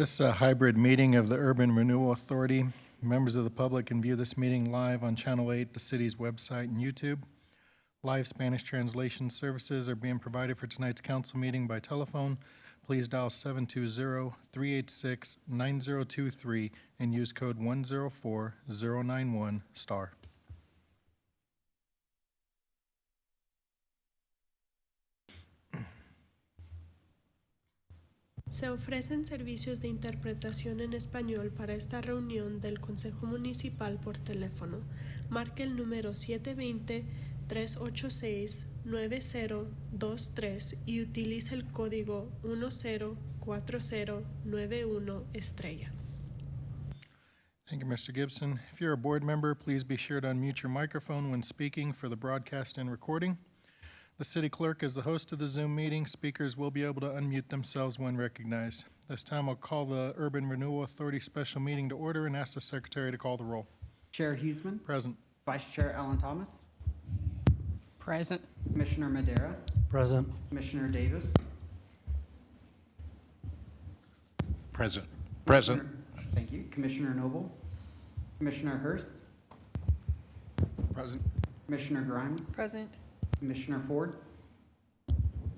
This hybrid meeting of the Urban Renewal Authority. Members of the public can view this meeting live on Channel 8, the city's website, and YouTube. Live Spanish translation services are being provided for tonight's council meeting by telephone. Please dial 720-386-9023 and use code 104091 *. Se ofrecen servicios de interpretación en español para esta reunión del Consejo Municipal por teléfono. Marque el número 720-386-9023 y utilice el código 104091 #. Thank you, Mr. Gibson. If you're a board member, please be sure to unmute your microphone when speaking for the broadcast and recording. The city clerk is the host of the Zoom meeting. Speakers will be able to unmute themselves when recognized. This time I'll call the Urban Renewal Authority special meeting to order and ask the secretary to call the roll. Chair Huseman. Present. Vice Chair Alan Thomas. Present. Commissioner Madera. Present. Commissioner Davis. Present. Thank you. Commissioner Noble. Commissioner Hurst. Present. Commissioner Grimes. Present. Commissioner Ford.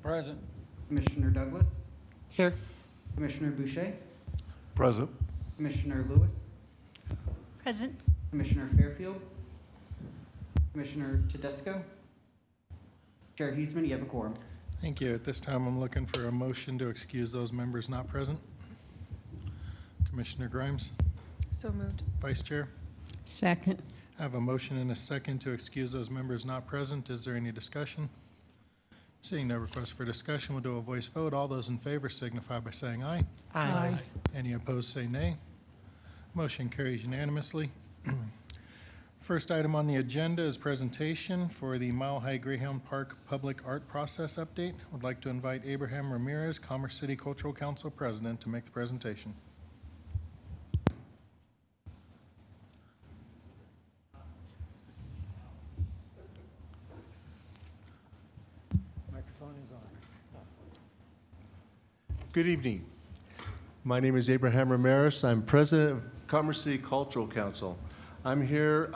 Present. Commissioner Douglas. Here. Commissioner Boucher. Present. Commissioner Lewis. Present. Commissioner Fairfield. Commissioner Tedesco. Chair Huseman, you have a quorum. Thank you. At this time, I'm looking for a motion to excuse those members not present. Commissioner Grimes, So moved. Vice Chair. Second. I have a motion and a second to excuse those members not present. Is there any discussion? Seeing no request for discussion, we'll do a voice vote. All those in favor signify by saying aye. Aye. Any opposed say nay. Motion carries unanimously. First item on the agenda is presentation for the Mile High Greyhound Park Public Art Process Update. Would like to invite Abraham Ramirez, Commerce City Cultural Council President, to make the presentation. Good evening. My name is Abraham Ramirez. I'm president of Commerce City Cultural Council. I'm here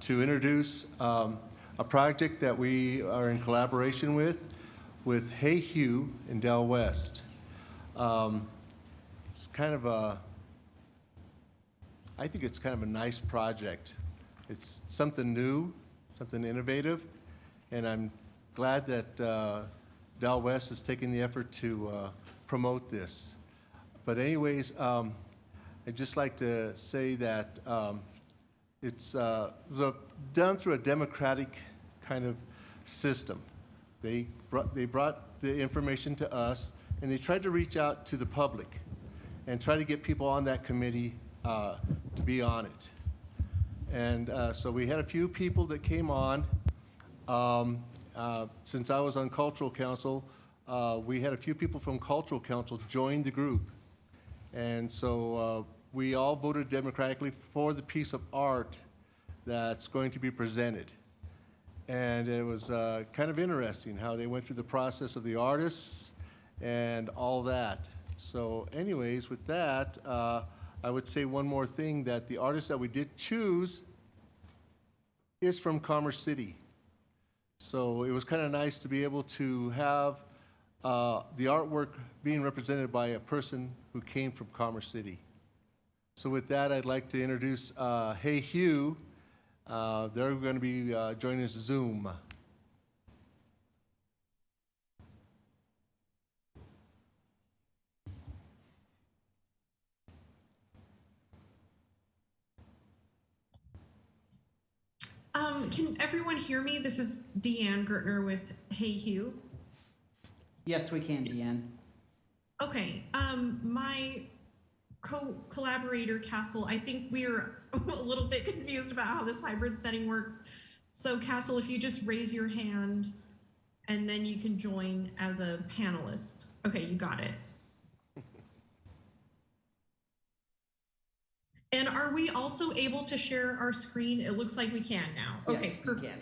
to introduce a project that we are in collaboration with Hey Hugh in Del West. It's kind of I think it's kind of a nice project. It's something new, something innovative, and I'm glad that Del West is taking the effort to promote this. But anyways, I'd just like to say that it's done through a democratic kind of system. They brought the information to us, and they tried to reach out to the public and try to get people on that committee to be on it. And so we had a few people that came on. Since I was on Cultural Council, we had a few people from Cultural Council join the group. And so we all voted democratically for the piece of art that's going to be presented. And it was kind of interesting how they went through the process of the artists and all that. So anyways, with that, I would say one more thing, that the artist that we did choose is from Commerce City. So it was kind of nice to be able to have the artwork being represented by a person who came from Commerce City. So with that, I'd like to introduce Hey Hugh. They're going to be joining us Zoom. Can everyone hear me? This is Deanne Gertner with Hey Hugh. Yes, we can, Deanne. Okay, my collaborator, Castle, I think we're a little bit confused about how this hybrid setting works. So Castle, if you just raise your hand and then you can join as a panelist. Okay, you got it. And are we also able to share our screen? It looks like we can now. Okay, yes, perfect. we can.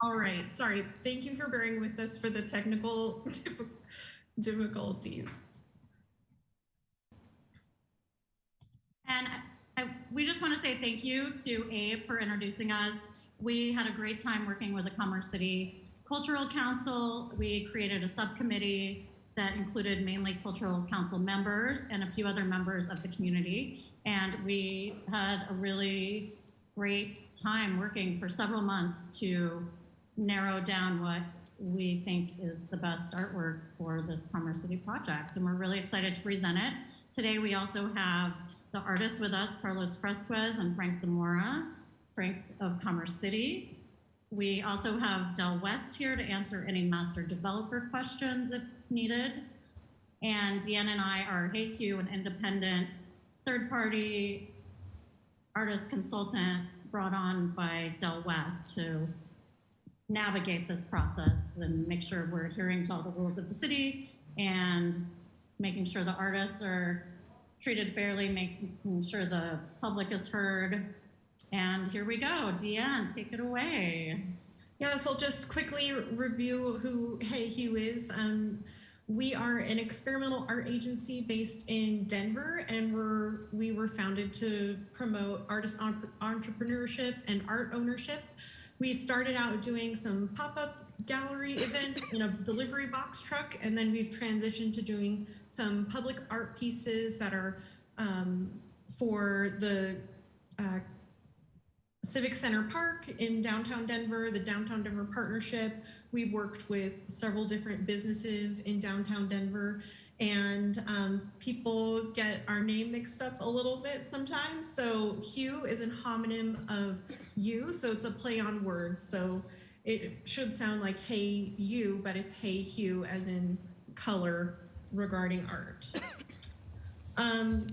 All right, sorry. Thank you for bearing with us for the technical difficulties. And we just want to say thank you to Abe for introducing us. We had a great time working with the Commerce City Cultural Council. We created a subcommittee that included mainly Cultural Council members and a few other members of the community. And we had a really great time working for several months to narrow down what we think is the best artwork for this Commerce City project. And we're really excited to present it. Today, we also have the artists with us, Carlos Fresquez and Frank Zamora, Frank's of Commerce City. We also have Del West here to answer any master developer questions if needed. And Deanna and I are HeyQ, an independent third-party artist consultant brought on by Del West to navigate this process and make sure we're adhering to all the rules of the city and making sure the artists are treated fairly, making sure the public is heard. And here we go. Deanne, take it away. Yeah, so I'll just quickly review who HeyQ is. We are an experimental art agency based in Denver, and we were founded to promote artist entrepreneurship and art ownership. We started out doing some pop-up gallery events in a delivery box truck, and then we've transitioned to doing some public art pieces that are for the Civic Center Park in downtown Denver, the Downtown Denver Partnership. We've worked with several different businesses in downtown Denver, and people get our name mixed up a little bit sometimes. So Hue is an homonym of you, so it's a play on words. So it should sound like Hey You, but it's Hey Hue as in color regarding art.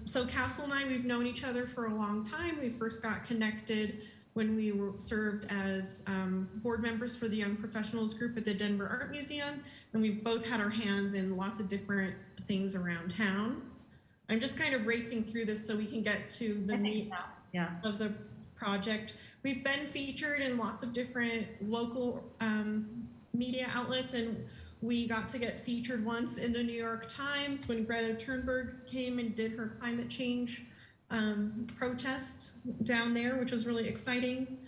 So Castle and I, we've known each other for a long time. We first got connected when we served as board members for the Young Professionals Group at the Denver Art Museum, and we've both had our hands in lots of different things around town. I'm just kind of racing through this so we can get to the meat of the project. We've been featured in lots of different local media outlets, and we got to get featured once in the New York Times when Greta Thunberg came and did her climate change protest down there, which was really exciting.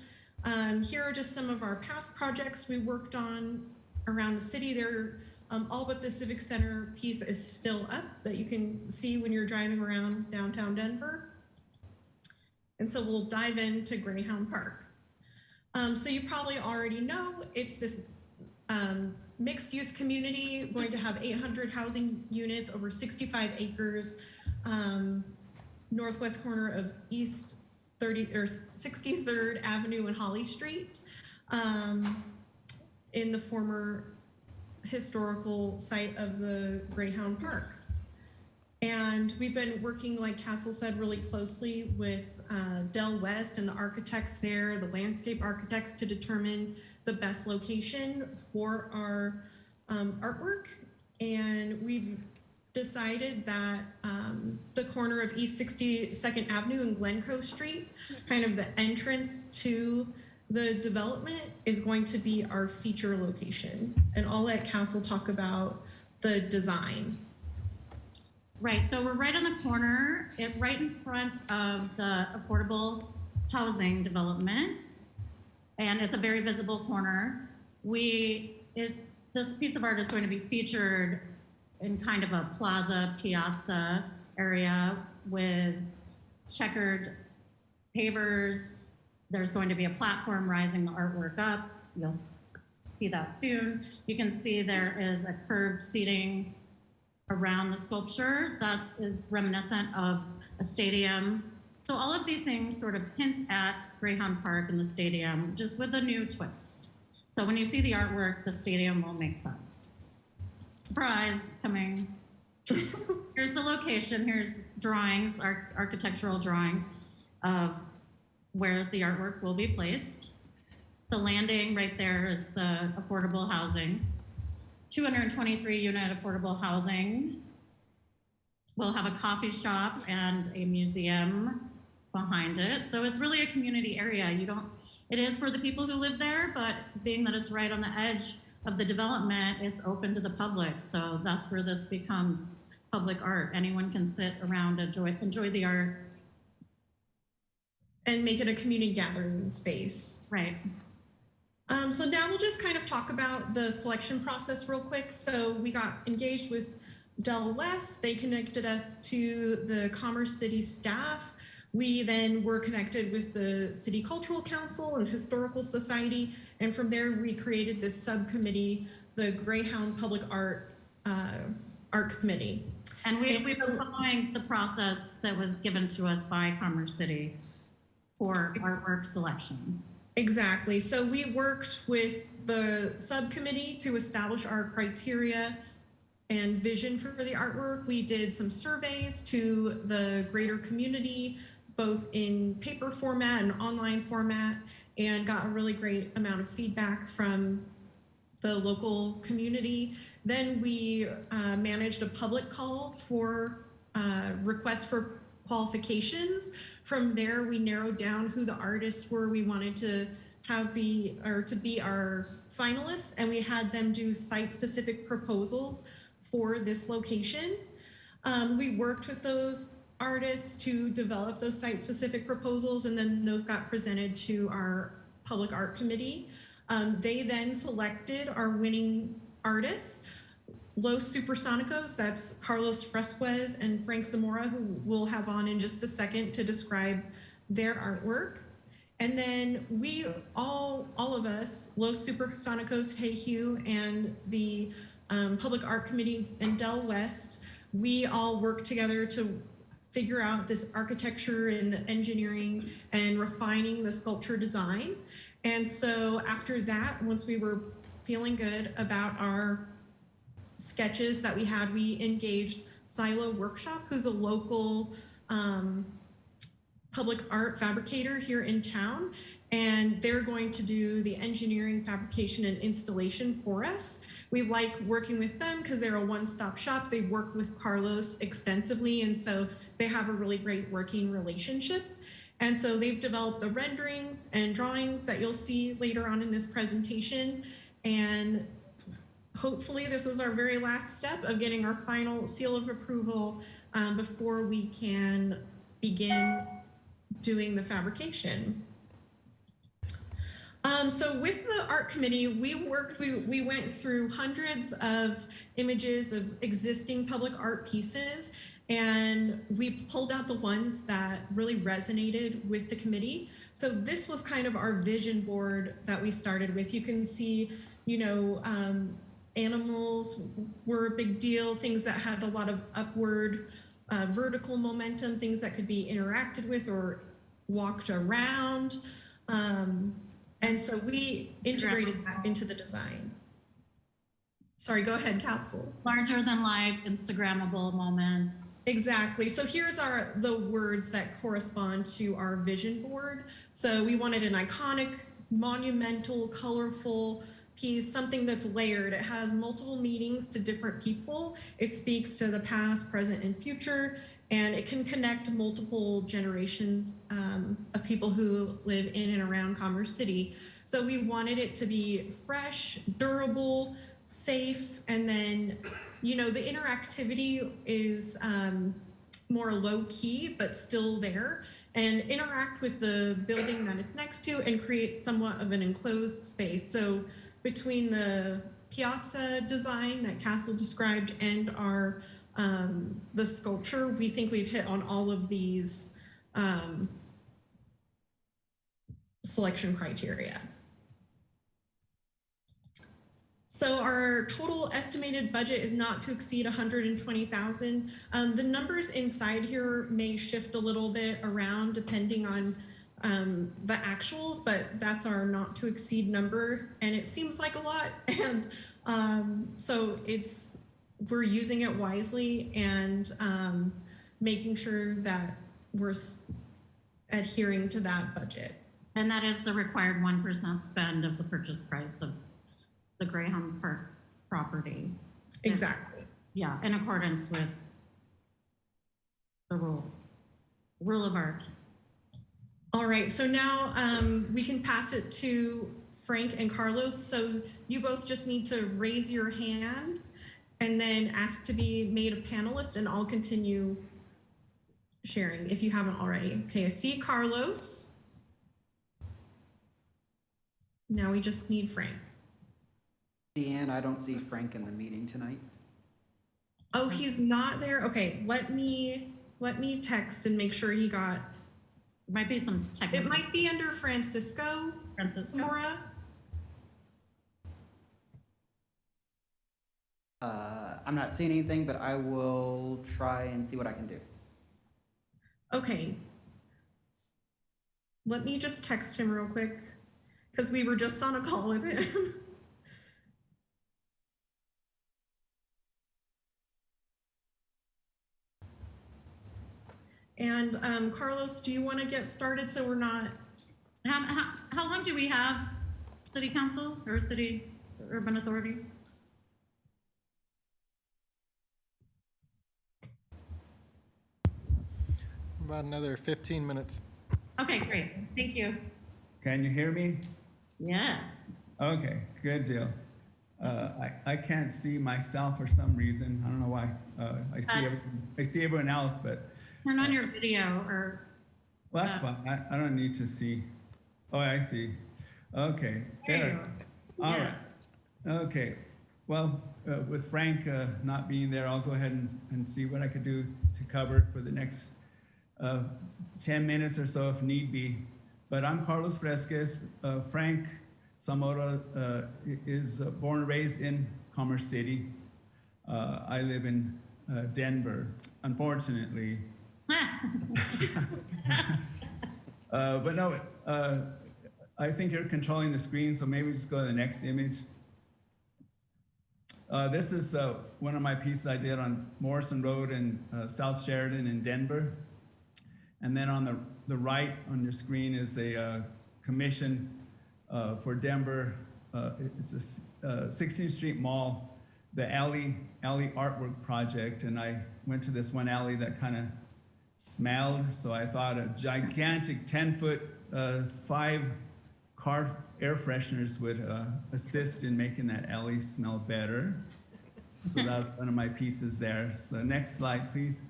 Here are just some of our past projects we worked on around the city. They're all but the Civic Center piece is still up that you can see when you're driving around downtown Denver. And so we'll dive into Greyhound Park. So you probably already know it's this mixed use community going to have 800 housing units over 65 acres, northwest corner of East 63rd Avenue and Holly Street, in the former historical site of the Greyhound Park. And we've been working, like Castle said, really closely with Del West and the architects there, the landscape architects, to determine the best location for our artwork. And we've decided that the corner of East 62nd Avenue and Glencoe Street, kind of the entrance to the development, is going to be our feature location. And I'll let Castle talk about the design. Right, so we're right on the corner, right in front of the affordable housing development, and it's a very visible corner. This piece of art is going to be featured in kind of a plaza, piazza area with checkered pavers. There's going to be a platform rising the artwork up, so you'll see that soon. You can see there is a curved seating around the sculpture that is reminiscent of a stadium. So all of these things sort of hint at Greyhound Park and the stadium, just with a new twist. So when you see the artwork, the stadium will make sense. Surprise, coming. Here's the location, here's drawings, architectural drawings of where the artwork will be placed. The landing right there is the affordable housing. 223 unit affordable housing. We'll have a coffee shop and a museum behind it. So it's really a community area. It is for the people who live there, but being that it's right on the edge of the development, it's open to the public. So that's where this becomes public art. Anyone can sit around, enjoy the art, and make it a community gathering space. Right. So now we'll just kind of talk about the selection process real quick. So we got engaged with Del West. They connected us to the Commerce City staff. We then were connected with the City Cultural Council and Historical Society. And from there, we created this subcommittee, the Greyhound Public Art Committee. And we were following the process that was given to us by Commerce City for artwork selection. Exactly. So we worked with the subcommittee to establish our criteria and vision for the artwork. We did some surveys to the greater community, both in paper format and online format, and got a really great amount of feedback from the local community. Then we managed a public call for requests for qualifications. From there, we narrowed down who the artists were we wanted to have be our finalists, and we had them do site-specific proposals for this location. We worked with those artists to develop those site-specific proposals, and then those got presented to our public art committee. They then selected our winning artists, Los Supersonicos, that's Carlos Fresquez and Frank Zamora, who we'll have on in just a second to describe their artwork. And then we all of us, Los Supersonicos, Hey Hugh, and the Public Art Committee and Del West, we all worked together to figure out this architecture and the engineering and refining the sculpture design. And so after that, once we were feeling good about our sketches that we had, we engaged Silo Workshop, who's a local public art fabricator here in town, and they're going to do the engineering, fabrication, and installation for us. We like working with them because they're a one-stop shop. They work with Carlos extensively, and so they have a really great working relationship. And so they've developed the renderings and drawings that you'll see later on in this presentation. And hopefully this is our very last step of getting our final seal of approval before we can begin doing the fabrication. So with the art committee, we went through hundreds of images of existing public art pieces, and we pulled out the ones that really resonated with the committee. So this was kind of our vision board that we started with. You can see, animals were a big deal, things that had a lot of upward vertical momentum, things that could be interacted with or walked around. And so we integrated that into the design. Sorry, go ahead, Castle. Larger than life, Instagrammable moments. Exactly. So here's the words that correspond to our vision board. So we wanted an iconic, monumental, colorful piece, something that's layered. It has multiple meanings to different people. It speaks to the past, present, and future, and it can connect multiple generations of people who live in and around Commerce City. So we wanted it to be fresh, durable, safe, and then, the interactivity is more low key, but still there, and interact with the building that it's next to and create somewhat of an enclosed space. So between the piazza design that Castle described and our the sculpture, we think we've hit on all of these selection criteria. So our total estimated budget is not to exceed 120,000. The numbers inside here may shift a little bit around depending on the actuals, but that's our not to exceed number, and it seems like a lot. And so we're using it wisely and making sure that we're adhering to that budget. And that is the required 1% spend of the purchase price of the Greyhound Park property. Exactly. Yeah, in accordance with the rule of art. All right, so now we can pass it to Frank and Carlos. So you both just need to raise your hand and then ask to be made a panelist, and I'll continue sharing if you haven't already. Okay, I see Carlos. Now we just need Frank. Deanne, I don't see Frank in the meeting tonight. Oh, he's not there? Okay, let me text and make sure he got. Might be some It technical. might be under Francisco Mora. I'm not seeing anything, but I will try and see what I can do. Okay. Let me just text him real quick because we were just on a call with him. And Carlos, do you want to get started so we're not? How long do we have city council or city urban authority? About another 15 minutes. Okay, great. Thank you. Can you hear me? Yes. Okay, good deal. I can't see myself for some reason. I don't know why. I see everyone else, but Turn on your video or. well, that's fine. I don't need to see. Oh, I see. Okay. There you There. All Yeah. right. Okay. Well, with Frank not being there, I'll go ahead and see what I could do to cover for the next 10 minutes or so if need be. But I'm Carlos Fresquez. Frank Zamora is born and raised in Commerce City. I live in Denver, unfortunately. But no, I think you're controlling the screen, so maybe just go to the next image. This is one of my pieces I did on Morrison Road in South Sheridan in Denver. And then on the right on your screen is a commission for Denver. It's a 16th Street Mall, the alley artwork project. And I went to this one alley that kind of smelled, so I thought a gigantic 10-foot, 5-car air fresheners would assist in making that alley smell better. So that's one of my pieces there. So next slide, please.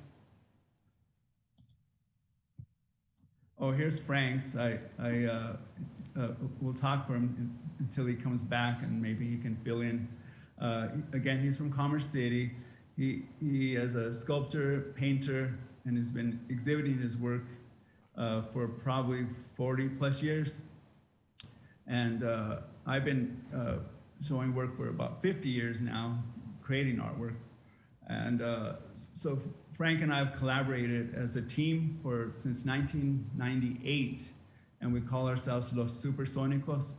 Oh, here's Frank's. We'll talk for him until he comes back, and maybe he can fill in. Again, he's from Commerce City. He is a sculptor, painter, and has been exhibiting his work for probably 40 plus years. And I've been showing work for about 50 years now, creating artwork. And so Frank and I have collaborated as a team since 1998, and we call ourselves Los Supersónicos,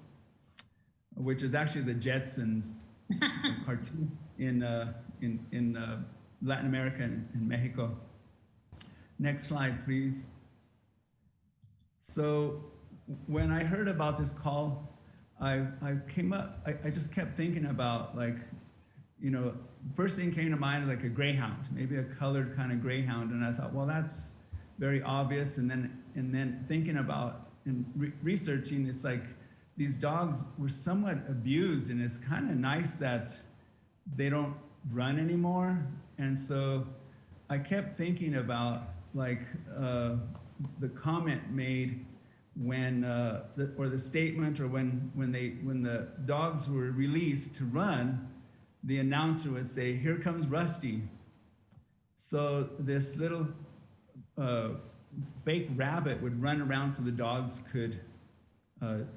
which is actually the Jetsons cartoon in Latin America and Mexico. Next slide, please. So when I heard about this call, I just kept thinking about, like, first thing came to mind is like a greyhound, maybe a colored kind of greyhound, and I thought, well, that's very obvious. And then thinking about and researching, it's like these dogs were somewhat abused, and it's kind of nice that they don't run anymore. And so I kept thinking about, like, the comment made when or the statement, or when the dogs were released to run, the announcer would say, "Here comes Rusty." So this little fake rabbit would run around so the dogs could run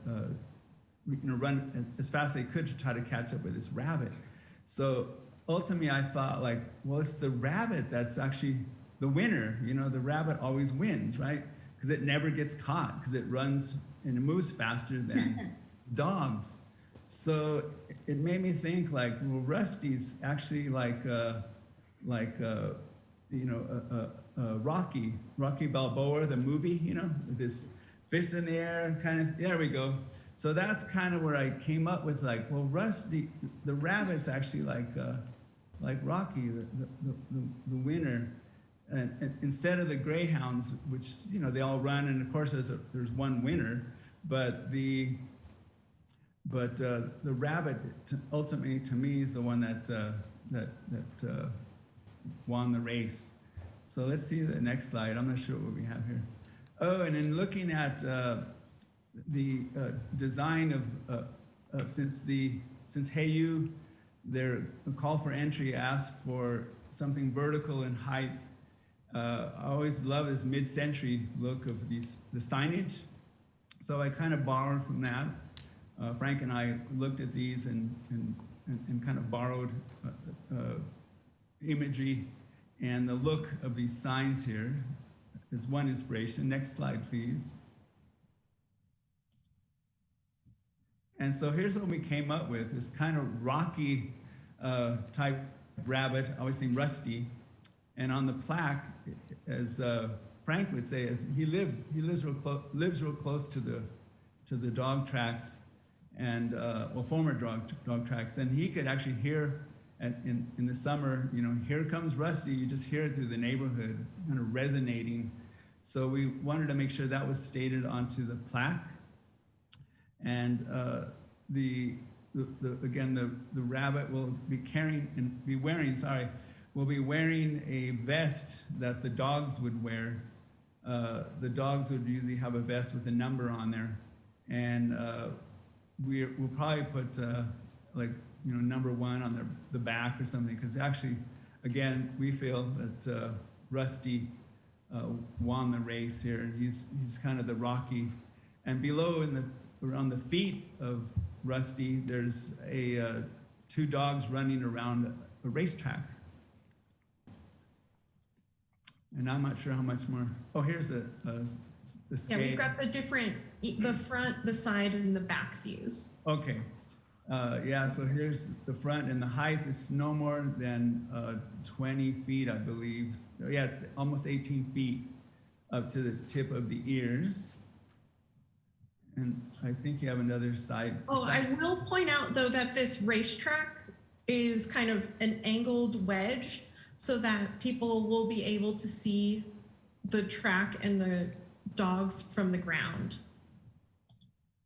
as fast as they could to try to catch up with this rabbit. So ultimately I thought, like, well, it's the rabbit that's actually the winner. The rabbit always wins, right? Because it never gets caught, because it runs and it moves faster than dogs. So it made me think, like, well, Rusty's actually like Rocky Balboa, the movie, with his fist in the air, kind of. There we go. So that's kind of where I came up with, like, well, Rusty, the rabbit's actually like Rocky, the winner. And instead of the greyhounds, which they all run, and of course there's one winner, but the rabbit ultimately, to me, is the one that won the race. So let's see the next slide. I'm not sure what we have here. Oh, and in looking at design of since Hey You, the call for entry asked for something vertical in height. I always love this mid-century look of the signage, so I kind of borrowed from that. Frank and I looked at these and kind of borrowed imagery, and the look of these signs here is one inspiration. Next slide, please. And so here's what we came up with, this kind of rocky type rabbit, I always think rusty. And on the plaque, as Frank would say, as he lives real close to the dog tracks, and former dog tracks, and he could actually hear in the summer, here comes Rusty. You just hear it through the neighborhood, kind of resonating. So we wanted to make sure that was stated onto the plaque. And the rabbit will be wearing a vest that the dogs would wear. The dogs would usually have a vest with a number on there, and we'll probably put number 1 on the back or something, because actually, again, we feel that Rusty won the race here, and he's kind of the rocky. And below around the feet of Rusty, there's 2 dogs running around a racetrack. And I'm not sure how much more. Oh, here's the scale. Yeah, we've got the front, the side, and the back views. Okay. So here's the front, and the height is no more than 20 feet, I believe. Yeah, it's almost 18 feet up to the tip of the ears. And I think you have another side. Oh, I will point out, though, that this racetrack is kind of an angled wedge, so that people will be able to see the track and the dogs from the ground.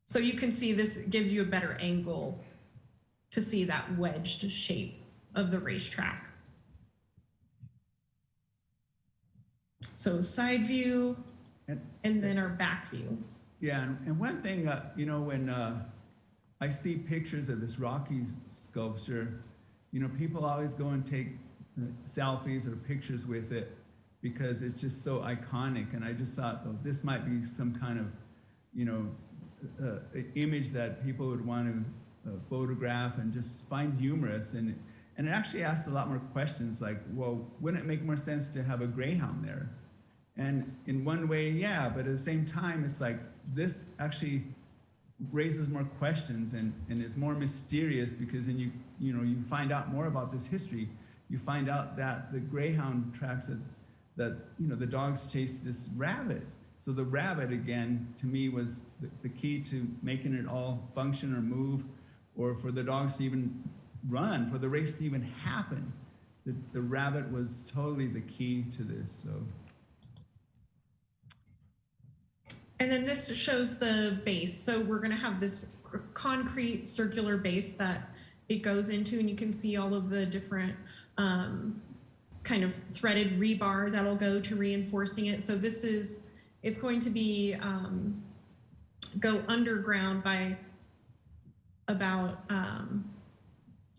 So you can see this gives you a better angle to see that wedged shape of the racetrack. So side view, and then our back view. Yeah, and one thing, when I see pictures of this Rocky sculpture, people always go and take selfies or pictures with it because it's just so iconic. And I just thought, oh, this might be some kind of, image that people would want to photograph and just find humorous. And it actually asks a lot more questions like, well, wouldn't it make more sense to have a Greyhound there? And in one way, yeah, but at the same time, it's like this actually raises more questions and is more mysterious, because then you find out more about this history. You find out that the Greyhound tracks that the dogs chased this rabbit. So the rabbit, again, to me, was the key to making it all function or move, or for the dogs to even run, for the race to even happen. The rabbit was totally the key to this. So. And then this shows the base. So we're going to have this concrete circular base that it goes into, and you can see all of the different kind of threaded rebar that'll go to reinforcing it. So it's going to be go underground by about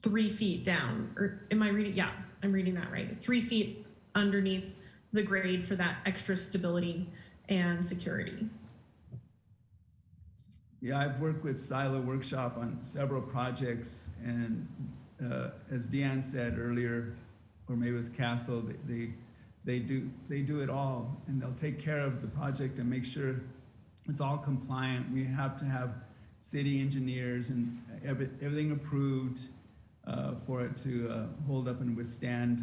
3 feet down. Or am I reading? Yeah, I'm reading that right. 3 feet underneath the grade for that extra stability and security. Yeah, I've worked with Silo Workshop on several projects, and as Deanne said earlier, or maybe it was Castle, they do it all, and they'll take care of the project and make sure it's all compliant. We have to have city engineers and everything approved for it to hold up and withstand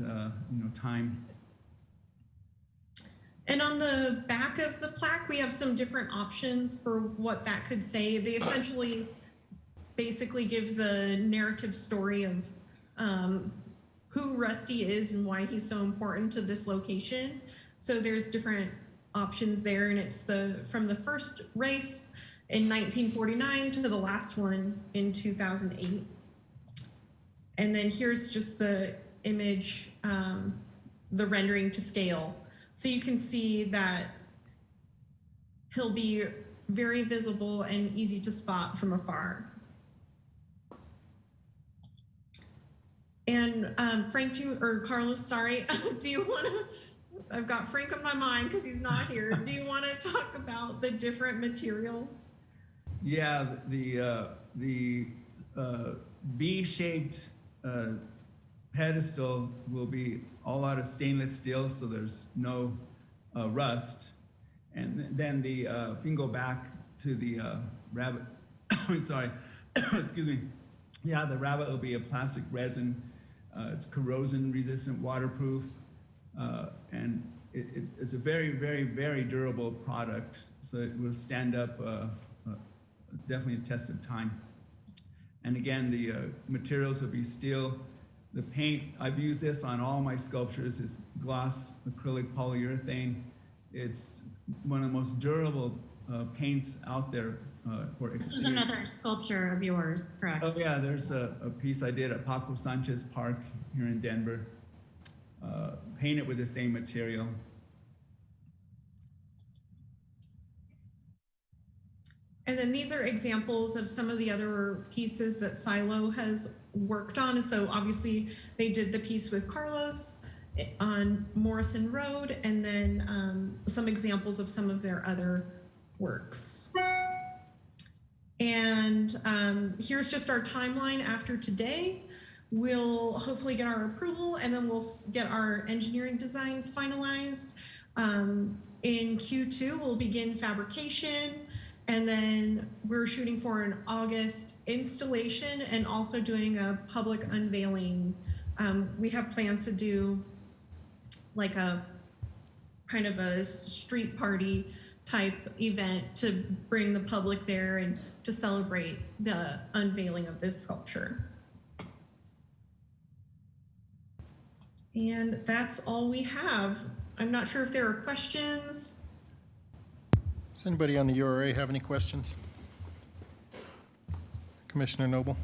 time. And on the back of the plaque, we have some different options for what that could say. They essentially basically give the narrative story of who Rusty is and why he's so important to this location. So there's different options there, and it's from the first race in 1949 to the last one in 2008. And then here's just the image, the rendering to scale. So you can see that he'll be very visible and easy to spot from afar. And Carlos, sorry, do you want to, I've got Frank on my mind because he's not here. Do you want to talk about the different materials? Yeah, the V-shaped pedestal will be all out of stainless steel, so there's no rust. And then if you can go back to the rabbit, sorry, excuse me. Yeah, the rabbit will be a plastic resin. It's corrosion resistant, waterproof, and it's a very, very, very durable product. So it will stand up definitely a test of time. And again, the materials will be steel. The paint, I've used this on all my sculptures, is gloss acrylic polyurethane. It's one of the most durable paints out there for exterior. This is another sculpture of yours, correct? Oh yeah, there's a piece I did at Paco Sanchez Park here in Denver. Painted with the same material. And then these are examples of some of the other pieces that Silo has worked on. So obviously they did the piece with Carlos on Morrison Road, and then some examples of some of their other works. And here's just our timeline after today. We'll hopefully get our approval, and then we'll get our engineering designs finalized. In Q2, we'll begin fabrication. And then we're shooting for an August installation and also doing a public unveiling. We have plans to do like a kind of a street party type event to bring the public there and to celebrate the unveiling of this sculpture. And that's all we have. I'm not sure if there are questions. Does anybody on the URA have any questions? Commissioner Noble?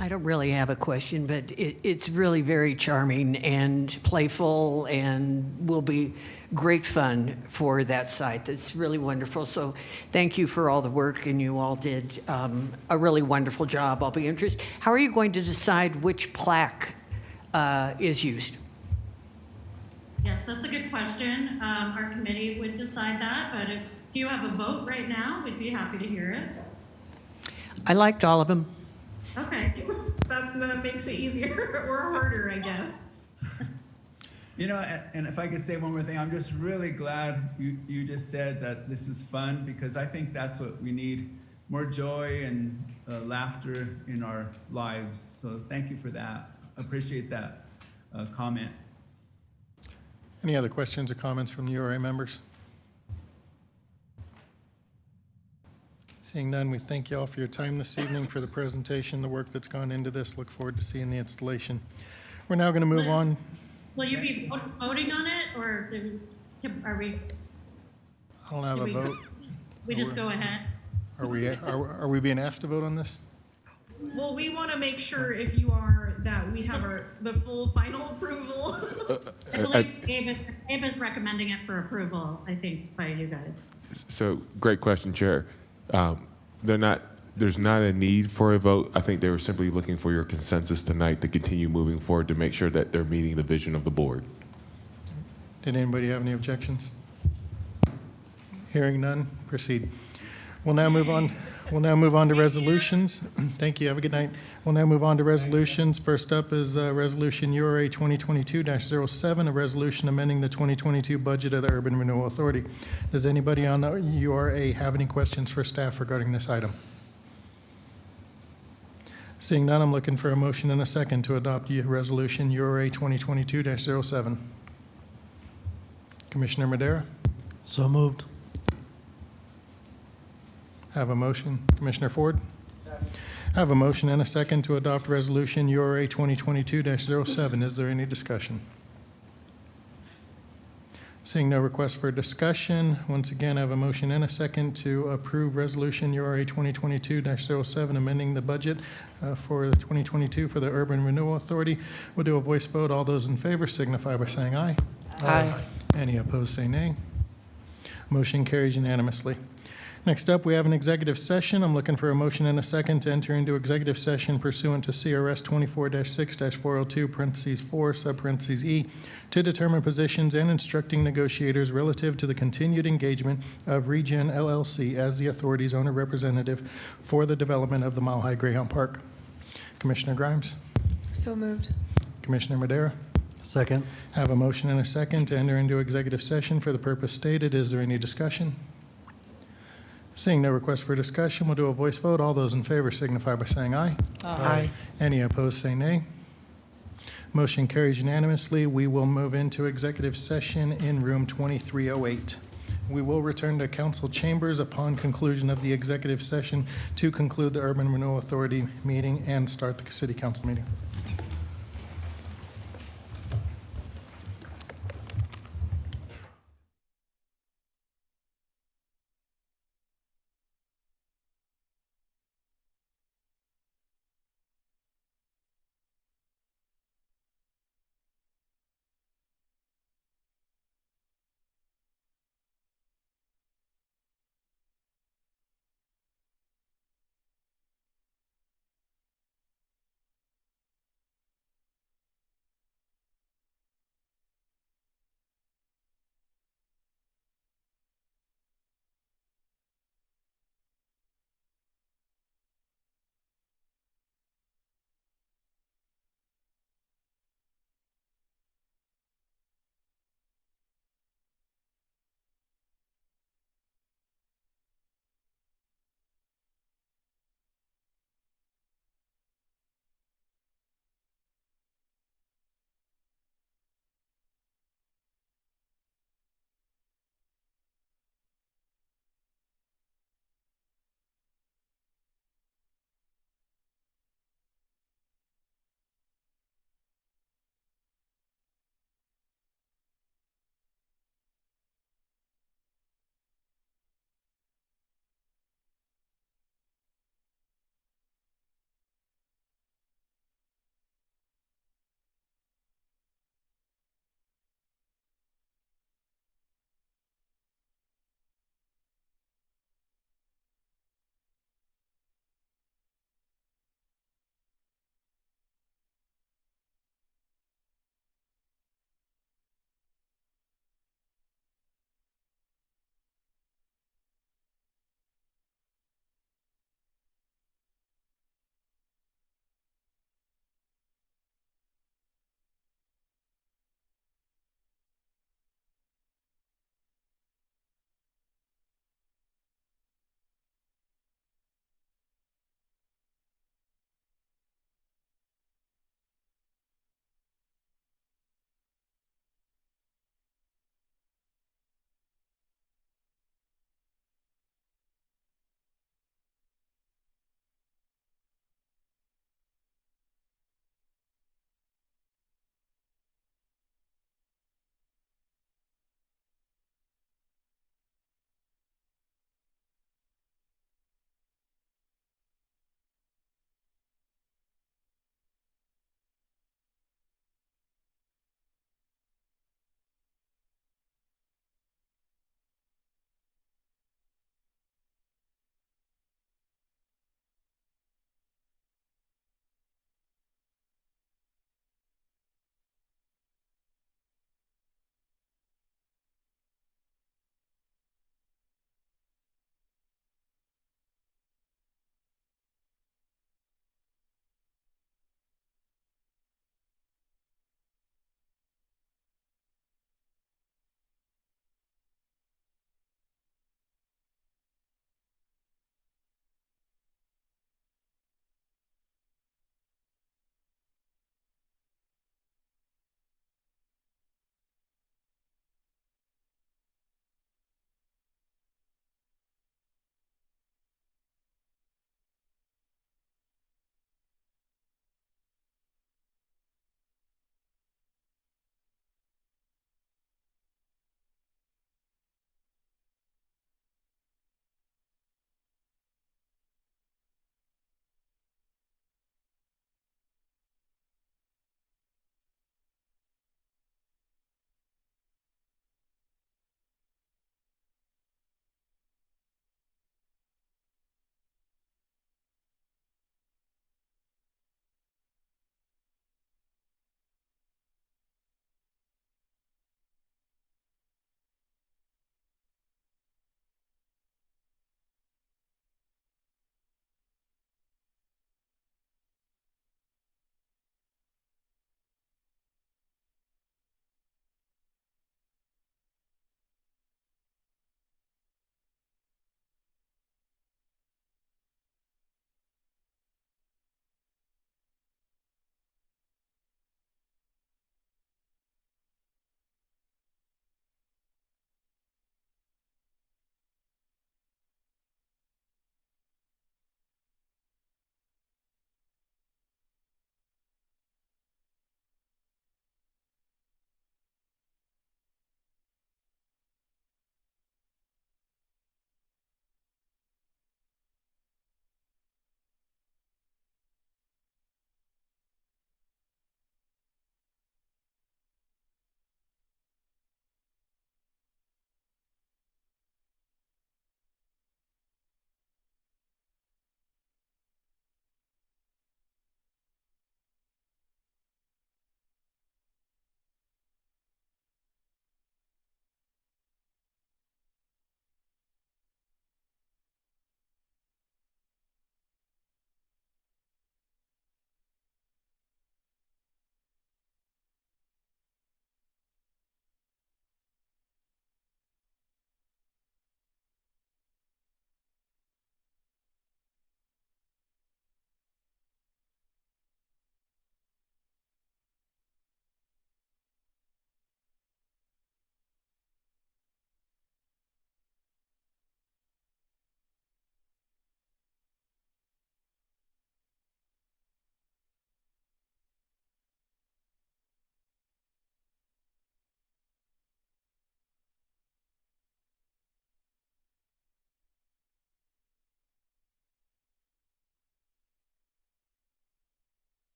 I don't really have a question, but it's really very charming and playful and will be great fun for that site. That's really wonderful. So thank you for all the work, and you all did a really wonderful job. I'll be interested. How are you going to decide which plaque is used? Yes, that's a good question. Our committee would decide that, but if you have a vote right now, we'd be happy to hear it. I liked all of them. Okay. That makes it easier or harder, I guess. You know, and if I could say one more thing, I'm just really glad you just said that this is fun, because I think that's what we need, more joy and laughter in our lives. So thank you for that. Appreciate that comment. Any other questions or comments from the URA members? Seeing none, we thank you all for your time this evening, for the presentation, the work that's gone into this. Look forward to seeing the installation. We're now going to move on. Will you be voting on it, or are we? I don't have a vote. We just go ahead. Are we being asked to vote on this? Well, we want to make sure if you are, that we have the full final approval. I believe Abe is recommending it for approval, I think, by you guys. So, great question, Chair. There's not a need for a vote. I think they were simply looking for your consensus tonight to continue moving forward to make sure that they're meeting the vision of the board. Did anybody have any objections? Hearing none, proceed. We'll now move on. We'll now move on to resolutions. Thank you. Have a good night. We'll now move on to resolutions. First up is Resolution URA 2022-07, a resolution amending the 2022 budget of the Urban Renewal Authority. Does anybody on the URA have any questions for staff regarding this item? Seeing none, I'm looking for a motion and a second to adopt Resolution URA 2022-07. Commissioner Madera? So moved. Have a motion. Commissioner Ford? Have a motion and a second to adopt Resolution URA 2022-07. Is there any discussion? Seeing no request for discussion, once again, I have a motion and a second to approve Resolution URA 2022-07, amending the budget for 2022 for the Urban Renewal Authority. We'll do a voice vote. All those in favor signify by saying aye. Aye. Any opposed, say nay. Motion carries unanimously. Next up, we have an executive session. I'm looking for a motion and a second to enter into executive session pursuant to CRS 24-6-402, parentheses 4, subparentheses E, to determine positions and instructing negotiators relative to the continued engagement of Regen LLC as the authority's owner representative for the development of the Mile High Greyhound Park. Commissioner Grimes? So moved. Commissioner Madera? Second. Have a motion and a second to enter into executive session for the purpose stated. Is there any discussion? Seeing no request for discussion, we'll do a voice vote. All those in favor signify by saying aye. Aye. Any opposed, say nay. Motion carries unanimously. We will move into executive session in room 2308. We will return to council chambers upon conclusion of the executive session to conclude the Urban Renewal Authority meeting and start the city council meeting.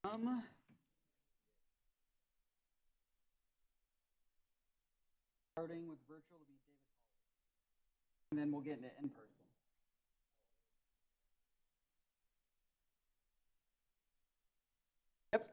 Starting with virtual will be David Hall. And then we'll get into in-person. Yep.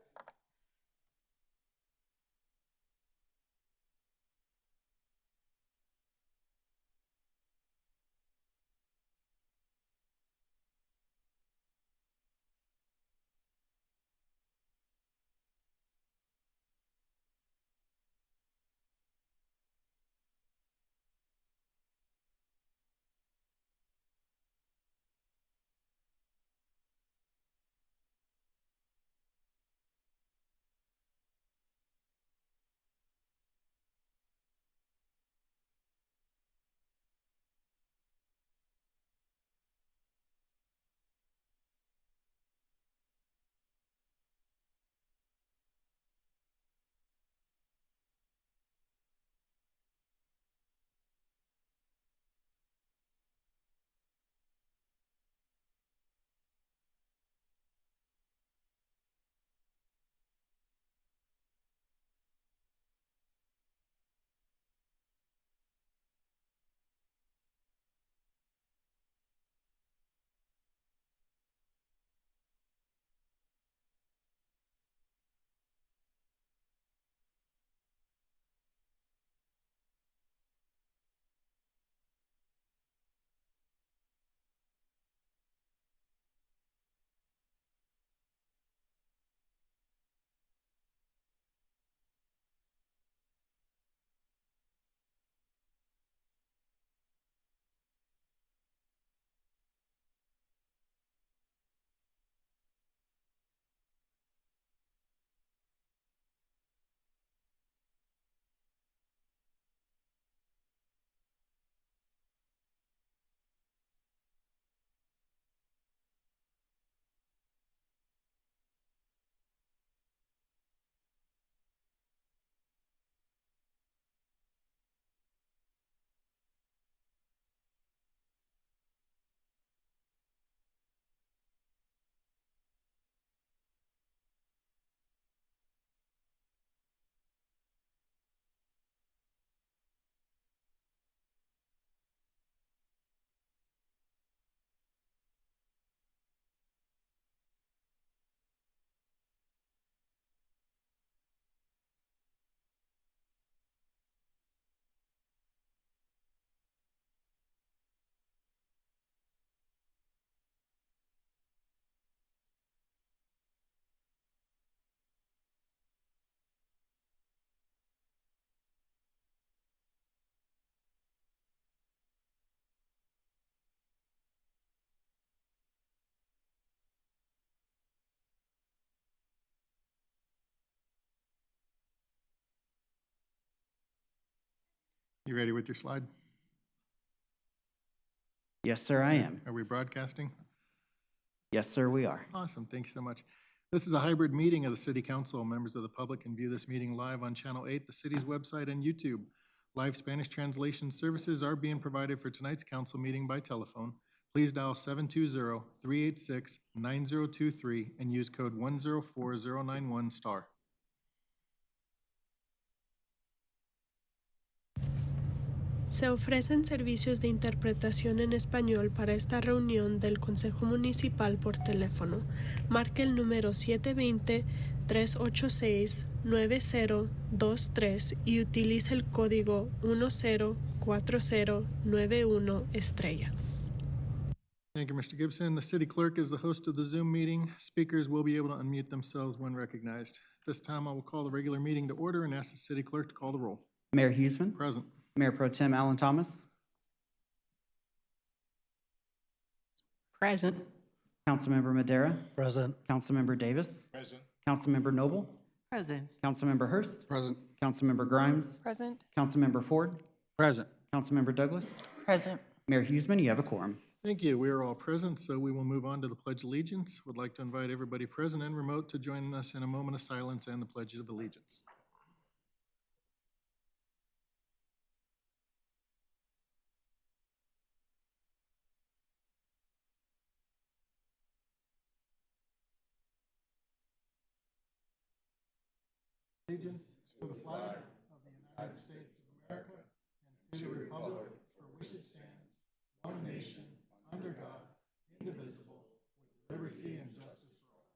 You ready with your slide? Yes, sir, I am. Are we broadcasting? Yes, sir, we are. Awesome, thank you so much. This is a hybrid meeting of the City Council. Members of the public can view this meeting live on Channel 8, the city's website, and YouTube. Live Spanish translation services are being provided for tonight's council meeting by telephone. Please dial 720-386-9023 and use code 104091 *. Se ofrecen servicios de interpretación en español para esta reunión del Consejo Municipal por teléfono. Marque el número 720-386-9023 y utilice el código 104091 #. Thank you, Mr. Gibson. The city clerk is the host of the Zoom meeting. Speakers will be able to unmute themselves when recognized. At this time, I will call the regular meeting to order and ask the city clerk to call the roll. Mayor Huseman. Present. Mayor Pro Tem Alan Thomas. Present. Councilmember Madera. Present. Councilmember Davis. Present. Councilmember Noble. Present. Councilmember Hurst. Present. Councilmember Grimes. Present. Councilmember Ford. Present. Councilmember Douglas. Present. Mayor Huseman, you have a quorum. Thank you. We are all present, so we will move on to the Pledge of Allegiance. Would like to invite everybody present and remote to join us in a moment of silence and the Pledge of Allegiance. allegiance to the flag of the United States of America and to the republic for which it stands, one nation, under God, indivisible, with liberty and justice for all.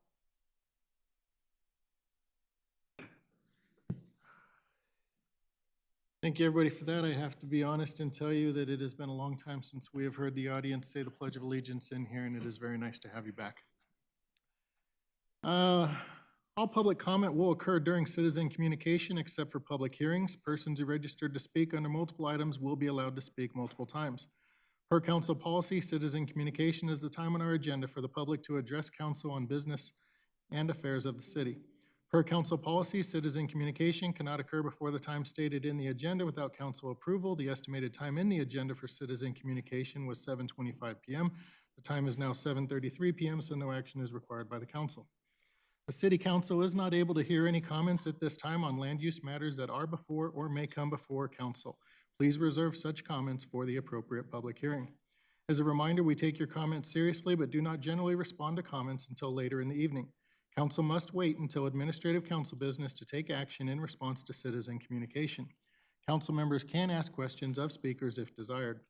Thank you, everybody, for that. I have to be honest and tell you that it has been a long time since we have heard the audience say the Pledge of Allegiance in here, and it is very nice to have you back. All public comment will occur during citizen communication except for public hearings. Persons who registered to speak under multiple items will be allowed to speak multiple times. Per council policy, citizen communication is the time on our agenda for the public to address council on business and affairs of the city. Per council policy, citizen communication cannot occur before the time stated in the agenda without council approval. The estimated time in the agenda for citizen communication was 7:25 p.m. The time is now 7:33 p.m., so no action is required by the council. The city council is not able to hear any comments at this time on land use matters that are before or may come before council. Please reserve such comments for the appropriate public hearing. As a reminder, we take your comments seriously, but do not generally respond to comments until later in the evening. Council must wait until administrative council business to take action in response to citizen communication. Council members can ask questions of speakers if desired.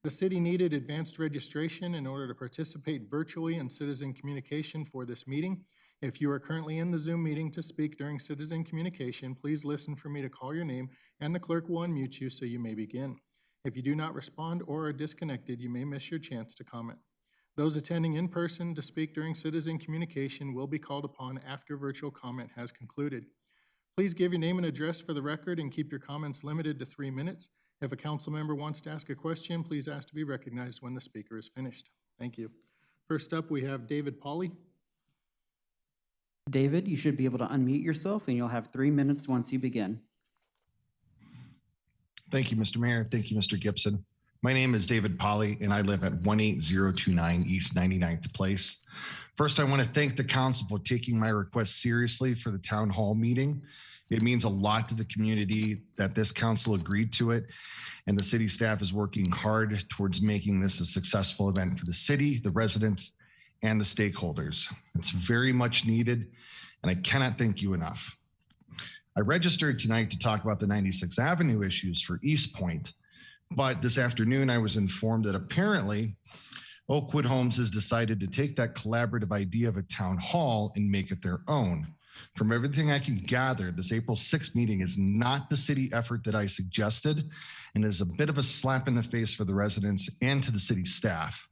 The city needed advanced registration in order to participate virtually in citizen communication for this meeting. If you are currently in the Zoom meeting to speak during citizen communication, please listen for me to call your name and the clerk will unmute you so you may begin. If you do not respond or are disconnected, you may miss your chance to comment. Those attending in person to speak during citizen communication will be called upon after virtual comment has concluded. Please give your name and address for the record and keep your comments limited to 3 minutes. If a council member wants to ask a question, please ask to be recognized when the speaker is finished. Thank you. First up, we have David Pauley. David, you should be able to unmute yourself, and you'll have 3 minutes once you begin. Thank you, Mr. Mayor. Thank you, Mr. Gibson. My name is David Polly, and I live at 18029 East 99th Place. First, I want to thank the council for taking my request seriously for the town hall meeting. It means a lot to the community that this council agreed to it, and the city staff is working hard towards making this a successful event for the city, the residents, and the stakeholders. It's very much needed, and I cannot thank you enough. I registered tonight to talk about the 96th Avenue issues for East Point, but this afternoon I was informed that apparently Oakwood Homes has decided to take that collaborative idea of a town hall and make it their own. From everything I can gather, this April 6th meeting is not the city effort that I suggested, and is a bit of a slap in the face for the residents and to the city staff.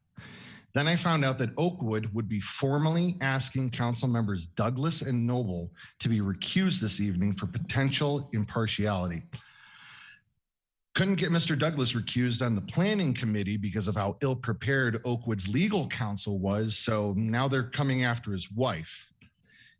Then I found out that Oakwood would be formally asking council members Douglas and Noble to be recused this evening for potential impartiality. Couldn't get Mr. Douglas recused on the planning committee because of how ill-prepared Oakwood's legal counsel was, so now they're coming after his wife.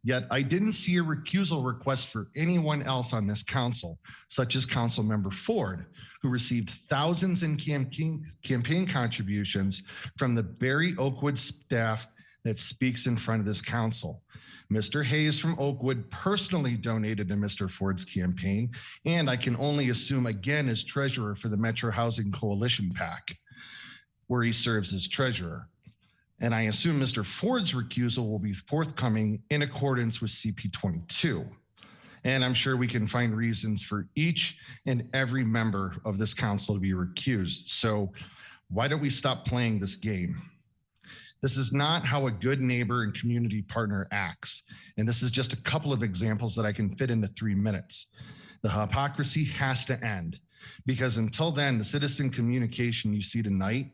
Yet I didn't see a recusal request for anyone else on this council, such as Council Member Ford, who received thousands in campaign contributions from the very Oakwood staff that speaks in front of this council. Mr. Hayes from Oakwood personally donated to Mr. Ford's campaign, and I can only assume again as treasurer for the Metro Housing Coalition PAC, where he serves as treasurer. And I assume Mr. Ford's recusal will be forthcoming in accordance with CP 22. And I'm sure we can find reasons for each and every member of this council to be recused. So why don't we stop playing this game? This is not how a good neighbor and community partner acts. And this is just a couple of examples that I can fit into 3 minutes. The hypocrisy has to end, because until then, the citizen communication you see tonight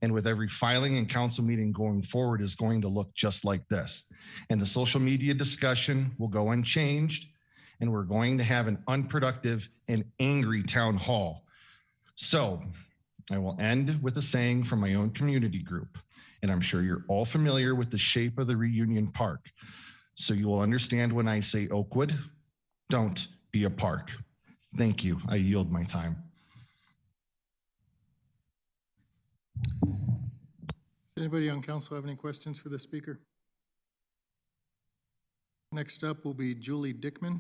and with every filing and council meeting going forward is going to look just like this. And the social media discussion will go unchanged, and we're going to have an unproductive and angry town hall. So I will end with a saying from my own community group, and I'm sure you're all familiar with the shape of the reunion park. So you will understand when I say Oakwood, don't be a park. Thank you. I yield my time. Does anybody on council have any questions for the speaker? Next up will be Julie Dickman.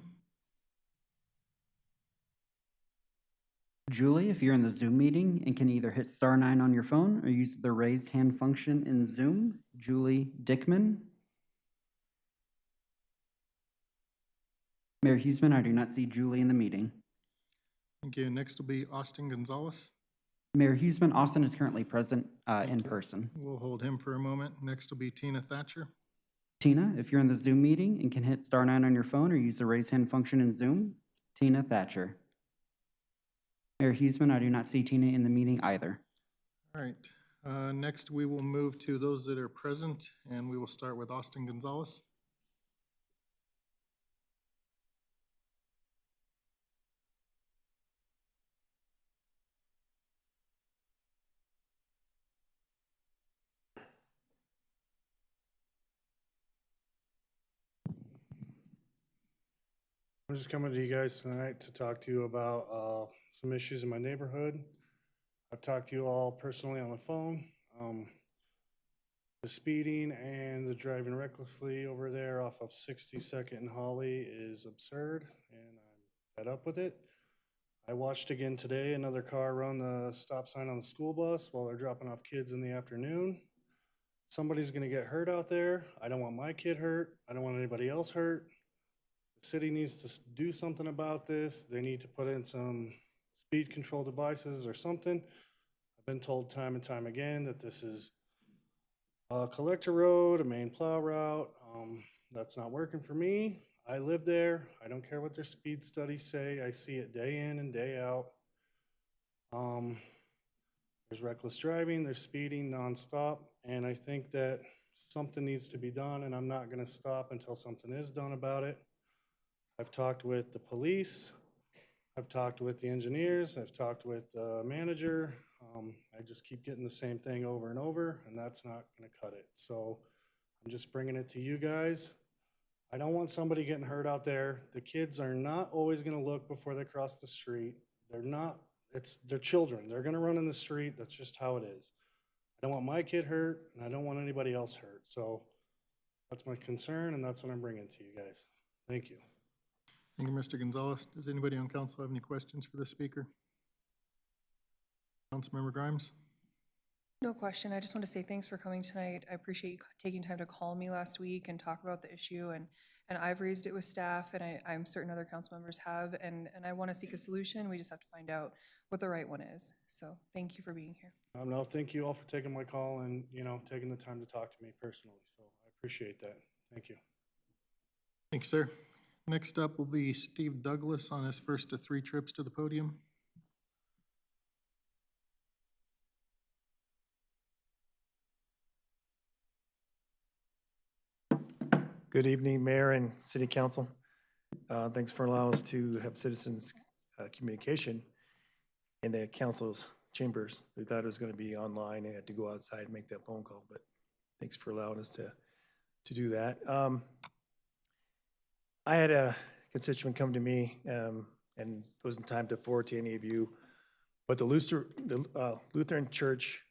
Julie, if you're in the Zoom meeting and can either hit *9 on your phone or use the raised hand function in Zoom, Julie Dickman. Mayor Huseman, I do not see Julie in the meeting. Thank you. Next will be Austin Gonzalez. Mayor Huseman, Austin is currently present in you. person. We'll hold him for a moment. Next will be Tina Thatcher. Tina, if you're in the Zoom meeting and can hit *9 on your phone or use the raise hand function in Zoom, Tina Thatcher. Mayor Huseman, I do not see Tina in the meeting either. All right. Next, we will move to those that are present, and we will start with Austin Gonzalez. I'm just coming to you guys tonight to talk to you about some issues in my neighborhood. I've talked to you all personally on the phone. The speeding and the driving recklessly over there off of 62nd and Holly is absurd, and I'm fed up with it. I watched again today another car run the stop sign on the school bus while they're dropping off kids in the afternoon. Somebody's gonna get hurt out there. I don't want my kid hurt. I don't want anybody else hurt. The city needs to do something about this. They need to put in some speed control devices or something. I've been told time and time again that this is a collector road, a main plow route. That's not working for me. I live there. I don't care what their speed studies say. I see it day in and day out. There's reckless driving, there's speeding nonstop, and I think that something needs to be done, and I'm not gonna stop until something is done about it. I've talked with the police, I've talked with the engineers, I've talked with the manager. I just keep getting the same thing over and over, and that's not gonna cut it. So I'm just bringing it to you guys. I don't want somebody getting hurt out there. The kids are not always gonna look before they cross the street. They're children. They're gonna run in the street. That's just how it is. I don't want my kid hurt, and I don't want anybody else hurt. So that's my concern, and that's what I'm bringing to you guys. Thank you. Thank you, Mr. Gonzalez. Does anybody on council have any questions for the speaker? Councilmember Grimes? No question. I just want to say thanks for coming tonight. I appreciate you taking time to call me last week and talk about the issue. And I've raised it with staff, and I'm certain other council members have. And I want to seek a solution. We just have to find out what the right one is. So thank you for being here. No, thank you all for taking my call and, taking the time to talk to me personally. So I appreciate that. Thank you. Thanks, sir. Next up will be Steve Douglas on his first of 3 trips to the podium. Good evening, Mayor and City Council. Thanks for allowing us to have citizens communication in the council's chambers. We thought it was going to be online. I had to go outside and make that phone call, but thanks for allowing us to do that. I had a constituent come to me, and it wasn't time to forward to any of you, but the Lutheran Church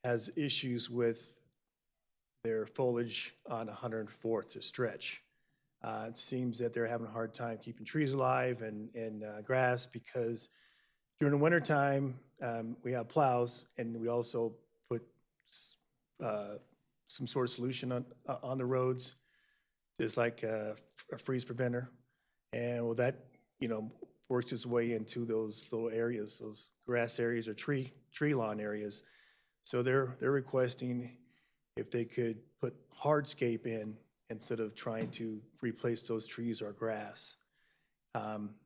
has issues with their foliage on 104th to Stretch. It seems that they're having a hard time keeping trees alive and grass because during the wintertime, we have plows, and we also put some sort of solution on the roads, just like a freeze preventer. And well, that, works its way into those little areas, those grass areas or tree lawn areas. So they're requesting if they could put hardscape in instead of trying to replace those trees or grass,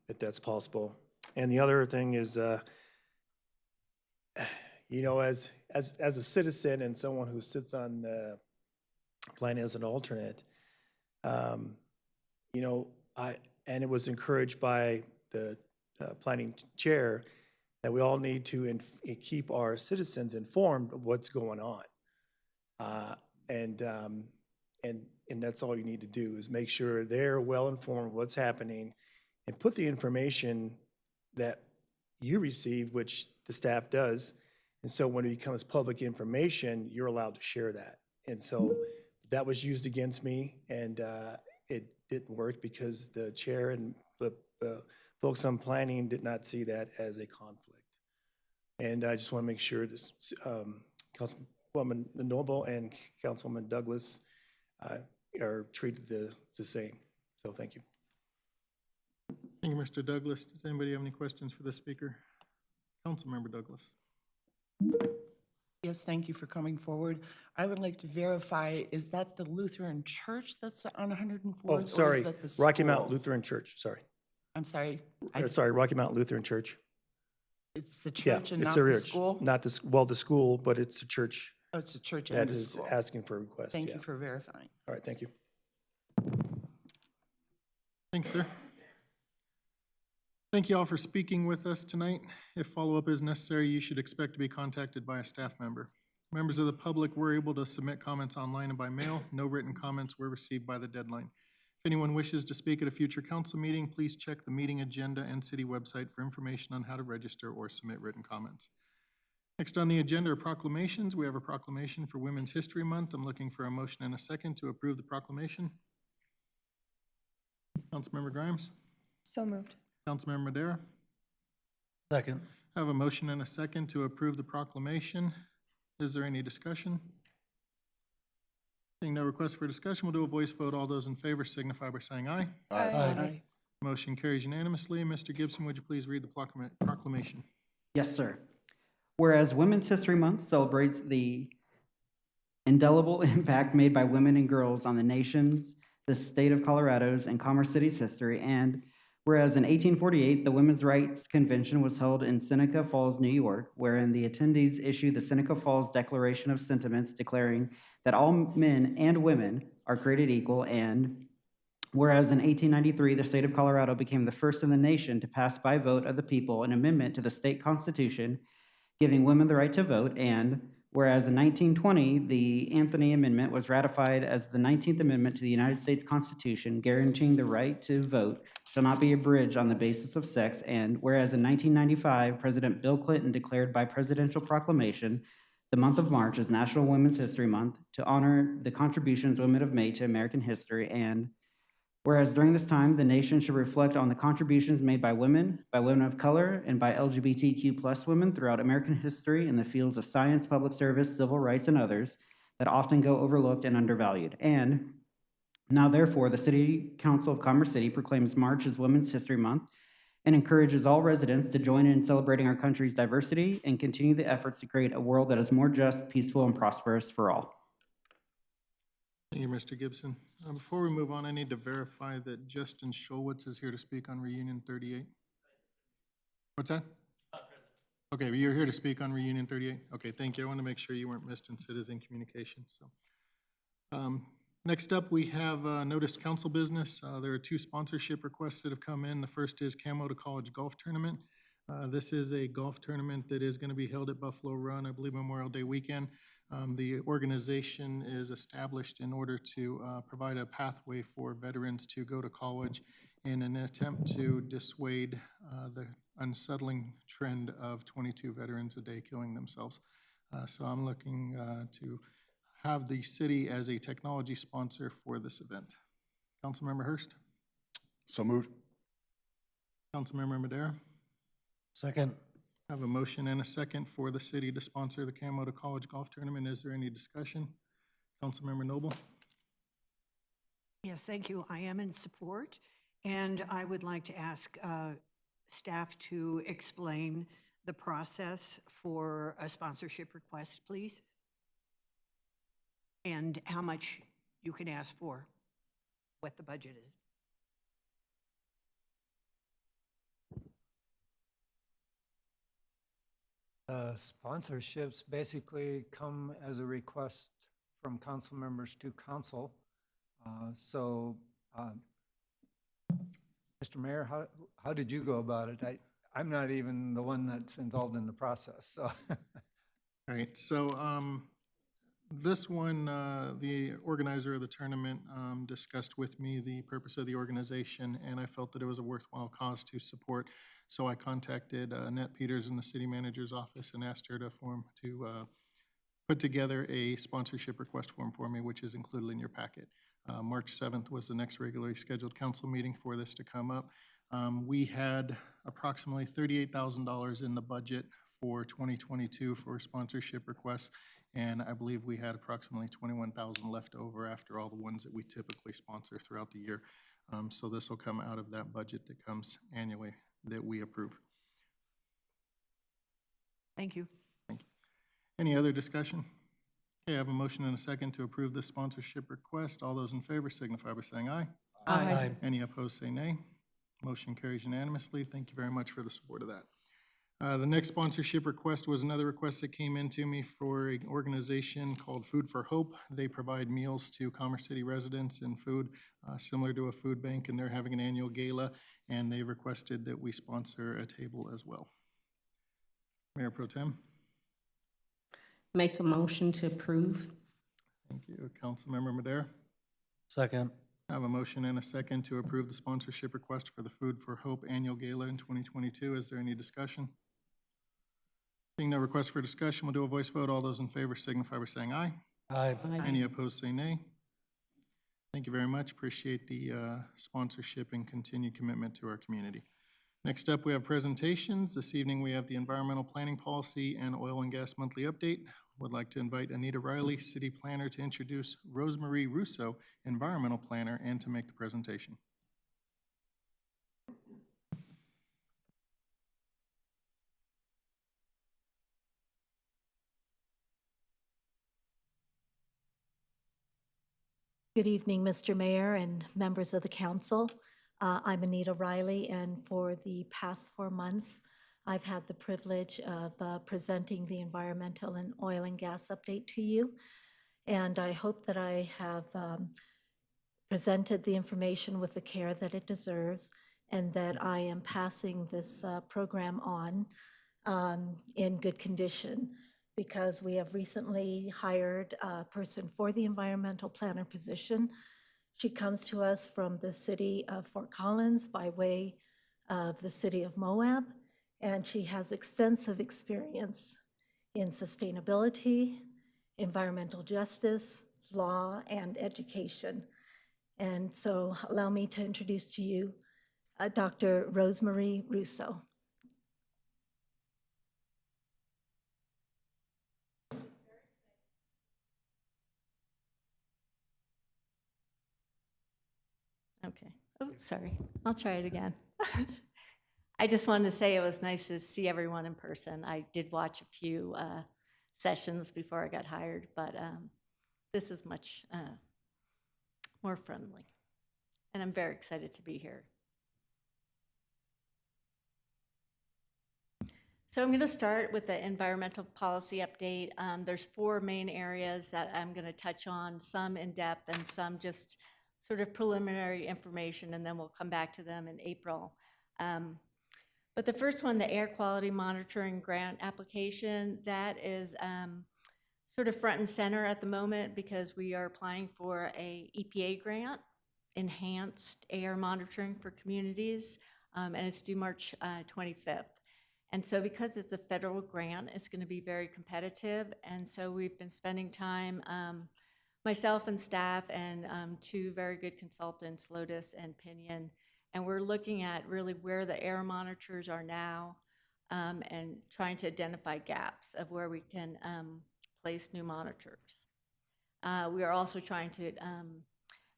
if that's possible. And the other thing is, as a citizen and someone who sits on the plan as an alternate, and it was encouraged by the planning chair that we all need to keep our citizens informed of what's going on. And that's all you need to do is make sure they're well informed of what's happening and put the information that you receive, which the staff does. And so when it becomes public information, you're allowed to share that. And so that was used against me, and it didn't work because the chair and the folks on planning did not see that as a conflict. And I just want to make sure this, Councilwoman Noble and Councilman Douglas are treated the same. So thank you. Thank you, Mr. Douglas. Does anybody have any questions for the speaker? Councilmember Douglas. Yes, thank you for coming forward. I would like to verify, is that the Lutheran Church that's on 104th? Oh, or sorry, is that the Rocky Mount school? Lutheran Church, sorry. I'm sorry. Sorry, Rocky Mount Lutheran Church. It's the Yeah, church and it's not a the church. school? Not the, well, the school, but it's a church Oh, it's a church that and the is school. asking for a request, Thank yeah. you for verifying. All right, thank you. Thanks, sir. Thank you all for speaking with us tonight. If follow-up is necessary, you should expect to be contacted by a staff member. Members of the public were able to submit comments online and by mail. No written comments were received by the deadline. If anyone wishes to speak at a future council meeting, please check the meeting agenda and city website for information on how to register or submit written comments. Next on the agenda are proclamations. We have a proclamation for Women's History Month. I'm looking for a motion and a second to approve the proclamation. Councilmember Grimes? So moved. Councilmember Madera? Second. I have a motion and a second to approve the proclamation. Is there any discussion? Seeing no request for discussion, we'll do a voice vote. All those in favor signify by saying aye. Aye. Motion carries unanimously. Mr. Gibson, would you please read the proclamation? Yes, sir. Whereas Women's History Month celebrates the indelible impact made by women and girls on the nation's, the state of Colorado's, and Commerce City's history, and whereas in 1848, the Women's Rights Convention was held in Seneca Falls, New York, wherein the attendees issued the Seneca Falls Declaration of Sentiments declaring that all men and women are created equal, and whereas in 1893, the state of Colorado became the first in the nation to pass by vote of the people an amendment to the state constitution giving women the right to vote, and whereas in 1920, the Anthony Amendment was ratified as the 19th Amendment to the United States Constitution, guaranteeing the right to vote shall not be abridged on the basis of sex, and whereas in 1995, President Bill Clinton declared by presidential proclamation the month of March as National Women's History Month to honor the contributions women have made to American history, and whereas during this time, the nation should reflect on the contributions made by women of color, and by LGBTQ+ women throughout American history in the fields of science, public service, civil rights, and others that often go overlooked and undervalued. And now, therefore, the City Council of Commerce City proclaims March as Women's History Month and encourages all residents to join in celebrating our country's diversity and continue the efforts to create a world that is more just, peaceful, and prosperous for all. Thank you, Mr. Gibson. Before we move on, I need to verify that Justin Scholwitz is here to speak on Reunion 38. What's that? Okay, you're here to speak on Reunion 38? Okay, thank you. I want to make sure you weren't missed in citizen communication. Next up, we have noticed council business. There are two sponsorship requests that have come in. The first is Camo to College Golf Tournament. This is a golf tournament that is going to be held at Buffalo Run, I believe Memorial Day weekend. The organization is established in order to provide a pathway for veterans to go to college in an attempt to dissuade the unsettling trend of 22 veterans a day killing themselves. So I'm looking to have the city as a technology sponsor for this event. Councilmember Hurst? So moved. Councilmember Madera? Second. I have a motion and a second for the city to sponsor the Camo to College Golf Tournament. Is there any discussion? Councilmember Noble? Yes, thank you. I am in support, and I would like to ask staff to explain the process for a sponsorship request, please, and how much you can ask for, what the budget is. Sponsorships basically come as a request from council members to council. Mr. Mayor, how did you go about it? I'm not even the one that's involved in the process, so. All right, so this one, the organizer of the tournament discussed with me the purpose of the organization, and I felt that it was a worthwhile cause to support. So I contacted Annette Peters in the city manager's office and asked her to put together a sponsorship request form for me, which is included in your packet. March 7th was the next regularly scheduled council meeting for this to come up. We had approximately $38,000 in the budget for 2022 for sponsorship requests, And I believe we had approximately 21,000 left over after all the ones that we typically sponsor throughout the year. So this will come out of that budget that comes annually that we approve. Thank you. Thank you. Any other discussion? Okay, I have a motion and a second to approve this sponsorship request. All those in favor signify by saying aye. Aye. Any opposed, say nay. Motion carries unanimously. Thank you very much for the support of that. The next sponsorship request was another request that came in to me for an organization called Food for Hope. They provide meals to Commerce City residents and food similar to a food bank, and they're having an annual gala, and they requested that we sponsor a table as well. Mayor Pro Tem. Make a motion to approve. Thank you. Councilmember Madera. Second. I have a motion and a second to approve the sponsorship request for the Food for Hope Annual Gala in 2022. Is there any discussion? Seeing no request for discussion, we'll do a voice vote. All those in favor signify by saying aye. Aye. Any opposed, say nay. Thank you very much. Appreciate the sponsorship and continued commitment to our community. Next up, we have presentations. This evening, we have the Environmental Planning Policy and Oil and Gas Monthly Update. Would like to invite Anita Riley, City Planner, to introduce Rosemarie Russo, Environmental Planner, and to make the presentation. Good evening, Mr. Mayor and members of the council. I'm Anita Riley, and for the past 4 months, I've had the privilege of presenting the environmental and oil and gas update to you. And I hope that I have presented the information with the care that it deserves, and that I am passing this program on in good condition, because we have recently hired a person for the environmental planner position. She comes to us from the city of Fort Collins by way of the city of Moab, and she has extensive experience in sustainability, environmental justice, law, and education. And so allow me to introduce to you Dr. Rosemarie Russo. Okay. Oh, sorry. I'll try it again. I just wanted to say it was nice to see everyone in person. I did watch a few sessions before I got hired, but this is much more friendly. And I'm very excited to be here. So I'm going to start with the environmental policy update. There's 4 main areas that I'm going to touch on, some in depth and some just sort of preliminary information, and then we'll come back to them in April. But the first one, the air quality monitoring grant application, that is sort of front and center at the moment because we are applying for a EPA grant, enhanced air monitoring for communities, and it's due March 25th. And so because it's a federal grant, it's going to be very competitive. And so we've been spending time, myself and staff and 2 very good consultants, Lotus and Pinion, and we're looking at really where the air monitors are now and trying to identify gaps of where we can place new monitors. We are also trying to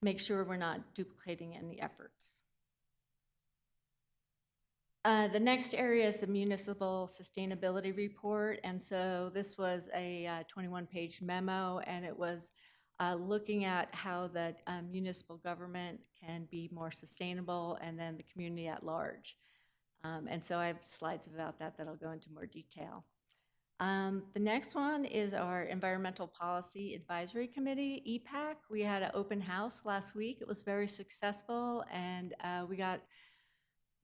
make sure we're not duplicating any efforts. The next area is the Municipal Sustainability Report, and so this was a 21-page memo, and it was looking at how the municipal government can be more sustainable, and then the community at large. And so I have slides about that that'll go into more detail. The next one is our Environmental Policy Advisory Committee, Epac. We had an open house last week. It was very successful, and we got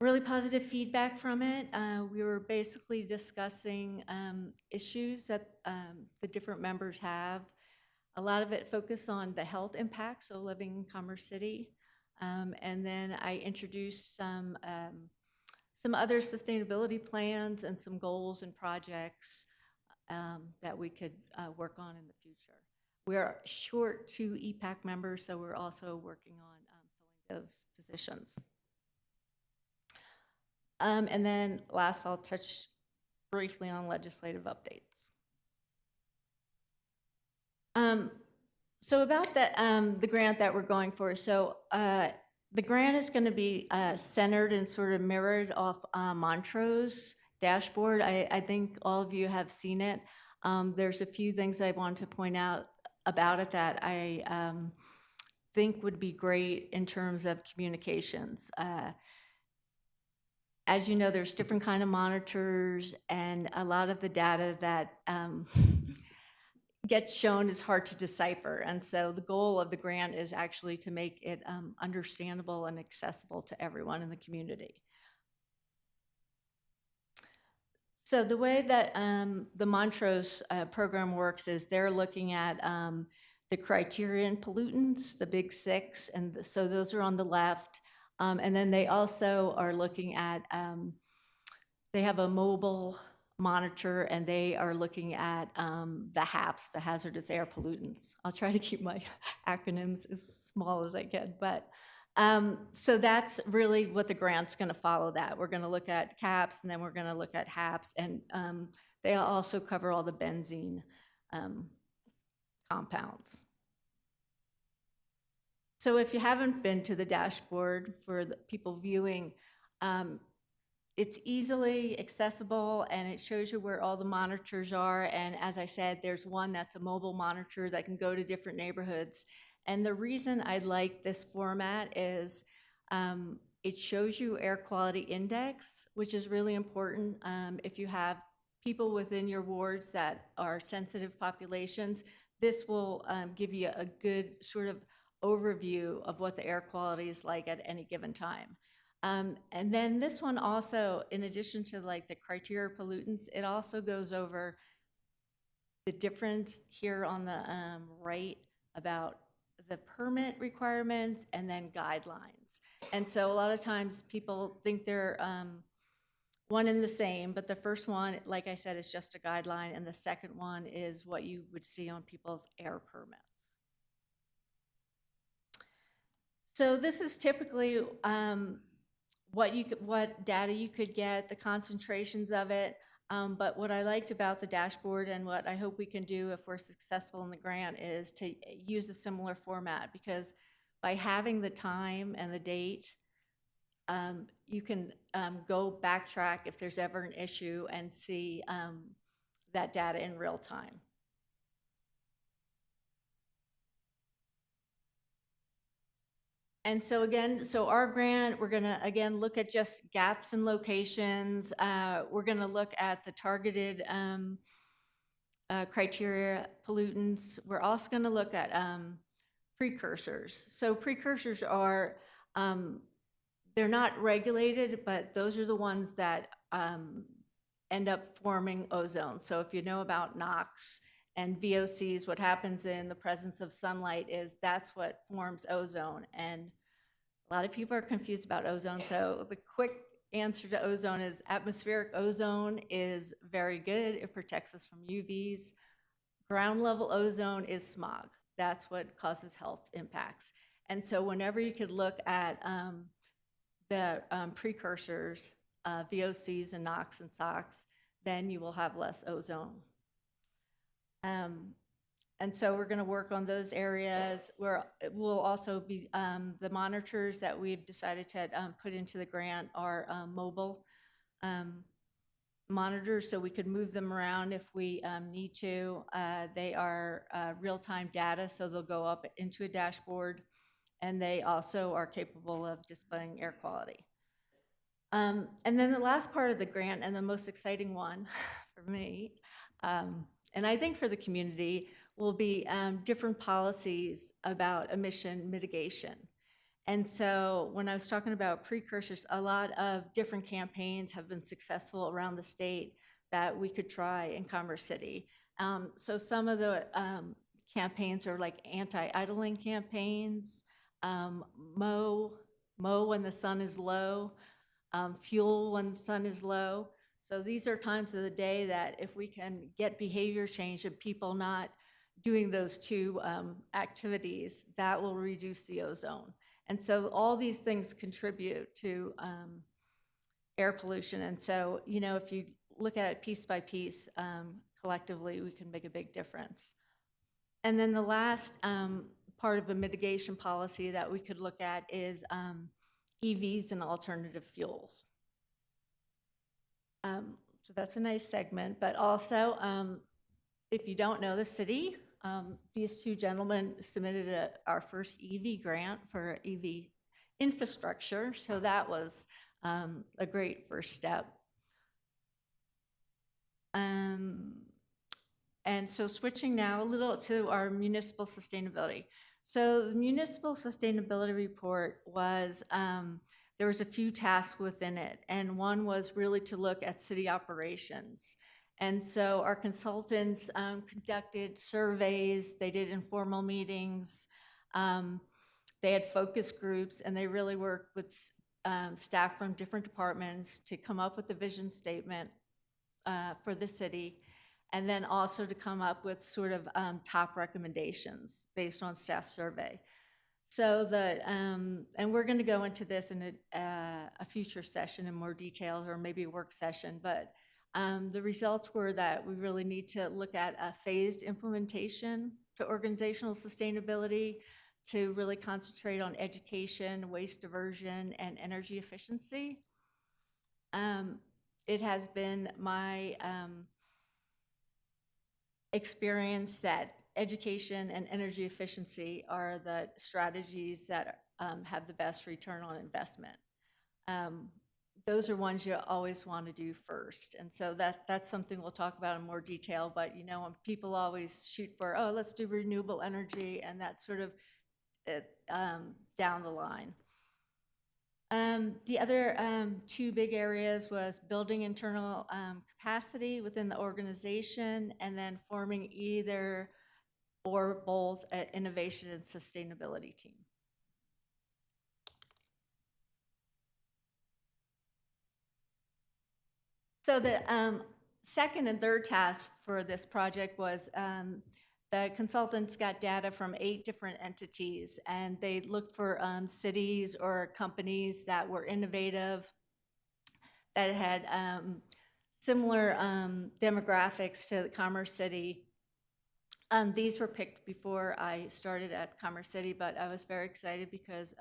really positive feedback from it. We were basically discussing issues that the different members have. A lot of it focused on the health impacts of living in Commerce City. And then I introduced some other sustainability plans and some goals and projects that we could work on in the future. We're short 2 EPAC members, so we're also working on filling those positions. And then last, I'll touch briefly on legislative updates. So about the grant that we're going for, so the grant is going to be centered and sort of mirrored off Montrose dashboard. I think all of you have seen it. There's a few things I want to point out about it that I think would be great in terms of communications. As you know, there's different kind of monitors, and a lot of the data that gets shown is hard to decipher. And so the goal of the grant is actually to make it understandable and accessible to everyone in the community. So the way that the Montrose program works is they're looking at the criterion pollutants, the big six, and so those are on the left. And then they also are looking at, they have a mobile monitor, and they are looking at the HAPs, the hazardous air pollutants. I'll try to keep my acronyms as small as I can, but so that's really what the grant's gonna follow that. We're gonna look at CAPs, and then we're gonna look at HAPs, and they also cover all the benzene compounds. So if you haven't been to the dashboard for the people viewing, it's easily accessible, and it shows you where all the monitors are. And as I said, there's one that's a mobile monitor that can go to different neighborhoods. And the reason I like this format is it shows you air quality index, which is really important. If you have people within your wards that are sensitive populations, this will give you a good sort of overview of what the air quality is like at any given time. And then this one also, in addition to like the criteria pollutants, it also goes over the difference here on the right about the permit requirements and then guidelines. And so a lot of times people think they're one and the same, but the first one, like I said, is just a guideline, and the second one is what you would see on people's air permits. So this is typically what data you could get, the concentrations of it. But what I liked about the dashboard, and what I hope we can do if we're successful in the grant, is to use a similar format, because by having the time and the date, you can go backtrack if there's ever an issue and see that data in real time. And so again, so our grant, we're gonna again look at just gaps in locations. We're gonna look at the targeted criteria pollutants. We're also gonna look at precursors. So precursors are, they're not regulated, but those are the ones that end up forming ozone. So if you know about NOx and VOCs, what happens in the presence of sunlight is that's what forms ozone. And a lot of people are confused about ozone. So the quick answer to ozone is atmospheric ozone is very good. It protects us from UVs. Ground level ozone is smog. That's what causes health impacts. And so whenever you could look at the precursors, VOCs and NOx and SOx, then you will have less ozone. And so we're going to work on those areas where it will also be the monitors that we've decided to put into the grant are mobile monitors, so we could move them around if we need to. They are real-time data, so they'll go up into a dashboard, and they also are capable of displaying air quality. And then the last part of the grant, and the most exciting one for me, and I think for the community, will be different policies about emission mitigation. And so when I was talking about precursors, a lot of different campaigns have been successful around the state that we could try in Commerce City. So some of the campaigns are like anti-idling campaigns, mow when the sun is low, fuel when the sun is low. So these are times of the day that if we can get behavior change of people not doing those two activities, that will reduce the ozone. And so all these things contribute to air pollution. And so, you know, if you look at it piece by piece, collectively, we can make a big difference. And then the last part of a mitigation policy that we could look at is EVs and alternative fuels. So that's a nice segment, but also, if you don't know the city, these two gentlemen submitted our first EV grant for EV infrastructure, so that was a great first step. And so switching now a little to our municipal sustainability. So the municipal sustainability report was, there was a few tasks within it, and one was really to look at city operations. And so our consultants conducted surveys, they did informal meetings, they had focus groups, and they really worked with staff from different departments to come up with a vision statement for the city, and then also to come up with sort of top recommendations based on staff survey. So that, and we're going to go into this in a future session in more detail, or maybe a work session, but the results were that we really need to look at a phased implementation to organizational sustainability, to really concentrate on education, waste diversion, and energy efficiency. It has been my experience that education and energy efficiency are the strategies that have the best return on investment. Those are ones you always want to do first. And so that's something we'll talk about in more detail, but you know, people always shoot for, oh, let's do renewable energy, and that's sort of down the line. The other two big areas was building internal capacity within the organization, and then forming either or both an innovation and sustainability team. So the second and third task for this project was the consultants got data from 8 different entities, and they looked for cities or companies that were innovative, that had similar demographics to Commerce City. These were picked before I started at Commerce City, but I was very excited because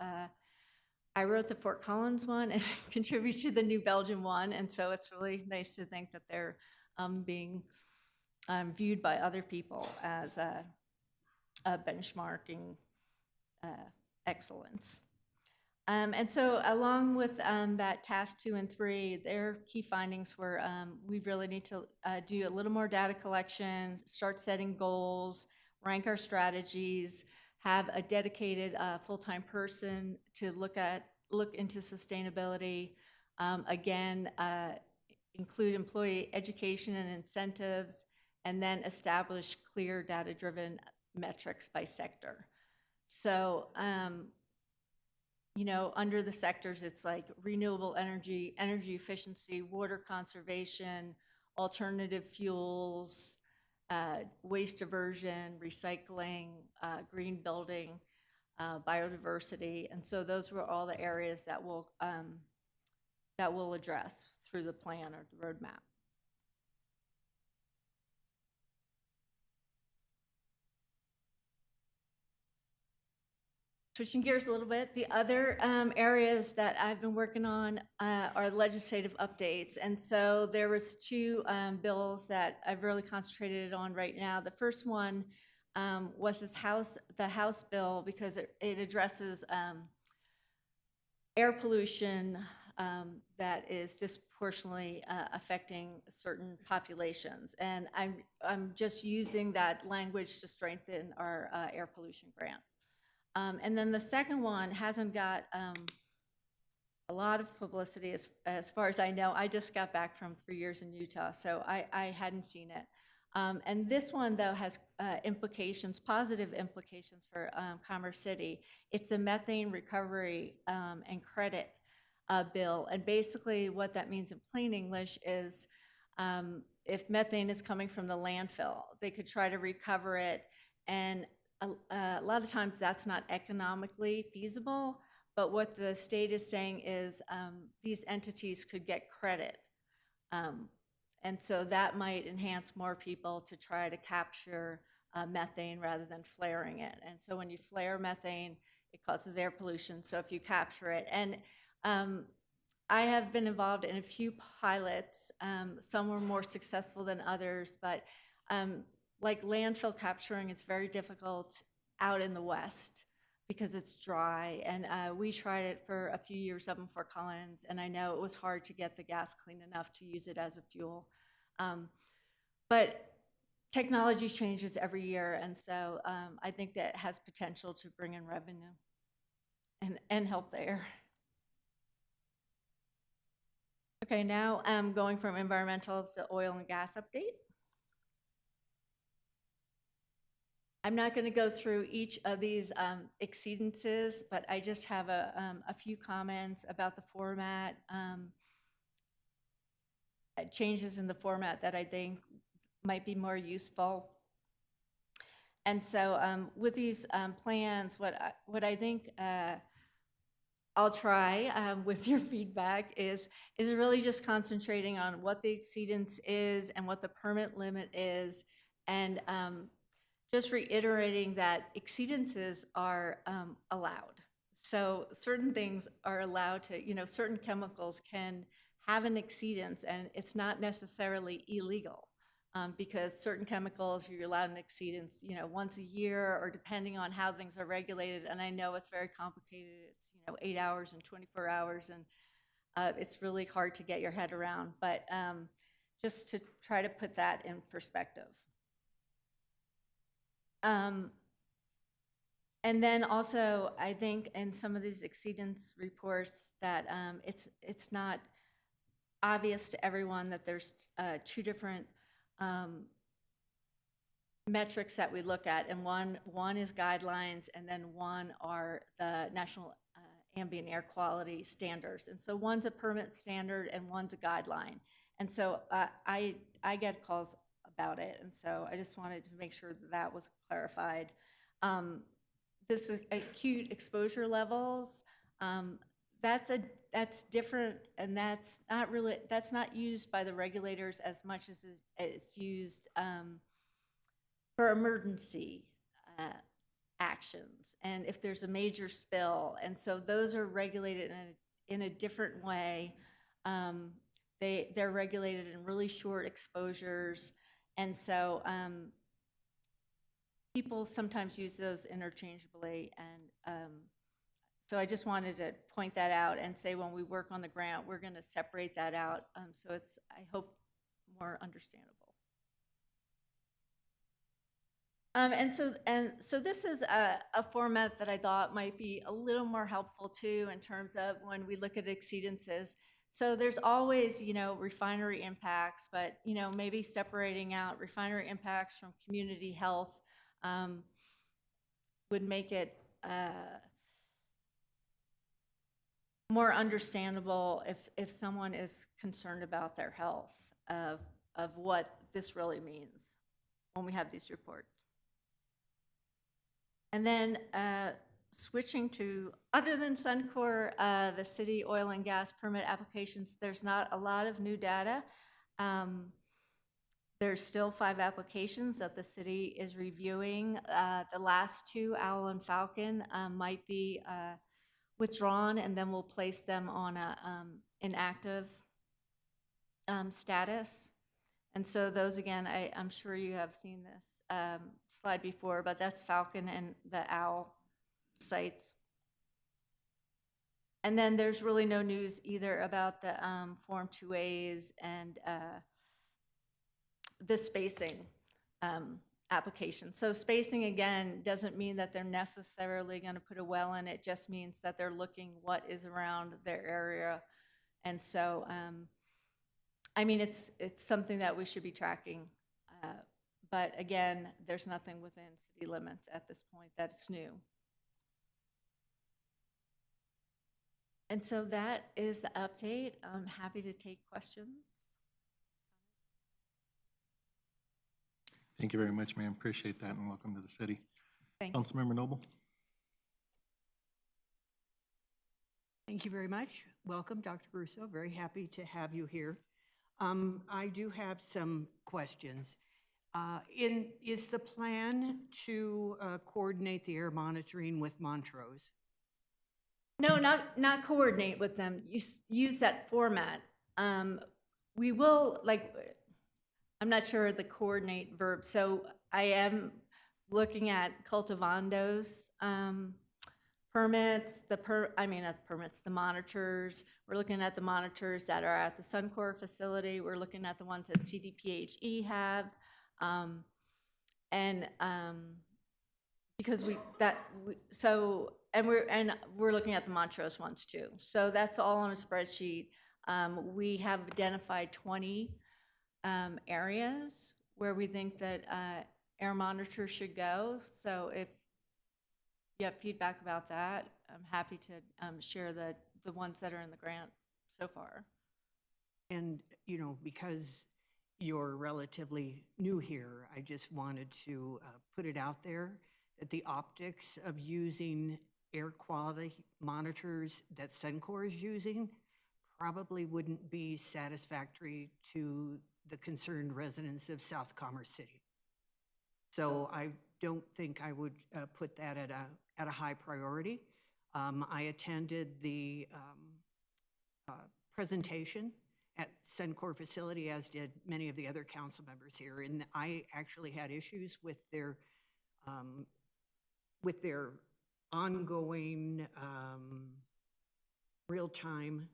I wrote the Fort Collins one and contributed to the New Belgium one, and so it's really nice to think that they're being viewed by other people as a benchmarking excellence. And so along with that task 2 and 3, their key findings were we really need to do a little more data collection, start setting goals, rank our strategies, have a dedicated full-time person to look into sustainability. Again, include employee education and incentives, and then establish clear data-driven metrics by sector. So, you know, under the sectors, it's like renewable energy, energy efficiency, water conservation, alternative fuels, waste diversion, recycling, green building, biodiversity. And so those were all the areas that we'll address through the plan or the roadmap. Switching gears a little bit, the other areas that I've been working on are legislative updates. And so there was 2 bills that I've really concentrated on right now. The first one was the House bill, because it addresses air pollution that is disproportionately affecting certain populations. And I'm just using that language to strengthen our air pollution grant. And then the second one hasn't got a lot of publicity as far as I know. I just got back from 3 years in Utah, so I hadn't seen it. And this one, though, has implications, positive implications for Commerce City. It's a methane recovery and credit bill. And basically what that means in plain English is if methane is coming from the landfill, they could try to recover it, and a lot of times that's not economically feasible, but what the state is saying is these entities could get credit. And so that might enhance more people to try to capture methane rather than flaring it. And so when you flare methane, it causes air pollution. So if you capture it, and I have been involved in a few pilots. Some were more successful than others, but like landfill capturing, it's very difficult out in the West because it's dry. And we tried it for a few years up in Fort Collins, and I know it was hard to get the gas clean enough to use it as a fuel. But technology changes every year, and so I think that has potential to bring in revenue and help the air. Okay, now I'm going from environmental to oil and gas update. I'm not going to go through each of these exceedances, but I just have a few comments about the format, changes in the format that I think might be more useful. And so with these plans, what I think I'll try with your feedback is really just concentrating on what the exceedance is and what the permit limit is, and just reiterating that exceedances are allowed. So certain things are allowed to, certain chemicals can have an exceedance, and it's not necessarily illegal. Because certain chemicals, you're allowed an exceedance, once a year, or depending on how things are regulated. And I know it's very complicated. It's 8 hours and 24 hours, and it's really hard to get your head around. But just to try to put that in perspective. And then also, I think in some of these exceedance reports that it's not obvious to everyone that there's two different metrics that we look at, and one is guidelines, and then one are the National Ambient Air Quality Standards. And so one's a permit standard and one's a guideline. And so I get calls about it, and so I just wanted to make sure that was clarified. This is acute exposure levels. That's different, and that's not used by the regulators as much as it's used for emergency actions, and if there's a major spill. And so those are regulated in a different way. They're regulated in really short exposures, and so people sometimes use those interchangeably, and so I just wanted to point that out and say when we work on the grant, we're going to separate that out, so it's, I hope, more understandable. And so this is a format that I thought might be a little more helpful too in terms of when we look at exceedances. So there's always, refinery impacts, but, maybe separating out refinery impacts from community health would make it more understandable if someone is concerned about their health of what this really means when we have these reports. And then switching to, other than Suncor, the city oil and gas permit applications, there's not a lot of new data. There's still 5 applications that the city is reviewing. The last 2, Owl and Falcon, might be withdrawn, and then we'll place them on a inactive status. And so those, again, I'm sure you have seen this slide before, but that's Falcon and the Owl sites. And then there's really no news either about the Form 2As and the spacing application. So spacing, again, doesn't mean that they're necessarily going to put a well in. It just means that they're looking what is around their area. And so, I mean, it's something that we should be tracking. But again, there's nothing within city limits at this point that's new. And so that is the update. I'm happy to take questions. Thank you very much, ma'am. Appreciate that, and welcome to the city. Thank you. Councilmember Noble. Thank you very much. Welcome, Dr. Russo. Very happy to have you here. I do have some questions. Is the plan to coordinate the air monitoring with Montrose? No, not coordinate with them. Use that format. We will, like, I'm not sure the coordinate verb. So I am looking at cultivandos permits. Not the permits, the monitors. We're looking at the monitors that are at the Suncor facility. We're looking at the ones that CDPHE have, because we're looking at the Montrose ones too. So that's all on a spreadsheet. We have identified 20 areas where we think that air monitors should go. So if you have feedback about that, I'm happy to share the ones that are in the grant so far. And, you know, because you're relatively new here, I just wanted to put it out there that the optics of using air quality monitors that Suncor is using probably wouldn't be satisfactory to the concerned residents of South Commerce City. So I don't think I would put that at a high priority. I attended the presentation at Suncor facility, as did many of the other council members here, and I actually had issues with their ongoing real-time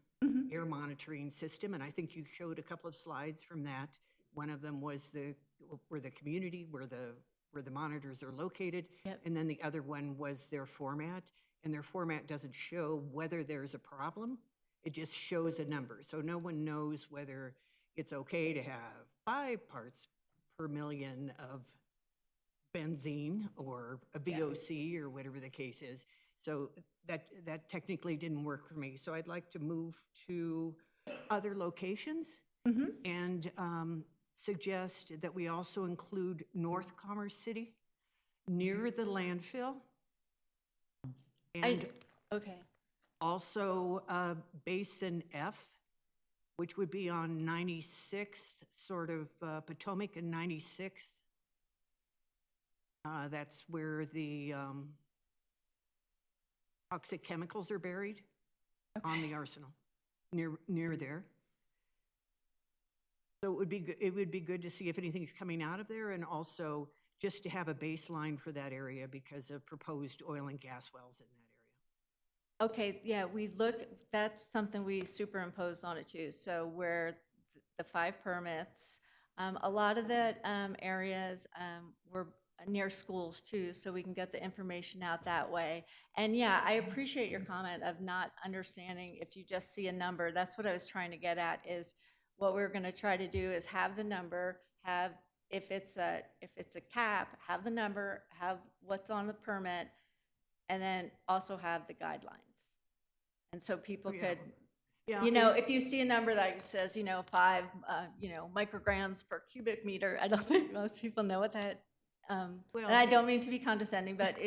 air monitoring system, and I think you showed a couple of slides from that. One of them was where the community, where the monitors are located, and then the other one was their format, and their format doesn't show whether there's a problem. It just shows a number, so no one knows whether it's okay to have 5 parts per million of benzene or a VOC or whatever the case is. So that technically didn't work for me. So I'd like to move to other locations and suggest that we also include North Commerce City near the landfill. And okay. Also Basin F, which would be on 96th, sort of Potomac and 96th. That's where the toxic chemicals are buried on the arsenal, near there. So it would be good to see if anything's coming out of there, and also just to have a baseline for that area because of proposed oil and gas wells in that area. Okay, yeah, we looked, that's something we superimposed on it too. So where the 5 permits, a lot of that areas were near schools too, so we can get the information out that way. And yeah, I appreciate your comment of not understanding if you just see a number. That's what I was trying to get at, is what we're gonna try to do is have the number, have, if it's a cap, have the number, have what's on the permit, and then also have the guidelines. And so people could, you know, if you see a number that says, 5, micrograms per cubic meter, I don't think most people know what that, and I don't mean to be condescending, but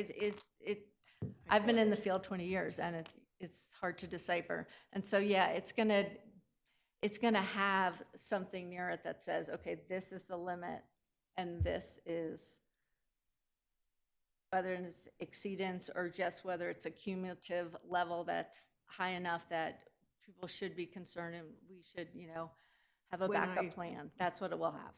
I've been in the field 20 years and it's hard to decipher. And so, yeah, it's gonna have something near it that says, okay, this is the limit and this is, whether it's exceedance or just whether it's a cumulative level that's high enough that people should be concerned and we should, have a backup plan. That's what it will have.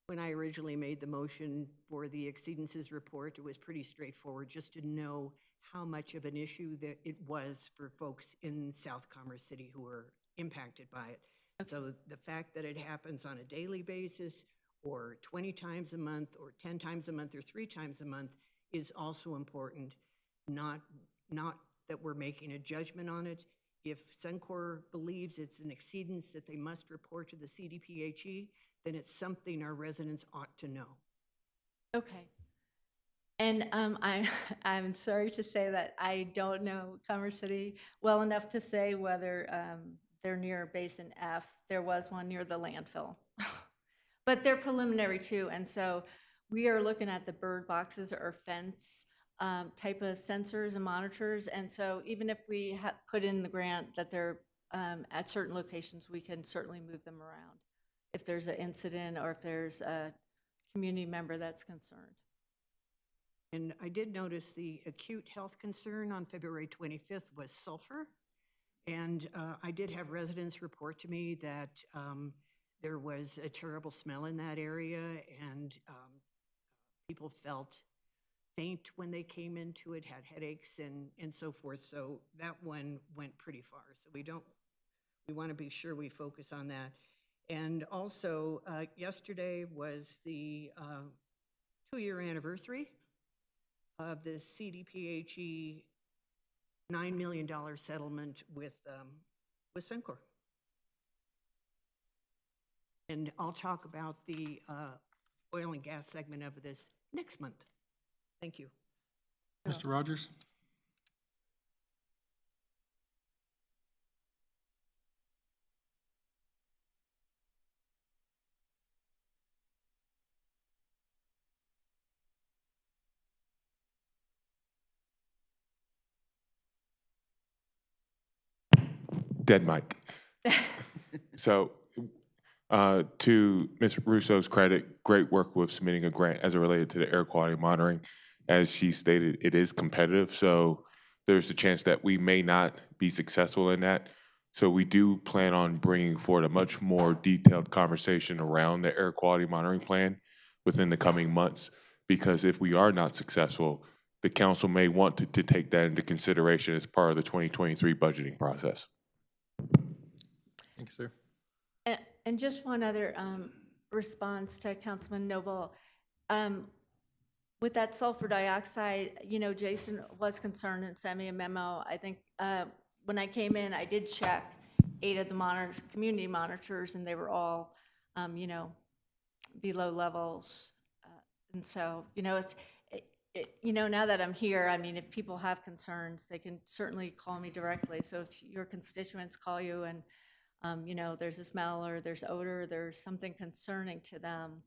When I originally made the motion for the exceedances report, it was pretty straightforward, just to know how much of an issue that it was for folks in South Commerce City who were impacted by it. So the fact that it happens on a daily basis, or 20 times a month, or 10 times a month, or 3 times a month is also important, not that we're making a judgment on it. If Suncor believes it's an exceedance that they must report to the CDPHE, then it's something our residents ought to know. Okay. And I'm sorry to say that I don't know Commerce City well enough to say whether they're near Basin F. There was one near the landfill. But they're preliminary too, and so we are looking at the bird boxes or fence type of sensors and monitors, and so even if we put in the grant that they're at certain locations, we can certainly move them around if there's an incident or if there's a community member that's concerned. And I did notice the acute health concern on February 25th was sulfur. And I did have residents report to me that there was a terrible smell in that area, and people felt faint when they came into it, had headaches and so forth. So that one went pretty far. So we want to be sure we focus on that. And also, yesterday was the 2-year anniversary of the CDPHE $9 million settlement with Suncor. And I'll talk about the oil and gas segment of this next month. Thank you. Mr. Rogers? Dead mic. So, to Ms. Russo's credit, great work with submitting a grant as it related to the air quality monitoring. As she stated, it is competitive, so there's a chance that we may not be successful in that. So we do plan on bringing forward a much more detailed conversation around the air quality monitoring plan within the coming months, because if we are not successful, the council may want to take that into consideration as part of the 2023 budgeting process. Thank you, sir. And just one other response to Councilman Noble. With that sulfur dioxide, Jason was concerned and sent me a memo. I think when I came in, I did check 8 of the community monitors, and they were all, below levels. And so, now that I'm here, I mean, if people have concerns, they can certainly call me directly. So if your constituents call you and there's a smell or there's odor, there's something concerning to them,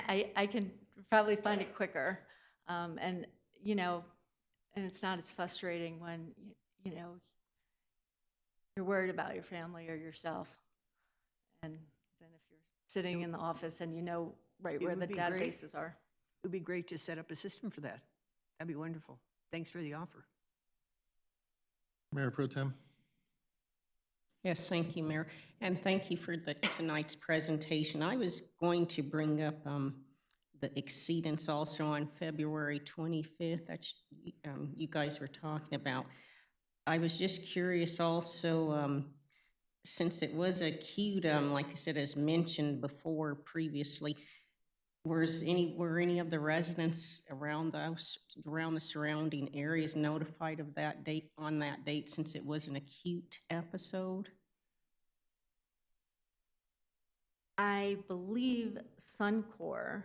I can probably find it quicker. And it's not as frustrating when, you're worried about your family or yourself. And then if you're sitting in the office and right where the databases are. It would be great to set up a system for that. That'd be wonderful. Thanks for the offer. Mayor Pro Tem. Yes, thank you, Mayor, and thank you for tonight's presentation. I was going to bring up the exceedance also on February 25th that you guys were talking about. I was just curious also, since it was acute, like I said, as mentioned before previously, were any of the residents around the surrounding areas notified of that date, on that date, since it was an acute episode? I believe Suncor,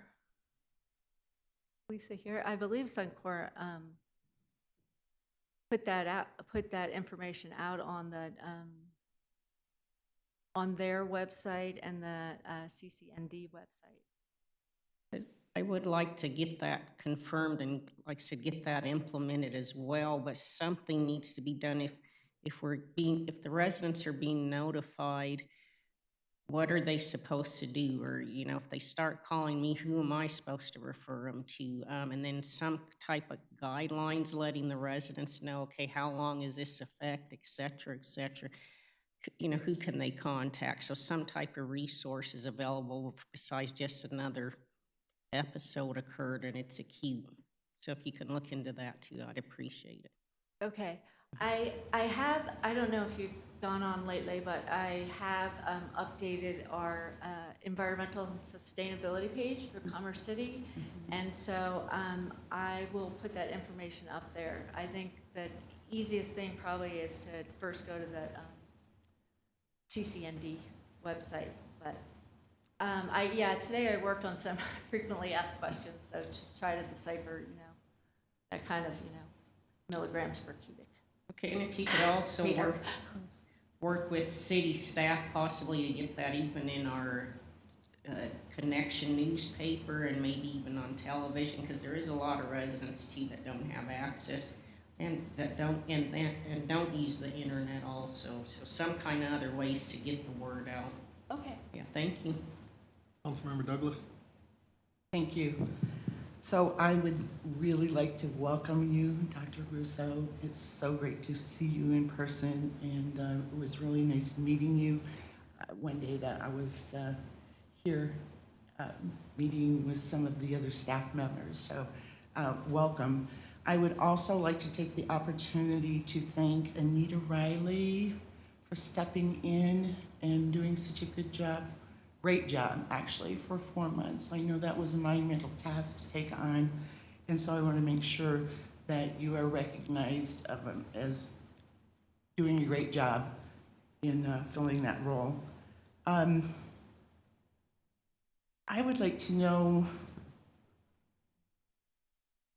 Lisa here, I believe Suncor put that information out on the on their website and the CCND website. I would like to get that confirmed and, like I said, get that implemented as well, but something needs to be done if the residents are being notified. What are they supposed to do? Or, if they start calling me, who am I supposed to refer them to? And then some type of guidelines letting the residents know, okay, how long is this effect, et cetera, et cetera. Who can they contact? So some type of resource is available besides just another episode occurred and it's acute. So if you can look into that too, I'd appreciate it. Okay. I don't know if you've gone on lately, but I have updated our environmental and sustainability page for Commerce City. And so I will put that information up there. I think the easiest thing probably is to first go to the CCND website. But today I worked on some frequently asked questions, so to try to decipher, that kind of, milligrams per cubic. Okay, and if you could also work with city staff possibly to get that even in our connection newspaper and maybe even on television, because there is a lot of residents too that don't have access and that don't use the internet also. So some kind of other ways to get the word out. Okay. Yeah, thank you. Councilmember Douglas. Thank you. So I would really like to welcome you, Dr. Russo. It's so great to see you in person, and it was really nice meeting you one day that I was here meeting with some of the other staff members. So welcome. I would also like to take the opportunity to thank Anita Riley for stepping in and doing such a good job. Great job, actually, for 4 months. I know that was a monumental task to take on, and so I want to make sure that you are recognized as doing a great job in filling that role. I would like to know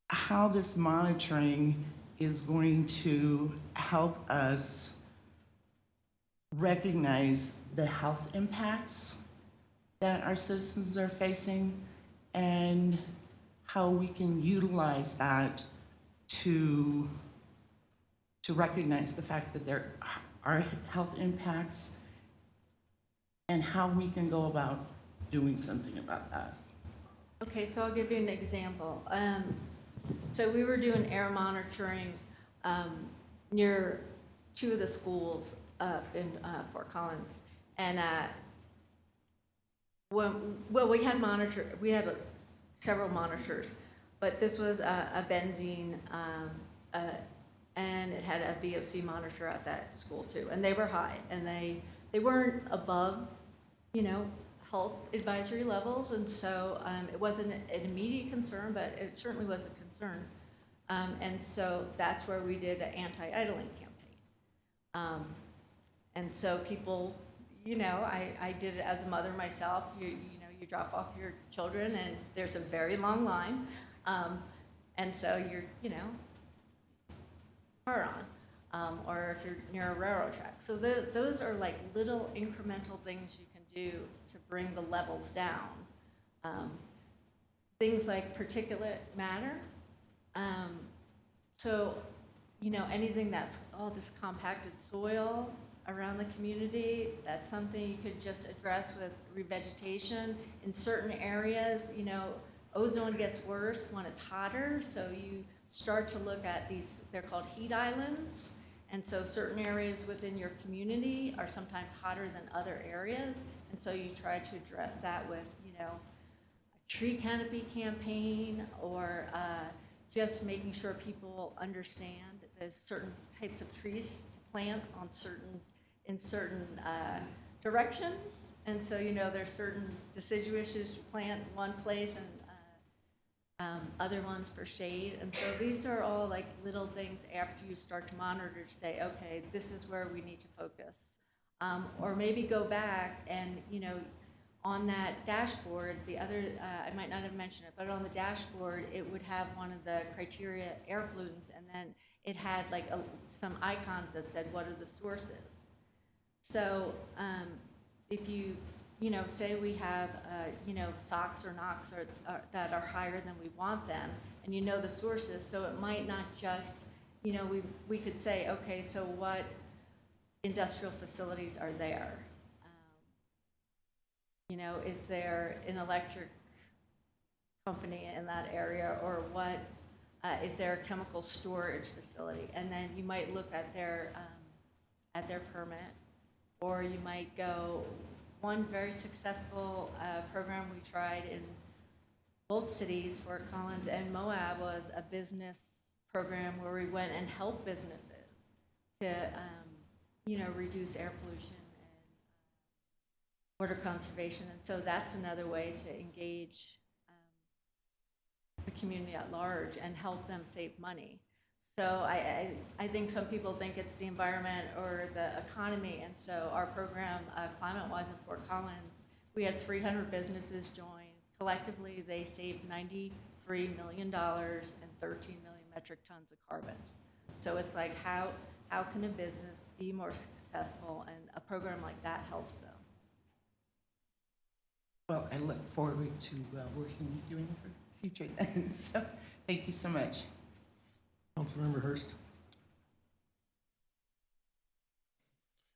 how this monitoring is going to help us recognize the health impacts that our citizens are facing, and how we can utilize that to recognize the fact that there are health impacts, and how we can go about doing something about that. Okay, so I'll give you an example. So we were doing air monitoring near 2 of the schools up in Fort Collins, and we had several monitors, but this was a benzene, and it had a VOC monitor at that school too, and they were high, and they weren't above, health advisory levels, and so it wasn't an immediate concern, but it certainly was a concern, and so that's where we did an anti-idling campaign, and so people. I did it as a mother myself. You drop off your children, and there's a very long line, and so you're, car on, or if you're near a railroad track. So those are like little incremental things you can do to bring the levels down. Things like particulate matter. So, anything that's all this compacted soil around the community, that's something you could just address with revegetation. In certain areas, ozone gets worse when it's hotter, so you start to look at these, they're called heat islands, and so certain areas within your community are sometimes hotter than other areas, and so you try to address that with, a tree canopy campaign, or just making sure people understand there's certain types of trees to plant in certain directions, and so there's certain deciduous you plant one place and other ones for shade, and so these are all like little things after you start to monitor to say, okay, this is where we need to focus, or maybe go back and on that dashboard, the other I might not have mentioned it, but on the dashboard it would have one of the criteria air pollutants, and then it had like some icons that said what are the sources. So if you, say we have, SOx or NOx that are higher than we want them, and the sources, so it might not just, we could say, okay, so what industrial facilities are there? Is there an electric company in that area, or what, is there a chemical storage facility? And then you might look at their permit. Or you might go, one very successful program we tried in both cities, Fort Collins and Moab, was a business program where we went and helped businesses to, reduce air pollution and water conservation. And so that's another way to engage the community at large and help them save money. So I think some people think it's the environment or the economy, and so our program, Climate-Wise in Fort Collins, we had 300 businesses join. Collectively, they saved $93 million and 13 million metric tons of carbon. So it's like, how can a business be more successful, and a program like that helps them. Well, I look forward to working with you in the future then, so thank you so much. Councilmember Hurst.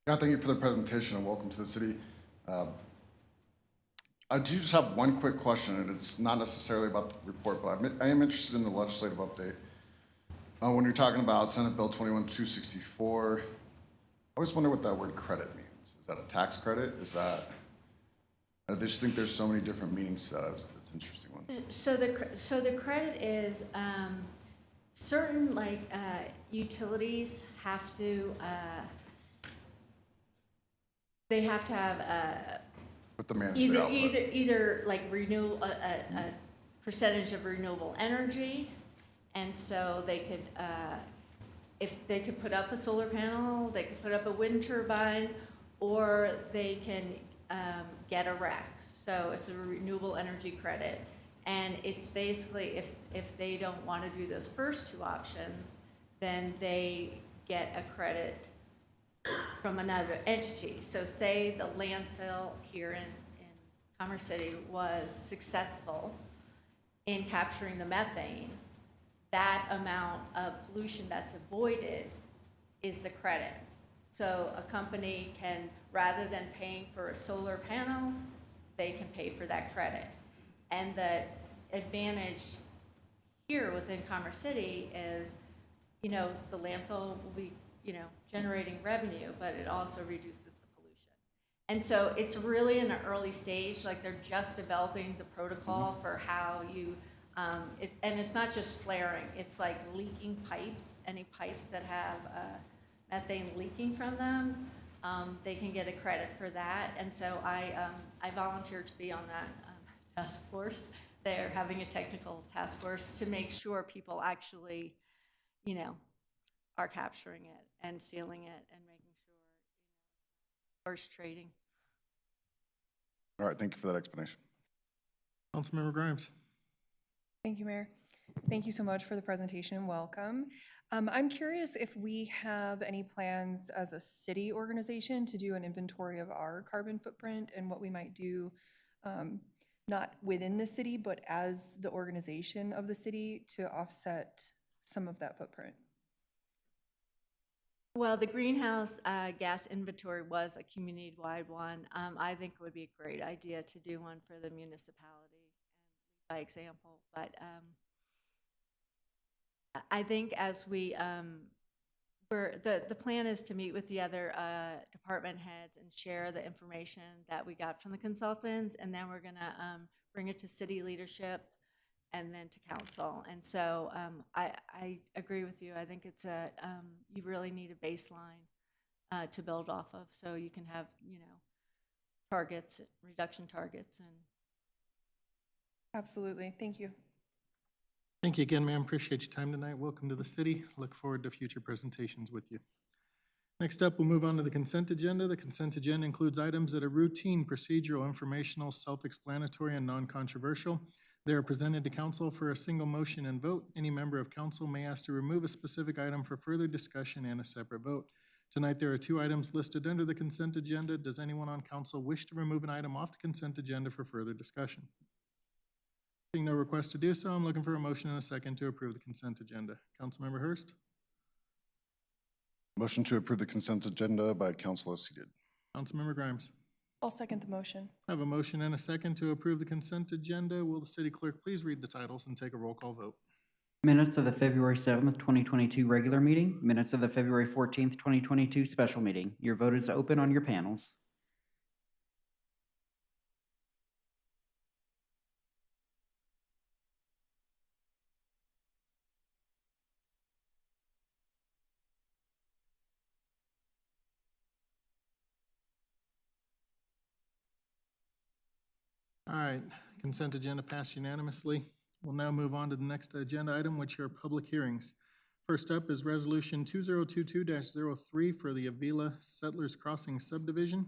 Yeah, thank you for the presentation and welcome to the city. I do just have one quick question, and it's not necessarily about the report, but I am interested in the legislative update. When you're talking about Senate Bill 21264, I always wonder what that word credit means. Is that a tax credit? Is that, I just think there's so many different meanings to that. It's an interesting one. So the credit is certain utilities have to they have to have With the management output. either like renewable a percentage of renewable energy, and so they could if they could put up a solar panel, they could put up a wind turbine, or they can get a REC. So it's a renewable energy credit. And it's basically, if they don't want to do those first two options, then they get a credit from another entity. So say the landfill here in Commerce City was successful in capturing the methane, that amount of pollution that's avoided is the credit. So a company can, rather than paying for a solar panel, they can pay for that credit. And the advantage here within Commerce City is, the landfill will be, generating revenue, but it also reduces the pollution. And so it's really in an early stage, like they're just developing the protocol for how you, and it's not just flaring, it's like leaking pipes, any pipes that have methane leaking from them, they can get a credit for that. And so I volunteered to be on that task force. They're having a technical task force to make sure people actually, are capturing it and sealing it and making sure, horse trading. All right, thank you for that explanation. Councilmember Grimes. Thank you, Mayor. Thank you so much for the presentation and welcome. I'm curious if we have any plans as a city organization to do an inventory of our carbon footprint and what we might do, not within the city, but as the organization of the city to offset some of that footprint. Well, the greenhouse gas inventory was a community-wide one. I think it would be a great idea to do one for the municipality and by example. But I think as we, the plan is to meet with the other department heads and share the information that we got from the consultants, and then we're gonna bring it to city leadership and then to council. And so I agree with you. I think it's you really need a baseline to build off of, so you can have, targets, reduction targets. And absolutely, thank you. Thank you again, ma'am. Appreciate your time tonight. Welcome to the city. Look forward to future presentations with you. Next up, we'll move on to the consent agenda. The consent agenda includes items that are routine, procedural, informational, self-explanatory, and non-controversial. They are presented to council for a single motion and vote. Any member of council may ask to remove a specific item for further discussion and a separate vote. Tonight, there are 2 items listed under the consent agenda. Does anyone on council wish to remove an item off the consent agenda for further discussion? Seeing no request to do so, I'm looking for a motion and a second to approve the consent agenda. Councilmember Hurst? Motion to approve the consent agenda by council as seated. Councilmember Grimes? I'll second the motion. I have a motion and a second to approve the consent agenda. Will the city clerk please read the titles and take a roll call vote? Minutes of the February 7th, 2022 regular meeting, minutes of the February 14th, 2022 special meeting. Your vote is open on your panels. All right, consent agenda passed unanimously. We'll now move on to the next agenda item, which are public hearings. First up is Resolution 2022-03 for the Avila Settlers Crossing Subdivision.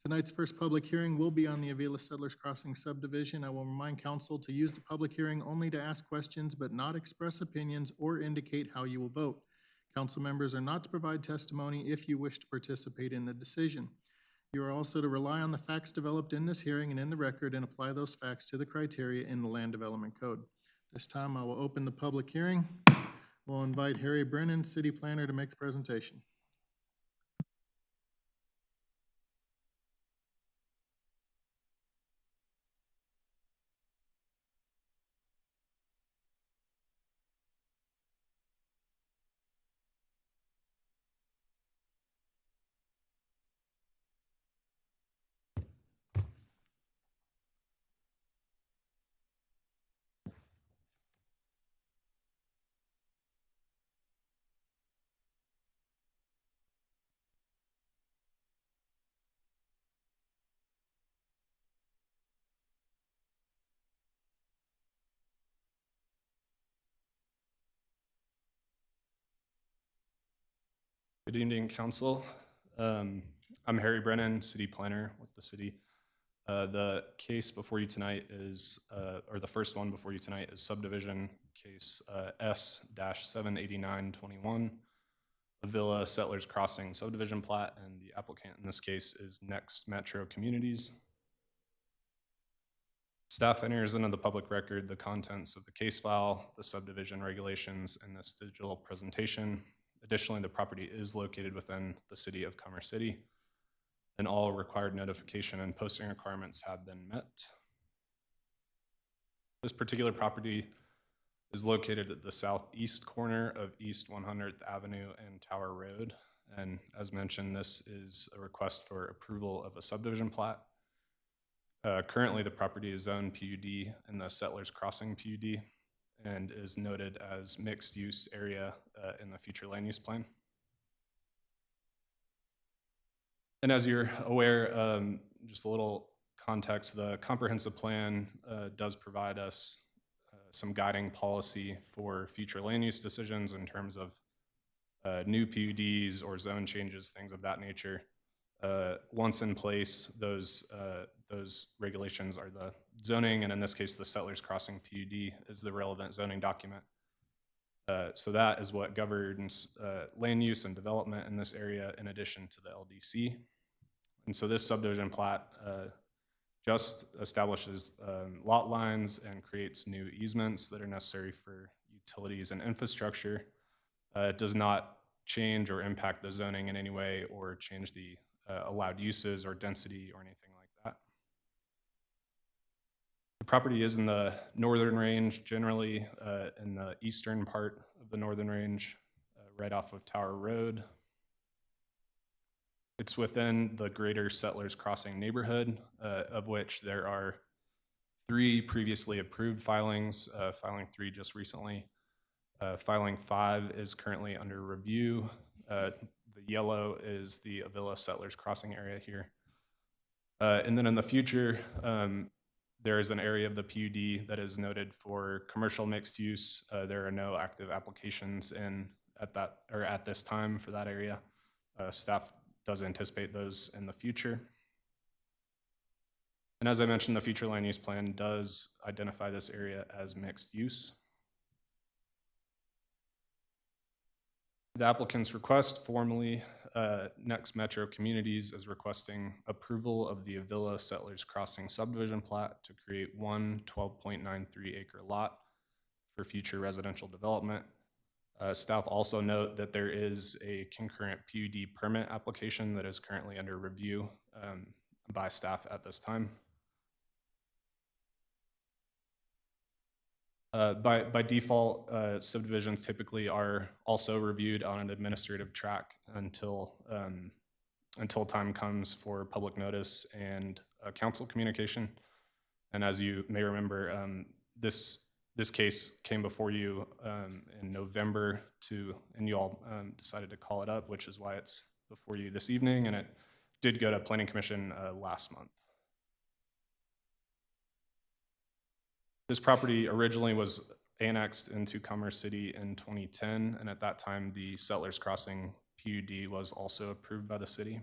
Tonight's first public hearing will be on the Avila Settlers Crossing Subdivision. I will remind council to use the public hearing only to ask questions but not express opinions or indicate how you will vote. Council members are not to provide testimony if you wish to participate in the decision. You are also to rely on the facts developed in this hearing and in the record and apply those facts to the criteria in the Land Development Code. This time I will open the public hearing. We'll invite Harry Brennan, City Planner, to make the presentation. Good evening, council. I'm Harry Brennan, city planner with the city. The case before you tonight is, or the first one before you tonight is subdivision case S-78921, Avila Settlers Crossing subdivision plat, and the applicant in this case is Next Metro Communities. Staff enters into the public record the contents of the case file, the subdivision regulations, and this digital presentation. Additionally, the property is located within the city of Commerce City, and all required notification and posting requirements have been met. This particular property is located at the southeast corner of East 100th Avenue and Tower Road. And as mentioned, this is a request for approval of a subdivision plat. Currently, the property is zoned PUD in the Settlers Crossing PUD and is noted as mixed use area in the future land use plan. And as you're aware, just a little context, the comprehensive plan does provide us some guiding policy for future land use decisions in terms of new PUDs or zone changes, things of that nature. Once in place, those regulations are the zoning, and in this case, the Settlers Crossing PUD is the relevant zoning document. So that is what governs land use and development in this area in addition to the LDC. And so this subdivision plat just establishes lot lines and creates new easements that are necessary for utilities and infrastructure. It does not change or impact the zoning in any way or change the allowed uses or density or anything like that. The property is in the northern range, generally in the eastern part of the northern range, right off of Tower Road. It's within the greater Settlers Crossing neighborhood, of which there are 3 previously approved filings, filing 3 just recently. Filing 5 is currently under review. The yellow is the Avila Settlers Crossing area here. And then in the future, there is an area of the PUD that is noted for commercial mixed use. There are no active applications at this time for that area. Staff does anticipate those in the future. And as I mentioned, the future land use plan does identify this area as mixed use. The applicant's request formally, Next Metro Communities is requesting approval of the Avila Settlers Crossing subdivision plat to create one 12.93 acre lot for future residential development. Staff also note that there is a concurrent PUD permit application that is currently under review by staff at this time. By default, subdivisions typically are also reviewed on an administrative track until time comes for public notice and council communication. And as you may remember, this case came before you in November and you all decided to call it up, which is why it's before you this evening, and it did go to Planning Commission last month. This property originally was annexed into Commerce City in 2010, and at that time, the Settlers Crossing PUD was also approved by the city.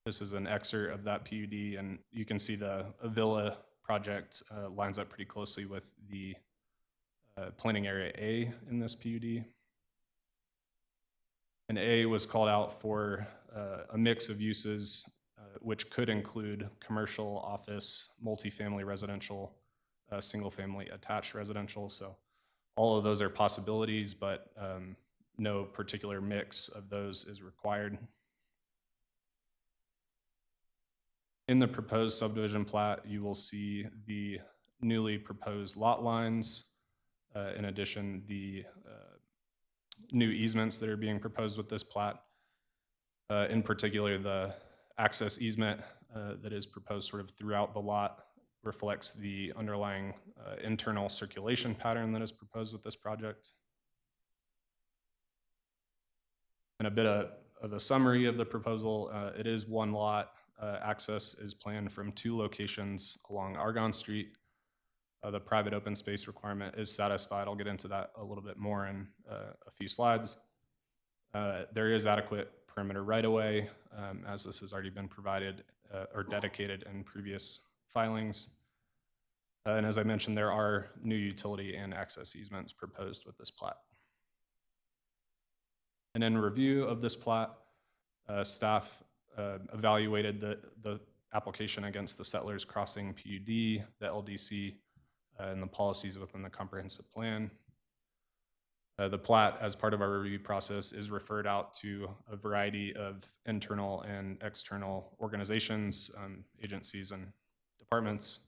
This is an excerpt of that PUD, and you can see the Avila project lines up pretty closely with the planning area A in this PUD. And A was called out for a mix of uses which could include commercial, office, multifamily residential, single-family attached residential. So all of those are possibilities, but no particular mix of those is required. In the proposed subdivision plat, you will see the newly proposed lot lines. In addition, the new easements that are being proposed with this plat. In particular, the access easement that is proposed sort of throughout the lot reflects the underlying internal circulation pattern that is proposed with this project. And a bit of a summary of the proposal, it is one lot. Access is planned from 2 locations along Argonne Street. The private open space requirement is satisfied. I'll get into that a little bit more in a few slides. There is adequate perimeter right-of-way, as this has already been provided or dedicated in previous filings. And as I mentioned, there are new utility and access easements proposed with this plat. And in review of this plat, staff evaluated the application against the Settlers Crossing PUD, the LDC, and the policies within the comprehensive plan. The plat, as part of our review process, is referred out to a variety of internal and external organizations, agencies, and departments.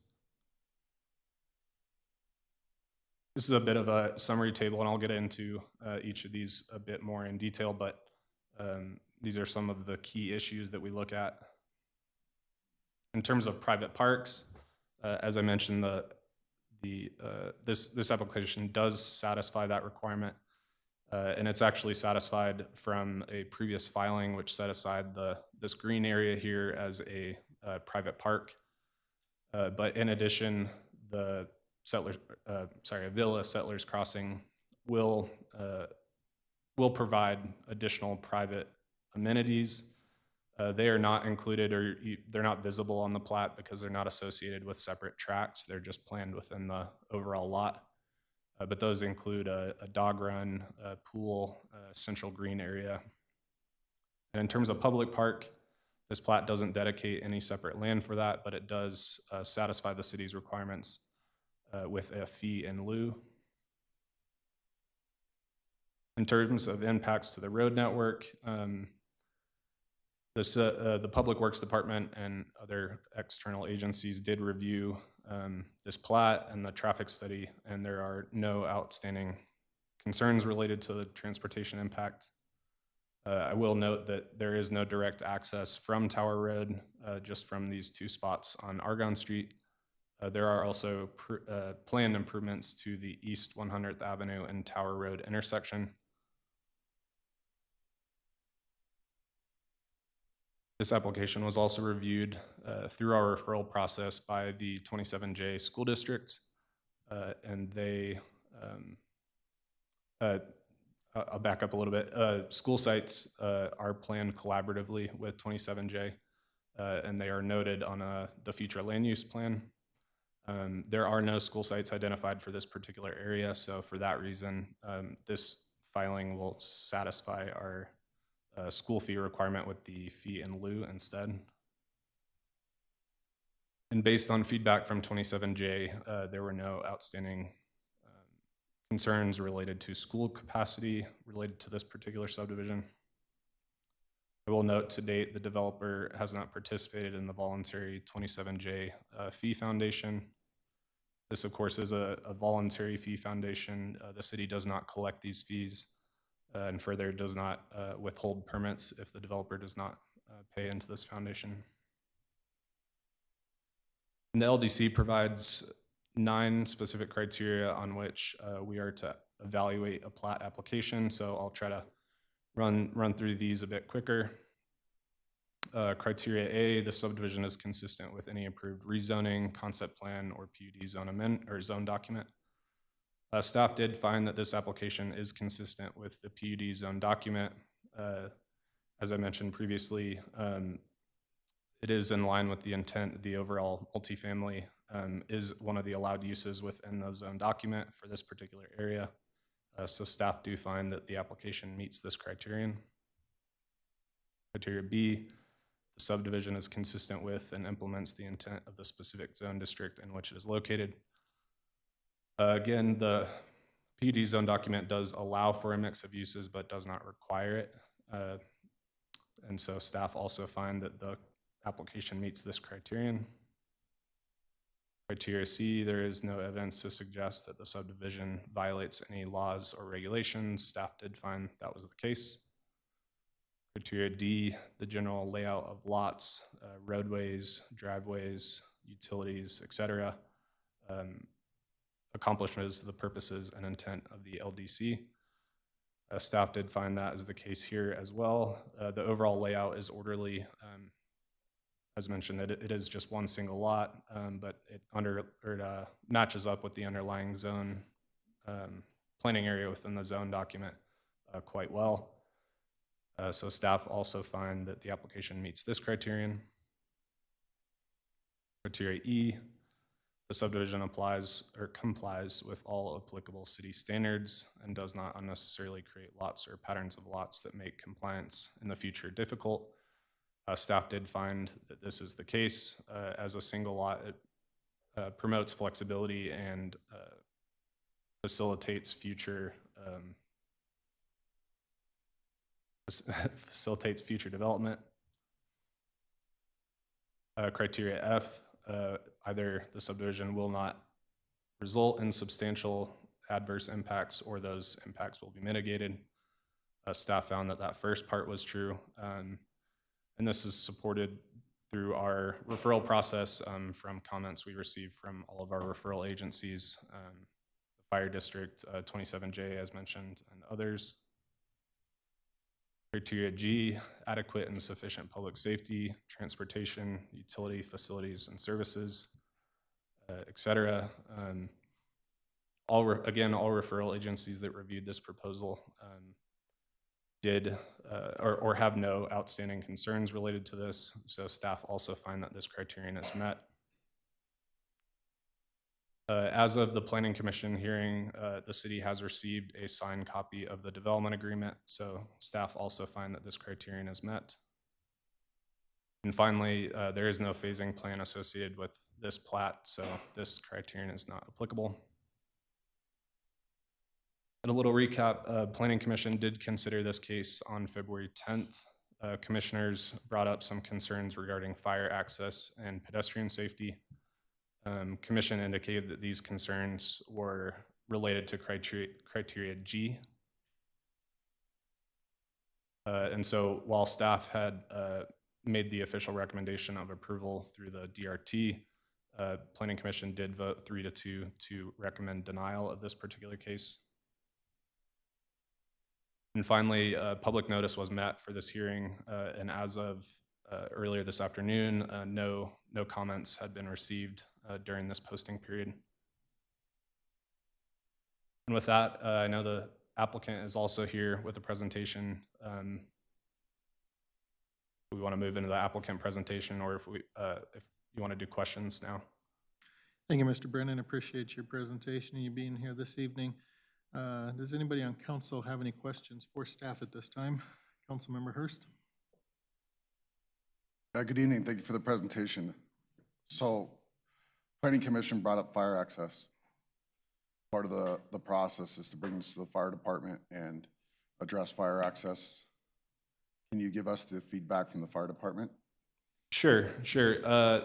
This is a bit of a summary table, and I'll get into each of these a bit more in detail, but these are some of the key issues that we look at. In terms of private parks, as I mentioned, this application does satisfy that requirement, and it's actually satisfied from a previous filing which set aside this green area here as a private park. But in addition, the Avila Settlers Crossing will provide additional private amenities. They are not included, or they're not visible on the plat because they're not associated with separate tracts. They're just planned within the overall lot. But those include a dog run, a pool, a central green area. And in terms of public park, this plat doesn't dedicate any separate land for that, but it does satisfy the city's requirements with a fee in lieu. In terms of impacts to the road network, the Public Works Department and other external agencies did review this plat and the traffic study, and there are no outstanding concerns related to the transportation impact. I will note that there is no direct access from Tower Road, just from these two spots on Argonne Street. There are also planned improvements to the East 100th Avenue and Tower Road intersection. This application was also reviewed through our referral process by the 27J School District, and they, I'll back up a little bit. School sites are planned collaboratively with 27J, and they are noted on the future land use plan. There are no school sites identified for this particular area, so for that reason, this filing will satisfy our school fee requirement with the fee in lieu instead. And based on feedback from 27J, there were no outstanding concerns related to school capacity related to this particular subdivision. I will note to date the developer has not participated in the voluntary 27J fee foundation. This, of course, is a voluntary fee foundation. The city does not collect these fees, and further does not withhold permits if the developer does not pay into this foundation. And the LDC provides 9 specific criteria on which we are to evaluate a plat application, so I'll try to run through these a bit quicker. Criteria A, the subdivision is consistent with any approved rezoning, concept plan, or PUD zone amendment or zone document. Staff did find that this application is consistent with the PUD zone document. As I mentioned previously, it is in line with the intent. The overall multifamily is one of the allowed uses within the zone document for this particular area. So staff do find that the application meets this criterion. Criteria B, the subdivision is consistent with and implements the intent of the specific zone district in which it is located. Again, the PUD zone document does allow for a mix of uses, but does not require it. And so staff also find that the application meets this criterion. Criteria C, there is no evidence to suggest that the subdivision violates any laws or regulations. Staff did find that was the case. Criteria D, the general layout of lots, roadways, driveways, utilities, etc. Accomplishes the purposes and intent of the LDC. Staff did find that is the case here as well. The overall layout is orderly. As mentioned, it is just one single lot, but it matches up with the underlying zone planning area within the zone document quite well. So staff also find that the application meets this criterion. Criteria E, the subdivision applies or complies with all applicable city standards and does not unnecessarily create lots or patterns of lots that make compliance in the future difficult. Staff did find that this is the case. As a single lot, it promotes flexibility and facilitates future development. Criteria F, either the subdivision will not result in substantial adverse impacts or those impacts will be mitigated. Staff found that that first part was true. And this is supported through our referral process from comments we received from all of our referral agencies, the Fire District 27J as mentioned, and others. Criteria G, adequate and sufficient public safety, transportation, utility, facilities, and services, et cetera. All referral agencies that reviewed this proposal did or have no outstanding concerns related to this. So staff also find that this criterion is met. As of the Planning Commission hearing, the city has received a signed copy of the development agreement, so staff also find that this criterion is met. And finally, there is no phasing plan associated with this plat, so this criterion is not applicable. And a little recap, Planning Commission did consider this case on February 10th. Commissioners brought up some concerns regarding fire access and pedestrian safety. Commission indicated that these concerns were related to criteria G. And so while staff had made the official recommendation of approval through the DRT, Planning Commission did vote 3-2 to recommend denial of this particular case. And finally, public notice was met for this hearing, and as of earlier this afternoon, no comments had been received during this posting period. And with that, I know the applicant is also here with a presentation. We want to move into the applicant presentation, or if you want to do questions now. Thank you, Mr. Brennan. Appreciate your presentation and you being here this evening. Does anybody on council have any questions for staff at this time? Councilmember Hurst. Good evening. Thank you for the presentation. So, Planning Commission brought up fire access. Part of the process is to bring this to the fire department and address fire access. Can you give us the feedback from the fire department? Sure.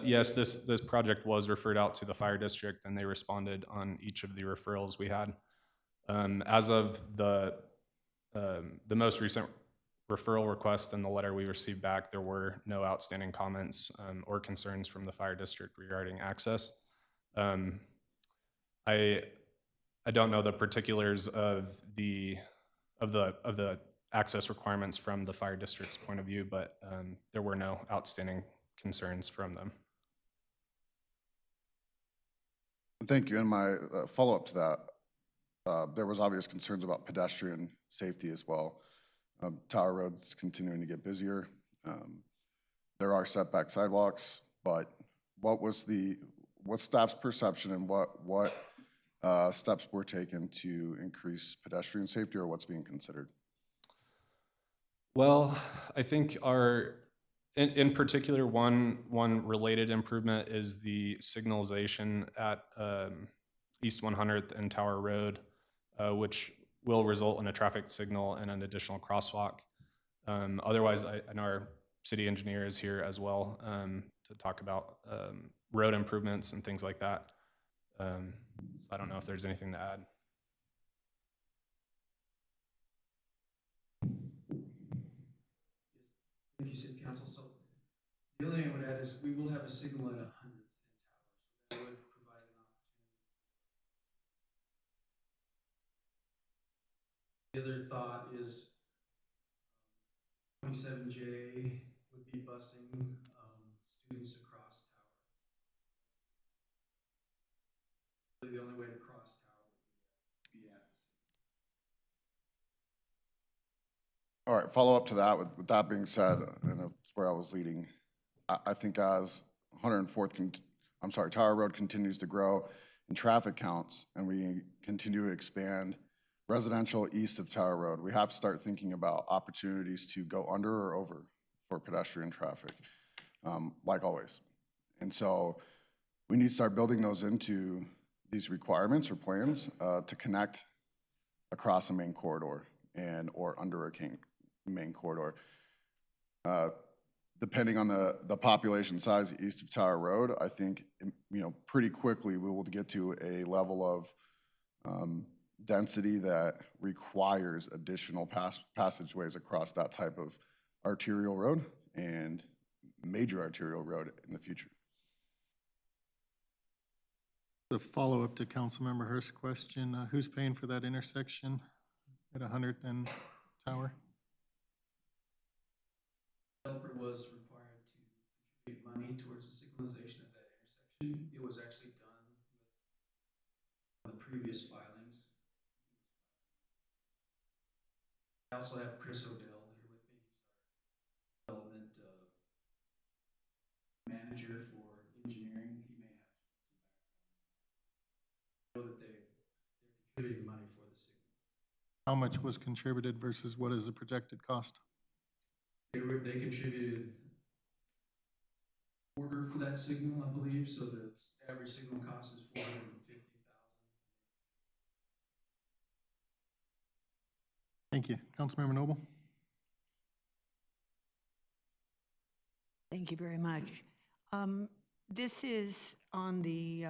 Yes, this project was referred out to the fire district and they responded on each of the referrals we had. As of the most recent referral request and the letter we received back, there were no outstanding comments or concerns from the fire district regarding access. I don't know the particulars of the access requirements from the fire district's point of view, but there were no outstanding concerns from them. Thank you. And my follow-up to that, there was obvious concerns about pedestrian safety as well. Tower Road's continuing to get busier. There are setback sidewalks, but what's staff's perception and what steps were taken to increase pedestrian safety, or what's being considered? Well, I think in particular, one related improvement is the signalization at East 100th and Tower Road, which will result in a traffic signal and an additional crosswalk. Otherwise, I know our city engineer is here as well to talk about road improvements and things like that. So I don't know if there's anything to add. Thank you, City Council. So the only thing I would add is we will have a signal at 100th and Tower, so that would provide an opportunity. The other thought is 27J would be busing students across Tower. The only way to cross Tower would be at the city. All right, follow up to that, with that being said, and that's where I was leading. I think as 104th, Tower Road continues to grow in traffic counts and we continue to expand residential east of Tower Road, we have to start thinking about opportunities to go under or over for pedestrian traffic, like always. And so we need to start building those into these requirements or plans to connect across a main corridor or under a main corridor. Depending on the population size east of Tower Road, I think, pretty quickly we will get to a level of density that requires additional passageways across that type of arterial road and major arterial road in the future. The follow-up to Councilmember Hurst's question, who's paying for that intersection at 100th and Tower? Developer was required to contribute money towards the signalization of that intersection. It was actually done with the previous filings. I also have Chris Odell here with me. He's our development manager for engineering. He may have some background. I know that they're contributing money for the signal. How much was contributed versus what is the projected cost? They contributed order for that signal, I believe, so the average signal cost is $450,000. Thank you. Councilmember Noble? Thank you very much. This is on the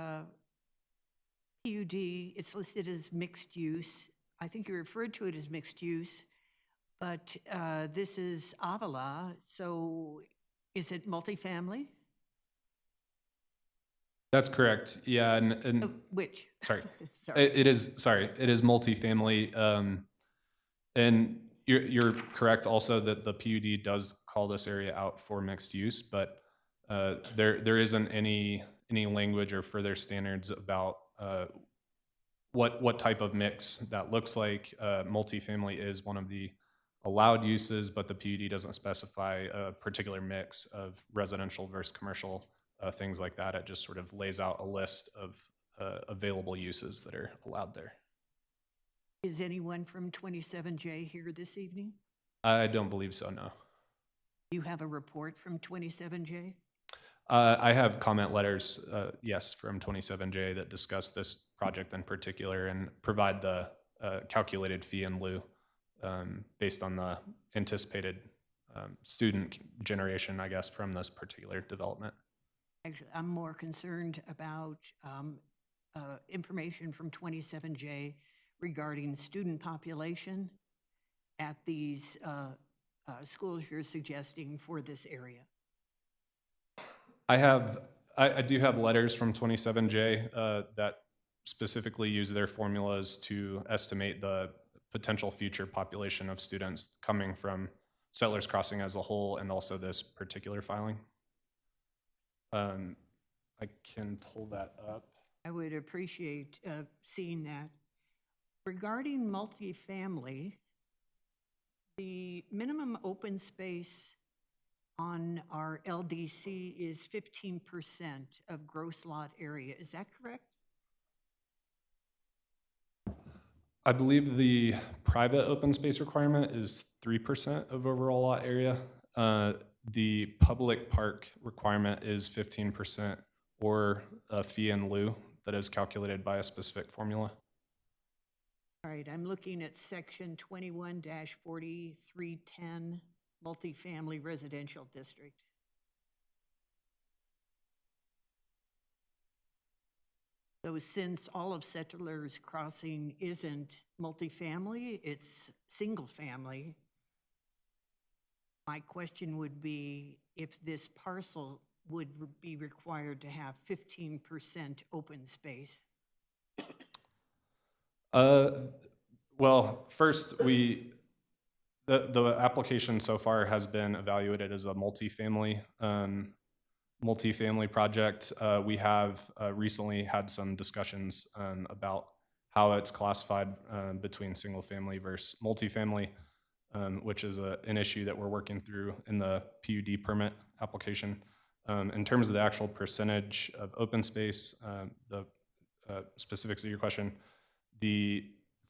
PUD. It's listed as mixed use. I think you referred to it as mixed use, but this is Avila, so is it multifamily? That's correct. Yeah, and which? Sorry, Sorry. It is multifamily. And you're correct also that the PUD does call this area out for mixed use, but there isn't any language or further standards about what type of mix that looks like. Multifamily is one of the allowed uses, but the PUD doesn't specify a particular mix of residential versus commercial, things like that. It just sort of lays out a list of available uses that are allowed there. Is anyone from 27J here this evening? I don't believe so, no. You have a report from 27J? I have comment letters, yes, from 27J that discuss this project in particular and provide the calculated fee in lieu based on the anticipated student generation, I guess, from this particular development. Actually, I'm more concerned about information from 27J regarding student population at these schools you're suggesting for this area. I do have letters from 27J that specifically use their formulas to estimate the potential future population of students coming from Settlers Crossing as a whole and also this particular filing. I can pull that up. I would appreciate seeing that. Regarding multifamily, the minimum open space on our LDC is 15% of gross lot area. Is that correct? I believe the private open space requirement is 3% of overall lot area. The public park requirement is 15% or a fee in lieu that is calculated by a specific formula. All right, I'm looking at section 21-4310, multifamily residential district. So since all of Settlers Crossing isn't multifamily, it's single family, my question would be if this parcel would be required to have 15% open space. Well, first, the application so far has been evaluated as a multifamily project. We have recently had some discussions about how it's classified between single family versus multifamily. which is an issue that we're working through in the PUD permit application. In terms of the actual percentage of open space, the specifics of your question, the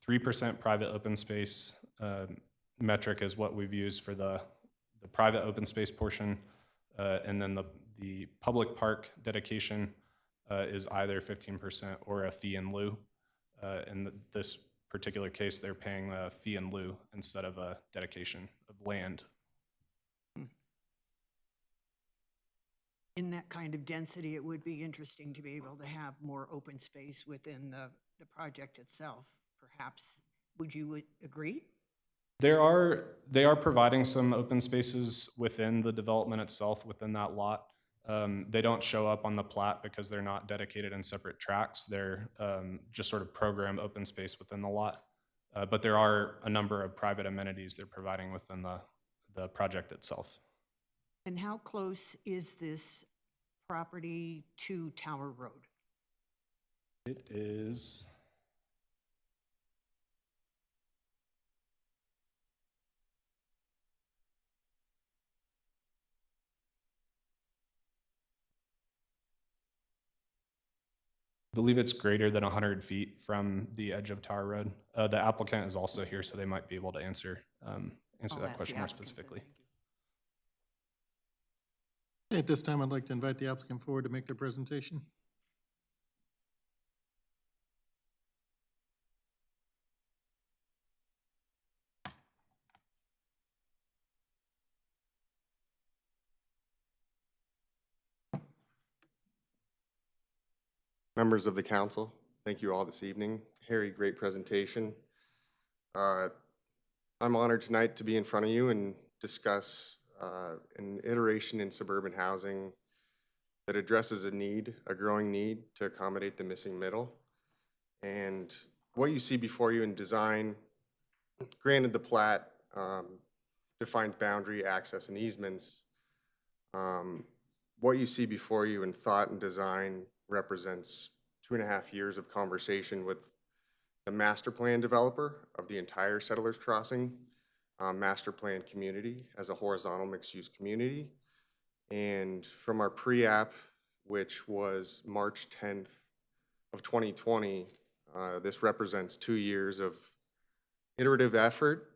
3% private open space metric is what we've used for the private open space portion, and then the public park dedication is either 15% or a fee in lieu. In this particular case, they're paying a fee in lieu instead of a dedication of land. In that kind of density, it would be interesting to be able to have more open space within the project itself, perhaps. Would you agree? They are providing some open spaces within the development itself, within that lot. They don't show up on the plat because they're not dedicated in separate tracts. They're just sort of programmed open space within the lot. But there are a number of private amenities they're providing within the project itself. And how close is this property to Tower Road? It is... I believe it's greater than 100 feet from the edge of Tower Road. The applicant is also here, so they might be able to answer that question more specifically. At this time, I'd like to invite the applicant forward to make their presentation. Members of the council, thank you all this evening. Harry, great presentation. I'm honored tonight to be in front of you and discuss an iteration in suburban housing that addresses a growing need to accommodate the missing middle. And what you see before you in design, granted the plat defines boundary, access, and easements. What you see before you in thought and design represents 2.5 years of conversation with the master plan developer of the entire Settlers Crossing master plan community as a horizontal mixed-use community. And from our pre-app, which was March 10th of 2020, this represents 2 years of iterative effort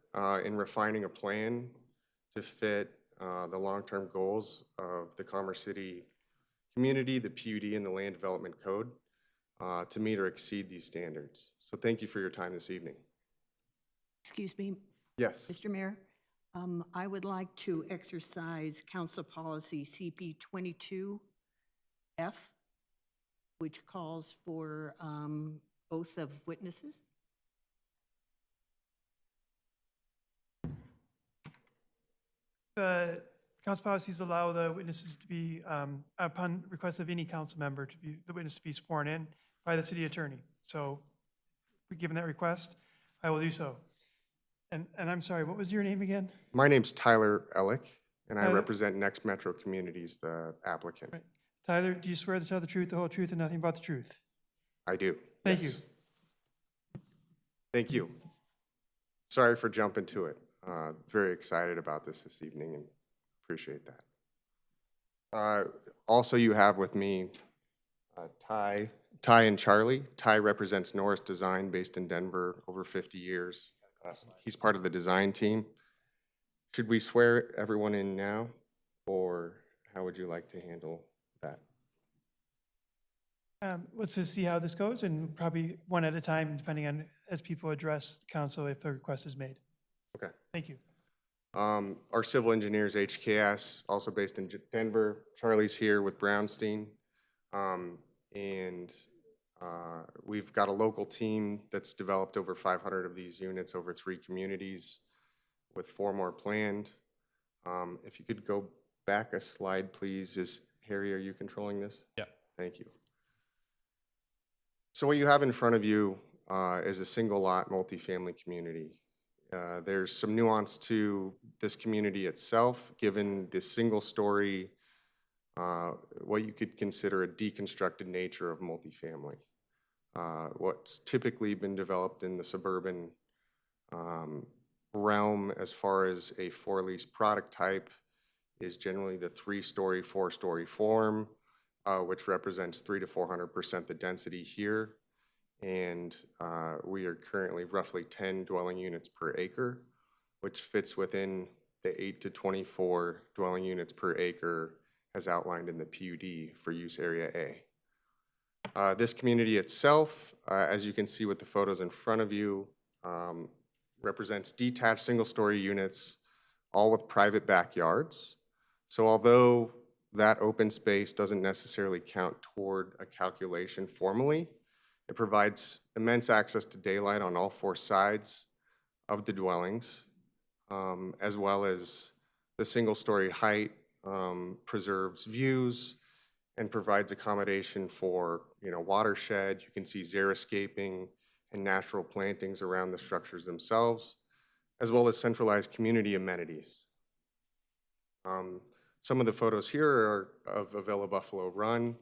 in refining a plan to fit the long-term goals of the Commerce City community, the PUD, and the Land Development Code to meet or exceed these standards. So thank you for your time this evening. Excuse me? Yes. Mr. Mayor, I would like to exercise Council Policy CP 22F, which calls for oath of witnesses. The council policies allow the witnesses to be, upon request of any council member, the witness to be sworn in by the city attorney. So, given that request, I will do so. And I'm sorry, what was your name again? My name's Tyler Ellick, and I Tyler? represent Next Metro Communities, the applicant. Right. Tyler, do you swear to tell the truth, the whole truth, and nothing but the truth? I do. Thank yes. you. Thank you. Sorry for jumping to it. Very excited about this evening and appreciate that. Also, you have with me Ty and Charlie. Ty represents Norris Design based in Denver, over 50 years. He's part of the design team. Should we swear everyone in now, or how would you like to handle that? Let's just see how this goes, and probably one at a time, depending on as people address the council if a request is made. Okay. Thank you. Our civil engineers, HKS, also based in Denver. Charlie's here with Brownstein. We've got a local team that's developed over 500 of these units over 3 communities with 4 more planned. If you could go back a slide, please. Harry, are you controlling this? Yeah. Thank you. So what you have in front of you is a single lot multifamily community. There's some nuance to this community itself, given the single story, what you could consider a deconstructed nature of multifamily. What's typically been developed in the suburban realm as far as a for-lease product type is generally the 3-story, 4-story form, which represents 300 to 400% the density here. And we are currently roughly 10 dwelling units per acre, which fits within the 8 to 24 dwelling units per acre as outlined in the PUD for use area A. This community itself, as you can see with the photos in front of you, represents detached single-story units, all with private backyards. So although that open space doesn't necessarily count toward a calculation formally, it provides immense access to daylight on all 4 sides of the dwellings, as well as the single-story height preserves views and provides accommodation for, watershed. You can see xeriscaping and natural plantings around the structures themselves, as well as centralized community amenities. Some of the photos here are of Avila Buffalo Run,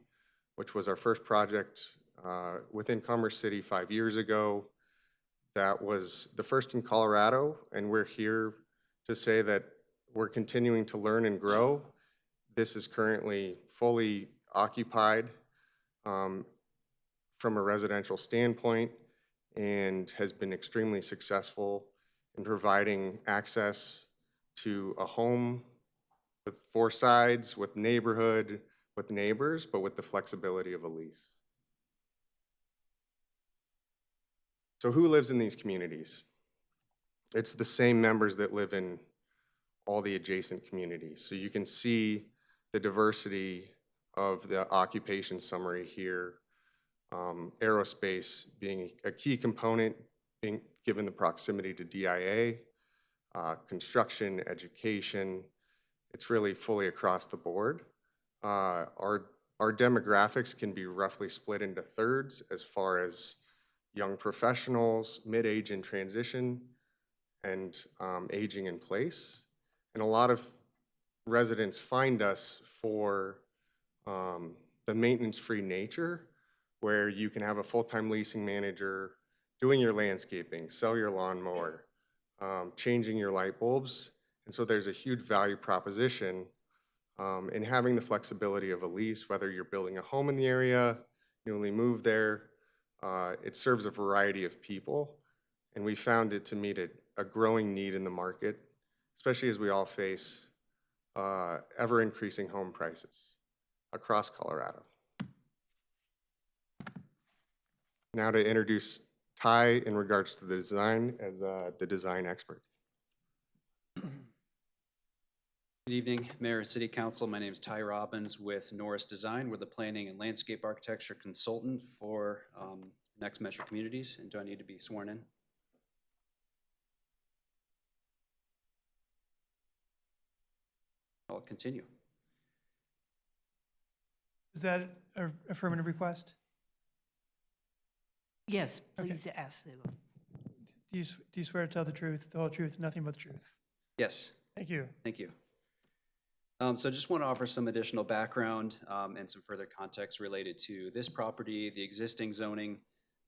which was our first project within Commerce City 5 years ago. That was the first in Colorado, and we're here to say that we're continuing to learn and grow. This is currently fully occupied from a residential standpoint and has been extremely successful in providing access to a home with 4 sides, with neighborhood, with neighbors, but with the flexibility of a lease. So who lives in these communities? It's the same members that live in all the adjacent communities. So you can see the diversity of the occupation summary here. Aerospace being a key component, being given the proximity to DIA, construction, education. It's really fully across the board. Our demographics can be roughly split into thirds as far as young professionals, mid-age in transition, and aging in place. And a lot of residents find us for the maintenance-free nature, where you can have a full-time leasing manager doing your landscaping, sell your lawnmower, changing your light bulbs. And so there's a huge value proposition in having the flexibility of a lease, whether you're building a home in the area, newly moved there. It serves a variety of people, and we found it to meet a growing need in the market, especially as we all face ever-increasing home prices across Colorado. Now to introduce Ty in regards to the design as the design expert. Good evening, Mayor and City Council. My name is Ty Robbins with Norris Design. We're the planning and landscape architecture consultant for Next Measure Communities. And do I need to be sworn in? I'll continue. Is that an affirmative request? Yes, Okay. please ask. Do you swear to tell the truth, the whole truth, nothing but the truth? Yes. Thank you. Thank you. So just want to offer some additional background and some further context related to this property, the existing zoning,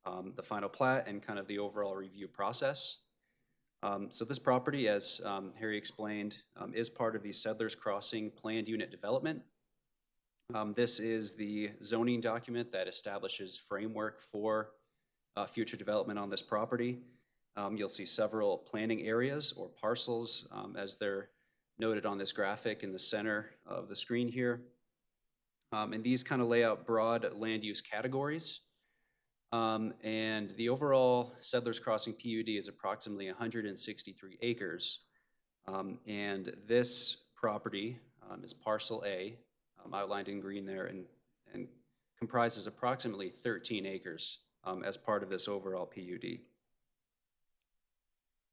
the final plat, and kind of the overall review process. So this property, as Harry explained, is part of the Settlers Crossing Planned Unit Development. This is the zoning document that establishes framework for future development on this property. You'll see several planning areas or parcels as they're noted on this graphic in the center of the screen here. And these kind of lay out broad land use categories. And the overall Settlers Crossing PUD is approximately 163 acres. And this property is parcel A, outlined in green there, and comprises approximately 13 acres as part of this overall PUD.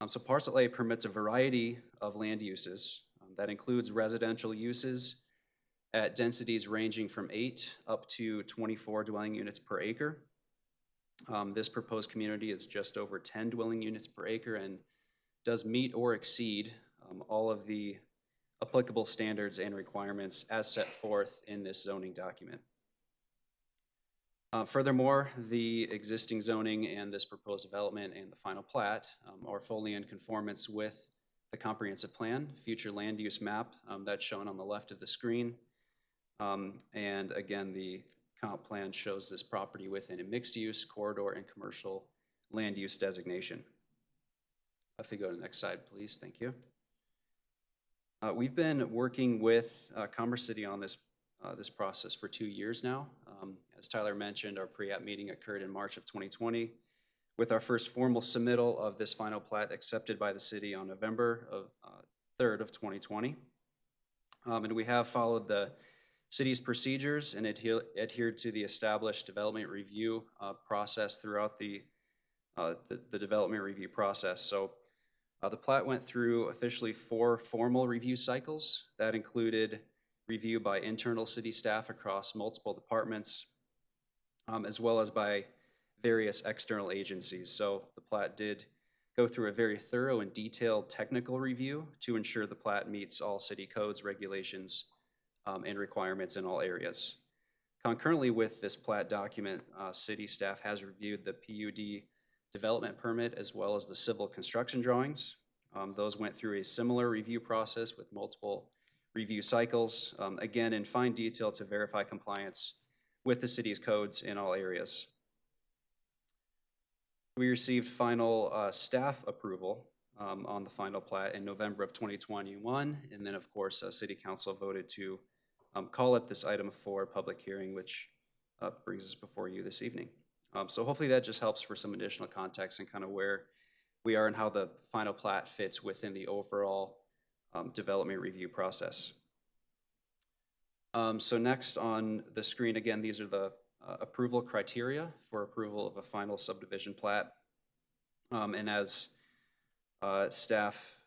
So parcel A permits a variety of land uses. That includes residential uses at densities ranging from 8 up to 24 dwelling units per acre. This proposed community is just over 10 dwelling units per acre and does meet or exceed all of the applicable standards and requirements as set forth in this zoning document. Furthermore, the existing zoning and this proposed development and the final plat are fully in conformance with the comprehensive plan, future land use map that's shown on the left of the screen. And again, the comp plan shows this property within a mixed-use corridor and commercial land use designation. If you go to the next slide, please, thank you. We've been working with Commerce City on this process for 2 years now. As Tyler mentioned, our pre-app meeting occurred in March of 2020 with our first formal submittal of this final plat accepted by the city on November 3rd of 2020. And we have followed the city's procedures and adhered to the established development review process throughout the development review process. So the plat went through officially 4 formal review cycles that included review by internal city staff across multiple departments, as well as by various external agencies. So the plat did go through a very thorough and detailed technical review to ensure the plat meets all city codes, regulations, and requirements in all areas. Concurrently with this plat document, city staff has reviewed the PUD development permit as well as the civil construction drawings. Those went through a similar review process with multiple review cycles, again in fine detail to verify compliance with the city's codes in all areas. We received final staff approval on the final plat in November of 2021, and then of course City Council voted to call up this item for public hearing, which brings us before you this evening. So hopefully that just helps for some additional context and kind of where we are and how the final plat fits within the overall development review process. So next on the screen, again, these are the approval criteria for approval of a final subdivision plat. And as staff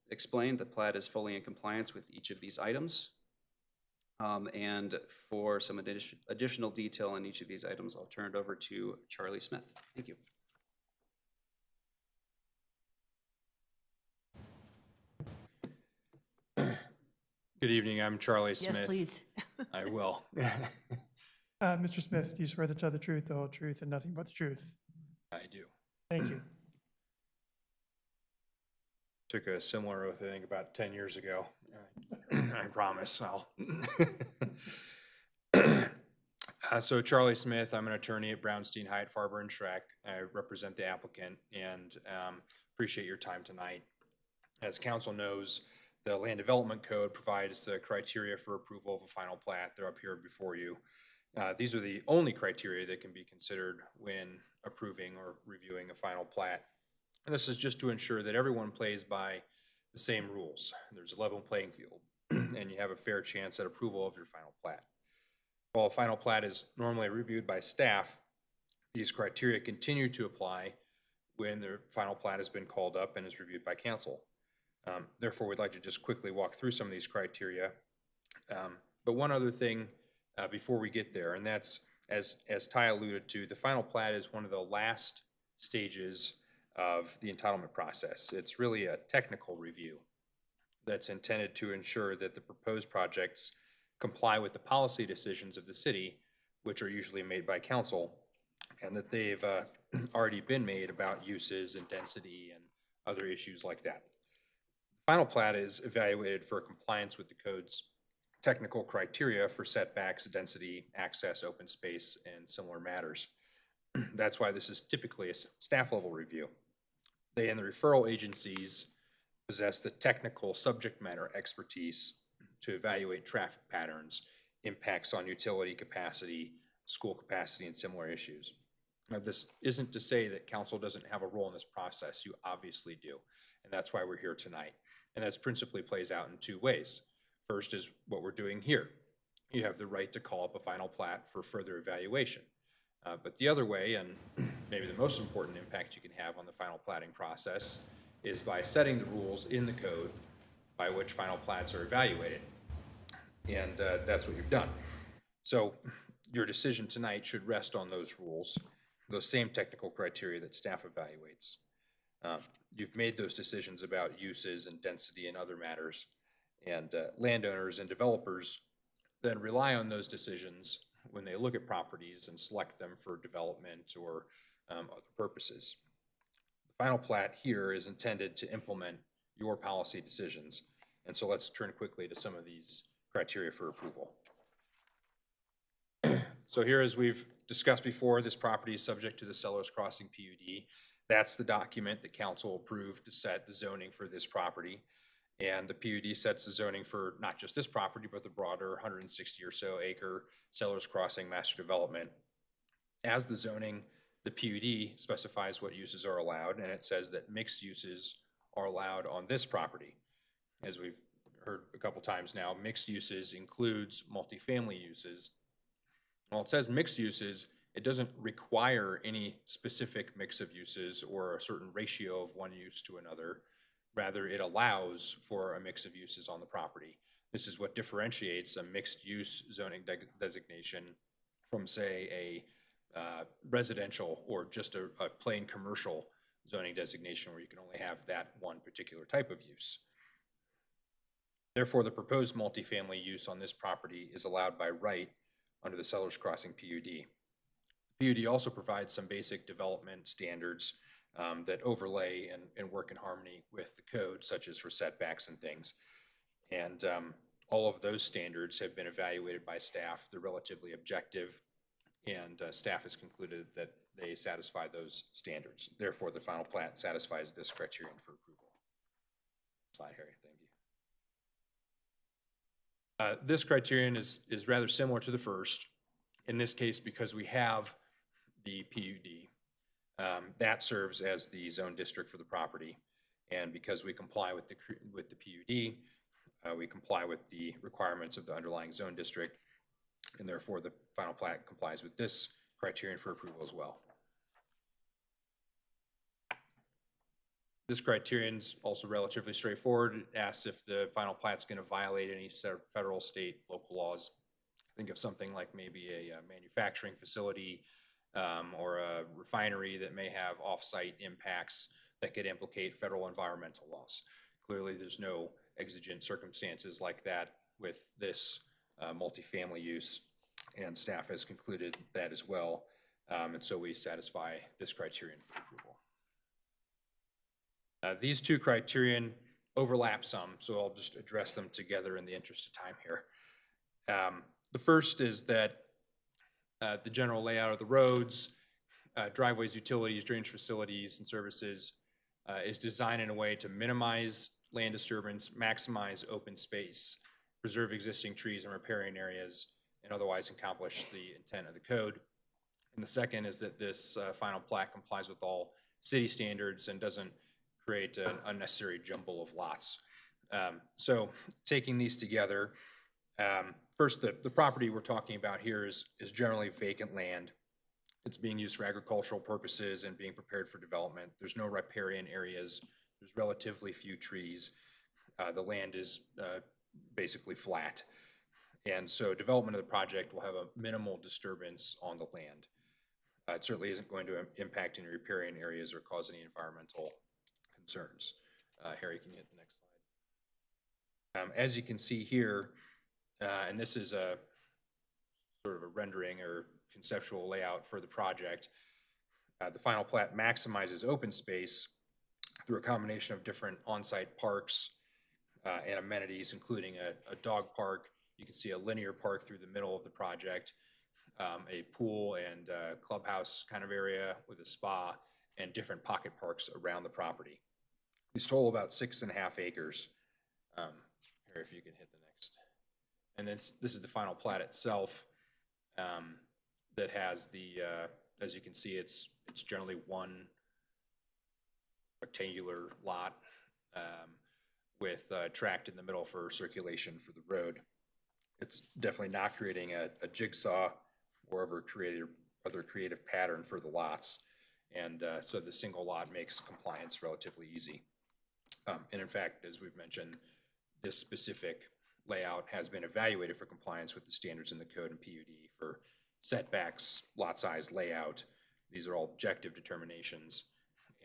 explained, the plat is fully in compliance with each of these items. And for some additional detail on each of these items, I'll turn it over to Charlie Smith. Thank you. Good evening, I'm Charlie Smith. Yes, please. I will. Mr. Smith, do you swear to tell the truth, the whole truth, and nothing but the truth? I do. Thank you. Took a similar oath, I think, about 10 years ago. I promise I'll. So Charlie Smith, I'm an attorney at Brownstein, Hyatt, Farber, and Schreck. I represent the applicant and appreciate your time tonight. As council knows, the Land Development Code provides the criteria for approval of a final plat. They're up here before you. These are the only criteria that can be considered when approving or reviewing a final plat. And this is just to ensure that everyone plays by the same rules. There's a level playing field, and you have a fair chance at approval of your final plat. While a final plat is normally reviewed by staff, these criteria continue to apply when the final plat has been called up and is reviewed by council. Therefore, we'd like to just quickly walk through some of these criteria. But one other thing before we get there, and that's, as Ty alluded to, the final plat is one of the last stages of the entitlement process. It's really a technical review that's intended to ensure that the proposed projects comply with the policy decisions of the city, which are usually made by council, and that they've already been made about uses and density and other issues like that. Final plat is evaluated for compliance with the code's technical criteria for setbacks, density, access, open space, and similar matters. That's why this is typically a staff level review. They and the referral agencies possess the technical subject matter expertise to evaluate traffic patterns, impacts on utility capacity, school capacity, and similar issues. Now, this isn't to say that council doesn't have a role in this process. You obviously do, and that's why we're here tonight. And that's principally plays out in 2 ways. First is what we're doing here. You have the right to call up a final plat for further evaluation. But the other way, and maybe the most important impact you can have on the final platting process, is by setting the rules in the code by which final plats are evaluated. And that's what you've done. So your decision tonight should rest on those rules, those same technical criteria that staff evaluates. You've made those decisions about uses and density and other matters, and landowners and developers then rely on those decisions when they look at properties and select them for development or other purposes. The final plat here is intended to implement your policy decisions. And so let's turn quickly to some of these criteria for approval. So here, as we've discussed before, this property is subject to the Sellers Crossing PUD. That's the document that council approved to set the zoning for this property. And the PUD sets the zoning for not just this property, but the broader 160 or so acre Sellers Crossing master development. As the zoning, the PUD specifies what uses are allowed, and it says that mixed uses are allowed on this property. As we've heard a couple times now, mixed uses includes multifamily uses. Well, it says mixed uses, it doesn't require any specific mix of uses or a certain ratio of one use to another. Rather, it allows for a mix of uses on the property. This is what differentiates a mixed-use zoning designation from, say, a residential or just a plain commercial zoning designation where you can only have that one particular type of use. Therefore, the proposed multifamily use on this property is allowed by right under the Sellers Crossing PUD. The PUD also provides some basic development standards that overlay and work in harmony with the code, such as for setbacks and things. And all of those standards have been evaluated by staff. They're relatively objective, and staff has concluded that they satisfy those standards. Therefore, the final plat satisfies this criterion for approval. Slide, Harry, thank you. This criterion is rather similar to the first. In this case, because we have the PUD, that serves as the zone district for the property. And because we comply with the PUD, we comply with the requirements of the underlying zone district, and therefore the final plat complies with this criterion for approval as well. This criterion is also relatively straightforward. It asks if the final plat's going to violate any federal, state, local laws. Think of something like maybe a manufacturing facility or a refinery that may have off-site impacts that could implicate federal environmental laws. Clearly, there's no exigent circumstances like that with this multifamily use, and staff has concluded that as well. And so we satisfy this criterion for approval. These two criterion overlap some, so I'll just address them together in the interest of time here. The first is that the general layout of the roads, driveways, utilities, drainage facilities, and services is designed in a way to minimize land disturbance, maximize open space, preserve existing trees and riparian areas, and otherwise accomplish the intent of the code. And the second is that this final plat complies with all city standards and doesn't create an unnecessary jumble of lots. So taking these together, first, the property we're talking about here is generally vacant land. It's being used for agricultural purposes and being prepared for development. There's no riparian areas. There's relatively few trees. The land is basically flat. And so development of the project will have a minimal disturbance on the land. It certainly isn't going to impact any riparian areas or cause any environmental concerns. Harry, can you hit the next slide? As you can see here, and this is a sort of a rendering or conceptual layout for the project, the final plat maximizes open space through a combination of different on-site parks and amenities, including a dog park. You can see a linear park through the middle of the project, a pool and clubhouse kind of area with a spa, and different pocket parks around the property. We total about 6.5 acres. Here, if you can hit the next. And this is the final plat itself that has the, as you can see, it's generally one rectangular lot with tract in the middle for circulation for the road. It's definitely not creating a jigsaw or other creative pattern for the lots. And so the single lot makes compliance relatively easy. And in fact, as we've mentioned, this specific layout has been evaluated for compliance with the standards in the code and PUD for setbacks, lot size, layout. These are all objective determinations,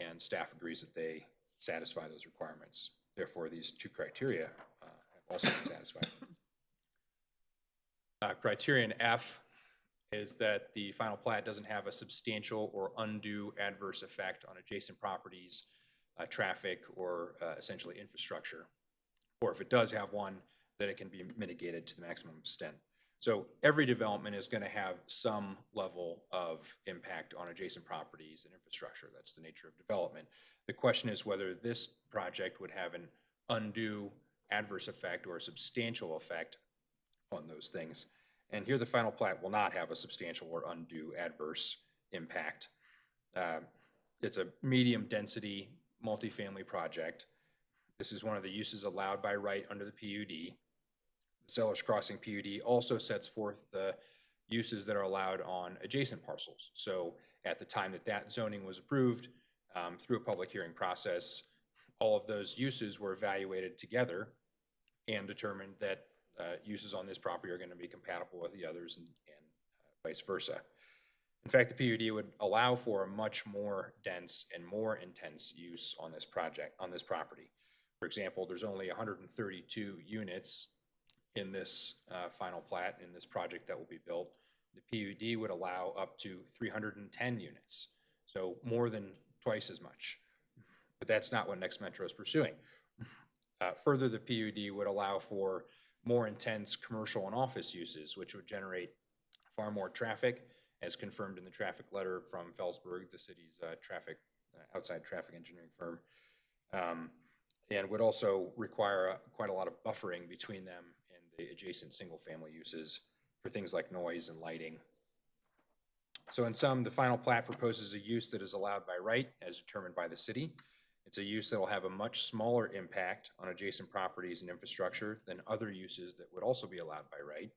and staff agrees that they satisfy those requirements. Therefore, these two criteria have also been satisfied. Criterion F is that the final plat doesn't have a substantial or undue adverse effect on adjacent properties, traffic, or essentially infrastructure. Or if it does have one, that it can be mitigated to the maximum extent. So every development is going to have some level of impact on adjacent properties and infrastructure. That's the nature of development. The question is whether this project would have an undue adverse effect or a substantial effect on those things. And here the final plat will not have a substantial or undue adverse impact. It's a medium density multifamily project. This is one of the uses allowed by right under the PUD. The Sellers Crossing PUD also sets forth the uses that are allowed on adjacent parcels. So at the time that that zoning was approved through a public hearing process, all of those uses were evaluated together and determined that uses on this property are going to be compatible with the others and vice versa. In fact, the PUD would allow for a much more dense and more intense use on this project, on this property. For example, there's only 132 units in this final plat, in this project that will be built. The PUD would allow up to 310 units, so more than twice as much. But that's not what Next Metro is pursuing. Further, the PUD would allow for more intense commercial and office uses, which would generate far more traffic, as confirmed in the traffic letter from Felsberg, the city's outside traffic engineering firm, and would also require quite a lot of buffering between them and the adjacent single-family uses for things like noise and lighting. So in sum, the final plat proposes a use that is allowed by right as determined by the city. It's a use that will have a much smaller impact on adjacent properties and infrastructure than other uses that would also be allowed by right.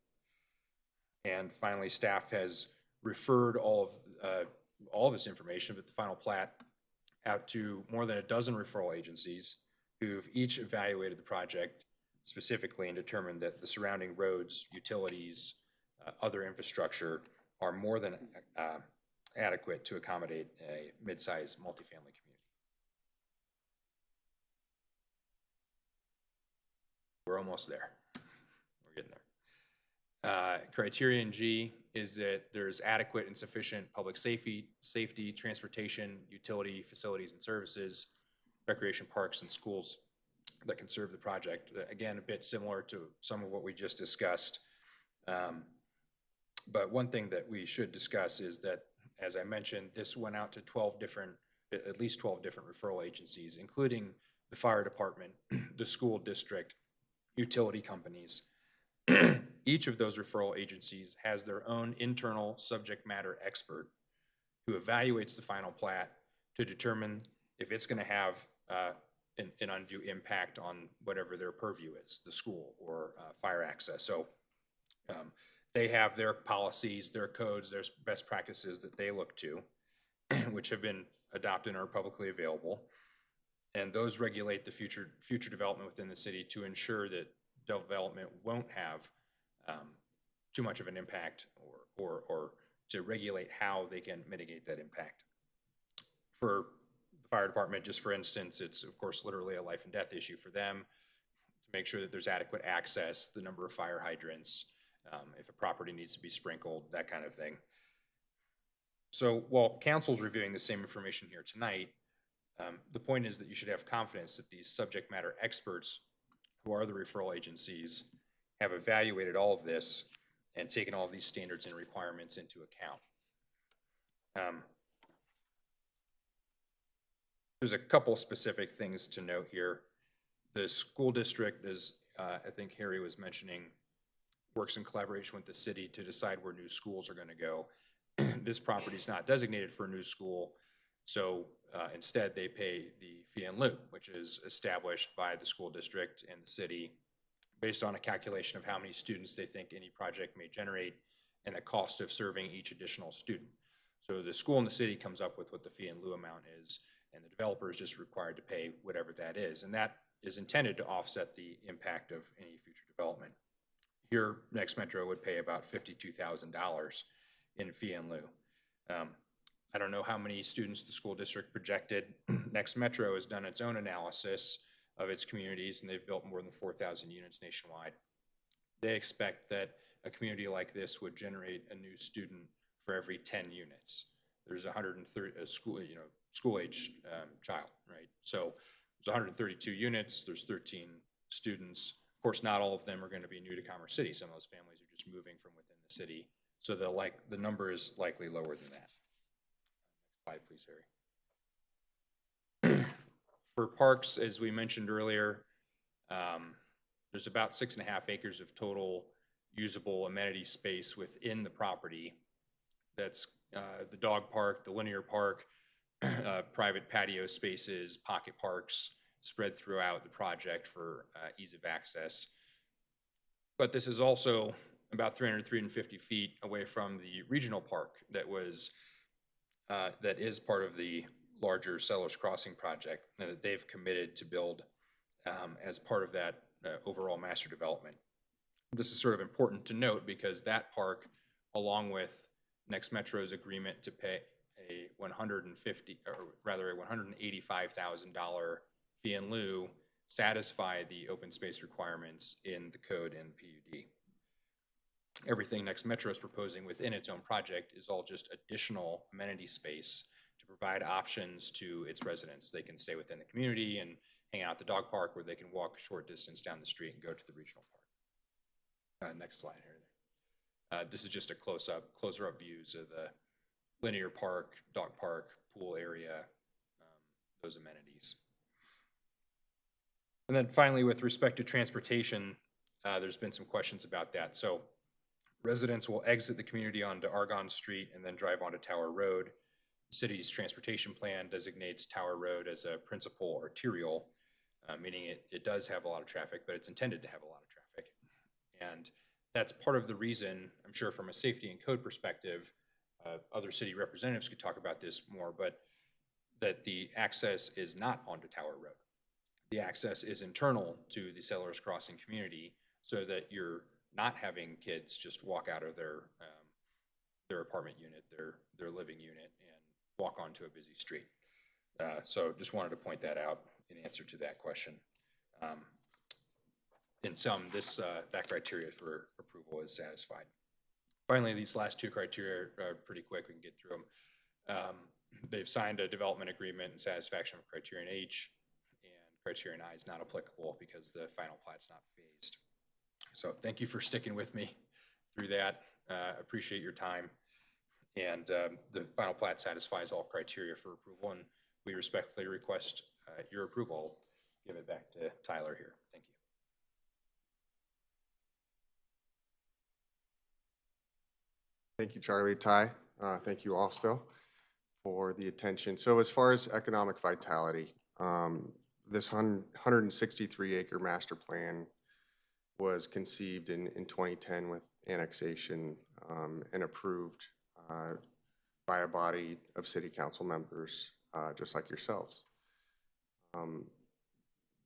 And finally, staff has referred all of this information, but the final plat, out to more than a dozen referral agencies who've each evaluated the project specifically and determined that the surrounding roads, utilities, other infrastructure are more than adequate to accommodate a mid-sized multifamily community. We're almost there. We're getting there. Criterion G is that there's adequate and sufficient public safety, transportation, utility, facilities and services, recreation parks and schools that can serve the project. Again, a bit similar to some of what we just discussed. But one thing that we should discuss is that, as I mentioned, this went out to at least 12 different referral agencies, including the fire department, the school district, utility companies. Each of those referral agencies has their own internal subject matter expert who evaluates the final plat to determine if it's going to have an undue impact on whatever their purview is, the school or fire access. So they have their policies, their codes, their best practices that they look to, which have been adopted and are publicly available. And those regulate the future development within the city to ensure that development won't have too much of an impact or to regulate how they can mitigate that impact. For the fire department, just for instance, it's of course literally a life and death issue for them to make sure that there's adequate access, the number of fire hydrants, if a property needs to be sprinkled, that kind of thing. So while council's reviewing the same information here tonight, the point is that you should have confidence that these subject matter experts, who are the referral agencies, have evaluated all of this and taken all of these standards and requirements into account. There's a couple specific things to note here. The school district, as I think Harry was mentioning, works in collaboration with the city to decide where new schools are going to go. This property is not designated for a new school, so instead they pay the fee in lieu, which is established by the school district and the city based on a calculation of how many students they think any project may generate and the cost of serving each additional student. So the school and the city comes up with what the fee in lieu amount is, and the developer is just required to pay whatever that is. And that is intended to offset the impact of any future development. Here, Next Metro would pay about $52,000 in fee in lieu. I don't know how many students the school district projected. Next Metro has done its own analysis of its communities, and they've built more than 4,000 units nationwide. They expect that a community like this would generate a new student for every 10 units. There's 130, a school, school-age child, right? So there's 132 units, there's 13 students. Of course, not all of them are going to be new to Commerce City. Some of those families are just moving from within the city. So the number is likely lower than that. Next slide, please, Harry. For parks, as we mentioned earlier, there's about 6.5 acres of total usable amenity space within the property. That's the dog park, the linear park, private patio spaces, pocket parks spread throughout the project for ease of access. But this is also about 350 feet away from the regional park that is part of the larger Settlers Crossing project that they've committed to build as part of that overall master development. This is sort of important to note because that park, along with Next Metro's agreement to pay a $185,000 fee in lieu, satisfy the open space requirements in the code and PUD. Everything Next Metro is proposing within its own project is all just additional amenity space to provide options to its residents. They can stay within the community and hang out at the dog park, or they can walk a short distance down the street and go to the regional park. Next slide here. This is just a closer up views of the linear park, dog park, pool area, those amenities. And then finally, with respect to transportation, there's been some questions about that. So residents will exit the community onto Argonne Street and then drive onto Tower Road. The city's transportation plan designates Tower Road as a principal arterial, meaning it does have a lot of traffic, but it's intended to have a lot of traffic. And that's part of the reason, I'm sure from a safety and code perspective, other city representatives could talk about this more, but that the access is not onto Tower Road. The access is internal to the Settlers Crossing community so that you're not having kids just walk out of their apartment unit, their living unit, and walk onto a busy street. So just wanted to point that out in answer to that question. In sum, that criteria for approval is satisfied. Finally, these last two criteria are pretty quick. We can get through them. They've signed a development agreement in satisfaction of criterion H, and criterion I is not applicable because the final plat's not phased. So thank you for sticking with me through that. Appreciate your time. And the final plat satisfies all criteria for approval, and we respectfully request your approval. Give it back to Tyler here. Thank you. Thank you, Charlie, Ty. Thank you also for the attention. So as far as economic vitality, this 163-acre master plan was conceived in 2010 with annexation and approved by a body of city council members, just like yourselves.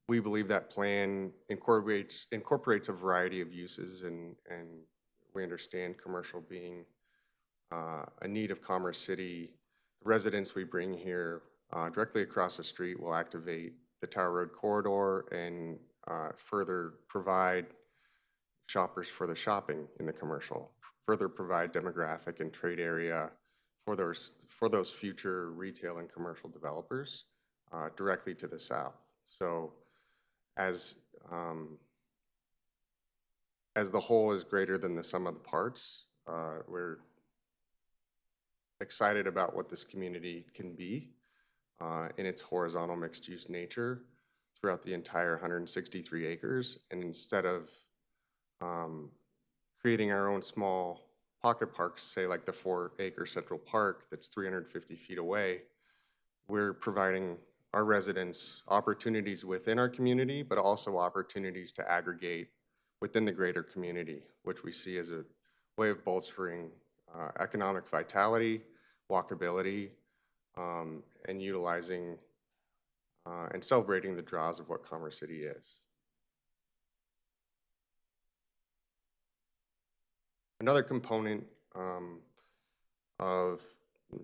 We believe that plan incorporates a variety of uses, and we understand commercial being a need of Commerce City. The residents we bring here directly across the street will activate the Tower Road corridor and further provide shoppers for the shopping in the commercial, further provide demographic and trade area for those future retail and commercial developers directly to the south. So as the whole is greater than the sum of the parts, we're excited about what this community can be in its horizontal mixed-use nature throughout the entire 163 acres. And instead of creating our own small pocket parks, say like the 4-acre Central Park that's 350 feet away, we're providing our residents opportunities within our community, but also opportunities to aggregate within the greater community, which we see as a way of bolstering economic vitality, walkability, and utilizing and celebrating the draws of what Commerce City is. Another component of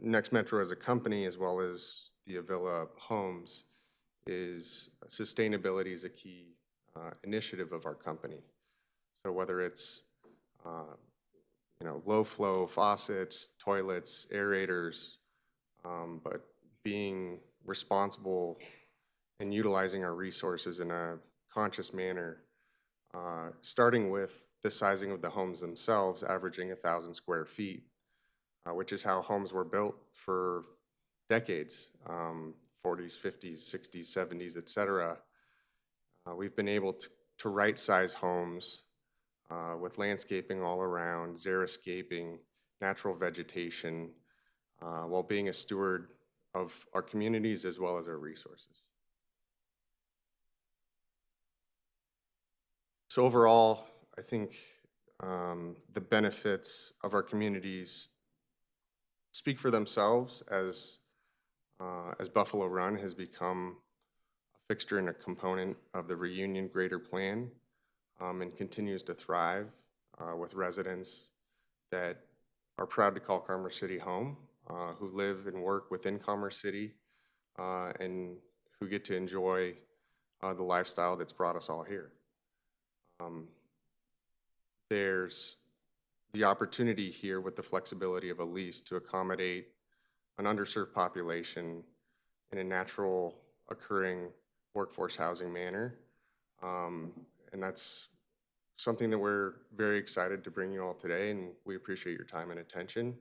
Next Metro as a company, as well as the Avila homes, is sustainability is a key initiative of our company. So whether it's, low flow faucets, toilets, aerators, but being responsible and utilizing our resources in a conscious manner, starting with the sizing of the homes themselves, averaging 1,000 square feet, which is how homes were built for decades, 40s, 50s, 60s, 70s, et cetera. We've been able to right-size homes with landscaping all around, xeriscaping, natural vegetation, while being a steward of our communities as well as our resources. So overall, I think the benefits of our communities speak for themselves as Buffalo Run has become a fixture and a component of the Reunion Greater Plan, and continues to thrive with residents that are proud to call Commerce City home, who live and work within Commerce City, and who get to enjoy the lifestyle that's brought us all here. There's the opportunity here with the flexibility of a lease to accommodate an underserved population in a natural occurring workforce housing manner. And that's something that we're very excited to bring you all today, and we appreciate your time and attention.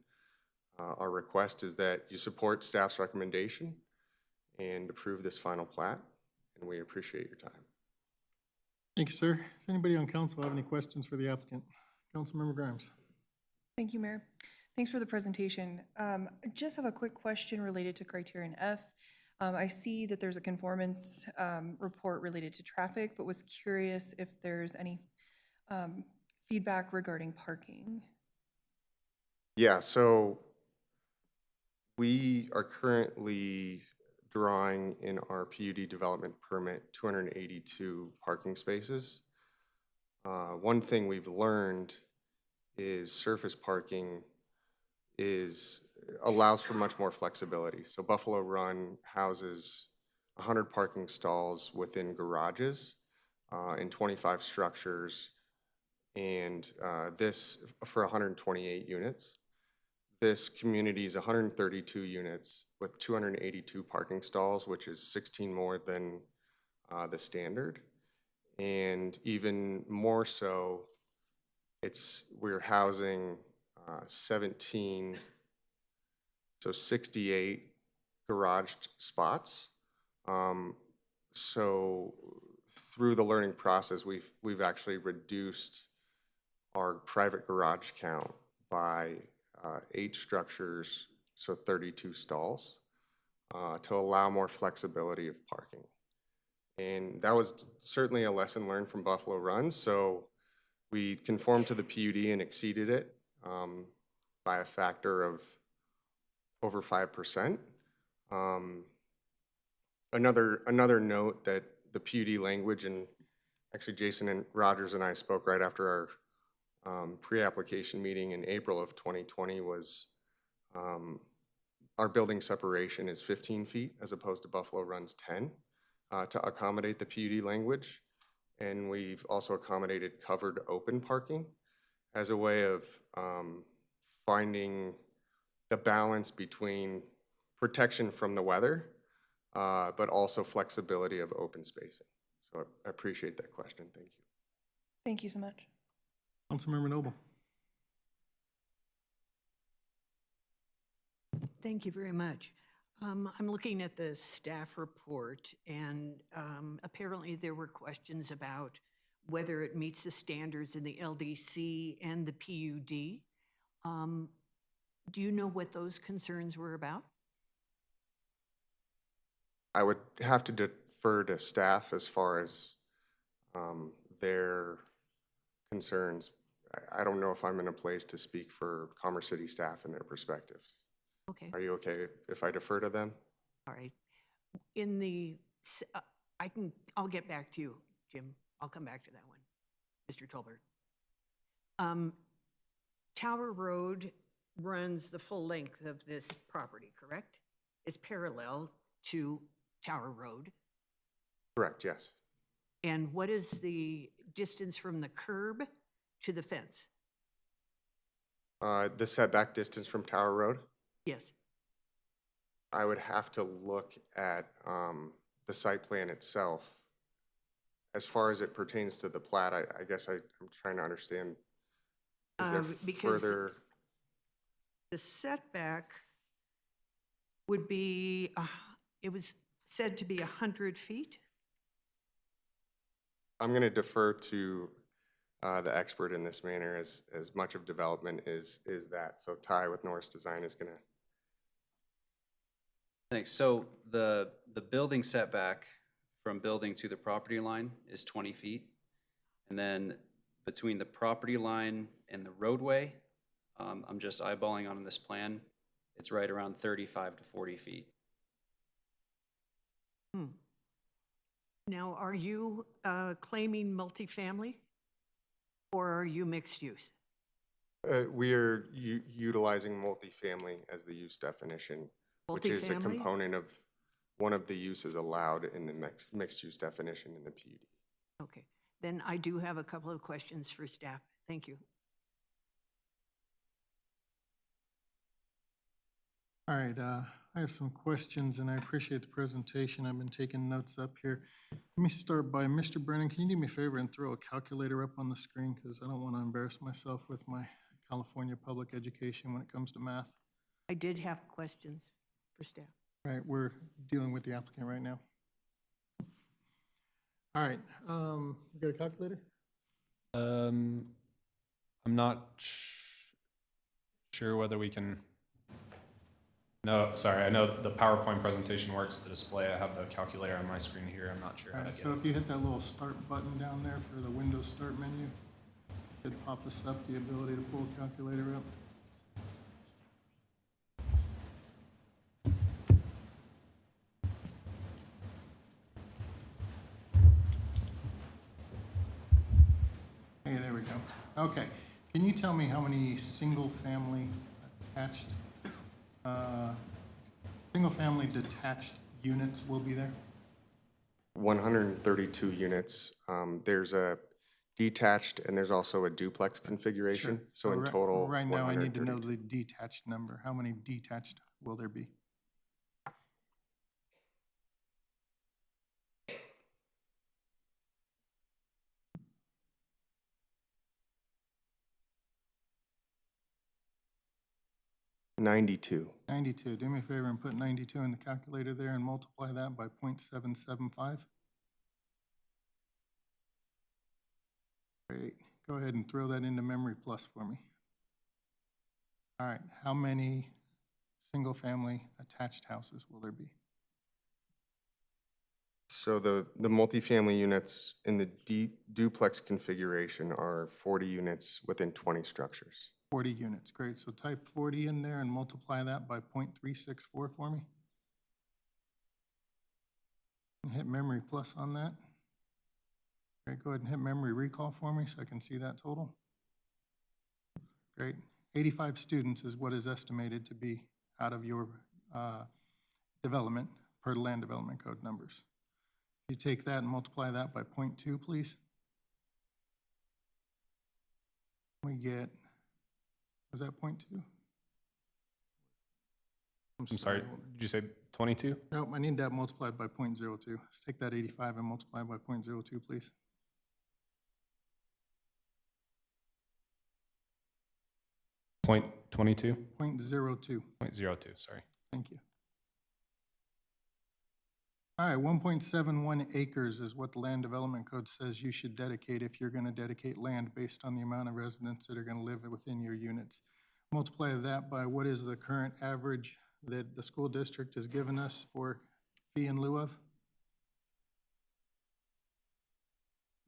Our request is that you support staff's recommendation and approve this final plat, and we appreciate your time. Thank you, sir. Does anybody on council have any questions for the applicant? Councilmember Grimes. Thank you, Mayor. Thanks for the presentation. I just have a quick question related to criterion F. I see that there's a conformance report related to traffic, but was curious if there's any feedback regarding parking. Yeah, so we are currently drawing in our PUD development permit 282 parking spaces. One thing we've learned is surface parking allows for much more flexibility. So Buffalo Run houses 100 parking stalls within garages in 25 structures, and this for 128 units. This community is 132 units with 282 parking stalls, which is 16 more than the standard. And even more so, we're housing 17, so 68 garaged spots. So through the learning process, we've actually reduced our private garage count by 8 structures, so 32 stalls, to allow more flexibility of parking. And that was certainly a lesson learned from Buffalo Run. So we conformed to the PUD and exceeded it by a factor of over 5%. Another note that the PUD language, and actually Jason and Rogers and I spoke right after our pre-application meeting in April of 2020, was our building separation is 15 feet as opposed to Buffalo Run's 10 to accommodate the PUD language. And we've also accommodated covered open parking as a way of finding the balance between protection from the weather, but also flexibility of open spacing. So I appreciate that question. Thank you. Thank you so much. Councilmember Noble. Thank you very much. I'm looking at the staff report, and apparently there were questions about whether it meets the standards in the LDC and the PUD. Do you know what those concerns were about? I would have to defer to staff as far as their concerns. I don't know if I'm in a place to speak for Commerce City staff and their perspectives. Okay. Are you okay if I defer to them? All right. I'll get back to you, Jim. I'll come back to that one, Mr. Tolbert. Tower Road runs the full length of this property, correct? It's parallel to Tower Road. Correct, yes. And what is the distance from the curb to the fence? The setback distance from Tower Road, Yes. I would have to look at the site plan itself. As far as it pertains to the plat, I guess I'm trying to understand. Is there Because further? the setback would be, it was said to be 100 feet? I'm going to defer to the expert in this manner, as much of development is that. So Ty with Norris Design is going to. Thanks. So the building setback from building to the property line is 20 feet. And then between the property line and the roadway, I'm just eyeballing on this plan, it's right around 35 to 40 feet. Now, are you claiming multifamily, or are you mixed use? We are utilizing multifamily as the use definition, which is a Multifamily? component of one of the uses allowed in the mixed use definition in the PUD. Okay, then I do have a couple of questions for staff. Thank you. All right, I have some questions, and I appreciate the presentation. I've been taking notes up here. Let me start by Mr. Brennan. Can you do me a favor and throw a calculator up on the screen? Because I don't want to embarrass myself with my California public education when it comes to math. I did have questions for staff. All right, we're dealing with the applicant right now. All right, you got a calculator? I'm not sure whether we can. No, sorry, I know the PowerPoint presentation works to display. I have the calculator on my screen here. I'm not sure how to get So it. if you hit that little start button down there for the Windows Start menu, it should pop us up the ability to pull a calculator up. Hey, there we go. Okay, can you tell me how many single-family detached units will be there? 132 units. There's a detached and there's also a duplex configuration. Sure. So in Right- total, Right now, I need to know 132. the detached number. How many detached will there be? $92. 92. Do me a favor and put 92 in the calculator there and multiply that by 0.775. Great. Go ahead and throw that into Memory Plus for me. All right. How many single-family attached houses will there be? So the multifamily units in the duplex configuration are 40 units within 20 structures. 40 units. Great. So type 40 in there and multiply that by 0.364 for me. And hit Memory Plus on that. Great. Go ahead and hit Memory Recall for me so I can see that total. Great. 85 students is what is estimated to be out of your development per land development code numbers. You take that and multiply that by 0.2, please. We get, was that 0.2? I'm sorry, did you say 22? Nope, I need that multiplied by 0.02. Let's take that 85 and multiply by 0.02, please. Point 22? 0.02. 0.02, sorry. Thank you. All right, 1.71 acres is what the land development code says you should dedicate if you're going to dedicate land based on the amount of residents that are going to live within your units. Multiply that by what is the current average that the school district has given us for fee in lieu of.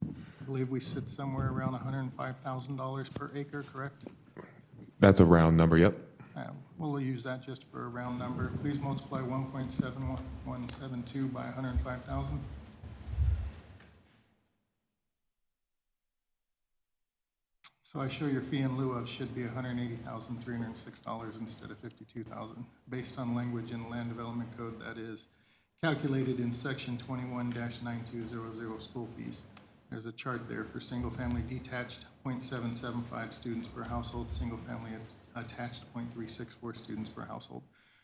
I believe we sit somewhere around $105,000 per acre, correct? That's a round number, yep. We'll use that just for a round number. Please multiply 1.7172 by 105,000. So I show your fee in lieu of should be $180,306 instead of $52,000, based on language in the Land Development Code that is calculated in Section 21-9200 school fees. There's a chart there for single-family detached, 0.775 students per household, single-family attached, 0.364 students per household.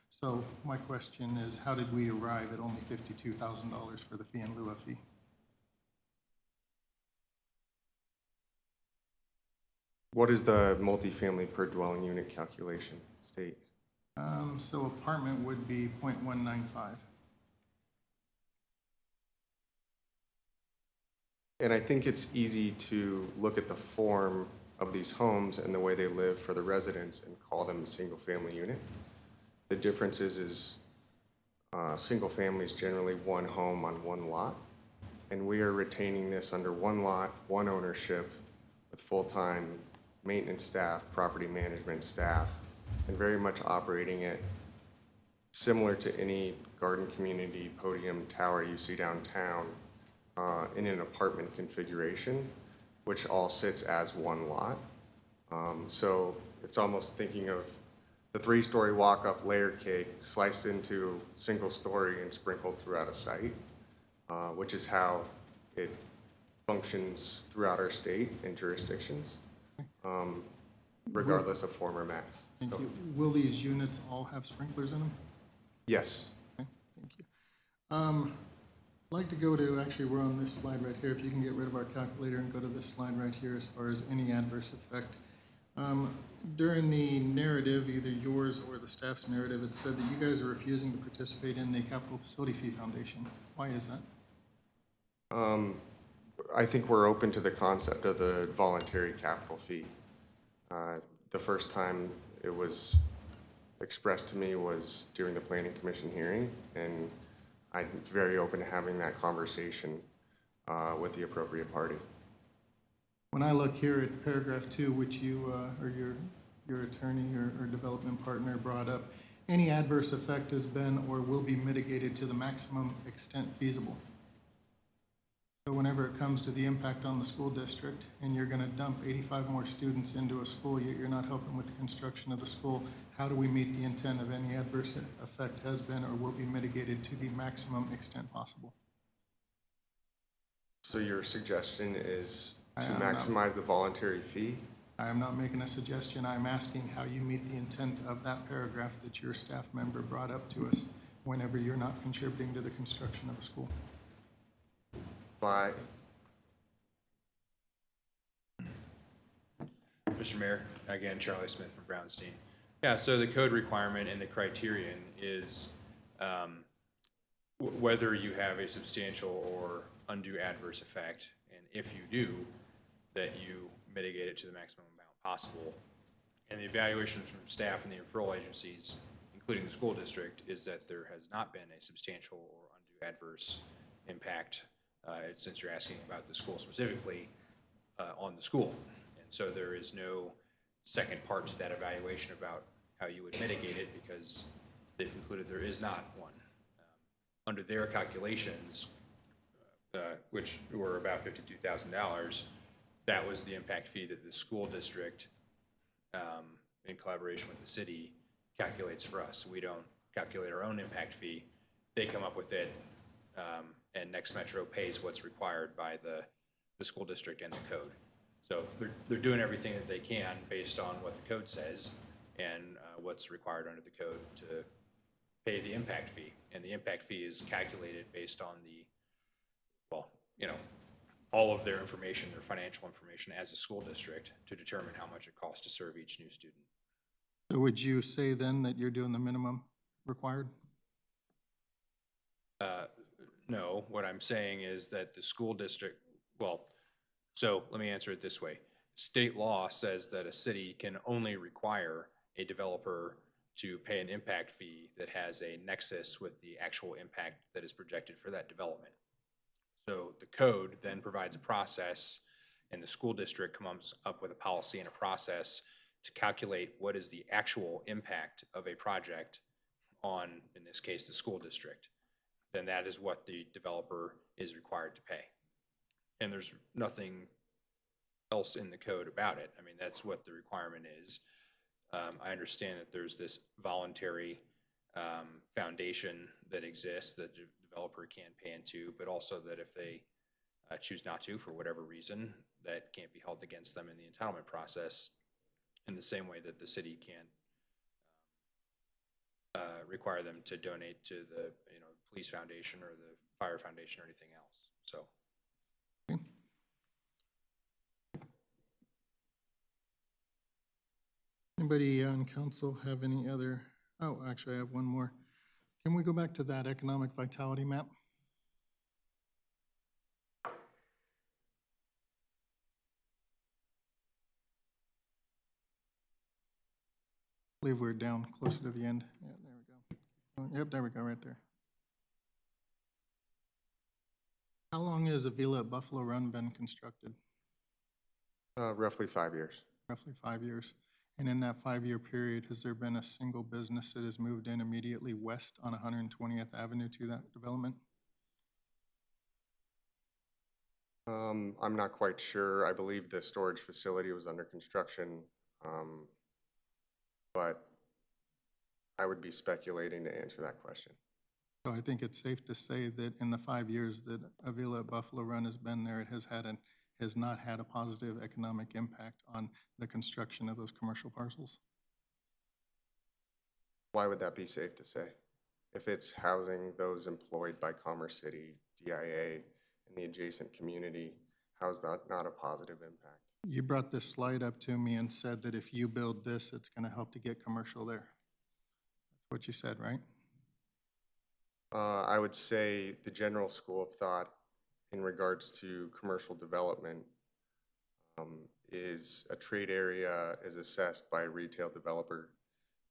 So my question is, how did we arrive at only $52,000 for the fee in lieu of fee? What is the multifamily per dwelling unit calculation state? So apartment would be 0.195. And I think it's easy to look at the form of these homes and the way they live for the residents and call them a single-family unit. The difference is single family is generally one home on one lot, and we are retaining this under one lot, one ownership, with full-time maintenance staff, property management staff, and very much operating it similar to any garden community podium tower you see downtown in an apartment configuration, which all sits as one lot. So it's almost thinking of the 3-story walk-up layer cake sliced into single story and sprinkled throughout a site, which is how it functions throughout our state and jurisdictions, regardless of form or mass. Thank So, you. Will these units all have sprinklers in them? yes. Okay, thank you. I'd like to go to, actually, we're on this slide right here. If you can get rid of our calculator and go to this slide right here as far as any adverse effect. During the narrative, either yours or the staff's narrative, it said that you guys are refusing to participate in the Capital Facility Fee Foundation. Why is that? I think we're open to the concept of the voluntary capital fee. The first time it was expressed to me was during the Planning Commission hearing, and I'm very open to having that conversation with the appropriate party. When I look here at paragraph 2, which you or your attorney or development partner brought up, any adverse effect has been or will be mitigated to the maximum extent feasible. So whenever it comes to the impact on the school district and you're going to dump 85 more students into a school, yet you're not helping with the construction of the school, how do we meet the intent of any adverse effect has been or will be mitigated to the maximum extent possible? So your suggestion is to I am not- maximize the voluntary fee? I am not making a suggestion. I'm asking how you meet the intent of that paragraph that your staff member brought up to us whenever you're not contributing to the construction of a school. By, Mr. Mayor, again, Charlie Smith from Brownstein. Yeah, so the code requirement and the criterion is whether you have a substantial or undue adverse effect, and if you do, that you mitigate it to the maximum amount possible. And the evaluation from staff and the referral agencies, including the school district, is that there has not been a substantial or undue adverse impact, since you're asking about the school specifically, on the school. And so there is no second part to that evaluation about how you would mitigate it, because they've concluded there is not one. Under their calculations, which were about $52,000, that was the impact fee that the school district, in collaboration with the city, calculates for us. We don't calculate our own impact fee. They come up with it, and Next Metro pays what's required by the school district and the code. So they're doing everything that they can based on what the code says and what's required under the code to pay the impact fee. And the impact fee is calculated based on the, well, you know, all of their information, their financial information as a school district to determine how much it costs to serve each new student. So would you say then that you're doing the minimum required? No, what I'm saying is that the school district, well, so let me answer it this way. State law says that a city can only require a developer to pay an impact fee that has a nexus with the actual impact that is projected for that development. So the code then provides a process, and the school district comes up with a policy and a process to calculate what is the actual impact of a project on, in this case, the school district. Then that is what the developer is required to pay. And there's nothing else in the code about it. I mean, that's what the requirement is. I understand that there's this voluntary foundation that exists that the developer can pay into, but also that if they choose not to for whatever reason, that can't be held against them in the entitlement process in the same way that the city can require them to donate to the police foundation or the fire foundation or anything else. So. Anybody on council have any other, oh, actually I have one more. Can we go back to that economic vitality map? I believe we're down closer to the end. Yeah, there we go. Oh, yep, there we go, right there. How long has Avila at Buffalo Run been constructed? Roughly 5 years. Roughly 5 years. And in that 5-year period, has there been a single business that has moved in immediately west on 120th Avenue to that development? I'm not quite sure. I believe the storage facility was under construction, but I would be speculating to answer that question. So I think it's safe to say that in the 5 years that Avila at Buffalo Run has been there, it has not had a positive economic impact on the construction of those commercial parcels. Why would that be safe to say? If it's housing those employed by Commerce City, DIA, and the adjacent community, how is that not a positive impact? You brought this slide up to me and said that if you build this, it's going to help to get commercial there. That's what you said, right? I would say the general school of thought in regards to commercial development is a trade area is assessed by a retail developer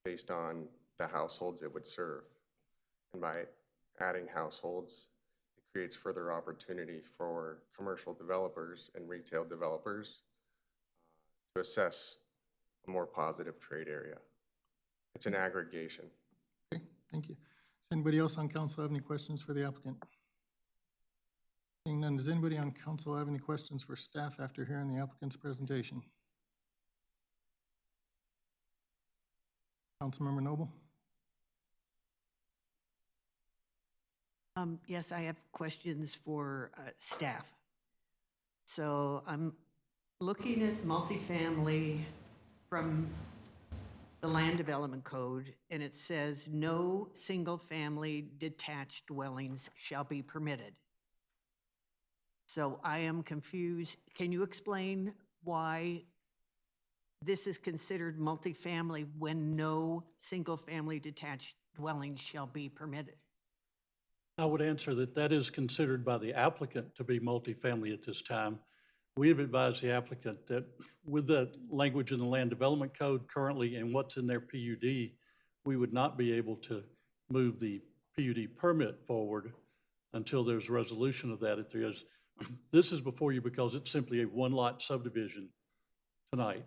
based on the households it would serve. And by adding households, it creates further opportunity for commercial developers and retail developers to assess a more positive trade area. It's an aggregation. Okay, thank you. Does anybody else on council have any questions for the applicant? Seeing none, does anybody on council have any questions for staff after hearing the applicant's presentation? Councilmember Noble? Yes, I have questions for staff. So I'm looking at multifamily from the Land Development Code, and it says no single-family detached dwellings shall be permitted. So I am confused. Can you explain why this is considered multifamily when no single-family detached dwellings shall be permitted? I would answer that that is considered by the applicant to be multifamily at this time. We have advised the applicant that with the language in the Land Development Code currently and what's in their PUD, we would not be able to move the PUD permit forward until there's resolution of that. This is before you because it's simply a one-lot subdivision tonight.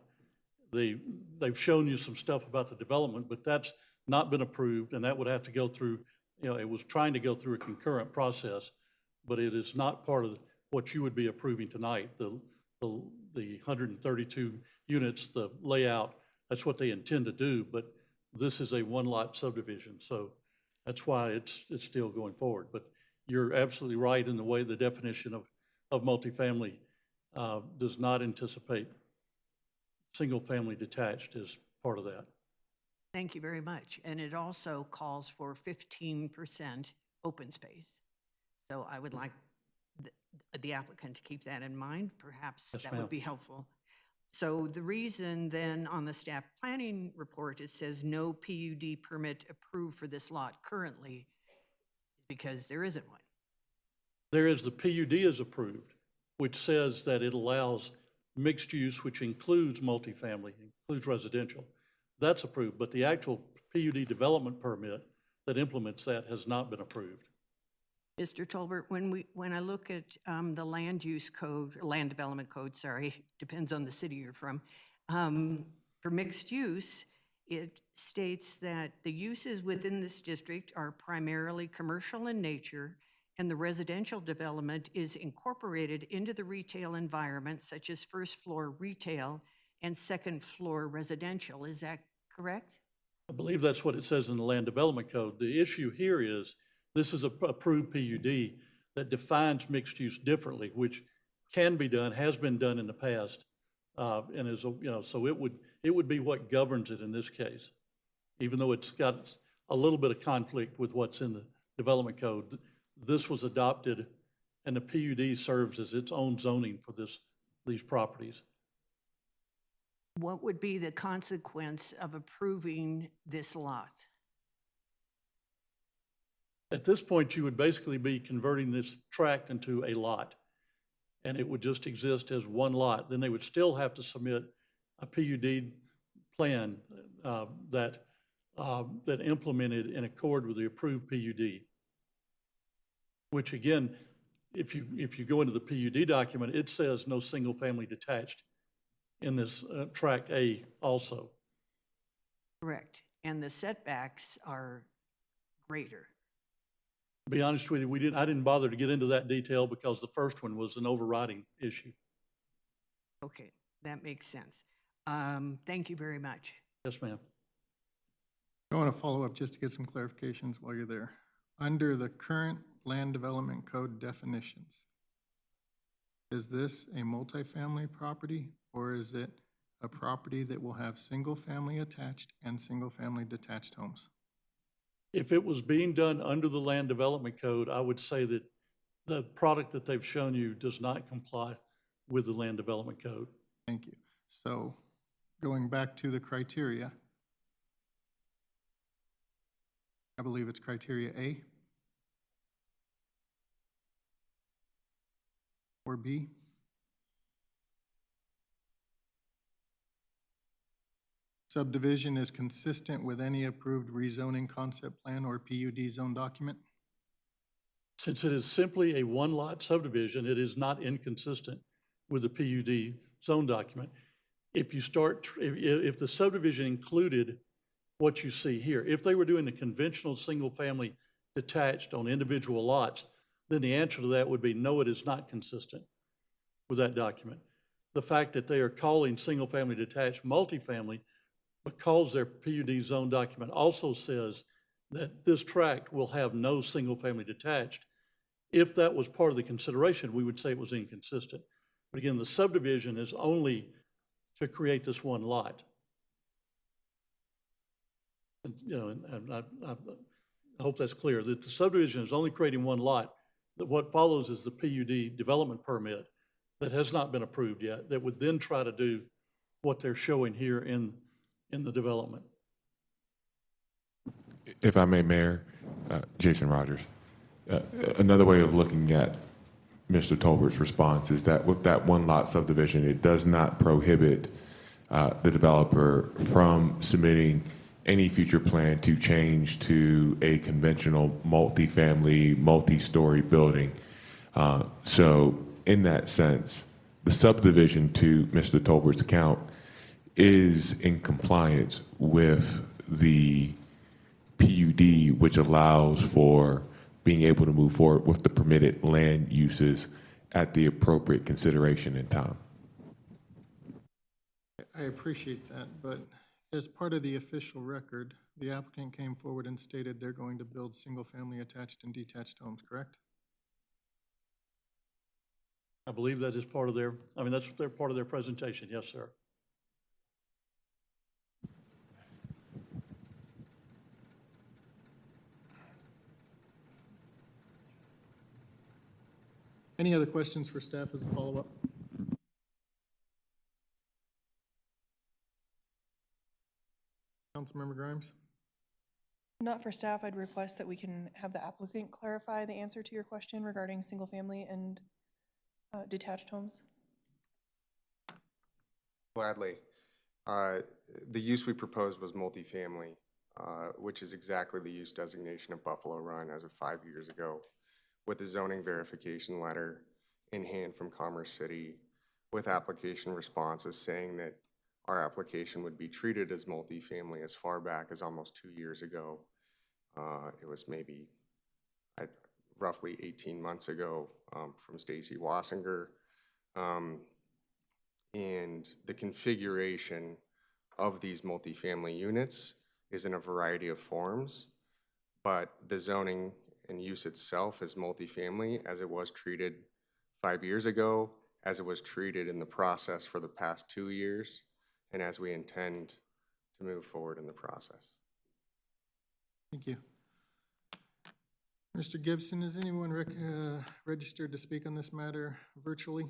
They've shown you some stuff about the development, but that's not been approved, and that would have to go through, it was trying to go through a concurrent process, but it is not part of what you would be approving tonight. The 132 units, the layout, that's what they intend to do, but this is a one-lot subdivision, so that's why it's still going forward. But you're absolutely right in the way the definition of multifamily does not anticipate single-family detached as part of that. Thank you very much. And it also calls for 15% open space. So I would like the applicant to keep that in mind. Perhaps Yes, that ma'am. would be helpful. So the reason then on the staff planning report, it says no PUD permit approved for this lot currently is because there isn't one. There is, the PUD is approved, which says that it allows mixed use, which includes multifamily, includes residential. That's approved, but the actual PUD development permit that implements that has not been approved. Mr. Tolbert, when I look at the land use code, or land development code, sorry, depends on the city you're from, for mixed use, it states that the uses within this district are primarily commercial in nature, and the residential development is incorporated into the retail environment, such as first floor retail and second floor residential. Is that correct? I believe that's what it says in the Land Development Code. The issue here is this is a approved PUD. that defines mixed use differently, which can be done, has been done in the past, and is, so it would be what governs it in this case. Even though it's got a little bit of conflict with what's in the development code, this was adopted, and the PUD serves as its own zoning for these properties. What would be the consequence of approving this lot? At this point, you would basically be converting this tract into a lot, and it would just exist as one lot. Then they would still have to submit a PUD plan that implemented in accord with the approved PUD. Which again, if you go into the PUD document, it says no single-family detached in this tract A also. Correct. And the setbacks are greater. To be honest with you, I didn't bother to get into that detail because the first one was an overriding issue. Okay, that makes sense. Thank you very much. Yes, ma'am. I want to follow up just to get some clarifications while you're there. Under the current land development code definitions, is this a multifamily property or is it a property that will have single-family attached and single-family detached homes? If it was being done under the land development code, I would say that the product that they've shown you does not comply with the land development code. Thank you. So going back to the criteria, I believe it's criteria A or B. Subdivision is consistent with any approved rezoning concept plan or PUD zone document. Since it is simply a one-lot subdivision, it is not inconsistent with the PUD zone document. If the subdivision included what you see here, if they were doing the conventional single-family detached on individual lots, then the answer to that would be no, it is not consistent with that document. The fact that they are calling single-family detached multifamily because their PUD zone document also says that this tract will have no single-family detached. If that was part of the consideration, we would say it was inconsistent. But again, the subdivision is only to create this one lot. And, and I hope that's clear, that the subdivision is only creating one lot, that what follows is the PUD development permit that has not been approved yet, that would then try to do what they're showing here in the development. If I may, Mayor, Jason Rogers, another way of looking at Mr. Tolbert's response is that with that one lot subdivision, it does not prohibit the developer from submitting any future plan to change to a conventional multifamily, multi-story building. So in that sense, the subdivision, to Mr. Tolbert's account, is in compliance with the PUD, which allows for being able to move forward with the permitted land uses at the appropriate consideration and time. I appreciate that, but as part of the official record, the applicant came forward and stated they're going to build single-family attached and detached homes, correct? I believe that is part of that's part of their presentation, yes, sir. Any other questions for staff as a follow-up? Councilmember Grimes? Not for staff, I'd request that we can have the applicant clarify the answer to your question regarding single-family and detached homes. Gladly. The use we proposed was multifamily, which is exactly the use designation of Buffalo Run as of 5 years ago, with a zoning verification letter in hand from Commerce City with application responses saying that our application would be treated as multifamily as far back as almost 2 years ago. It was maybe roughly 18 months ago from Stacy Wassinger. And the configuration of these multifamily units is in a variety of forms, but the zoning and use itself as multifamily as it was treated 5 years ago, as it was treated in the process for the past 2 years, and as we intend to move forward in the process. Thank you. Mr. Gibson, is anyone registered to speak on this matter virtually?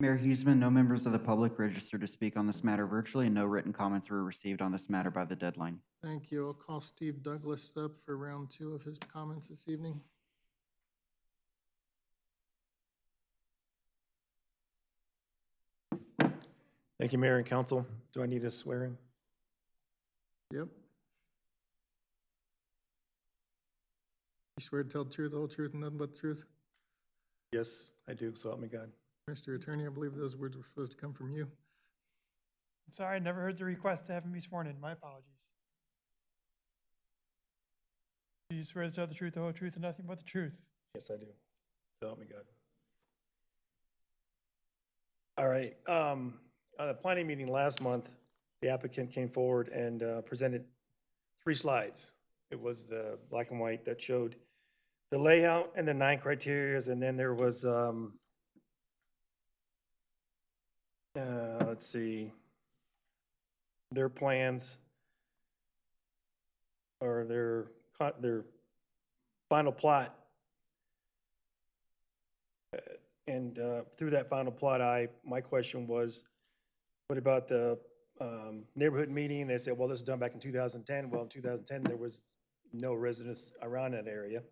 Mayor Huseman, no members of the public registered to speak on this matter virtually, and no written comments were received on this matter by the deadline. Thank you. I'll call Steve Douglas up for round 2 of his comments this evening. Thank you, Mayor and Council. Do I need a swearing? Yep. You swear to tell the truth, the whole truth, and nothing but the truth? Yes, I do, so help me God. Mr. Attorney, I believe those words were supposed to come from you. I'm sorry, I never heard the request to have him be sworn in. My apologies. Do you swear to tell the truth, the whole truth, and nothing but the truth? Yes, I do. So help me God. All right. On a planning meeting last month, the applicant came forward and presented 3 slides. It was the black and white that showed the layout and the 9 criterias, and then there was, let's see, their plans or their final plot. And through that final plot, my question was, what about the neighborhood meeting? They said, well, this was done back in 2010. Well, in 2010, there was no residents around that area.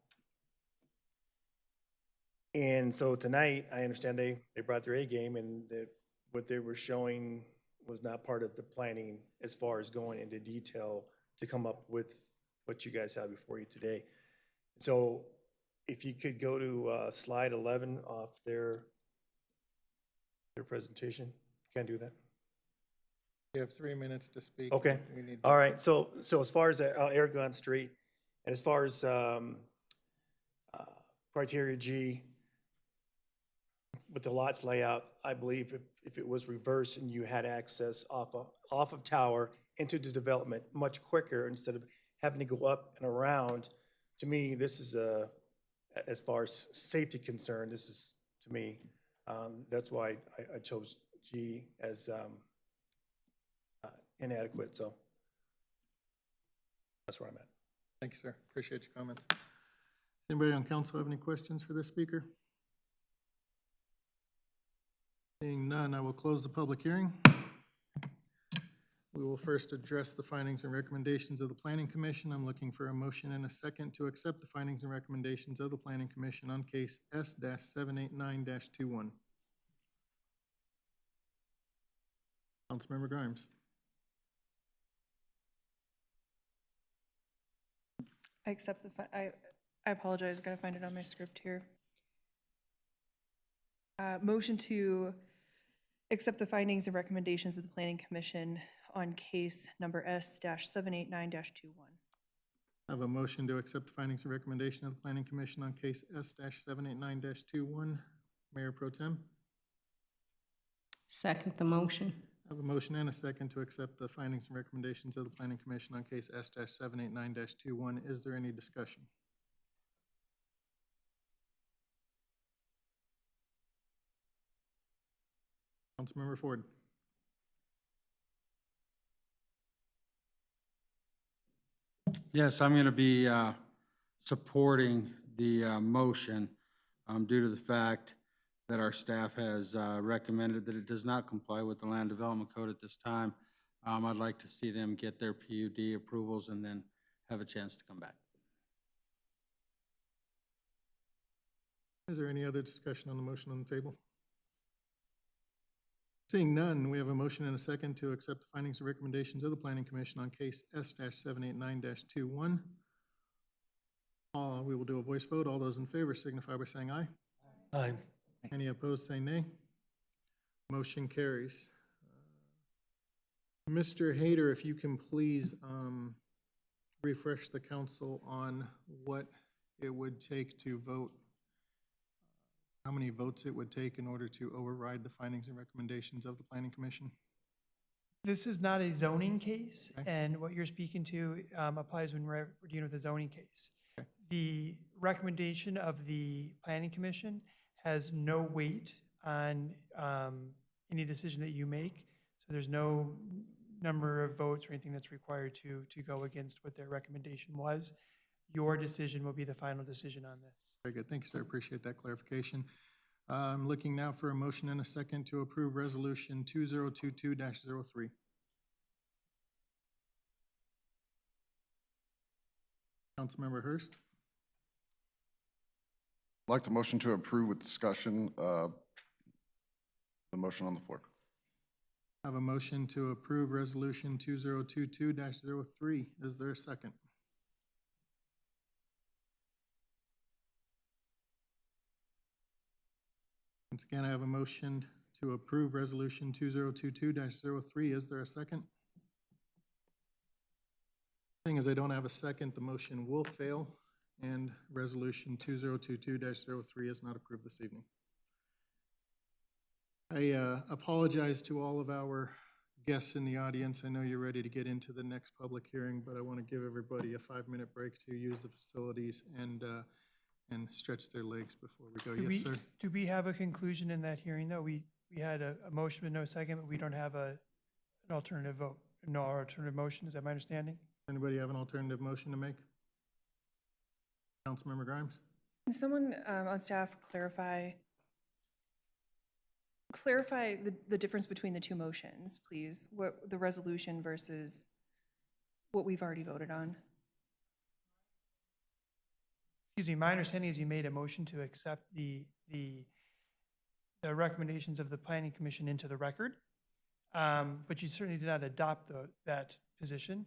And so tonight, I understand they brought their A game, and what they were showing was not part of the planning as far as going into detail to come up with what you guys have before you today. So if you could go to slide 11 off their presentation. Can I do that? You have 3 minutes to speak. Okay. We need All right. So as far as Aragon Street, and as far as criteria G, with the lots layout, I believe if it was reversed and you had access off of Tower into the development much quicker instead of having to go up and around, to me, this is as far as safety concerned, this is, to me, that's why I chose G as inadequate, so that's where I'm at. Thank you, sir. Appreciate your comments. Anybody on council have any questions for this speaker? Seeing none, I will close the public hearing. We will first address the findings and recommendations of the Planning Commission. I'm looking for a motion and a second to accept the findings and recommendations of the Planning Commission on case S-789-21. Councilmember Grimes. I accept I apologize, I gotta find it on my script here. Motion to accept the findings and recommendations of the Planning Commission on case number S-789-21. I have a motion to accept the findings and recommendation of the Planning Commission on case S-789-21. Mayor Pro Tem. Second the motion. I have a motion and a second to accept the findings and recommendations of the Planning Commission on case S-789-21. Is there any discussion? Councilmember Ford. Yes, I'm going to be supporting the motion due to the fact that our staff has recommended that it does not comply with the Land Development Code at this time. I'd like to see them get their PUD approvals and then have a chance to come back. Is there any other discussion on the motion on the table? Seeing none, we have a motion and a second to accept the findings and recommendations of the Planning Commission on case S-789-21. We will do a voice vote. All those in favor signify by saying aye. Aye. Any opposed, say nay. Motion carries. Mr. Hayter, if you can please refresh the council on what it would take to vote, how many votes it would take in order to override the findings and recommendations of the Planning Commission. This is not a zoning case, Okay. and what you're speaking to applies when we're dealing with a zoning case. The recommendation of the planning commission has no weight on any decision that you make. So there's no number of votes or anything that's required to go against what their recommendation was. Your decision will be the final decision on this. Very good. Thank you, sir. Appreciate that clarification. I'm looking now for a motion and a second to approve Resolution 2022-03. Councilmember Hurst. I'd like the motion to approve with discussion, the motion on the floor. I have a motion to approve Resolution 2022-03. Is there a second? Once again, I have a motion to approve Resolution 2022-03. Is there a second? Thing is, I don't have a second, the motion will fail, and Resolution 2022-03 is not approved this evening. I apologize to all of our guests in the audience. I know you're ready to get into the next public hearing, but I want to give everybody a 5-minute break to use the facilities and stretch their legs before we go. Yes, sir? Do we have a conclusion in that hearing, though? We had a motion with no second, but we don't have an alternative vote, no alternative motion. Is that my understanding? Anybody have an alternative motion to make? Councilmember Grimes? Can someone on staff clarify the difference between the two motions, please? What the resolution versus what we've already voted on? Excuse me, my understanding is you made a motion to accept the recommendations of the planning commission into the record, but you certainly did not adopt that position.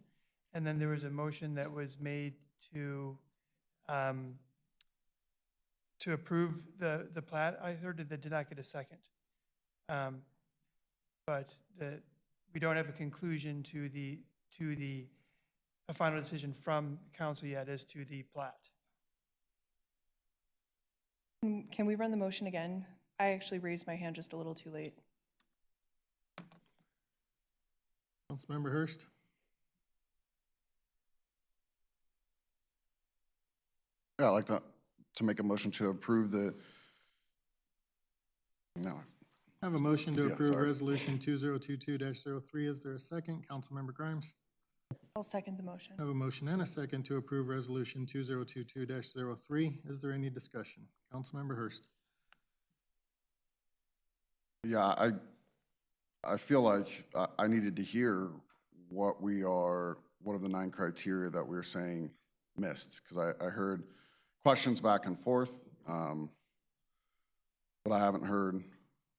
And then there was a motion that was made to approve the plat. I heard that did not get a second. But we don't have a conclusion to a final decision from council yet as to the plat. Can we run the motion again? I actually raised my hand just a little too late. Councilmember Hurst? Yeah, I'd like to make a motion to approve the, no. I have a motion to Yeah, approve sorry. Resolution 2022-03. Is there a second? Councilmember Grimes? I'll second the motion. I have a motion and a second to approve Resolution 2022-03. Is there any discussion? Councilmember Hurst? Yeah, I feel like I needed to hear what are the 9 criteria that we're saying missed, because I heard questions back and forth, but I haven't heard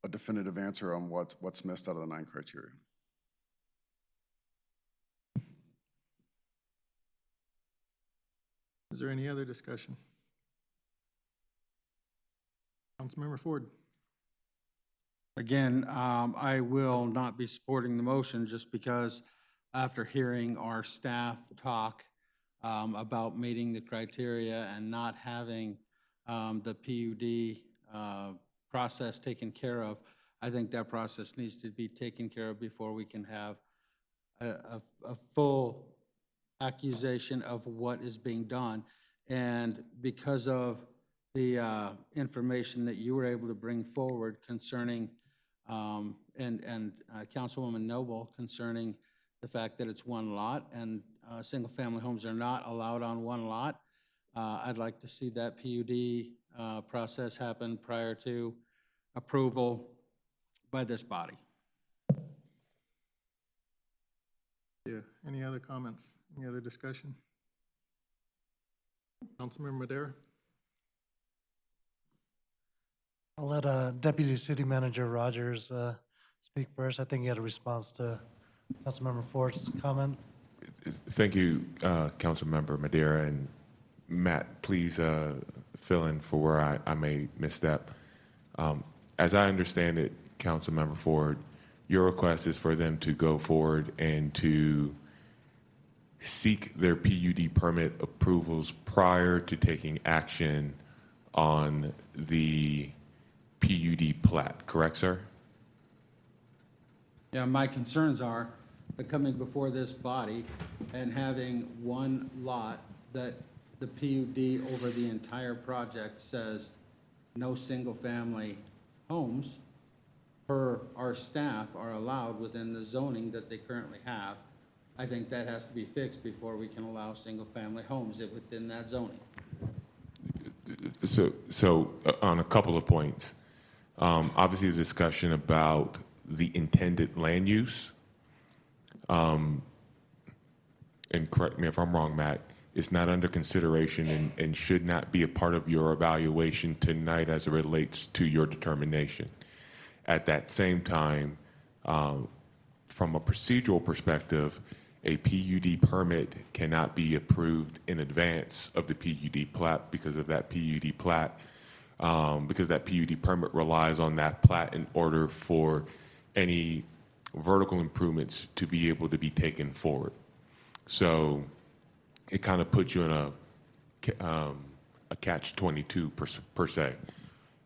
a definitive answer on what's missed out of the 9 criteria. Is there any other discussion? Councilmember Ford? Again, I will not be supporting the motion just because after hearing our staff talk about meeting the criteria and not having the PUD process taken care of, I think that process needs to be taken care of before we can have a full accusation of what is being done. And because of the information that you were able to bring forward concerning, and Councilwoman Noble concerning the fact that it's one lot and single-family homes are not allowed on one lot, I'd like to see that PUD process happen prior to approval by this body. Yeah, any other comments? Any other discussion? Councilmember Madera? I'll let Deputy City Manager Rogers speak first. I think he had a response to Councilmember Ford's comment. Thank you, Councilmember Madera, and Matt, please fill in for where I may misstep. As I understand it, Councilmember Ford, your request is for them to go forward and to seek their PUD permit approvals prior to taking action on the PUD plat, correct, sir? Yeah, my concerns are that coming before this body and having one lot that the PUD over the entire project says no single-family homes per our staff are allowed within the zoning that they currently have. I think that has to be fixed before we can allow single-family homes within that zoning. So on a couple of points, obviously the discussion about the intended land use, and correct me if I'm wrong, Matt, is not under consideration and should not be a part of your evaluation tonight as it relates to your determination. At that same time, from a procedural perspective, a PUD permit cannot be approved in advance of the PUD plat because of that PUD plat, because that PUD permit relies on that plat in order for any vertical improvements to be able to be taken forward. So it kind of puts you in a catch-22 per se.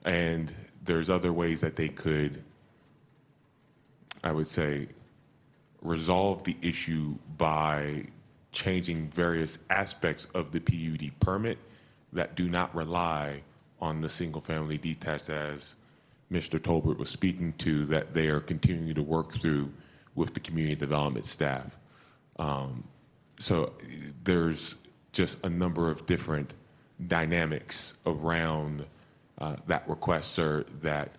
And there's other ways that they could, I would say, resolve the issue by changing various aspects of the PUD permit that do not rely on the single-family detached, as Mr. Tolbert was speaking to, that they are continuing to work through with the community development staff. So there's just a number of different dynamics around that request, sir, that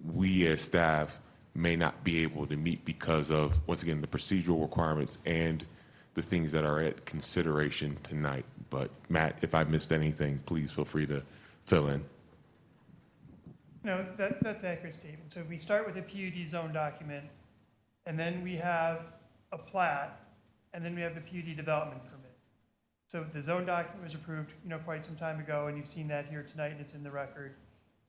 we as staff may not be able to meet because of, once again, the procedural requirements and the things that are at consideration tonight. But Matt, if I missed anything, please feel free to fill in. No, that's an accurate statement. So we start with a PUD zone document, and then we have a plat, and then we have the PUD development permit. So the zone document was approved, quite some time ago, and you've seen that here tonight, and it's in the record.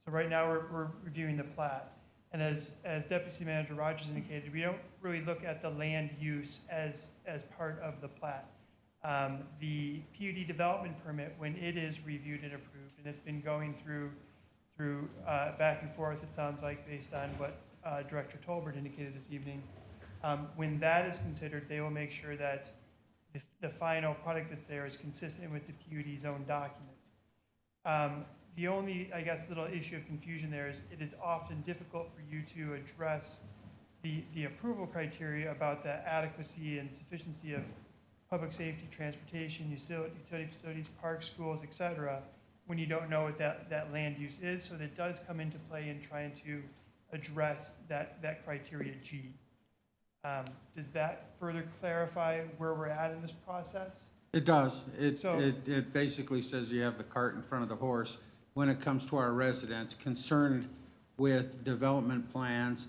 So right now we're reviewing the plat. And as Deputy City Manager Rogers indicated, we don't really look at the land use as part of the plat. The PUD development permit, when it is reviewed and approved, and it's been going through back and forth, it sounds like, based on what Director Tolbert indicated this evening, when that is considered, they will make sure that the final product that's there is consistent with the PUD zone document. The only, I guess, little issue of confusion there is it is often difficult for you to address the approval criteria about the adequacy and sufficiency of public safety, transportation, utility facilities, parks, schools, et cetera, when you don't know what that land use is. So that does come into play in trying to address that criteria G. Does that further clarify where we're at in this process? It does. It basically says you have the cart in front of the horse when it comes to our residents concerned with development plans.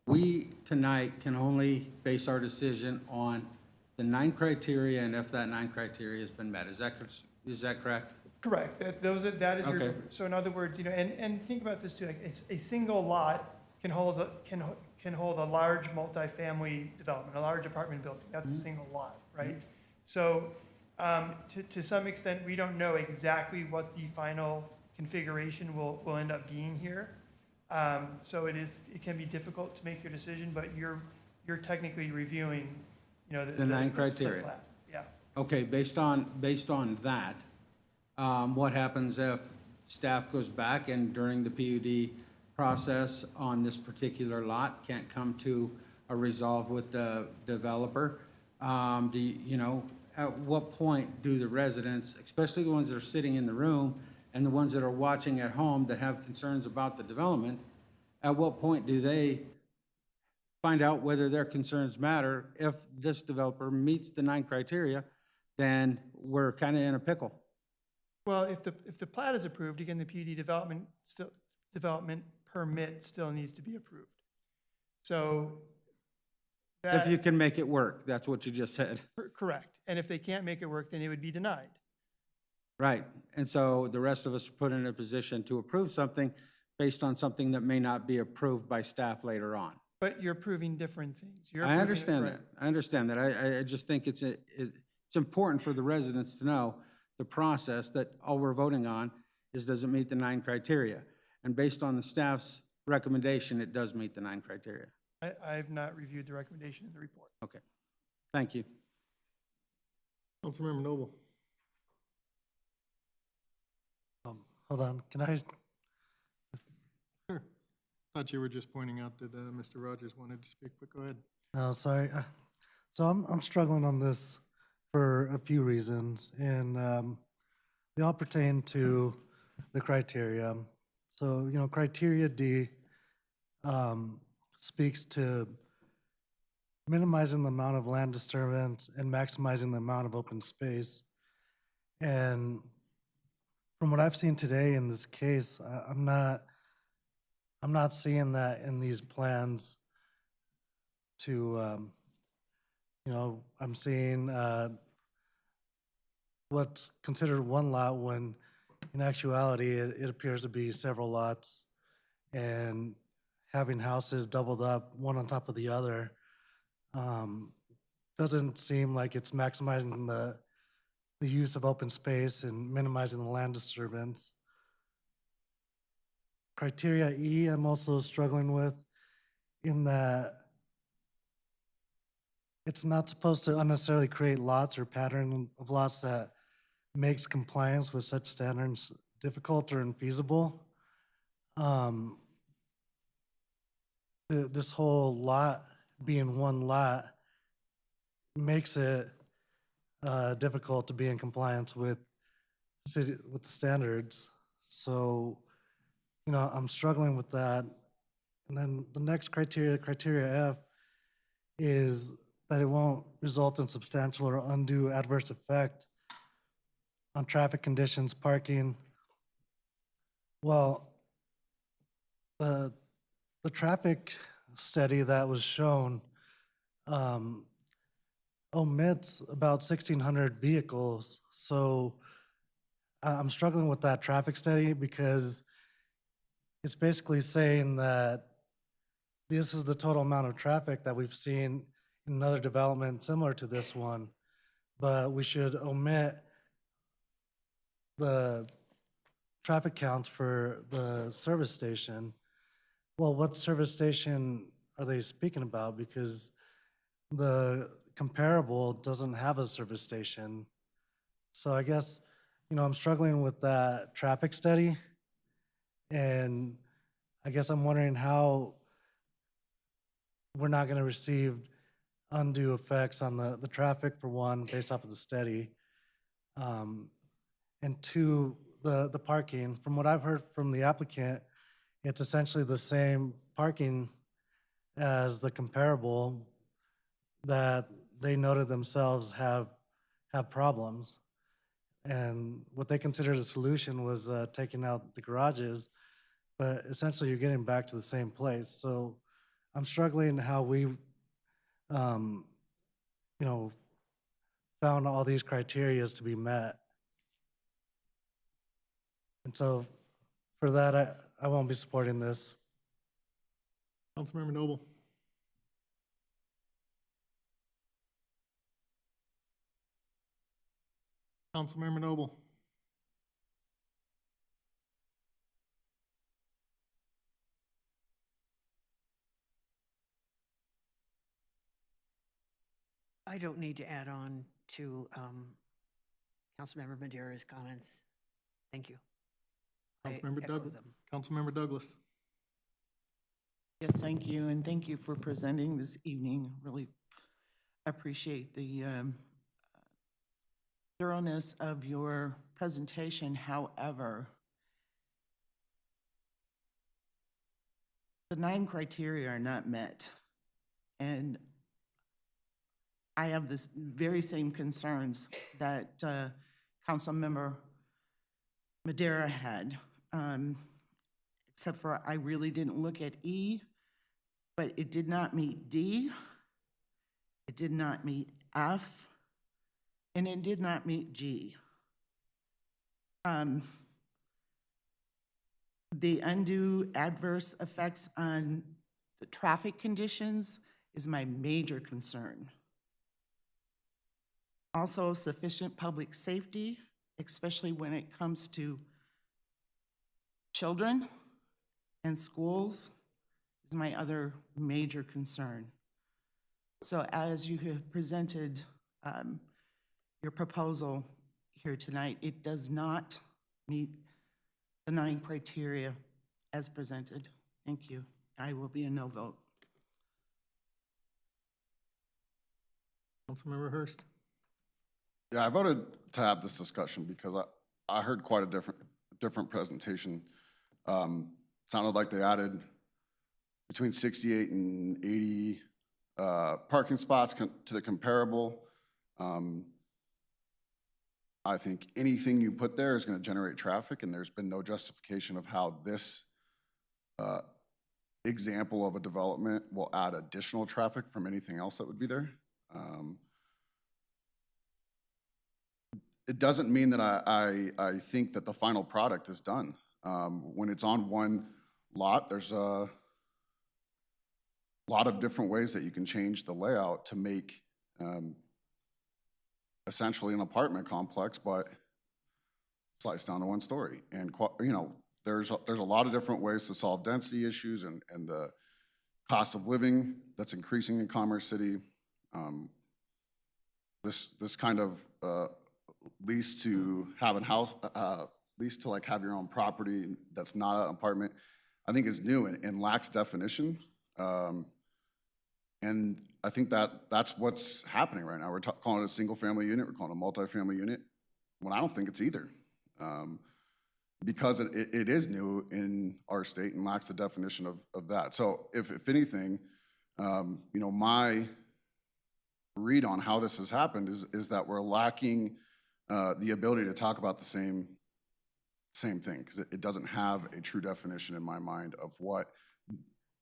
We tonight can only base our decision on the 9 criteria and if that 9 criteria has been met. Is that correct? Correct. That is Okay. so in other words, and think about this too, like a single lot can hold a large multifamily development, a large apartment building. That's a single lot, right? So to some extent, we don't know exactly what the final configuration will end up being here. So it can be difficult to make your decision, but you're technically reviewing, The 9 criteria. plat. Yeah. Okay, based on that, what happens if staff goes back and during the PUD process on this particular lot can't come to a resolve with the developer? At what point do the residents, especially the ones that are sitting in the room and the ones that are watching at home that have concerns about the development, at what point do they find out whether their concerns matter? If this developer meets the 9 criteria, then we're kind of in a pickle. Well, if the plat is approved, again, the PUD development permit still needs to be approved. So If you can make it work, that's what you just said. Correct. And if they can't make it work, then it would be denied. Right. And so the rest of us are put in a position to approve something based on something that may not be approved by staff later on. But you're approving different things. I understand that. I understand that. I just think it's important for the residents to know the process, that all we're voting on is, does it meet the 9 criteria? And based on the staff's recommendation, it does meet the 9 criteria. I have not reviewed the recommendation in the report. Okay. Thank you. Councilmember Noble. Hold on, can I, Sure. Thought you were just pointing out that Mr. Rogers wanted to speak, but go ahead. no, sorry. So I'm struggling on this for a few reasons, and they all pertain to the criteria. So, criteria D speaks to minimizing the amount of land disturbance and maximizing the amount of open space. And from what I've seen today in this case, I'm not seeing that in these plans to, I'm seeing what's considered one lot when in actuality it appears to be several lots, and having houses doubled up one on top of the other doesn't seem like it's maximizing the use of open space and minimizing the land disturbance. Criteria E, I'm also struggling with in that it's not supposed to unnecessarily create lots or pattern of lots that makes compliance with such standards difficult or infeasible. This whole lot being one lot makes it difficult to be in compliance with the standards. So, I'm struggling with that. And then the next criteria F, is that it won't result in substantial or undue adverse effect on traffic conditions, parking. Well, the traffic study that was shown omits about 1,600 vehicles. So I'm struggling with that traffic study because it's basically saying that this is the total amount of traffic that we've seen in another development similar to this one, but we should omit the traffic counts for the service station. Well, what service station are they speaking about? Because the comparable doesn't have a service station. So I guess, I'm struggling with that traffic study. And I guess I'm wondering how we're not going to receive undue effects on the traffic, for one, based off of the study. And two, the parking. From what I've heard from the applicant, it's essentially the same parking as the comparable that they noted themselves have problems. And what they considered a solution was taking out the garages, but essentially you're getting back to the same place. So I'm struggling how we, found all these criterias to be met. And so for that, I won't be supporting this. Councilmember Noble. Councilmember Noble. I don't need to add on to Councilmember Madera's comments. Thank you. Councilmember Douglas. Councilmember Douglas. Yes, thank you, and thank you for presenting this evening. Really appreciate the thoroughness of your presentation. However, the 9 criteria are not met, and I have this very same concerns that Councilmember Madera had, except for I really didn't look at E, but it did not meet D, it did not meet F, and it did not meet G. The undue adverse effects on the traffic conditions is my major concern. Also, sufficient public safety, especially when it comes to children and schools, is my other major concern. So as you have presented your proposal here tonight, it does not meet the the 9 criteria as presented. Thank you. I will be a no vote. Councilmember Hurst. Yeah, I voted to have this discussion because I heard quite a different presentation. Sounded like they added between 68 and 80 parking spots to the comparable. I think anything you put there is going to generate traffic, and there's been no justification of how this example of a development will add additional traffic from anything else that would be there. It doesn't mean that I think that the final product is done. When it's on one lot, there's a lot of different ways that you can change the layout to make essentially an apartment complex, but sliced down to one story. And you know, there's a lot of different ways to solve density issues and the cost of living that's increasing in Commerce City. This kind of lease to have a house, lease to like have your own property that's not an apartment, I think is new and lacks definition. And I think that's what's happening right now. We're calling it a single family unit, we're calling it a multifamily unit, when I don't think it's either. Because it is new in our state and lacks the definition of that. So if anything, you know, my read on how this has happened is that we're lacking the ability to talk about the same thing, because it doesn't have a true definition in my mind of what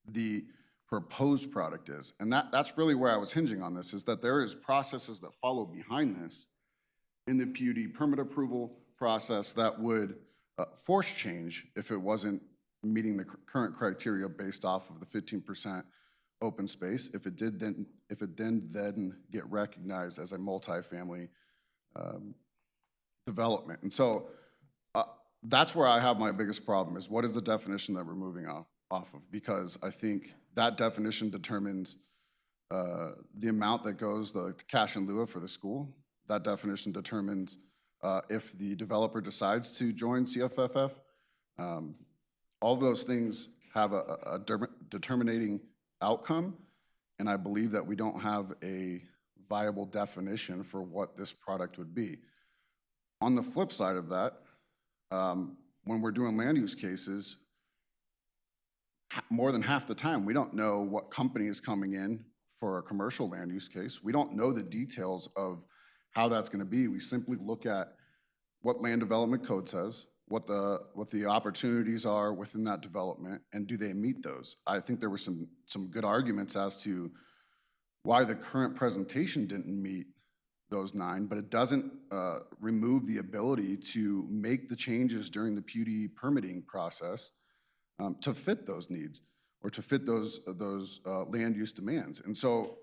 the proposed product is. And that's really where I was hinging on this, is that there is processes that follow behind this in the PUD permit approval process that would force change if it wasn't meeting the current criteria based off of the 15% open space. If it then get recognized as a multifamily development. And so that's where I have my biggest problem, is what is the definition that we're moving off of? Because I think that definition determines the amount that goes, the cash in lieu for the school. That definition determines if the developer decides to join CFFF. All those things have a determining outcome, and I believe that we don't have a viable definition for what this product would be. On the flip side of that, when we're doing land use cases, more than half the time, we don't know what company is coming in for a commercial land use case. We don't know the details of how that's going to be. We simply look at what land development code says, what the opportunities are within that development, and do they meet those? I think there were some good arguments as to why the current presentation didn't meet those 9, but it doesn't remove the ability to make the changes during the PUD permitting process to fit those needs or to fit those land use demands. And so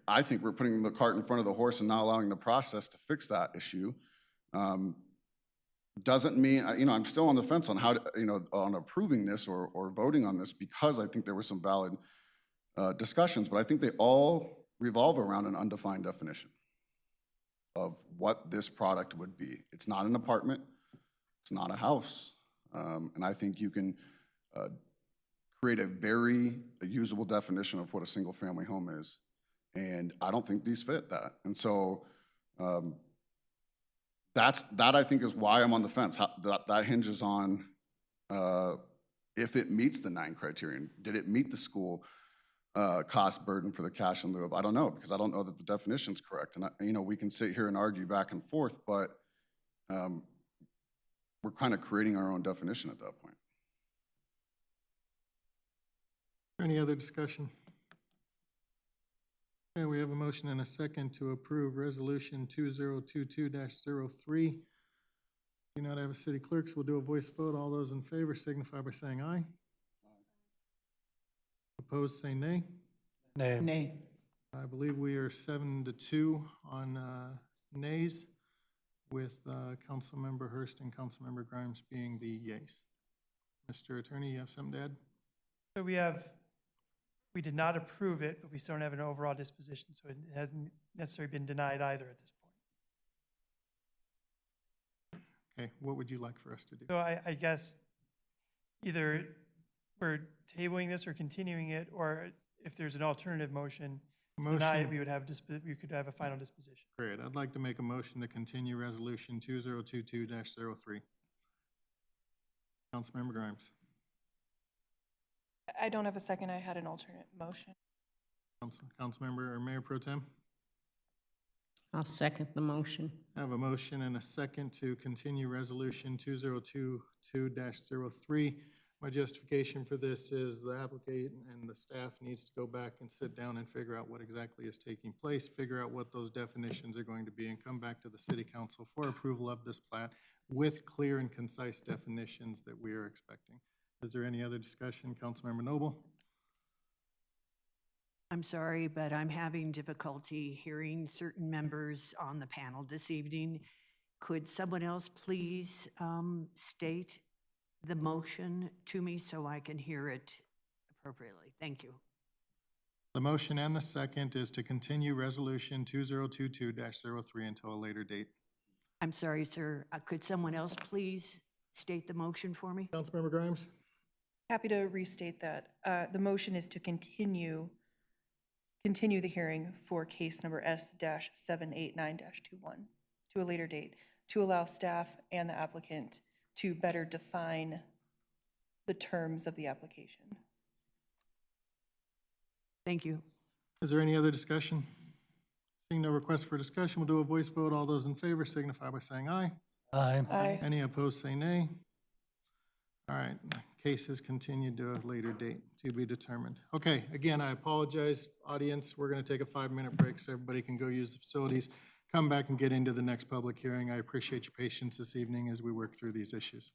I think we're putting the cart in front of the horse and not allowing the process to fix that issue. Doesn't mean, you know, I'm still on the fence on how to, you know, on approving this or voting on this, because I think there were some valid discussions, but I think they all revolve around an undefined definition of what this product would be. It's not an apartment, it's not a house, and I think you can create a very usable definition of what a single family home is, and I don't think these fit that. And so that I think is why I'm on the fence. That hinges on if it meets the 9 criterion. Did it meet the school cost burden for the cash in lieu of? I don't know, because I don't know that the definition's correct. And you know, we can sit here and argue back and forth, but we're kind of creating our own definition at that point. Any other discussion? Okay, we have a motion and a second to approve Resolution 2022-03. Do not have a city clerk, so we'll do a voice vote. All those in favor signify by saying aye. Opposed, say nay. Nay. Nay. I believe we are 7-2 on nays, with Councilmember Hurst and Councilmember Grimes being the yeas. Mr. Attorney, you have something to add? So we did not approve it, but we still don't have an overall disposition, so it hasn't necessarily been denied either at this point. Okay, what would you like for us to do? So I guess either we're tabling this or continuing it, or if there's an alternative motion, tonight Motion. we would have, we could have a final disposition. Great, I'd like to make a motion to continue Resolution 2022-03. Councilmember Grimes. I don't have a second. I had an alternate motion. Councilmember or Mayor Pro Tem? I'll second the motion. I have a motion and a second to continue Resolution 2022-03. My justification for this is the applicant and the staff needs to go back and sit down and figure out what exactly is taking place, figure out what those definitions are going to be, and come back to the city council for approval of this plat with clear and concise definitions that we are expecting. Is there any other discussion? Councilmember Noble? I'm sorry, but I'm having difficulty hearing certain members on the panel this evening. Could someone else please state the motion to me so I can hear it appropriately? Thank you. The motion and the second is to continue Resolution 2022-03 until a later date. I'm sorry, sir. Could someone else please state the motion for me? Councilmember Grimes? Happy to restate that. The motion is to continue the hearing for case number S-789-21 to a later date, to allow staff and the applicant to better define the terms of the application. Thank you. Is there any other discussion? Seeing no request for discussion, we'll do a voice vote. All those in favor signify by saying aye. Aye. Aye. Any opposed, say nay. All right, case is continued to a later date to be determined. Okay, again, I apologize, audience. We're going to take a 5-minute break so everybody can go use the facilities, come back and get into the next public hearing. I appreciate your patience this evening as we work through these issues.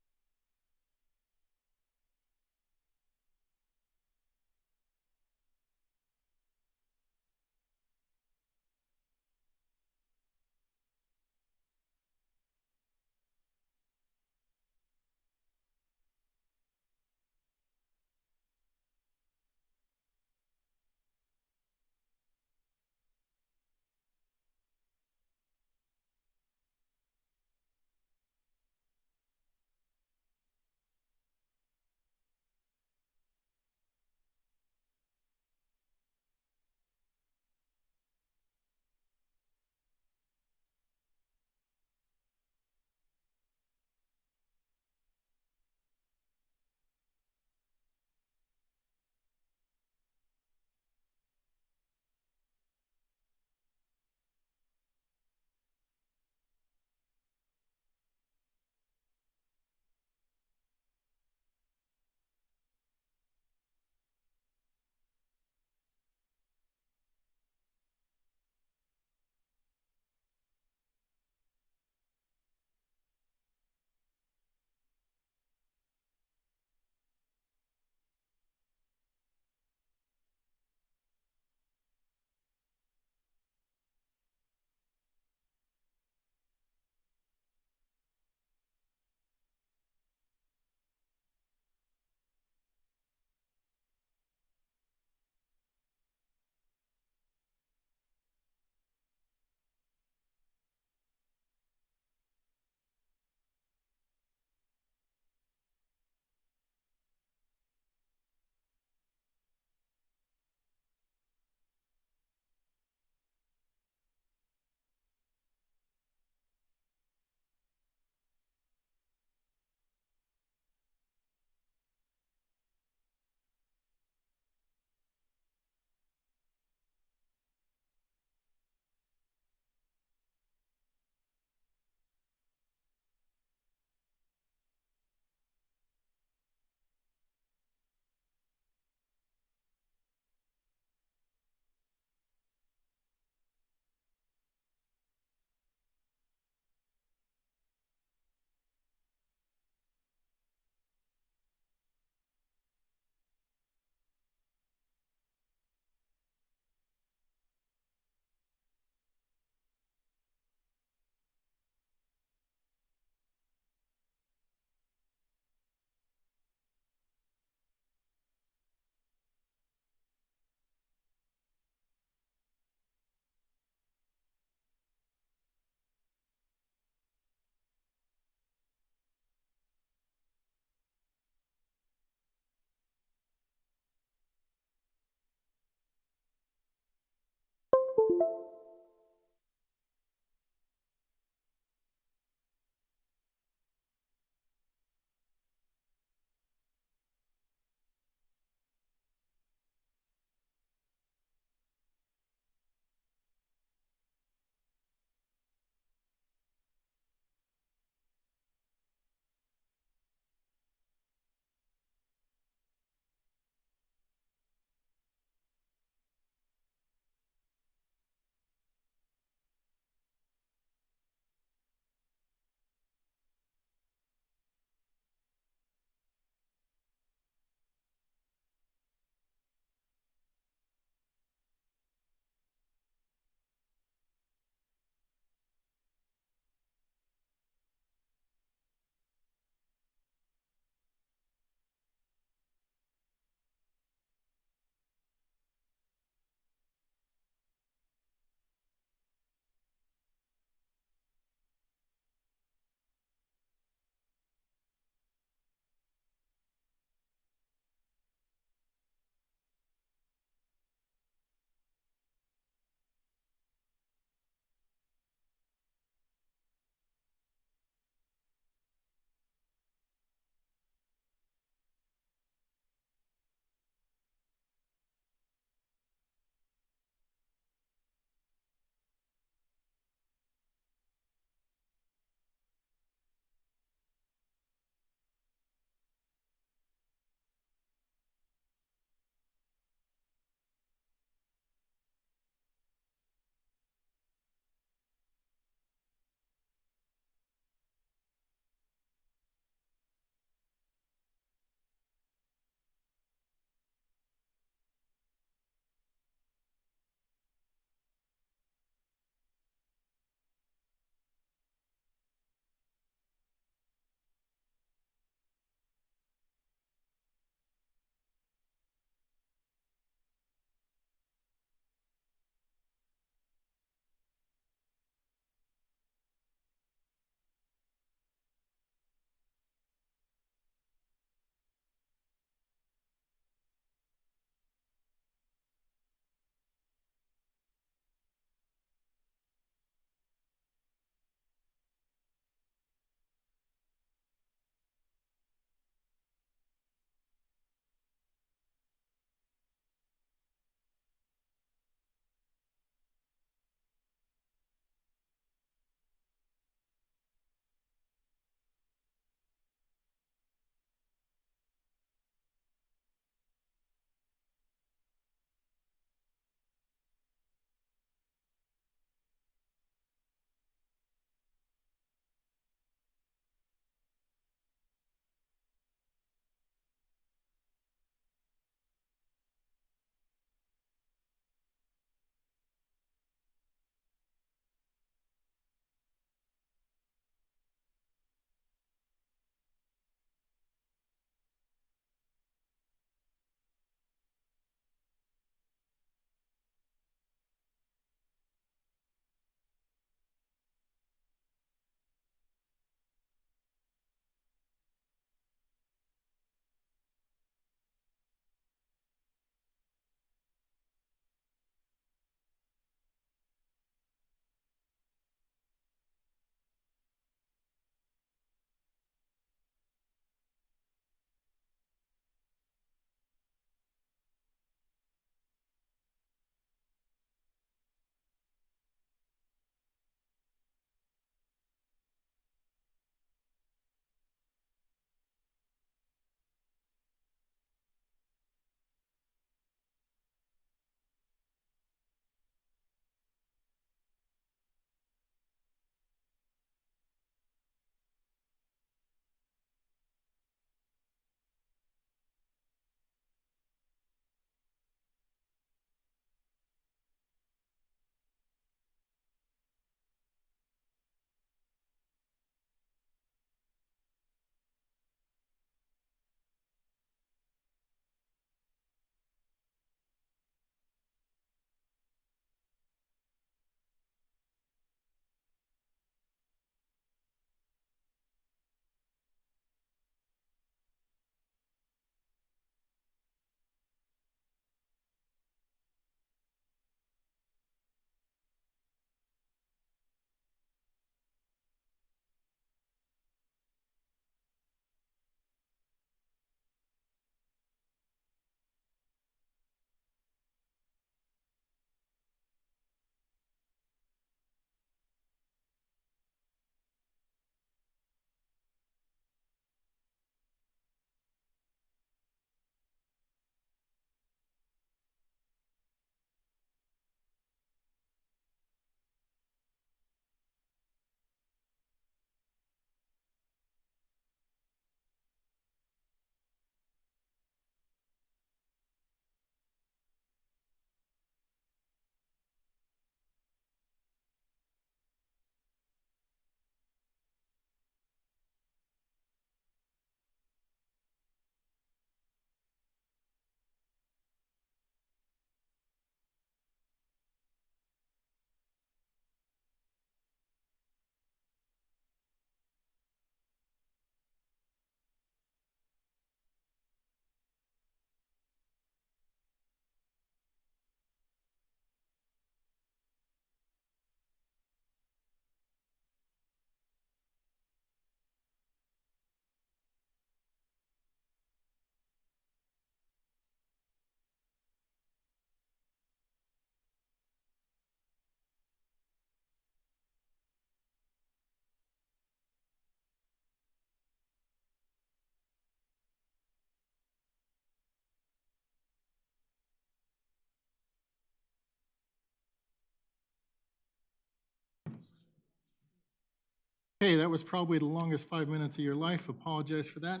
Okay, that was probably the longest 5 minutes of your life. Apologize for that.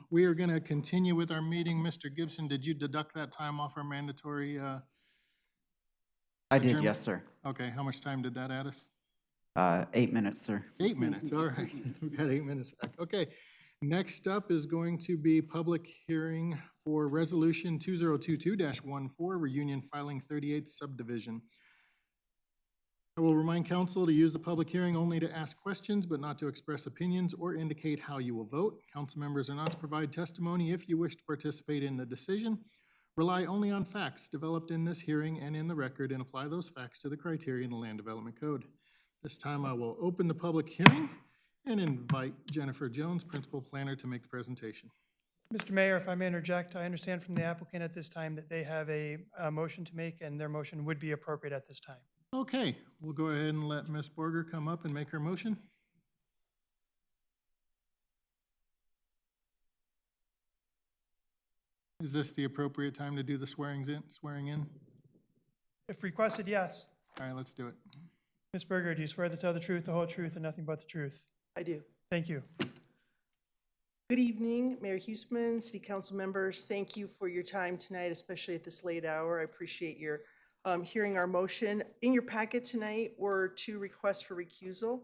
We are going to continue with our meeting. Mr. Gibson, did you deduct that time off our mandatory? I did, adjournment? yes, sir. Okay, how much time did that add us? 8 minutes, sir. 8 minutes, all right. We've got 8 minutes back. Okay, next up is going to be public hearing for Resolution 2022-14, Reunion Filing 38 Subdivision. I will remind council to use the public hearing only to ask questions, but not to express opinions or indicate how you will vote. Council members are not to provide testimony if you wish to participate in the decision. Rely only on facts developed in this hearing and in the record and apply those facts to the criteria in the Land Development Code. This time I will open the public hearing and invite Jennifer Jones, Principal Planner, to make the presentation. Mr. Mayor, if I may interject, I understand from the applicant at this time that they have a motion to make, and their motion would be appropriate at this time. Okay, we'll go ahead and let Ms. Borger come up and make her motion. Is this the appropriate time to do the swearing in? If requested, yes. All right, let's do it. Ms. Berger, do you swear to tell the truth, the whole truth, and nothing but the truth? I do. Thank you. Good evening, Mayor Huesman, City Council members. Thank you for your time tonight, especially at this late hour. I appreciate your hearing our motion. In your packet tonight were 2 requests for recusal.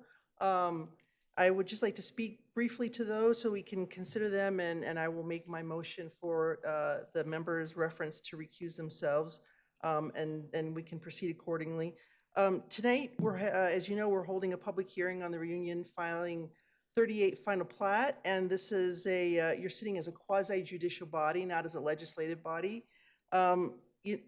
I would just like to speak briefly to those so we can consider them, and I will make my motion for the members' reference to recuse themselves, and we can proceed accordingly. Tonight, as you know, we're holding a public hearing on the Reunion Filing 38 Final Plat, and this is you're sitting as a quasi-judicial body, not as a legislative body.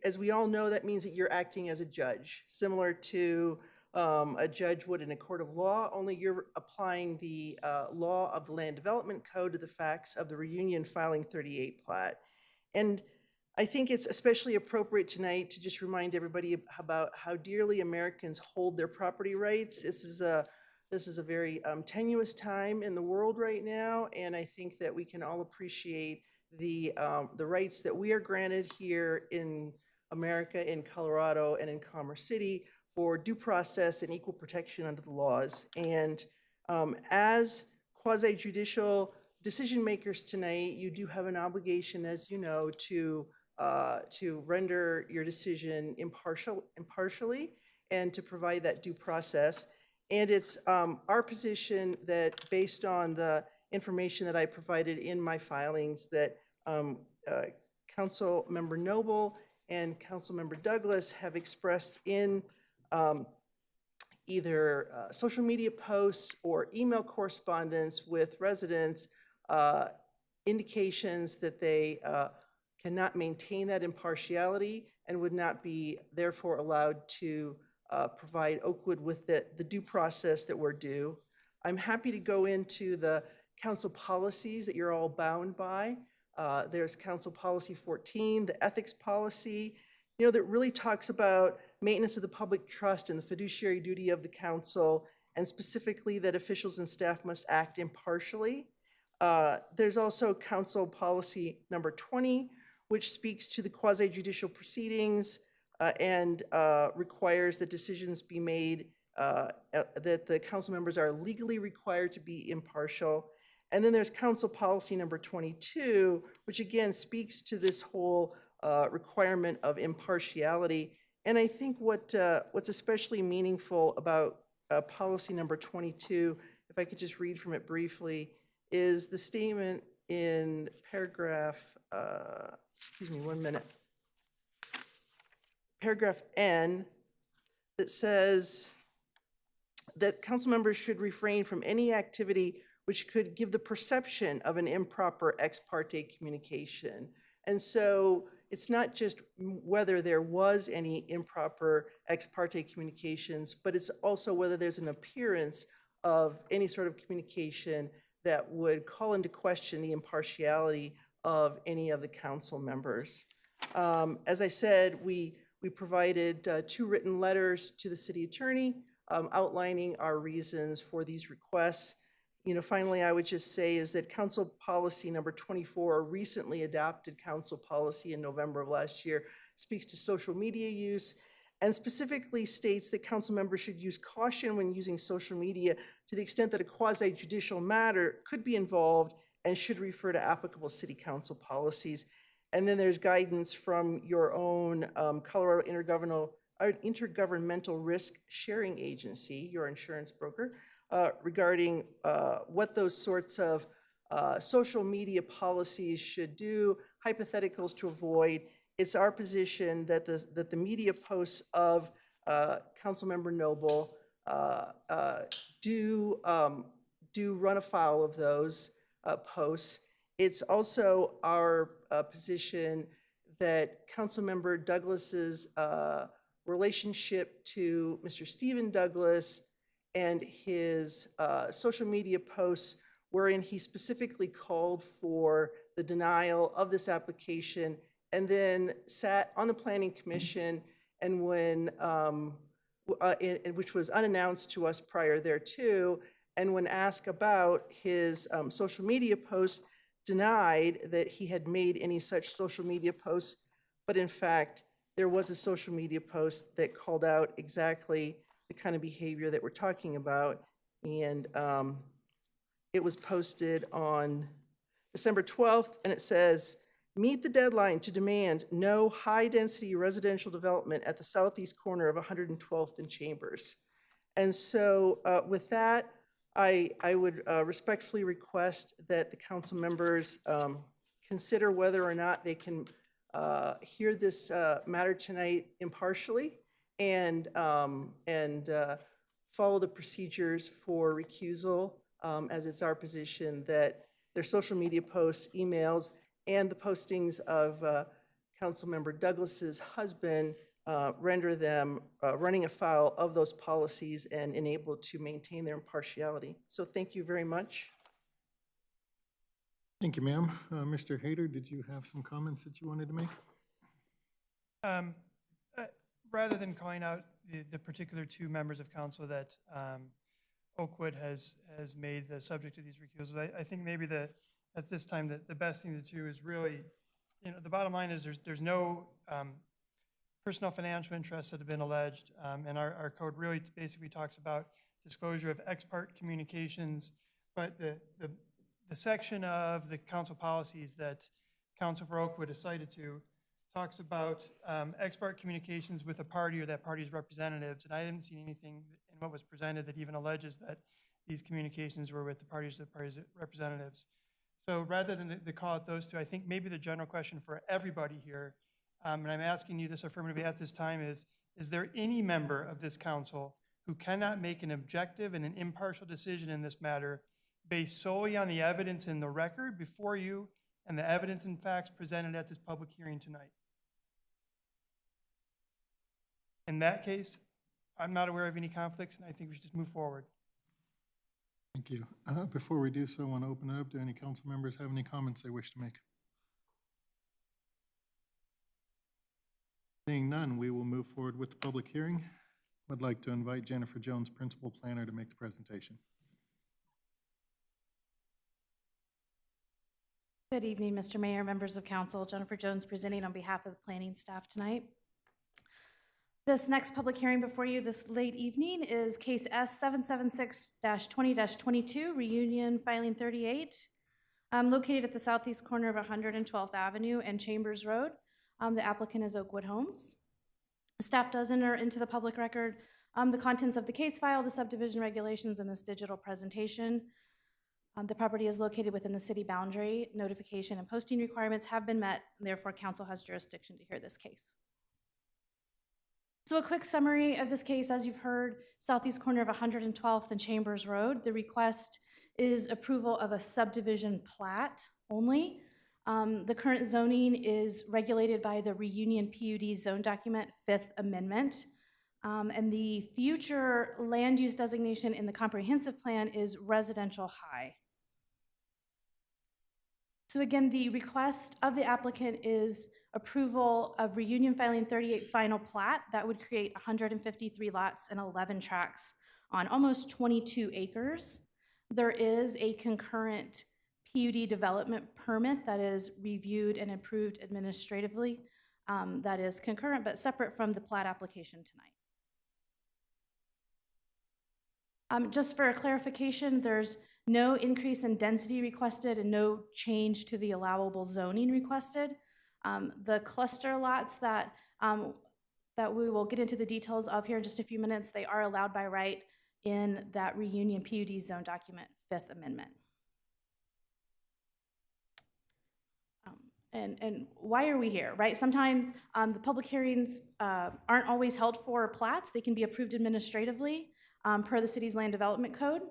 As we all know, that means that you're acting as a judge, similar to a judge would in a court of law, only you're applying the law of the Land Development Code to the facts of the Reunion Filing 38 Plat. And I think it's especially appropriate tonight to just remind everybody about how dearly Americans hold their property rights. This is a very tenuous time in the world right now, and I think that we can all appreciate the rights that we are granted here in America, in Colorado, and in Commerce City for due process and equal protection under the laws. And as quasi-judicial decision makers tonight, you do have an obligation, as you know, to render your decision impartially and to provide that due process. And it's our position that based on the information that I provided in my filings that Council Member Noble and Council Member Douglas have expressed in either social media posts or email correspondence with residents, indications that they cannot maintain that impartiality and would not be therefore allowed to provide Oakwood with the due process that we're due. I'm happy to go into the council policies that you're all bound by. There's Council Policy 14, the ethics policy, that really talks about maintenance of the public trust and the fiduciary duty of the council, and specifically that officials and staff must act impartially. There's also Council Policy number 20, which speaks to the quasi-judicial proceedings and requires that decisions be made, that the council members are legally required to be impartial. And then there's Council Policy number 22, which again speaks to this whole requirement of impartiality. And I think what's especially meaningful about policy number 22, if I could just read from it briefly, is the statement in paragraph, excuse me, 1 minute, paragraph N, that says that council members should refrain from any activity which could give the perception of an improper ex parte communication. And so it's not just whether there was any improper ex parte communications, but it's also whether there's an appearance of any sort of communication that would call into question the impartiality of any of the council members. As I said, we provided 2 written letters to the city attorney outlining our reasons for these requests. Finally, I would just say is that Council Policy number 24, a recently adopted council policy in November of last year, speaks to social media use. and specifically states that council members should use caution when using social media to the extent that a quasi-judicial matter could be involved and should refer to applicable city council policies. And then there's guidance from your own Colorado Intergovernmental Risk Sharing Agency, your insurance broker, regarding what those sorts of social media policies should do, hypotheticals to avoid. It's our position that the media posts of Councilmember Noble do run afoul of those posts. It's also our position that Councilmember Douglas's relationship to Mr. Stephen Douglas and his social media posts wherein he specifically called for the denial of this application and then sat on the Planning Commission, and when, which was unannounced to us prior thereto, and when asked about his social media posts, denied that he had made any such social media posts, but in fact, there was a social media post that called out exactly the kind of behavior that we're talking about, and it was posted on December 12th, and it says, "Meet the deadline to demand no high-density residential development at the southeast corner of 112th and Chambers." And so with that, I would respectfully request that the council members consider whether or not they can hear this matter tonight impartially and follow the procedures for recusal, as it's our position that their social media posts, emails, and the postings of Councilmember Douglas's husband render them running afoul of those policies and unable to maintain their impartiality. So thank you very much. Thank you, ma'am. Mr. Hayter, did you have some comments that you wanted to make? Rather than calling out the particular two members of council that Oakwood has made the subject of these recusals, I think maybe at this time the best thing to do is really, the bottom line is there's no personal financial interests that have been alleged, and our code really basically talks about disclosure of ex parte communications, but the section of the council policies that Council for Oakwood is cited to talks about ex parte communications with a party or that party's representatives, and I haven't seen anything in what was presented that even alleges that these communications were with the party's representatives. So rather than to call out those two, I think maybe the general question for everybody here, and I'm asking you this affirmatively at this time, is there any member of this council who cannot make an objective and an impartial decision in this matter based solely on the evidence in the record before you and the evidence and facts presented at this public hearing tonight? In that case, I'm not aware of any conflicts, and I think we should just move forward. Thank you. Before we do so, I want to open it up. Do any council members have any comments they wish to make? Seeing none, we will move forward with the public hearing. I'd like to invite Jennifer Jones, Principal Planner, to make the presentation. Good evening, Mr. Mayor, members of council. Jennifer Jones presenting on behalf of the planning staff tonight. This next public hearing before you this late evening is case S776-20-22, Reunion Filing 38, located at the southeast corner of 112th Avenue and Chambers Road. The applicant is Oakwood Homes. Staff does enter into the public record the contents of the case file, the subdivision regulations, and this digital presentation. The property is located within the city boundary. Notification and posting requirements have been met, and therefore council has jurisdiction to hear this case. So a quick summary of this case, as you've heard, southeast corner of 112th and Chambers Road. The request is approval of a subdivision plat only. The current zoning is regulated by the Reunion PUD zone document, 5th Amendment. And the future land use designation in the comprehensive plan is residential high. So again, the request of the applicant is approval of Reunion Filing 38 final plat. That would create 153 lots and 11 tracts on almost 22 acres. There is a concurrent PUD development permit that is reviewed and approved administratively that is concurrent but separate from the plat application tonight. Just for clarification, there's no increase in density requested and no change to the allowable zoning requested. The cluster lots that we will get into the details of here in just a few minutes, they are allowed by right in that reunion PUD zone document, Fifth Amendment. And why are we here, right? Sometimes the public hearings aren't always held for plats. They can be approved administratively per the city's land development code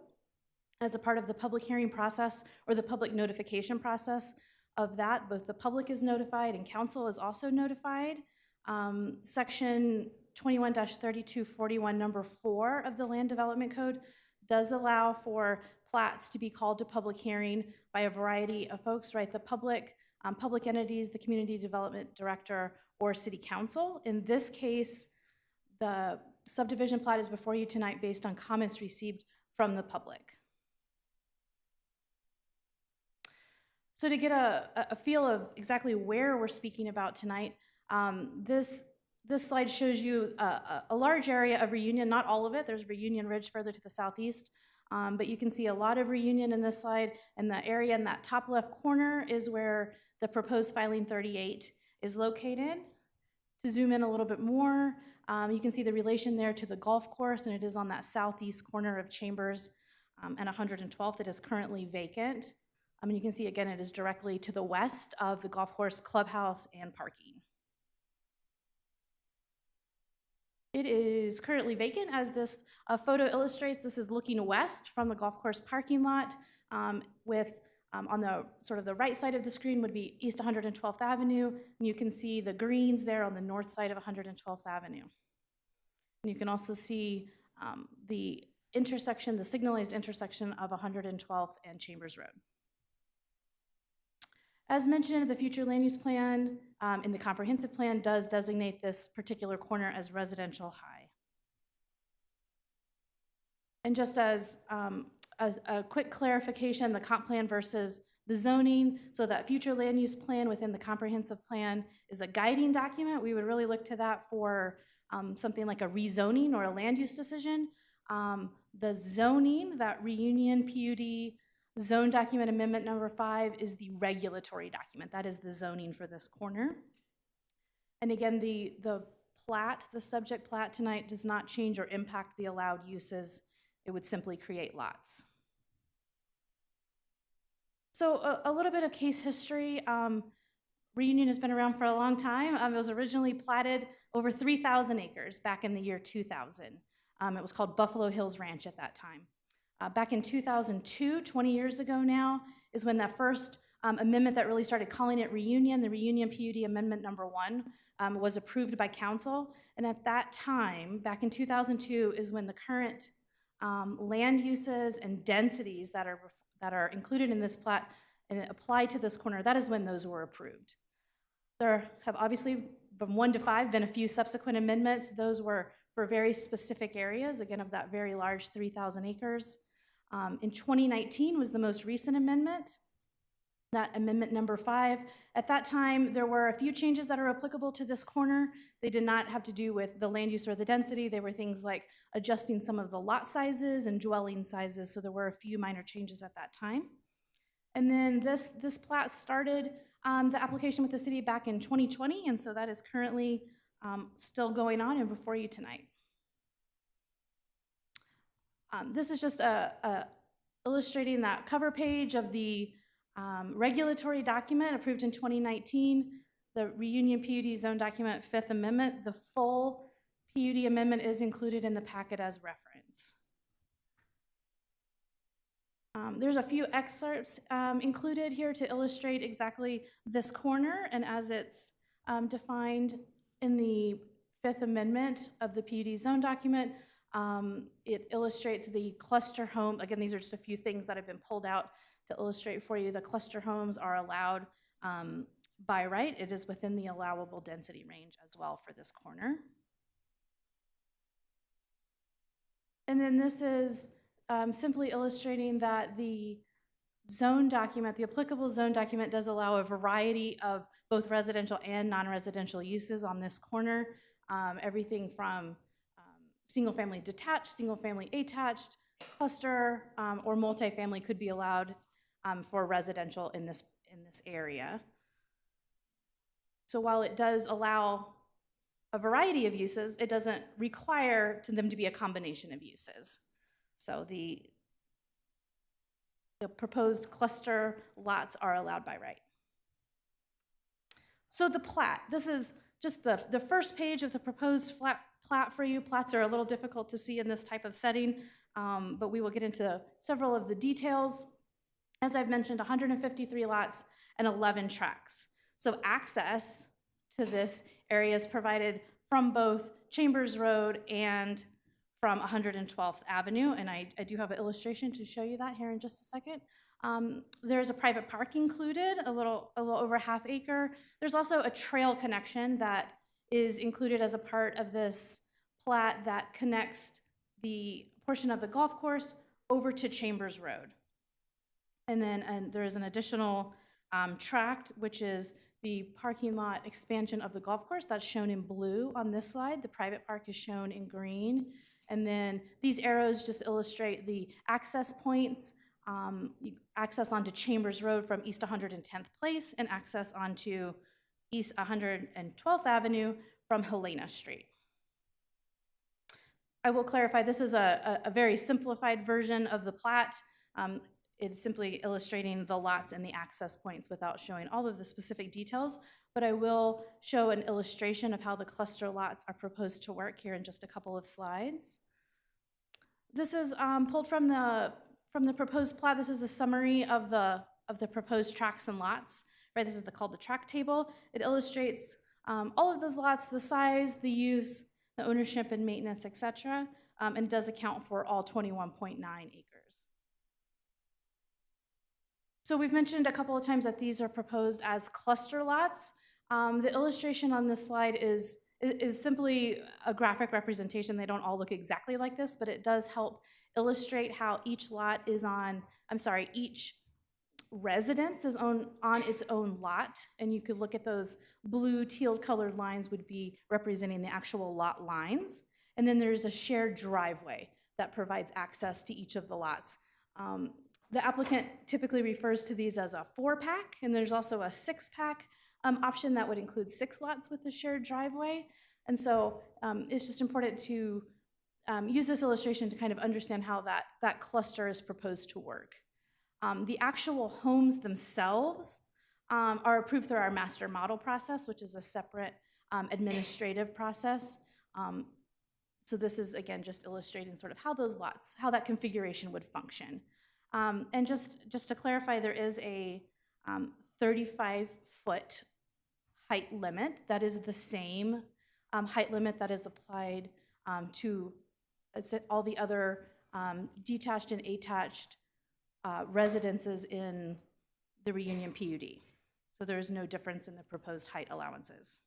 as a part of the public hearing process or the public notification process of that. Both the public is notified and council is also notified. Section 21-3241, number 4 of the land development code does allow for plats to be called to public hearing by a variety of folks, right? The public entities, the community development director, or city council. In this case, the subdivision plat is before you tonight based on comments received from the public. So to get a feel of exactly where we're speaking about tonight, this slide shows you a large area of Reunion, not all of it. There's Reunion Ridge further to the southeast, but you can see a lot of Reunion in this slide, and the area in that top left corner is where the proposed filing 38 is located. To zoom in a little bit more, you can see the relation there to the golf course, and it is on that southeast corner of Chambers and 112th that is currently vacant. And you can see again, it is directly to the west of the golf course clubhouse and parking. It is currently vacant, as this photo illustrates. This is looking west from the golf course parking lot with on the sort of the right side of the screen would be East 112th Avenue, and you can see the greens there on the north side of 112th Avenue. And you can also see the intersection, the signalized intersection of 112th and Chambers Road. As mentioned, the future land use plan in the comprehensive plan does designate this particular corner as residential high. And just as a quick clarification, the comp plan versus the zoning, so that future land use plan within the comprehensive plan is a guiding document. We would really look to that for something like a rezoning or a land use decision. The zoning, that reunion PUD zone document amendment number 5 is the regulatory document. That is the zoning for this corner. And again, the plat, the subject plat tonight does not change or impact the allowed uses. It would simply create lots. So a little bit of case history. Reunion has been around for a long time. It was originally platted over 3,000 acres back in the year 2000. It was called Buffalo Hills Ranch at that time. Back in 2002, 20 years ago now, is when that first amendment that really started calling it Reunion, the Reunion PUD Amendment number 1, was approved by council. And at that time, back in 2002, is when the current land uses and densities that are included in this plat and apply to this corner, that is when those were approved. There have obviously, from 1 to 5, been a few subsequent amendments. Those were for very specific areas, again, of that very large 3,000 acres. In 2019 was the most recent amendment, that amendment number 5. At that time, there were a few changes that are applicable to this corner. They did not have to do with the land use or the density. They were things like adjusting some of the lot sizes and dwelling sizes, so there were a few minor changes at that time. And then this plat started the application with the city back in 2020, and so that is currently still going on and before you tonight. This is just illustrating that cover page of the regulatory document approved in 2019, the Reunion PUD Zone Document 5th Amendment. The full PUD amendment is included in the packet as reference. There's a few excerpts included here to illustrate exactly this corner, and as it's defined in the 5th Amendment of the PUD Zone Document, it illustrates the cluster home. Again, these are just a few things that have been pulled out to illustrate for you. The cluster homes are allowed by right. It is within the allowable density range as well for this corner. And then this is simply illustrating that the zone document, the applicable zone document does allow a variety of both residential and non-residential uses on this corner. Everything from single-family detached, single-family attached, cluster, or multifamily could be allowed for residential in this area. So while it does allow a variety of uses, it doesn't require them to be a combination of uses. So the proposed cluster lots are allowed by right. So the plat, this is just the first page of the proposed plat for you. Plats are a little difficult to see in this type of setting, but we will get into several of the details. As I've mentioned, 153 lots and 11 tracks. So access to this area is provided from both Chambers Road and from 112th Avenue, and I do have an illustration to show you that here in just a second. There's a private park included, a little over ½ acre. There's also a trail connection that is included as a part of this plat that connects the portion of the golf course over to Chambers Road. And then there is an additional tract, which is the parking lot expansion of the golf course. That's shown in blue on this slide. The private park is shown in green. And then these arrows just illustrate the access points, access onto Chambers Road from East 110th Place and access onto East 112th Avenue from Helena Street. I will clarify, this is a very simplified version of the plat. It's simply illustrating the lots and the access points without showing all of the specific details, but I will show an illustration of how the cluster lots are proposed to work here in just a couple of slides. This is pulled from the proposed plat. This is a summary of the proposed tracts and lots. Right, this is called the tract table. It illustrates all of those lots, the size, the use, the ownership and maintenance, etc., and does account for all 21.9 acres. So we've mentioned a couple of times that these are proposed as cluster lots. The illustration on this slide is simply a graphic representation. They don't all look exactly like this, but it does help illustrate how each lot is each residence is on its own lot, and you could look at those blue teal colored lines would be representing the actual lot lines, and then there's a shared driveway that provides access to each of the lots. The applicant typically refers to these as a 4-pack, and there's also a 6-pack option that would include 6 lots with the shared driveway, and so it's just important to use this illustration to kind of understand how that cluster is proposed to work. The actual homes themselves are approved through our master model process, which is a separate administrative process. So this is, again, just illustrating sort of how those lots, how that configuration would function. And just to clarify, there is a 35-foot height limit. That is the same height limit that is applied to all the other detached and attached residences in the Reunion PUD. So there is no difference in the proposed height allowances.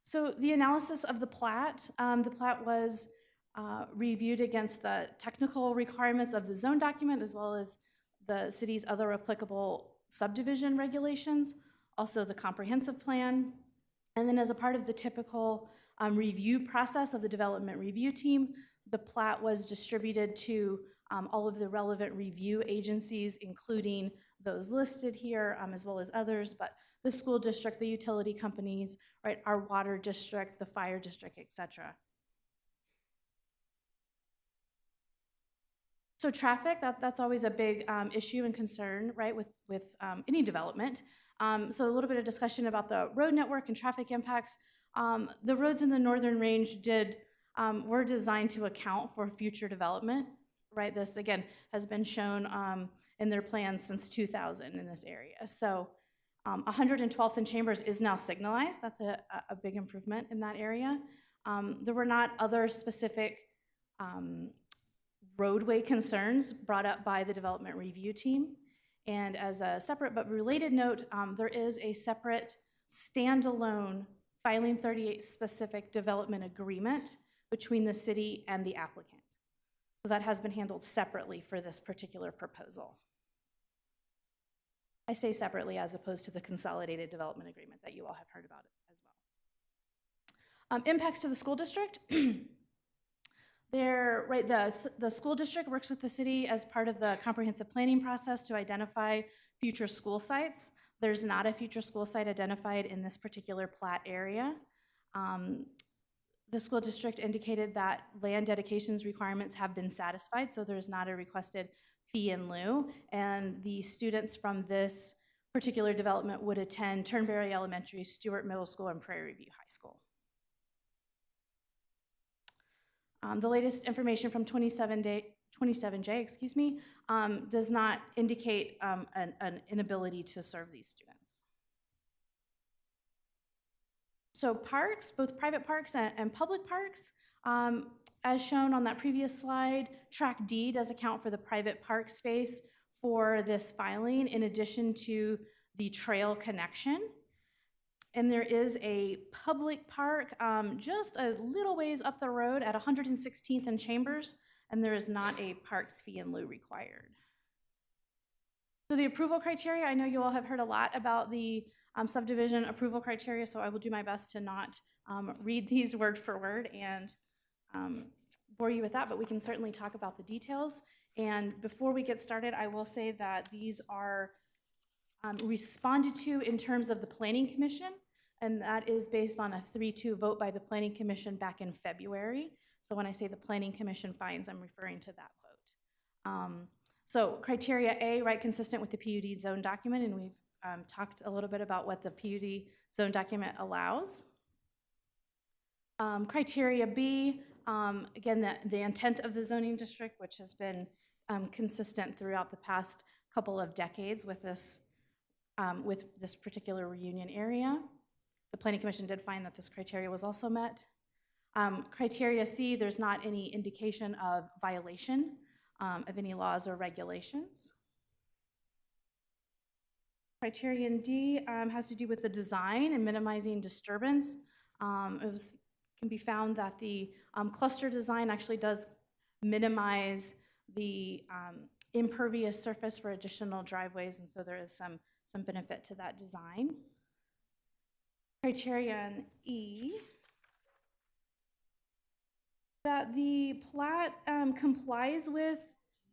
So the analysis of the plat was reviewed against the technical requirements of the zone document as well as the city's other applicable subdivision regulations, also the comprehensive plan. And then as a part of the typical review process of the development review team, the plat was distributed to all of the relevant review agencies, including those listed here, as well as others, but the school district, the utility companies, right, our water district, the fire district, etc. So traffic, that's always a big issue and concern, right, with any development. So a little bit of discussion about the road network and traffic impacts. The roads in the Northern Range were designed to account for future development, right? This, again, has been shown in their plans since 2000 in this area. So 112th and Chambers is now signalized. That's a big improvement in that area. There were not other specific roadway concerns brought up by the development review team. And as a separate but related note, there is a separate standalone Filing 38 specific development agreement between the city and the applicant. So that has been handled separately for this particular proposal. I say separately as opposed to the consolidated development agreement that you all have heard about as well. Impacts to the school district. The school district works with the city as part of the comprehensive planning process to identify future school sites. There's not a future school site identified in this particular plat area. The school district indicated that land dedications requirements have been satisfied, so there's not a requested fee in lieu, and the students from this particular development would attend Turnberry Elementary, Stewart Middle School, and Prairie View High School. The latest information from 27J, excuse me, does not indicate an inability to serve these students. So parks, both private parks and public parks, as shown on that previous slide, Track D does account for the private park space for this filing in addition to the trail connection. And there is a public park just a little ways up the road at 116th and Chambers, and there is not a parks fee in lieu required. So the approval criteria, I know you all have heard a lot about the subdivision approval criteria, so I will do my best to not read these word for word and bore you with that, but we can certainly talk about the details. And before we get started, I will say that these are responded to in terms of the Planning Commission, and that is based on a 3-2 vote by the Planning Commission back in February. So when I say the Planning Commission finds, I'm referring to that vote. So criteria A, right, consistent with the PUD zone document, and we've talked a little bit about what the PUD zone document allows. Criteria B, again, the intent of the zoning district, which has been consistent throughout the past couple of decades with this particular reunion area. The Planning Commission did find that this criteria was also met. Criteria C, there's not any indication of violation of any laws or regulations. Criterion D has to do with the design and minimizing disturbance. Can be found that the cluster design actually does minimize the impervious surface for additional driveways, and so there is some benefit to that design. Criterion E, that the plat complies with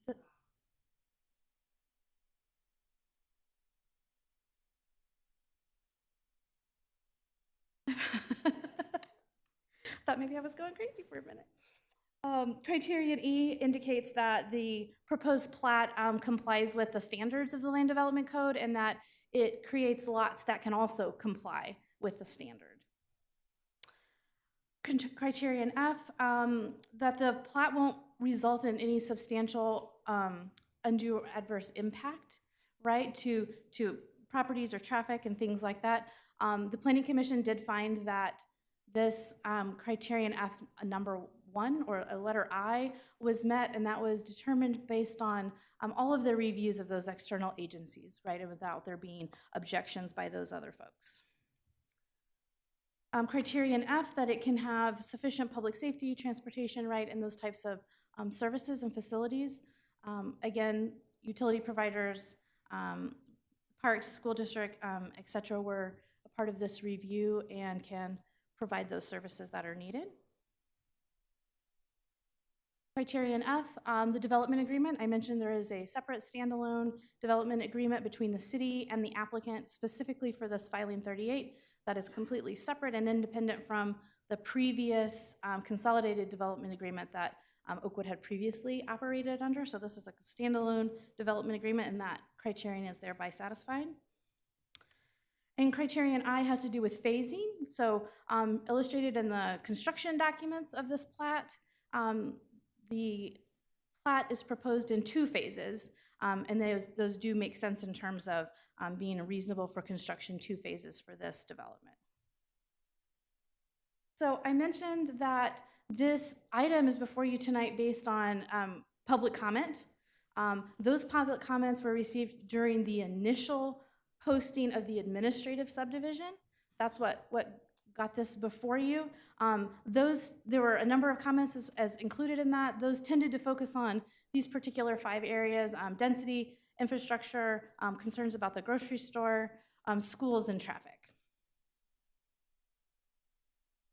the thought maybe I was going crazy for a minute. Criterion E indicates that the proposed plat complies with the standards of the Land Development Code and that it creates lots that can also comply with the standard. Criterion F, that the plat won't result in any substantial undue or adverse impact, right, to properties or traffic and things like that. The Planning Commission did find that this criterion F number 1 or a letter I was met, and that was determined based on all of the reviews of those external agencies, right, and without there being objections by those other folks. Criterion F, that it can have sufficient public safety, transportation, right, and those types of services and facilities. Again, utility providers, parks, school district, et cetera, were a part of this review and can provide those services that are needed. Criterion F, the development agreement. I mentioned there is a separate standalone development agreement between the city and the applicant specifically for this filing 38 that is completely separate and independent from the previous consolidated development agreement that Oakwood had previously operated under. So this is like a standalone development agreement, and that criterion is thereby satisfied. And criterion I has to do with phasing. So illustrated in the construction documents of this plat, the plat is proposed in 2 phases, and those do make sense in terms of being reasonable for construction 2 phases for this development. So I mentioned that this item is before you tonight based on public comment. Those public comments were received during the initial posting of the administrative subdivision. That's what got this before you. There were a number of comments as included in that. Those tended to focus on these particular 5 areas: density, infrastructure, concerns about the grocery store, schools, and traffic.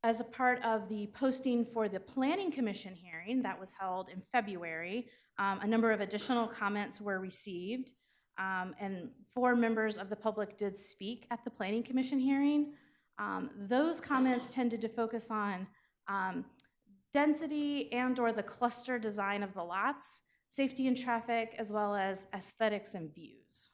As a part of the posting for the Planning Commission hearing that was held in February, a number of additional comments were received, and 4 members of the public did speak at the Planning Commission hearing. Those comments tended to focus on density and/or the cluster design of the lots, safety and traffic, as well as aesthetics and views.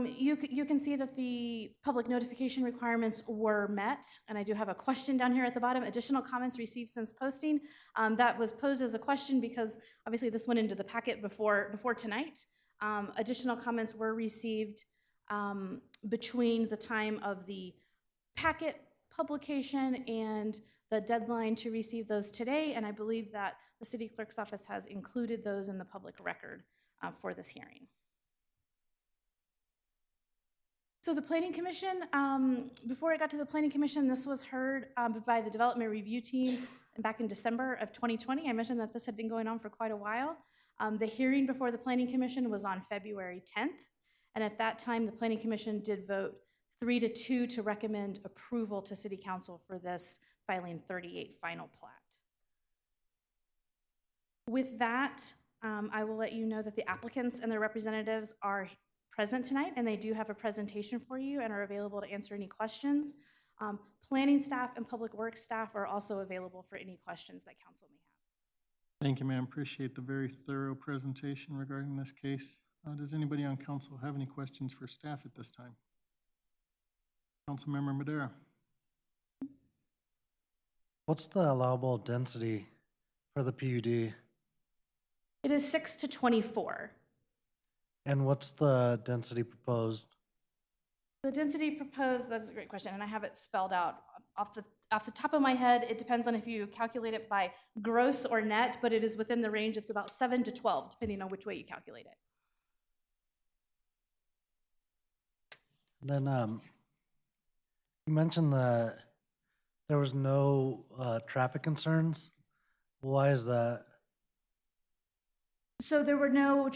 You can see that the public notification requirements were met, and I do have a question down here at the bottom. Additional comments received since posting. That was posed as a question because obviously this went into the packet before tonight. Additional comments were received between the time of the packet publication and the deadline to receive those today, and I believe that the city clerk's office has included those in the public record for this hearing. So the Planning Commission, before I got to the Planning Commission, this was heard by the Development Review Team back in December of 2020. I mentioned that this had been going on for quite a while. The hearing before the Planning Commission was on February 10th, and at that time, the Planning Commission did vote 3-2 to recommend approval to City Council for this filing 38 final plat. With that, I will let you know that the applicants and their representatives are present tonight, and they do have a presentation for you and are available to answer any questions. Planning staff and public works staff are also available for any questions that council may have. Thank you, ma'am. Appreciate the very thorough presentation regarding this case. Does anybody on council have any questions for staff at this time? Councilmember Madera. What's the allowable density for the PUD? It is 6 to 24. And what's the density proposed? The density proposed, that's a great question, and I have it spelled out. Off the top of my head, it depends on if you calculate it by gross or net, but it is within the range. It's about 7 to 12, depending on which way you calculate it. Then you mentioned that there was no traffic concerns. Why is that? So there were no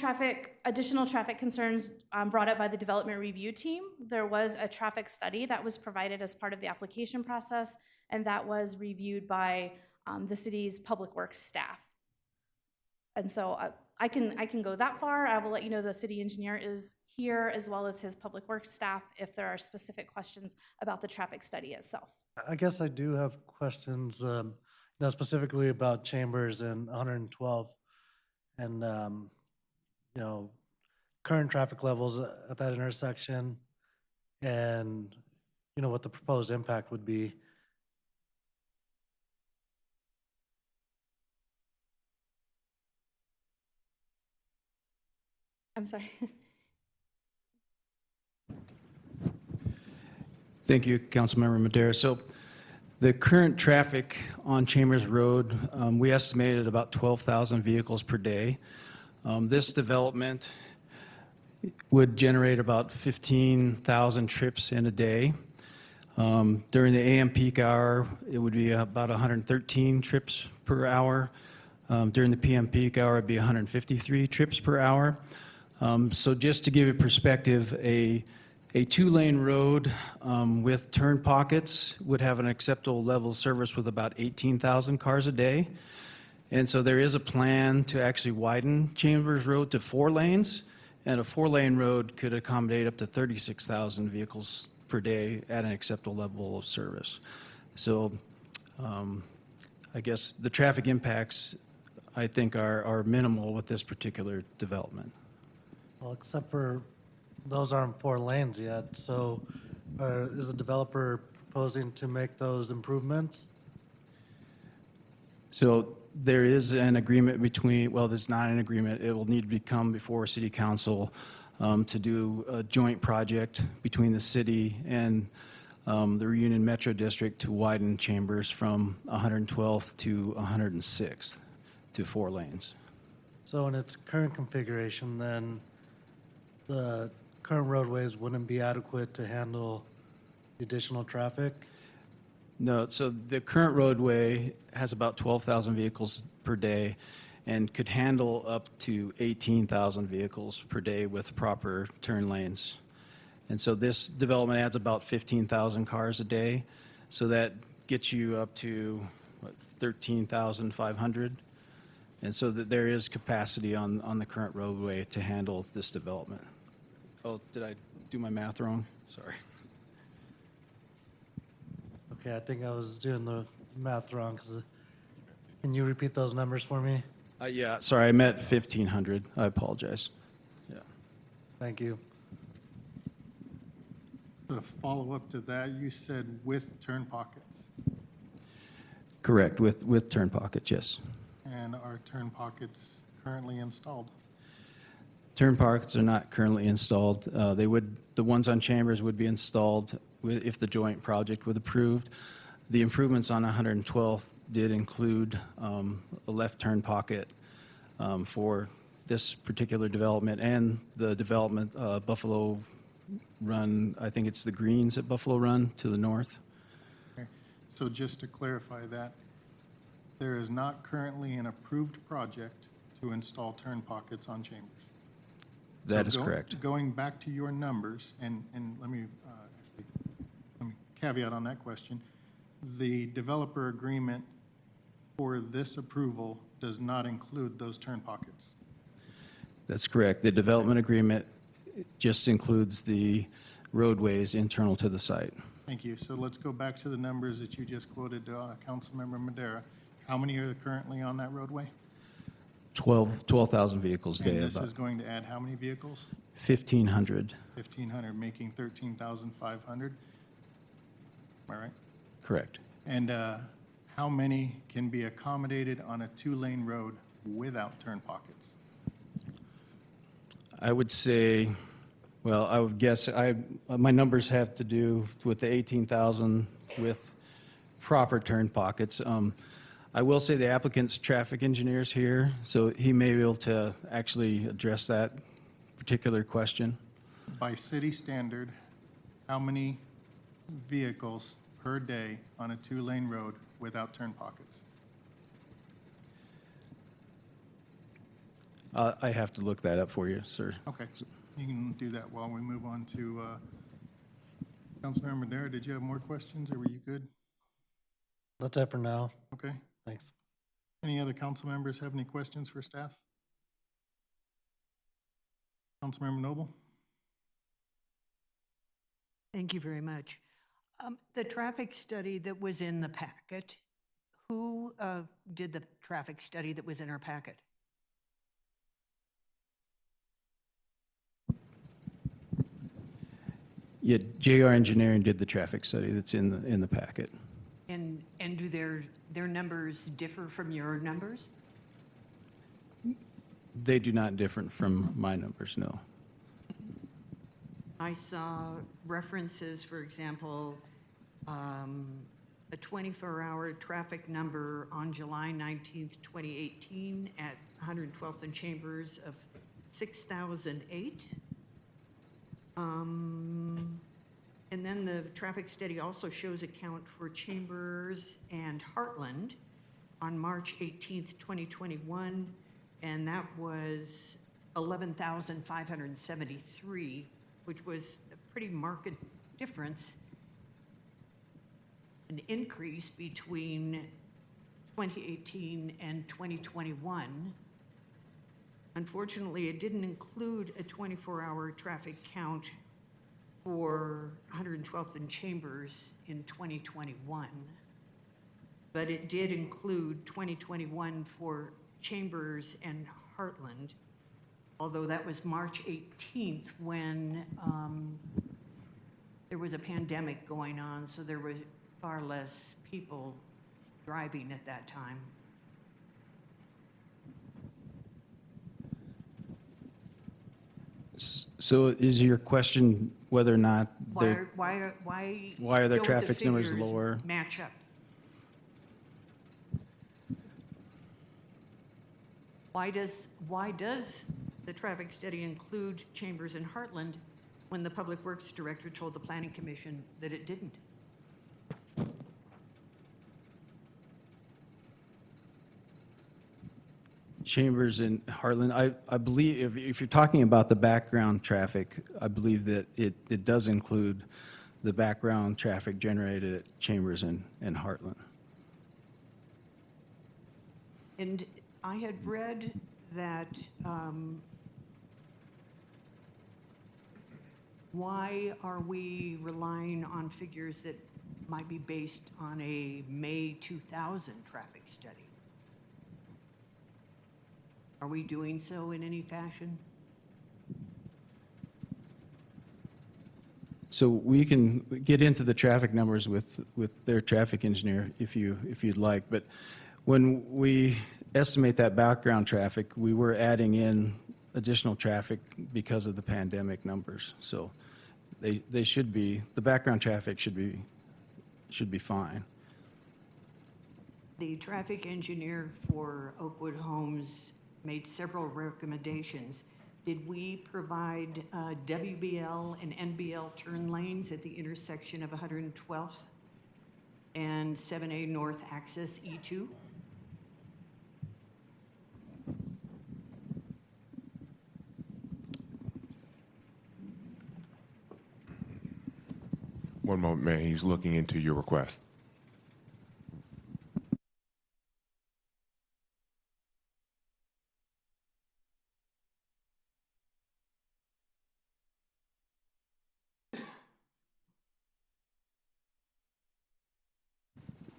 additional traffic concerns brought up by the development review team. There was a traffic study that was provided as part of the application process, and that was reviewed by the city's public works staff. And so I can go that far. I will let you know the city engineer is here, as well as his public works staff, if there are specific questions about the traffic study itself. I guess I do have questions, specifically about Chambers and 112. And, current traffic levels at that intersection and, what the proposed impact would be. I'm sorry. Thank you, Councilmember Madera. So the current traffic on Chambers Road, we estimated about 12,000 vehicles per day. This development would generate about 15,000 trips in a day. During the AM peak hour, it would be about 113 trips per hour. During the PM peak hour, it'd be 153 trips per hour. So just to give you perspective, a 2-lane road with turn pockets would have an acceptable level of service with about 18,000 cars a day. And so there is a plan to actually widen Chambers Road to 4 lanes, and a 4-lane road could accommodate up to 36,000 vehicles per day at an acceptable level of service. So I guess the traffic impacts, I think, are minimal with this particular development. Well, except for those aren't 4 lanes yet, so is the developer proposing to make those improvements? So there is an agreement between, well, there's not an agreement. It will need to come before City Council to do a joint project between the city and the Reunion Metro District to widen Chambers from 112th to 106th to 4 lanes. So in its current configuration, then the current roadways wouldn't be adequate to handle the additional traffic? No, so the current roadway has about 12,000 vehicles per day and could handle up to 18,000 vehicles per day with proper turn lanes. And so this development adds about 15,000 cars a day. So that gets you up to, what, 13,500? And so that there is capacity on the current roadway to handle this development. Oh, did I do my math wrong? Sorry. Okay, I think I was doing the math wrong, can you repeat those numbers for me? Yeah, sorry, I meant 1,500. I apologize. Yeah. Thank you. The follow-up to that, you said with turn pockets, Correct, with turn pockets, yes. and are turn pockets currently installed? Turn pockets are not currently installed. The ones on Chambers would be installed if the joint project was approved. The improvements on 112th did include a left turn pocket for this particular development and the development Buffalo Run, I think it's the greens at Buffalo Run to the north. Okay. So just to clarify that, there is not currently an approved project to install turn pockets on Chambers. That is correct. Going back to your numbers, and let me caveat on that question. The developer agreement for this approval does not include those turn pockets. That's correct. The development agreement just includes the roadways internal to the site. Thank you. So let's go back to the numbers that you just quoted to Councilmember Madera. How many are currently on that roadway? 12,000 vehicles a day. And this about is going to add how many vehicles? 1,500. 1,500, making 13,500. Am I right? Correct. And how many can be accommodated on a two-lane road without turn pockets? I would say, well, I would guess, my numbers have to do with the 18,000 with proper turn pockets. I will say the applicant's traffic engineer's here, so he may be able to actually address that particular question. By city standard, how many vehicles per day on a two-lane road without turn pockets? I have to look that up for you, sir. Okay, you can do that while we move on to Councilmember Madera. Did you have more questions, or were you good? That's it for now. Okay. Thanks. Any other council members have any questions for staff? Councilmember Noble? Thank you very much. The traffic study that was in the packet, who did the traffic study that was in our packet? Yeah, JR Engineering did the traffic study that's in the packet. And do their numbers differ from your numbers? They do not differ from my numbers, no. I saw references, for example, a 24-hour traffic number on July 19th, 2018 at 112th and Chambers of 6,008. And then the traffic study also shows a count for Chambers and Heartland on March 18th, 2021, and that was 11,573, which was a pretty marked difference, an increase between 2018 and 2021. Unfortunately, it didn't include a 24-hour traffic count for 112th and Chambers in 2021, but it did include 2021 for Chambers and Heartland, although that was March 18th when there was a pandemic going on, so there were far less people driving at that time. So is your question whether or not Why are their don't the traffic numbers figures lower? match up? Why does the traffic study include Chambers and Heartland, when the Public Works Director told the Planning Commission that it didn't? Chambers and Heartland, I believe, if you're talking about the background traffic, I believe that it does include the background traffic generated at Chambers and Heartland. And I had read that, why are we relying on figures that might be based on a May 2000 traffic study? Are we doing so in any fashion? So we can get into the traffic numbers with their traffic engineer if you'd like, but when we estimate that background traffic, we were adding in additional traffic because of the pandemic numbers. So they should be, the background traffic should be fine. The traffic engineer for Oakwood Homes made several recommendations. Did we provide WBL and NBL turn lanes at the intersection of 112th and 7A North Access E2? One moment, Mayor, he's looking into your request.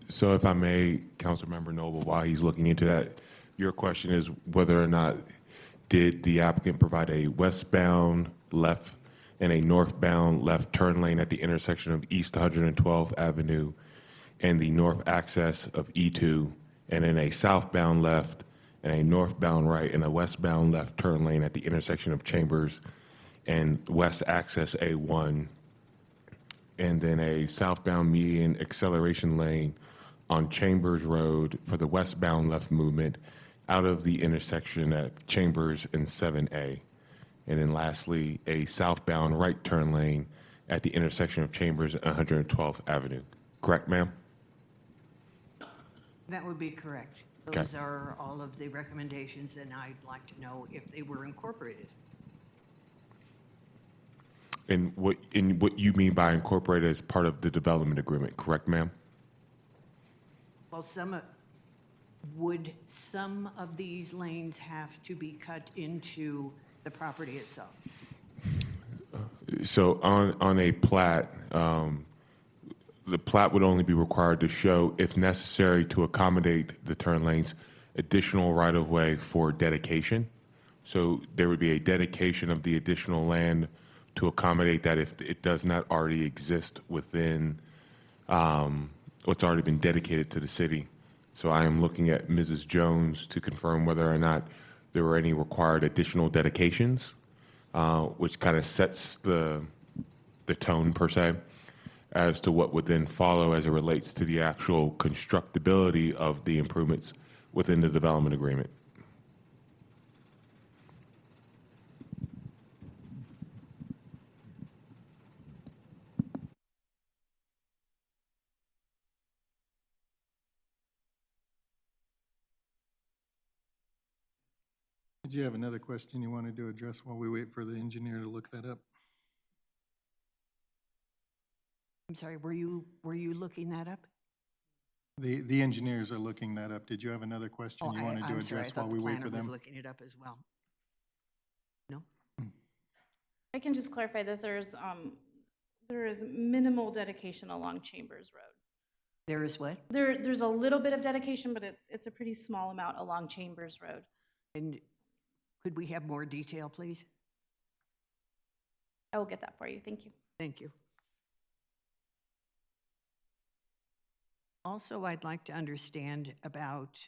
So if I may, Councilmember Noble, while he's looking into that, your question is whether or not did the applicant provide a westbound left and a northbound left turn lane at the intersection of East 112th Avenue and the north access of E2, and then a southbound left and a northbound right and a westbound left turn lane at the intersection of Chambers and west access A1, and then a southbound median acceleration lane on Chambers Road for the westbound left movement out of the intersection at Chambers and 7A. And then lastly, a southbound right turn lane at the intersection of Chambers and 112th Avenue. Correct, ma'am? That would be correct. Okay. Those are all of the recommendations, and I'd like to know if they were incorporated. And what you mean by incorporated as part of the development agreement, correct, ma'am? Well, would some of these lanes have to be cut into the property itself? So on a plat, the plat would only be required to show, if necessary to accommodate the turn lanes, additional right-of-way for dedication. So there would be a dedication of the additional land to accommodate that if it does not already exist within what's already been dedicated to the city. So I am looking at Mrs. Jones to confirm whether or not there were any required additional dedications, which kind of sets the tone per se as to what would then follow as it relates to the actual constructability of the improvements within the development agreement. Did you have another question you wanted to address while we wait for the engineer to look that up? I'm sorry, were you looking that up? The engineers are looking that up. Did you have another question you wanted to I'm sorry, I address while thought we the wait planner for was them? looking it up as well. No? I can just clarify that there is minimal dedication along Chambers Road. There is what? There's a little bit of dedication, but it's a pretty small amount along Chambers Road. And could we have more detail, please? I will get that for you. Thank you. Thank you. Also, I'd like to understand about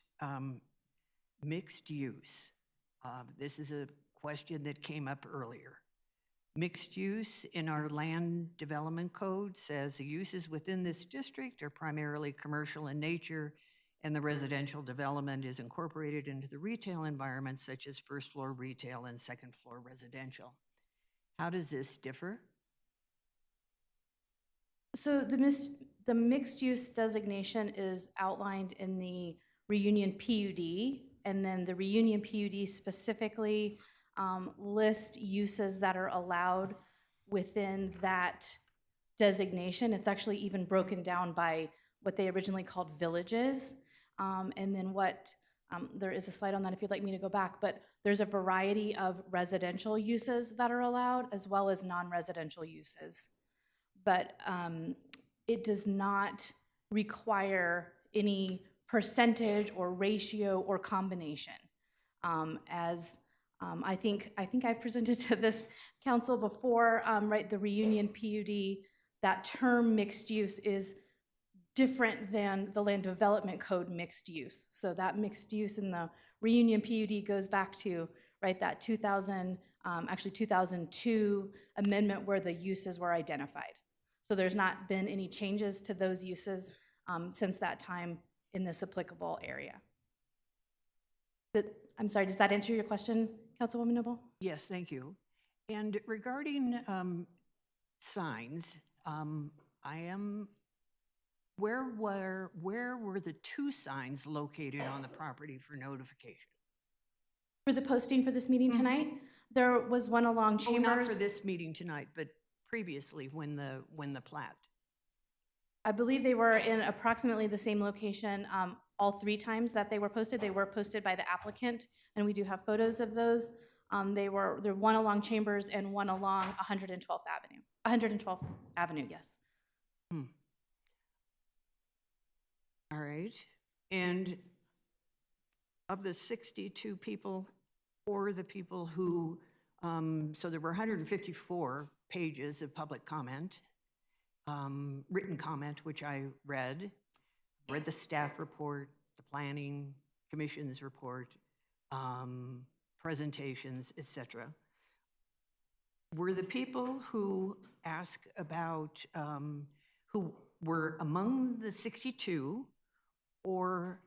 mixed use. This is a question that came up earlier. Mixed use in our land development code says the uses within this district are primarily commercial in nature, and the residential development is incorporated into the retail environment, such as first floor retail and second floor residential. How does this differ So the mixed-use designation is outlined in the Reunion PUD, and then the Reunion PUD specifically list uses that are allowed within that designation. It's actually even broken down by what they originally called villages. And then there is a slide on that if you'd like me to go back, but there's a variety of residential uses that are allowed as well as non-residential uses. But it does not require any percentage or ratio or combination. I think I've presented to this council before, right, the Reunion PUD, that term mixed use is different than the land development code mixed use. So that mixed use in the Reunion PUD goes back to, right, that 2002 amendment where the uses were identified. So there's not been any changes to those uses since that time in this applicable area. I'm sorry, does that answer your question, Councilwoman Noble? Yes, thank you. And regarding signs, where were the two signs located on the property for notification? For the posting for this meeting tonight, there was one along Chambers. Not for this meeting tonight, but previously when the Plat. I believe they were in approximately the same location all three times that they were posted. They were posted by the applicant, and we do have photos of those. There one along Chambers and one along 112th Avenue. 112th Avenue, yes. All right. And of the 62 people, or the people who, so there were 154 pages of public comment, written comment, which I read the staff report, the planning commission's report, presentations, etc. Were the people who asked about, who were among the 62 or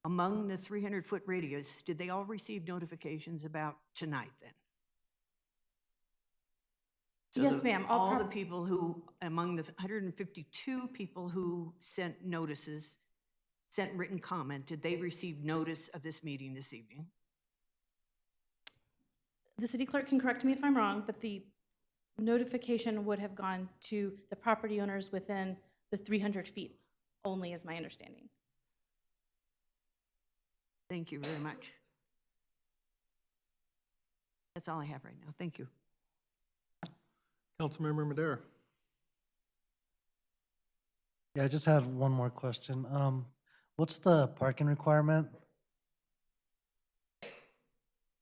among the 300-foot radius, did they all receive notifications about tonight then? So yes, ma'am. All the people who, among the 152 people who sent notices, sent written comment, did they receive notice of this meeting this evening? The city clerk can correct me if I'm wrong, but the notification would have gone to the property owners within the 300 feet only, is my understanding. Thank you very much. That's all I have right now. Thank you. Councilmember Madera. Yeah, I just had one more question. What's the parking requirement?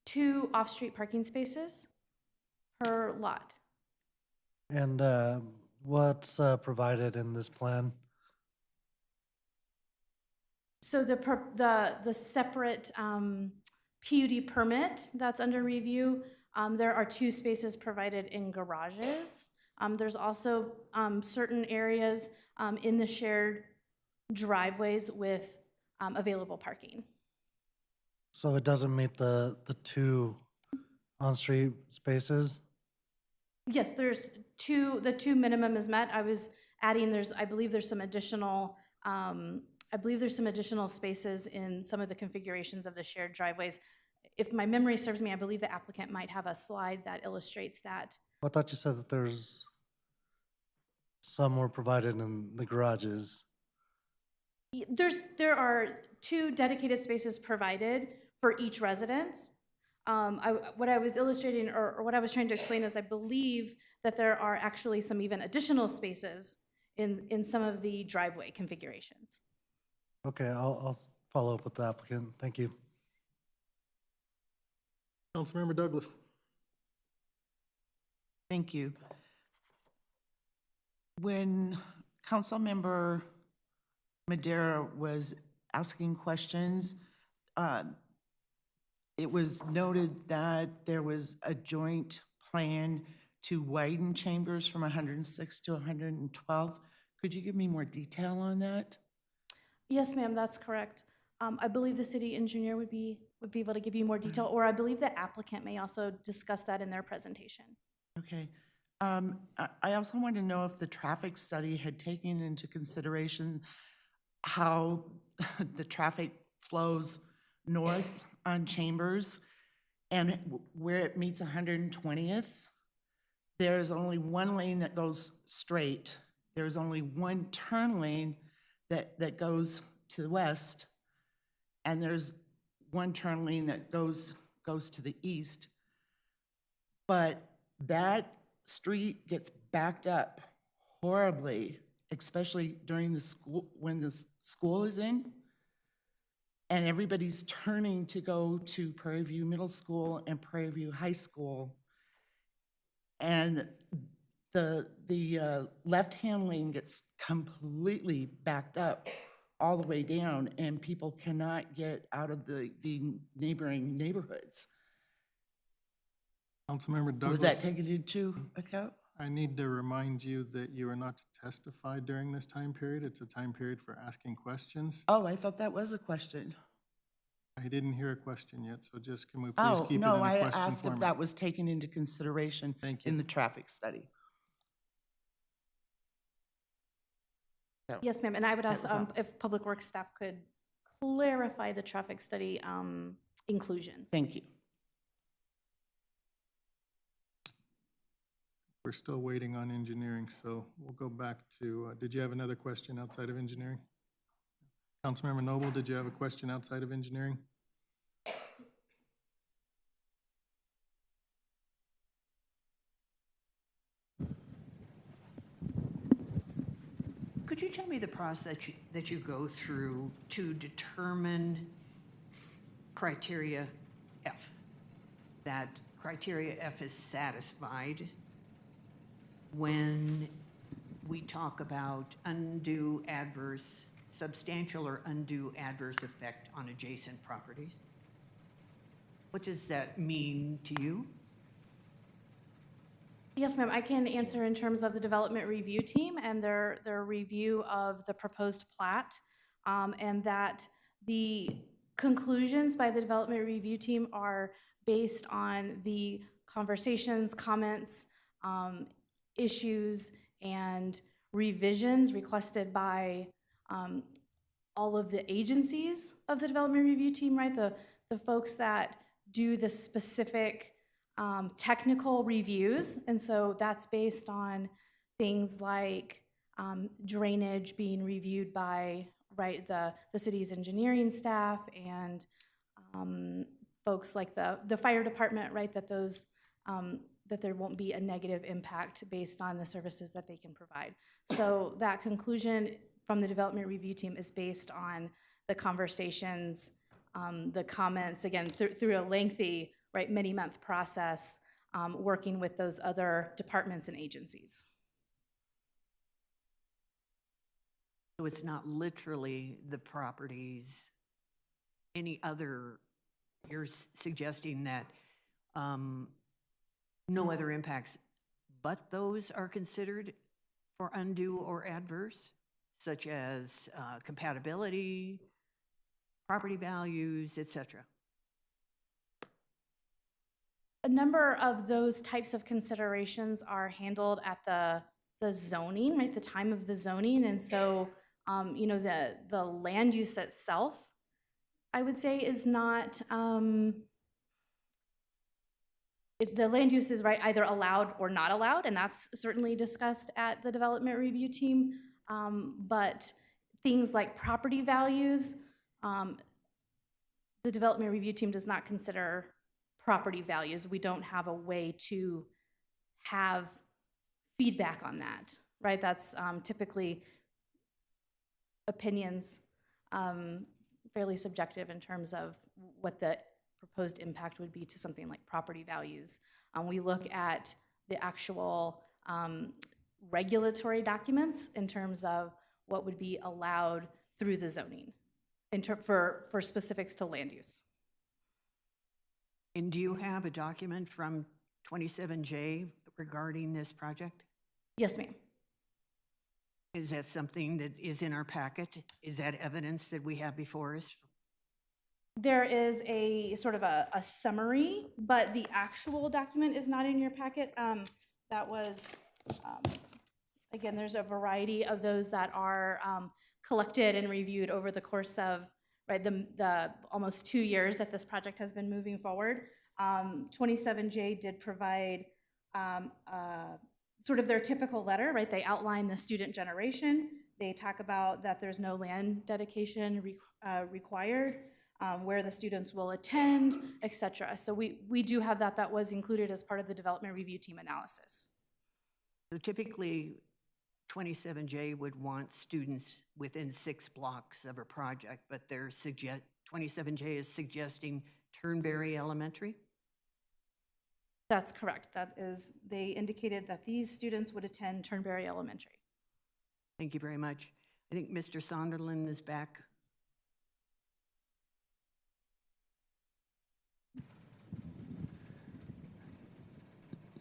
2 off-street parking spaces per lot. And what's provided in this plan? So the separate PUD permit that's under review, there are 2 spaces provided in garages. There's also certain areas in the shared driveways with available parking. So it doesn't meet the 2 on-street spaces? Yes, the 2 minimum is met. I was adding, I believe there's some additional spaces in some of the configurations of the shared driveways. If my memory serves me, I believe the applicant might have a slide that illustrates that. I thought you said that there's some were provided in the garages. There are 2 dedicated spaces provided for each residence. What I was illustrating, or what I was trying to explain, is I believe that there are actually some even additional spaces in some of the driveway configurations. Okay, I'll follow up with the applicant. Thank you. Councilmember Douglas. Thank you. When Councilmember Madera was asking questions, it was noted that there was a joint plan to widen Chambers from 106 to 112. Could you give me more detail on that? Yes, ma'am, that's correct. I believe the city engineer would be able to give you more detail, or I believe the applicant may also discuss that in their presentation. Okay. I also wanted to know if the traffic study had taken into consideration how the traffic flows north on Chambers and where it meets 120th. There's only one lane that goes straight. There's only one turn lane that goes to the west, and there's one turn lane that goes to the east. But that street gets backed up horribly, especially during the school, when the school is in, and everybody's turning to go to Prairie View Middle School and Prairie View High School. And the left-hand lane gets completely backed up all the way down, and people cannot get out of the neighboring neighborhoods. Councilmember Douglas. Was that taken into account? I need to remind you that you are not to testify during this time period. It's a time period for asking questions. Oh, I thought that was a question. I didn't hear a question yet, so just can we please Oh, keep it in no, a I question asked if format? that was taken into consideration Thank you. in the traffic study. So, Yes, ma'am, and I would ask that was all. if Public Works staff could clarify the traffic study inclusions. Thank you. We're still waiting on engineering, so we'll go back to, did you have another question outside of engineering? Councilmember Noble, did you have a question outside of engineering? Could you tell me the process that you go through to determine criteria F? That criteria F is satisfied when we talk about undue adverse, substantial or undue adverse effect on adjacent properties? What does that mean to you? Yes, ma'am, I can answer in terms of the development review team and their review of the proposed plat, and that the conclusions by the development review team are based on the conversations, comments, issues, and revisions requested by all of the agencies of the development review team, right? The folks that do the specific technical reviews. And so that's based on things like drainage being reviewed by, right, the city's engineering staff and folks like the fire department, right, that those, that there won't be a negative impact based on the services that they can provide. So that conclusion from the development review team is based on the conversations, the comments, again, through a lengthy, right, many-month process, working with those other departments and agencies. So it's not literally the properties, any other, you're suggesting that no other impacts but those are considered for undue or adverse, such as compatibility, property values, et cetera? A number of those types of considerations are handled at the zoning, right, the time of the zoning. And so, you know, the land use itself, I would say, is not, the land use is, right, either allowed or not allowed, and that's certainly discussed at the development review team. But things like property values, the development review team does not consider property values. We don't have a way to have feedback on that, right? That's typically opinions, fairly subjective in terms of what the proposed impact would be to something like property values. We look at the actual regulatory documents in terms of what would be allowed through the zoning for specifics to land use. And do you have a document from 27J regarding this project? Yes, ma'am. Is that something that is in our packet? Is that evidence that we have before us? There is a sort of a summary, but the actual document is not in your packet. that was, again, there's a variety of those that are collected and reviewed over the course of, right, the almost 2 years that this project has been moving forward. 27J did provide sort of their typical letter, right? They outline the student generation. They talk about that there's no land dedication required, where the students will attend, et cetera. So we do have that. That was included as part of the development review team analysis. So typically, 27J would want students within 6 blocks of a project, but 27J is suggesting Turnberry Elementary? That's correct. That is, they indicated that these students would attend Turnberry Elementary. Thank you very much. I think Mr. Sonderland is back.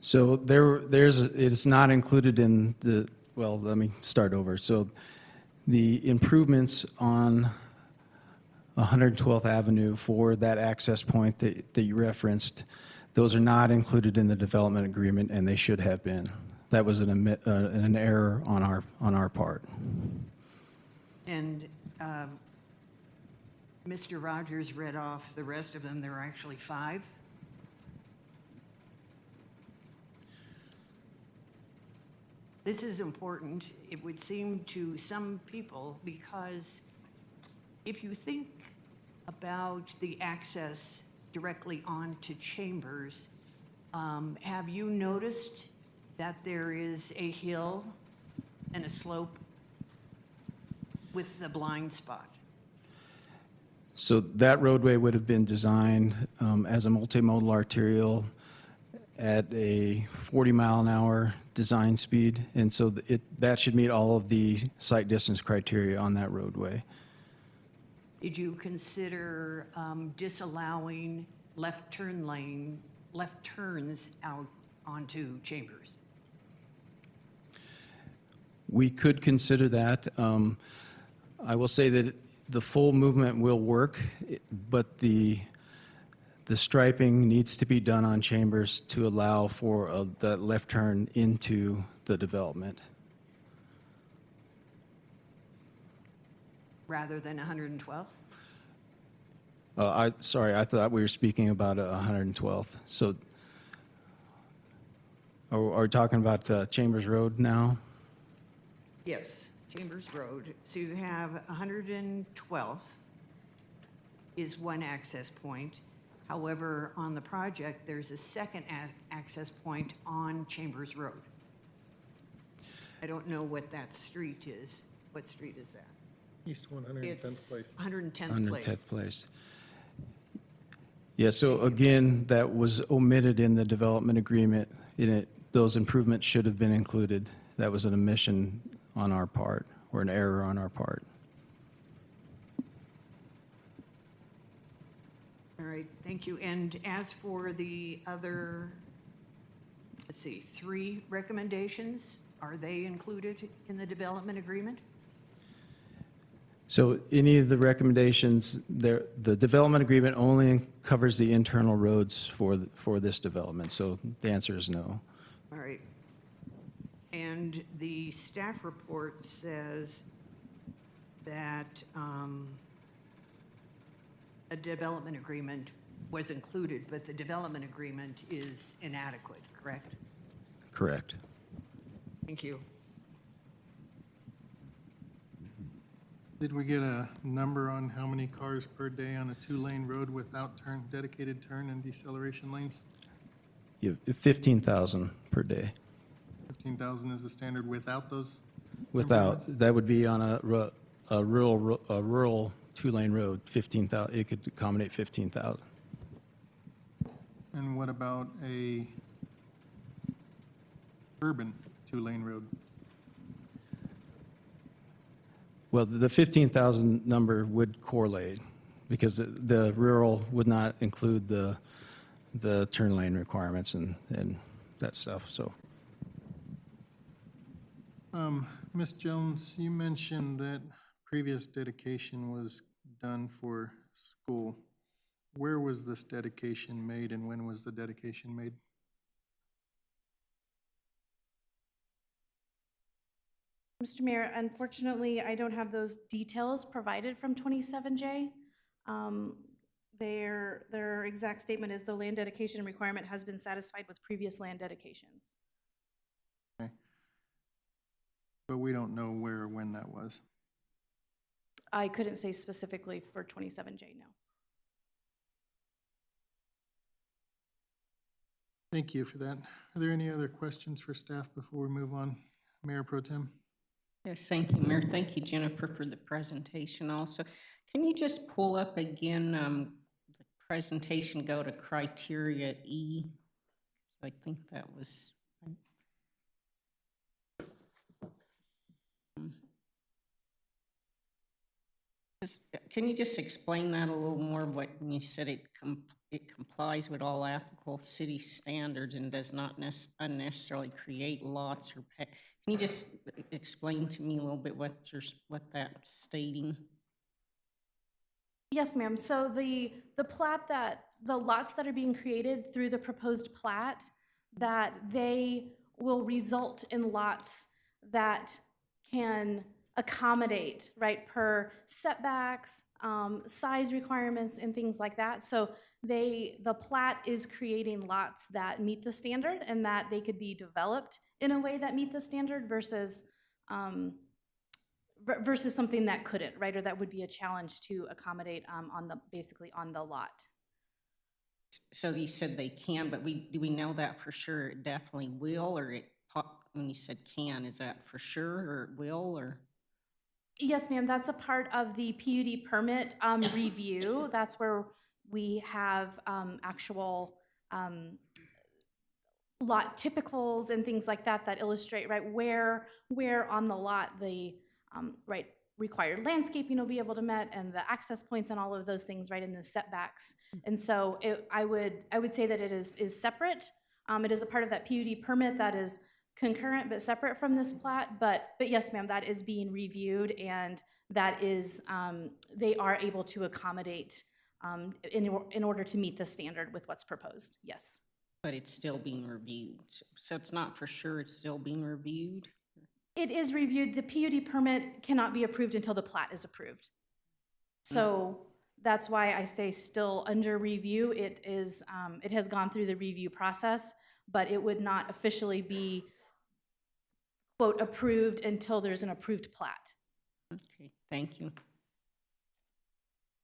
So it's not included in the, well, let me start over. So the improvements on 112th Avenue for that access point that you referenced, those are not included in the development agreement, and they should have been. That was an error on our part. And Mr. Rogers read off the rest of them. There are actually 5. This is important, it would seem to some people, because if you think about the access directly onto Chambers, have you noticed that there is a hill and a slope with the blind spot? So that roadway would have been designed as a multimodal arterial at a 40-mile-an-hour design speed, and so that should meet all of the sight distance criteria on that roadway. Did you consider disallowing left turns out onto Chambers? We could consider that. I will say that the full movement will work, but the striping needs to be done on Chambers to allow for that left turn into the development. Rather than 112th? Sorry, I thought we were speaking about 112th. So are we talking about Chambers Road now? Yes, Chambers Road. So you have 112th is one access point. However, on the project, there's a second access point on Chambers Road. I don't know what that street is. What street is that? East 110th Place. 110th Place. 110th Place. Yeah, so again, that was omitted in the development agreement. Those improvements should have been included. That was an omission on our part, or an error on our part. All right, thank you. And as for the other, let's see, 3 recommendations, are they included in the development agreement? So any of the recommendations, the development agreement only covers the internal roads for this development, so the answer is no. All right. And the staff report says that a development agreement was included, but the development agreement is inadequate, correct? Correct. Thank you. Did we get a number on how many cars per day on a 2-lane road without dedicated turn and deceleration lanes? You have 15,000 per day. 15,000 is the standard without those? Without, that would be on a rural 2-lane road, 15,000, it could accommodate 15,000. And what about a urban 2-lane road? Well, the 15,000 number would correlate because the rural would not include the turn lane requirements and that stuff, so. Ms. Jones, you mentioned that previous dedication was done for school. Where was this dedication made and when was the dedication made? Mr. Mayor, unfortunately, I don't have those details provided from 27J. Their exact statement is the land dedication requirement has been satisfied with previous land dedications. Okay. But we don't know where or when that was. I couldn't say specifically for 27J, no. Thank you for that. Are there any other questions for staff before we move on? Mayor Pro Tem? Yes, thank you, Mayor. Thank you, Jennifer, for the presentation also. Can you just pull up again the presentation, go to criteria E? I think that was. Can you just explain that a little more, what when you said it complies with all applicable city standards and does not unnecessarily create lots or can you just explain to me a little bit what that's stating? Yes, ma'am. So the lots that are being created through the proposed plat, that they will result in lots that can accommodate, right, per setbacks, size requirements, and things like that. So the plat is creating lots that meet the standard and that they could be developed in a way that meet the standard versus something that couldn't, right, or that would be a challenge to accommodate basically on the lot. So you said they can, but do we know that for sure it definitely will, or when you said can, is that for sure, or it will, or? Yes, ma'am, that's a part of the PUD permit review. That's where we have actual lot typicals and things like that that illustrate, right, where on the lot the right required landscaping will be able to met and the access points and all of those things, right, in the setbacks. And so I would say that it is separate. It is a part of that PUD permit that is concurrent but separate from this plat, but yes, ma'am, that is being reviewed, and that is they are able to accommodate in order to meet the standard with what's proposed. Yes. But it's still being reviewed. So it's not for sure it's still being reviewed? It is reviewed. The PUD permit cannot be approved until the plat is approved. So that's why I say still under review. It is. It has gone through the review process, but it would not officially be, quote, approved until there's an approved plat. Okay, thank you.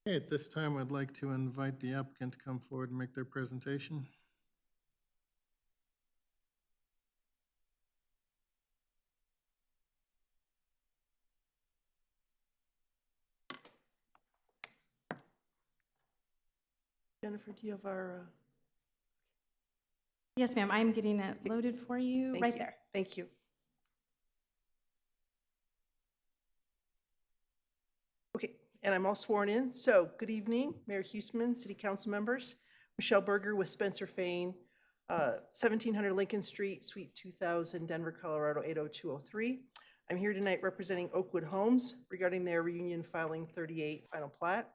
Okay, at this time, I'd like to invite the applicant to come forward and make their presentation. Jennifer, do you have our? Yes, ma'am. I'm getting it loaded for you right there. Thank you. Okay, and I'm all sworn in. So good evening, Mayor Huseman, City Council members. Michelle Berger with Spencer Fain, 1700 Lincoln Street, Suite 2000, Denver, Colorado 80203. I'm here tonight representing Oakwood Homes regarding their reunion filing 38 final plat.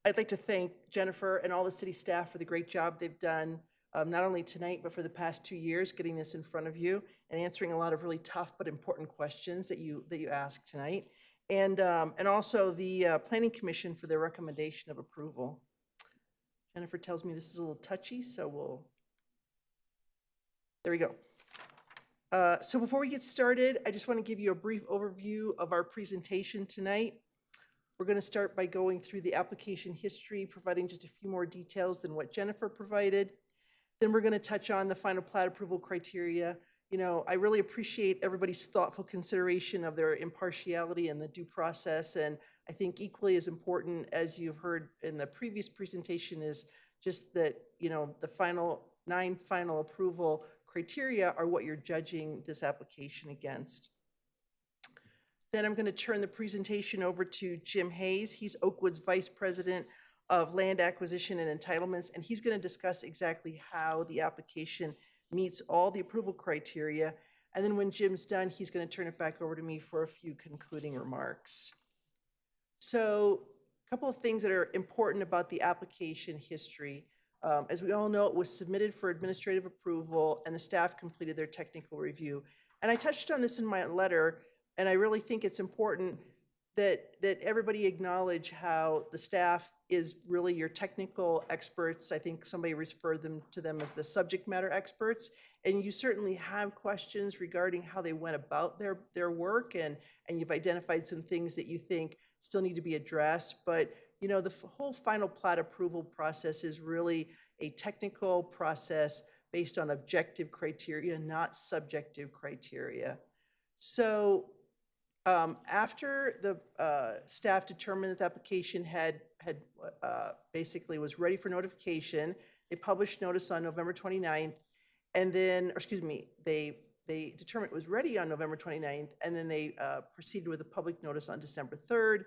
I'd like to thank Jennifer and all the city staff for the great job they've done, not only tonight, but for the past 2 years, getting this in front of you and answering a lot of really tough but important questions that you asked tonight. And also the Planning Commission for their recommendation of approval. Jennifer tells me this is a little touchy, so there we go. So before we get started, I just want to give you a brief overview of our presentation tonight. We're going to start by going through the application history, providing just a few more details than what Jennifer provided. Then we're going to touch on the final plat approval criteria. You know, I really appreciate everybody's thoughtful consideration of their impartiality and the due process. And I think equally as important, as you've heard in the previous presentation, is just that, you know, the 9 final approval criteria are what you're judging this application against. Then I'm going to turn the presentation over to Jim Hayes. He's Oakwood's Vice President of Land Acquisition and Entitlements, and he's going to discuss exactly how the application meets all the approval criteria. And then when Jim's done, he's going to turn it back over to me for a few concluding remarks. So a couple of things that are important about the application history. As we all know, it was submitted for administrative approval and the staff completed their technical review. And I touched on this in my letter, and I really think it's important that everybody acknowledge how the staff is really your technical experts. I think somebody referred to them as the subject matter experts. And you certainly have questions regarding how they went about their work, and you've identified some things that you think still need to be addressed. But, you know, the whole final plat approval process is really a technical process based on objective criteria, not subjective criteria. So after the staff determined that the application had basically was ready for notification, they published notice on November 29th, and then, or excuse me, they determined it was ready on November 29th, and then they proceeded with a public notice on December 3rd,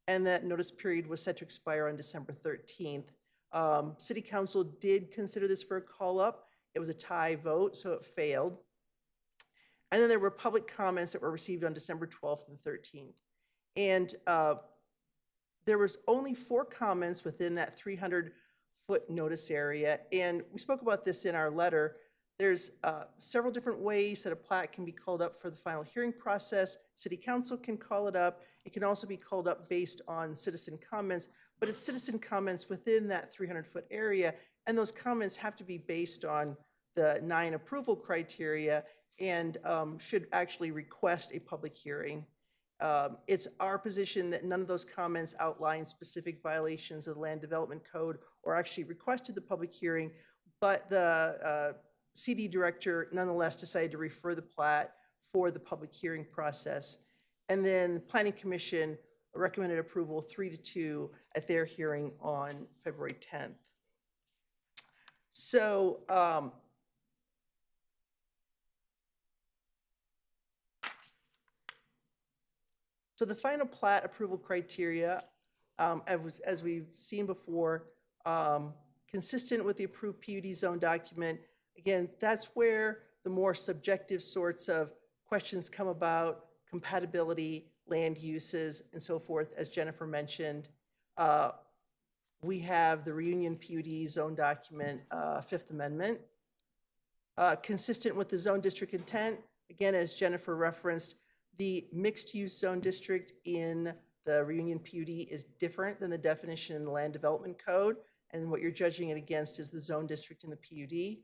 and that notice period was set to expire on December 13th. City Council did consider this for a call-up. It was a tie vote, so it failed. And then there were public comments that were received on December 12th and 13th. And there was only 4 comments within that 300-foot notice area. And we spoke about this in our letter. There's several different ways that a plat can be called up for the final hearing process. City Council can call it up. It can also be called up based on citizen comments, but it's citizen comments within that 300-foot area. And those comments have to be based on the 9 approval criteria and should actually request a public hearing. It's our position that none of those comments outline specific violations of the Land Development Code or actually requested the public hearing, but the CD director nonetheless decided to refer the plat for the public hearing process. And then the Planning Commission recommended approval 3-2 at their hearing on February 10th. So so the final plat approval criteria, as we've seen before, consistent with the approved PUD zone document. Again, that's where the more subjective sorts of questions come about, compatibility, land uses, and so forth, as Jennifer mentioned. We have the Reunion PUD zone document, Fifth Amendment. Consistent with the zone district intent, again, as Jennifer referenced, the mixed-use zone district in the Reunion PUD is different than the definition in the Land Development Code, and what you're judging it against is the zone district in the PUD.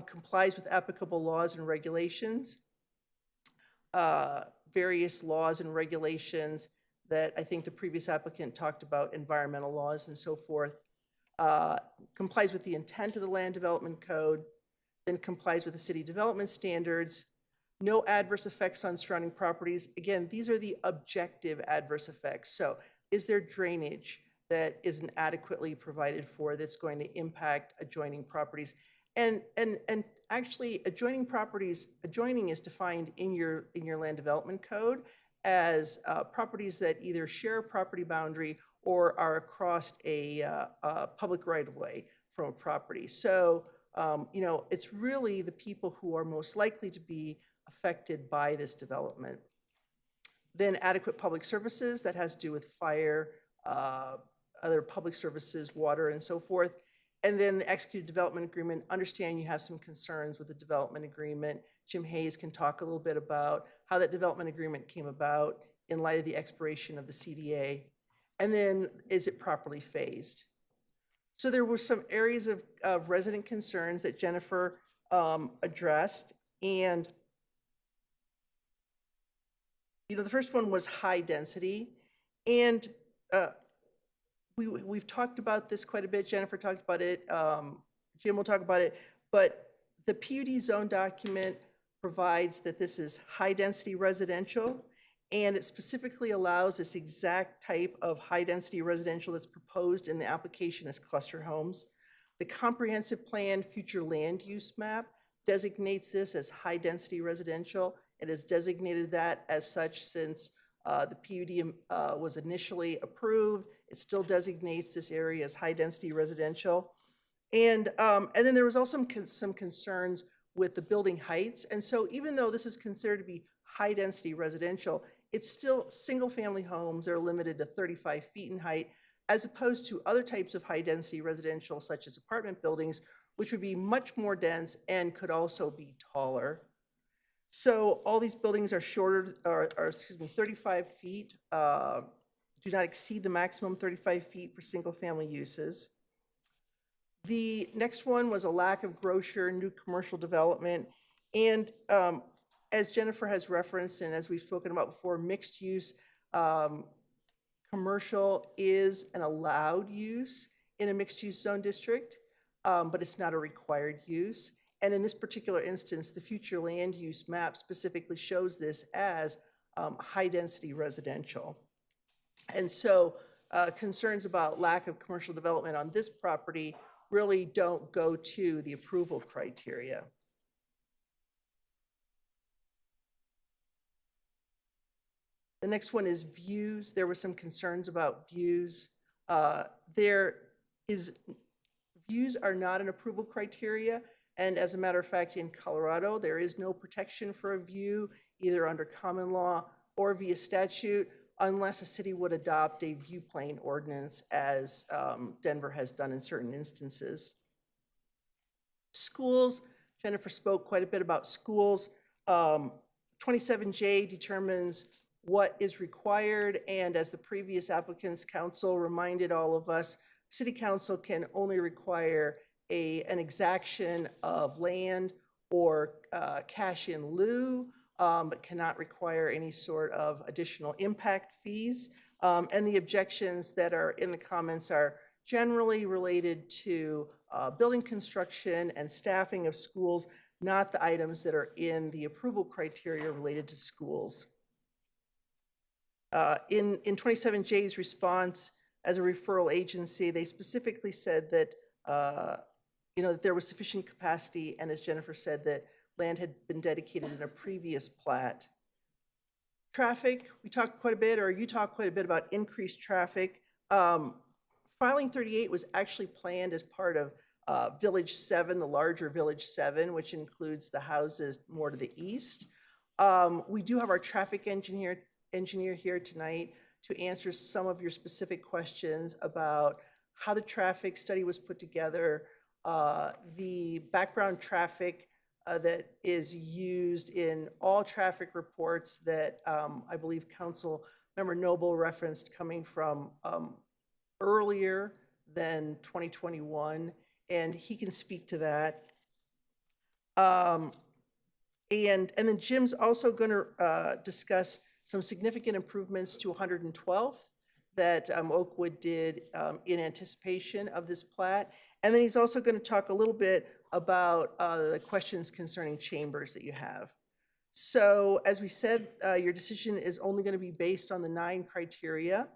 Complies with applicable laws and regulations, various laws and regulations that I think the previous applicant talked about, environmental laws and so forth. Complies with the intent of the Land Development Code, then complies with the city development standards. No adverse effects on surrounding properties. Again, these are the objective adverse effects. So is there drainage that isn't adequately provided for that's going to impact adjoining properties? And actually adjoining properties, adjoining is defined in your Land Development Code as properties that either share a property boundary or are across a public right-of-way from a property. So, you know, it's really the people who are most likely to be affected by this development. Then adequate public services, that has to do with fire, other public services, water, and so forth. And then the executed development agreement, understand you have some concerns with the development agreement. Jim Hayes can talk a little bit about how that development agreement came about in light of the expiration of the CDA. And then, is it properly phased? So there were some areas of resident concerns that Jennifer addressed. And you know, the first one was high density. And we've talked about this quite a bit. Jennifer talked about it. Jim will talk about it. But the PUD zone document provides that this is high density residential, and it specifically allows this exact type of high density residential that's proposed in the application as cluster homes. The comprehensive plan future land use map designates this as high density residential. It has designated that as such since the PUD was initially approved. It still designates this area as high density residential. And then there was also some concerns with the building heights. And so even though this is considered to be high density residential, it's still single family homes that are limited to 35 feet in height, as opposed to other types of high density residential such as apartment buildings, which would be much more dense and could also be taller. So all these buildings are shorter, excuse me, 35 feet, do not exceed the maximum 35 feet for single-family uses. The next one was a lack of grocer, new commercial development, and as Jennifer has referenced and as we've spoken about before, mixed use commercial is an allowed use in a mixed-use zone district, but it's not a required use. And in this particular instance, the future land use map specifically shows this as high-density residential. And so concerns about lack of commercial development on this property really don't go to the approval criteria. The next one is views. There were some concerns about views. Views are not an approval criteria, and as a matter of fact, in Colorado, there is no protection for a view, either under common law or via statute, unless a city would adopt a view plane ordinance, as Denver has done in certain instances. Schools, Jennifer spoke quite a bit about schools. 27J determines what is required, and as the previous applicant's council reminded all of us, City Council can only require an exaction of land or cash in lieu, but cannot require any sort of additional impact fees. And the objections that are in the comments are generally related to building construction and staffing of schools, not the items that are in the approval criteria related to schools. In 27J's response as a referral agency, they specifically said that that there was sufficient capacity, and as Jennifer said, that land had been dedicated in a previous plat. Traffic, we talked quite a bit, or you talked quite a bit about increased traffic. Filing 38 was actually planned as part of Village 7, the larger Village 7, which includes the houses more to the east. We do have our traffic engineer here tonight to answer some of your specific questions about how the traffic study was put together, the background traffic that is used in all traffic reports that I believe Council Member Noble referenced coming from earlier than 2021, and he can speak to that. And then Jim's also going to discuss some significant improvements to 112th that Oakwood did in anticipation of this plat. And then he's also going to talk a little bit about the questions concerning chambers that you have. So as we said, your decision is only going to be based on the 9 criteria.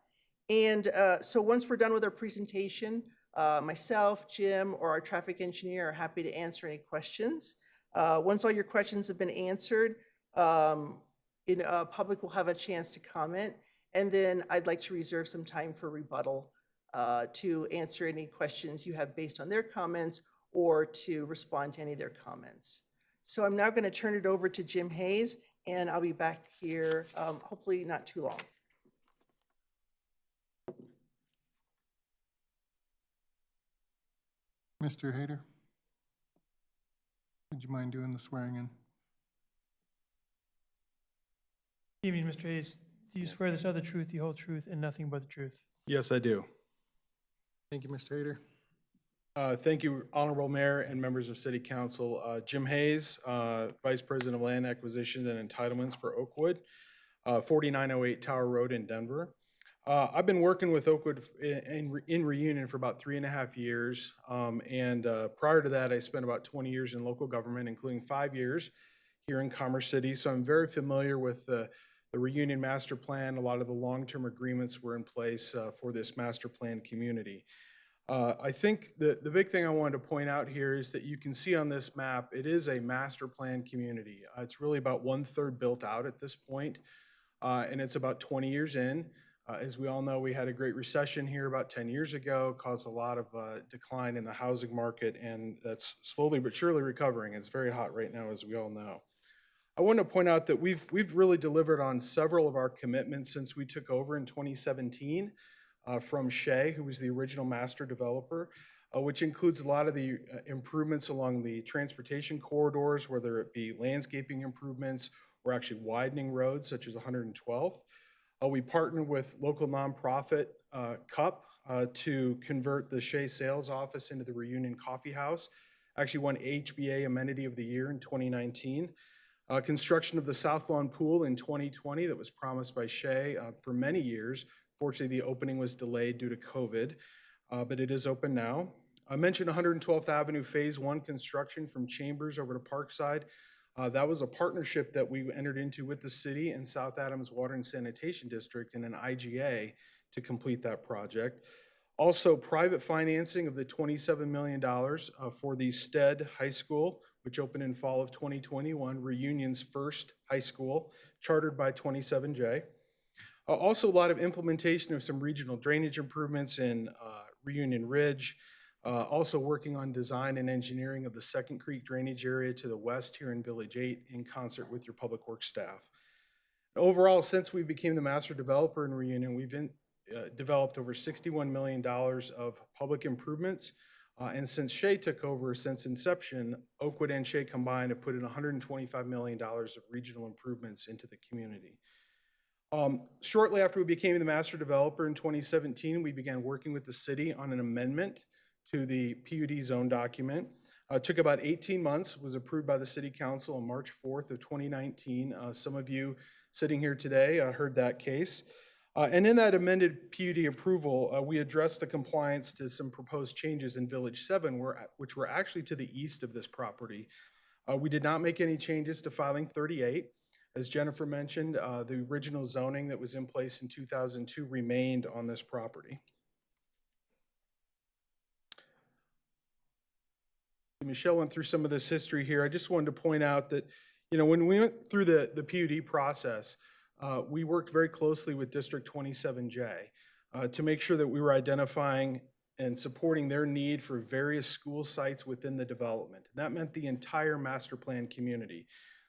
And so once we're done with our presentation, myself, Jim, or our traffic engineer are happy to answer any questions. Once all your questions have been answered, public will have a chance to comment. And then I'd like to reserve some time for rebuttal to answer any questions you have based on their comments or to respond to any of their comments. So I'm now going to turn it over to Jim Hayes, and I'll be back here hopefully not too long. Mr. Hayter, would you mind doing the swearing in? Evening, Mr. Hayes. Do you swear to tell the truth, the whole truth, and nothing but the truth? Yes, I do. Thank you, Mr. Hayter. Thank you, Honorable Mayor and members of City Council. Jim Hayes, Vice President of Land Acquisition and Entitlements for Oakwood, 4908 Tower Road in Denver. I've been working with Oakwood in Reunion for about 3.5 years. Prior to that, I spent about 20 years in local government, including 5 years here in Commerce City. So I'm very familiar with the Reunion Master Plan. A lot of the long-term agreements were in place for this master plan community. I think the big thing I wanted to point out here is that you can see on this map, it is a master plan community. It's really about 1/3 built out at this point, and it's about 20 years in. As we all know, we had a great recession here about 10 years ago, caused a lot of decline in the housing market, and that's slowly but surely recovering. It's very hot right now, as we all know. I want to point out that we've really delivered on several of our commitments since we took over in 2017 from Shea, who was the original master developer. which includes a lot of the improvements along the transportation corridors, whether it be landscaping improvements or actually widening roads such as 112th. We partnered with local nonprofit CUP to convert the Shea Sales Office into the Reunion Coffee House. Actually won HBA Amenity of the Year in 2019. Construction of the South Lawn Pool in 2020 that was promised by Shea for many years. Fortunately, the opening was delayed due to COVID, but it is open now. I mentioned 112th Avenue Phase 1 construction from Chambers over to Parkside. That was a partnership that we entered into with the city and South Adams Water and Sanitation District and an IGA to complete that project. Also, private financing of the $27 million for the Stead High School, which opened in fall of 2021, Reunion's first high school, chartered by 27J. Also, a lot of implementation of some regional drainage improvements in Reunion Ridge. Also working on design and engineering of the Second Creek drainage area to the west here in Village 8 in concert with your public works staff. Overall, since we became the master developer in Reunion, we've developed over $61 million of public improvements. And since Shea took over, since inception, Oakwood and Shea combined have put in $125 million of regional improvements into the community. Shortly after we became the master developer in 2017, we began working with the city on an amendment to the PUD zone document. It took about 18 months, was approved by the City Council on March 4th of 2019. Some of you sitting here today heard that case. And in that amended PUD approval, we addressed the compliance to some proposed changes in Village 7, which were actually to the east of this property. We did not make any changes to filing 38. As Jennifer mentioned, the original zoning that was in place in 2002 remained on this property. Michelle went through some of this history here. I just wanted to point out that, you know, when we went through the PUD process, we worked very closely with District 27J to make sure that we were identifying and supporting their need for various school sites within the development. And that meant the entire master plan community.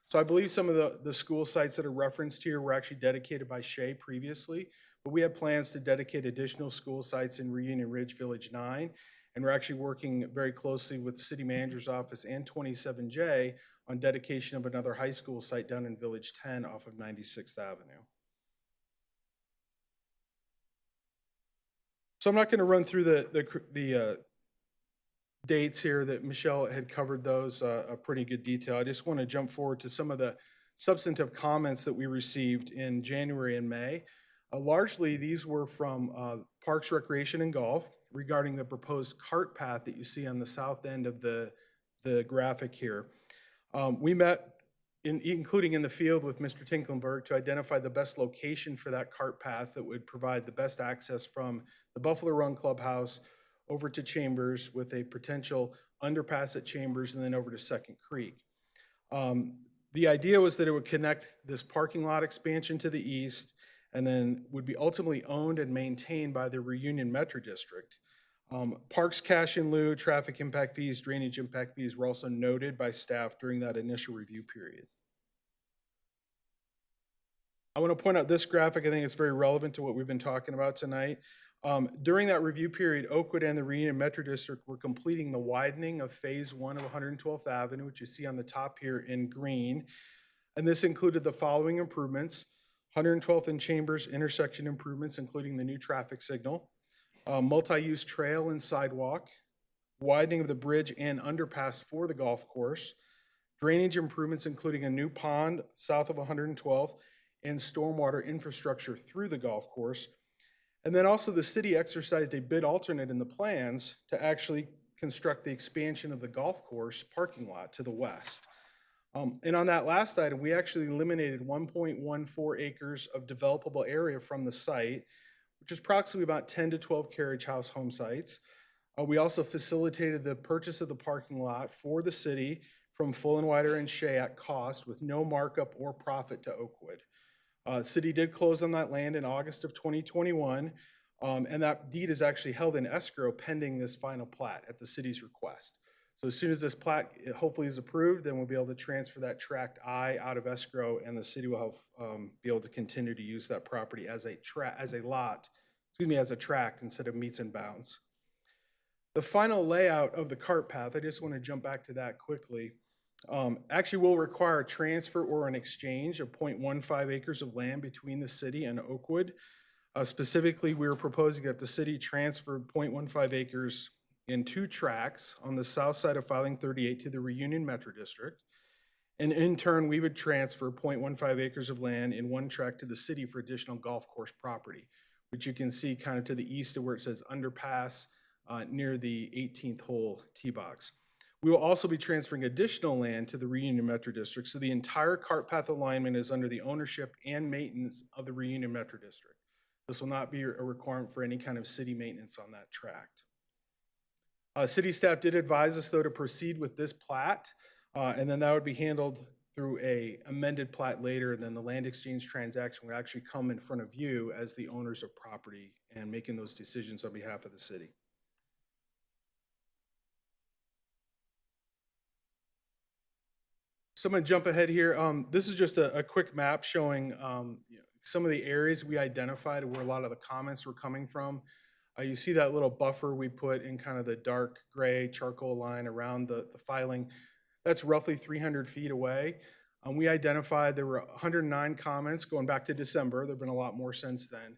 So I believe some of the school sites that are referenced here were actually dedicated by Shea previously, but we have plans to dedicate additional school sites in Reunion Ridge Village 9. And we're actually working very closely with the city manager's office and 27J on dedication of another high school site down in Village 10 off of 96th Avenue. So I'm not going to run through the dates here that Michelle had covered those a pretty good detail. I just want to jump forward to some of the substantive comments that we received in January and May. Largely, these were from Parks, Recreation, and Golf regarding the proposed cart path that you see on the south end of the graphic here. We met, including in the field with Mr. Tinklenberg, to identify the best location for that cart path that would provide the best access from the Buffalo Run Clubhouse over to Chambers with a potential underpass at Chambers and then over to Second Creek. The idea was that it would connect this parking lot expansion to the east and then would be ultimately owned and maintained by the Reunion Metro District. Parks cash in lieu, traffic impact fees, drainage impact fees were also noted by staff during that initial review period. I want to point out this graphic. I think it's very relevant to what we've been talking about tonight. During that review period, Oakwood and the Reunion Metro District were completing the widening of Phase 1 of 112th Avenue, which you see on the top here in green. And this included the following improvements: 112th and Chambers intersection improvements, including the new traffic signal, multi-use trail and sidewalk, widening of the bridge and underpass for the golf course, drainage improvements, including a new pond south of 112th, and stormwater infrastructure through the golf course. And then also the city exercised a bid alternate in the plans to actually construct the expansion of the golf course parking lot to the west. And on that last item, we actually eliminated 1.14 acres of developable area from the site, which is approximately about 10 to 12 carriage house home sites. We also facilitated the purchase of the parking lot for the city from Full and Wider and Shea at cost with no markup or profit to Oakwood. City did close on that land in August of 2021, and that deed is actually held in escrow pending this final plat at the city's request. So as soon as this plat hopefully is approved, then we'll be able to transfer that tract I out of escrow, and the city will have be able to continue to use that property as a tract instead of meets and bounds. The final layout of the cart path, I just want to jump back to that quickly, actually will require a transfer or an exchange of 0.15 acres of land between the city and Oakwood. Specifically, we were proposing that the city transfer 0.15 acres in 2 tracts on the south side of Filing 38 to the Reunion Metro District. And in turn, we would transfer 0.15 acres of land in 1 tract to the city for additional golf course property, which you can see kind of to the east of where it says underpass near the 18th hole tee box. We will also be transferring additional land to the Reunion Metro District, so the entire cart path alignment is under the ownership and maintenance of the Reunion Metro District. This will not be a requirement for any kind of city maintenance on that tract. City staff did advise us, though, to proceed with this plat, and then that would be handled through a amended plat later, and then the land exchange transaction would actually come in front of you as the owners of property and making those decisions on behalf of the city. So I'm going to jump ahead here. This is just a quick map showing some of the areas we identified where a lot of the comments were coming from. You see that little buffer we put in kind of the dark gray charcoal line around the filing. That's roughly 300 feet away. We identified there were 109 comments going back to December. There have been a lot more since then.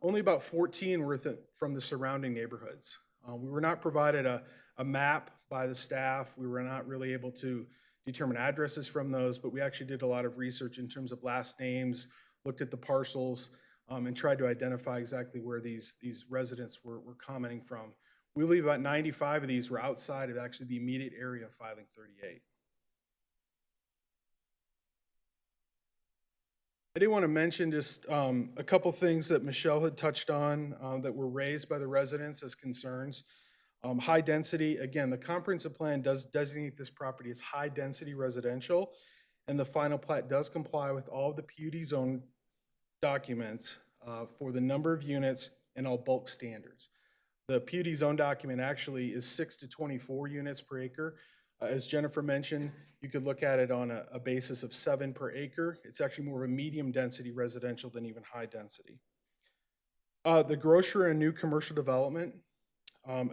Only about 14 were from the surrounding neighborhoods. We were not provided a map by the staff. We were not really able to determine addresses from those, but we actually did a lot of research in terms of last names, looked at the parcels, and tried to identify exactly where these residents were commenting from. We believe about 95 of these were outside of actually the immediate area of Filing 38. I did want to mention just a couple things that Michelle had touched on that were raised by the residents as concerns. High density, again, the comprehensive plan does designate this property as high density residential, and the final plat does comply with all of the PUD zone documents for the number of units and all bulk standards. The PUD zone document actually is 6 to 24 units per acre. As Jennifer mentioned, you could look at it on a basis of 7 per acre. It's actually more of a medium density residential than even high density. The grocery and new commercial development.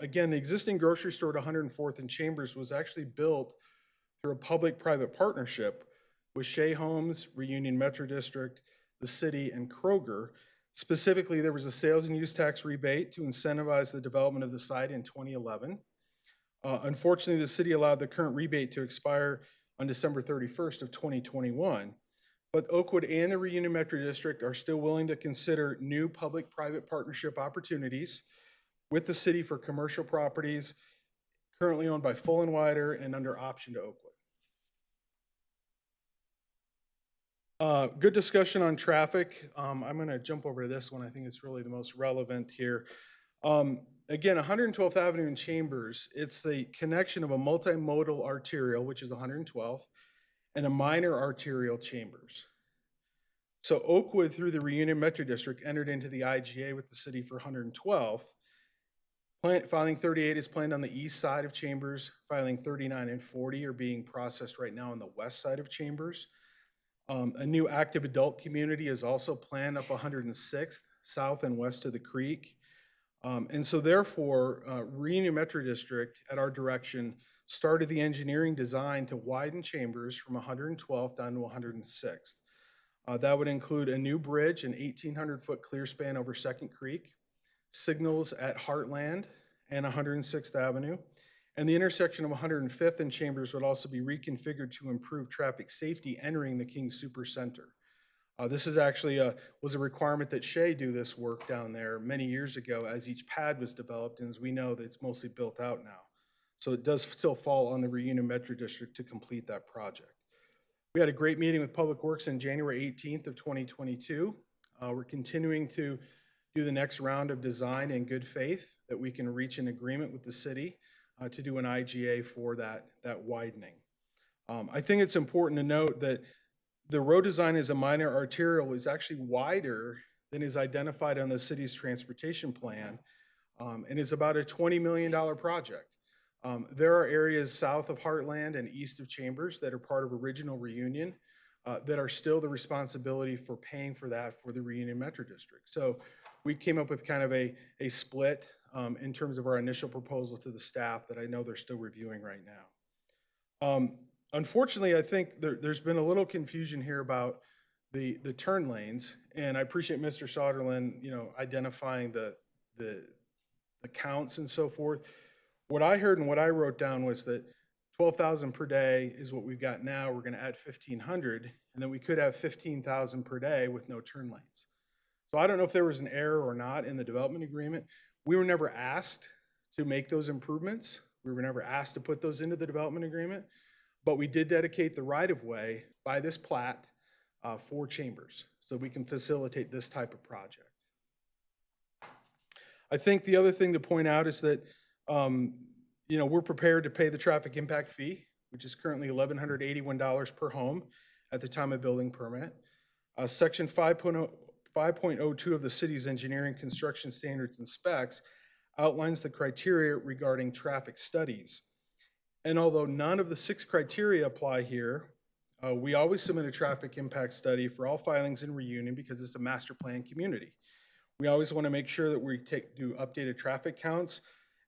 Again, the existing grocery store at 104th and Chambers was actually built through a public-private partnership with Shea Homes, Reunion Metro District, the city, and Kroger. Specifically, there was a sales and use tax rebate to incentivize the development of the site in 2011. Unfortunately, the city allowed the current rebate to expire on December 31st of 2021. But Oakwood and the Reunion Metro District are still willing to consider new public-private partnership opportunities with the city for commercial properties currently owned by Full and Wider and under option to Oakwood. Good discussion on traffic. I'm going to jump over to this one. I think it's really the most relevant here. Again, 112th Avenue in Chambers, it's the connection of a multimodal arterial, which is 112th, and a minor arterial Chambers. So Oakwood, through the Reunion Metro District, entered into the IGA with the city for 112th. Filing 38 is planned on the east side of Chambers. Filing 39 and 40 are being processed right now on the west side of Chambers. A new active adult community is also planned up 106th, south and west of the creek. And so therefore, Reunion Metro District, at our direction, started the engineering design to widen Chambers from 112th down to 106th. That would include a new bridge, an 1,800-foot clear span over Second Creek, signals at Heartland and 106th Avenue, and the intersection of 105th and Chambers would also be reconfigured to improve traffic safety entering the King Super Center. This is actually was a requirement that Shea do this work down there many years ago as each pad was developed, and as we know, that it's mostly built out now. So it does still fall on the Reunion Metro District to complete that project. We had a great meeting with Public Works on January 18th of 2022. We're continuing to do the next round of design in good faith that we can reach an agreement with the city to do an IGA for that widening. I think it's important to note that the road design as a minor arterial is actually wider than is identified on the city's transportation plan and is about a $20 million project. There are areas south of Heartland and east of Chambers that are part of original Reunion that are still the responsibility for paying for that for the Reunion Metro District. So we came up with kind of a split in terms of our initial proposal to the staff that I know they're still reviewing right now. Unfortunately, I think there's been a little confusion here about the turn lanes, and I appreciate Mr. Soderlin, identifying the counts and so forth. What I heard and what I wrote down was that 12,000 per day is what we've got now. We're going to add 1,500, and then we could have 15,000 per day with no turn lanes. So I don't know if there was an error or not in the development agreement. We were never asked to make those improvements. We were never asked to put those into the development agreement, but we did dedicate the right-of-way by this plat for Chambers, so we can facilitate this type of project. I think the other thing to point out is that we're prepared to pay the traffic impact fee, which is currently $1,181 per home at the time of building permit. Section 5.02 of the city's engineering, construction standards and specs outlines the criteria regarding traffic studies. And although none of the 6 criteria apply here, we always submit a traffic impact study for all filings in Reunion because it's a master plan community. We always want to make sure that we do updated traffic counts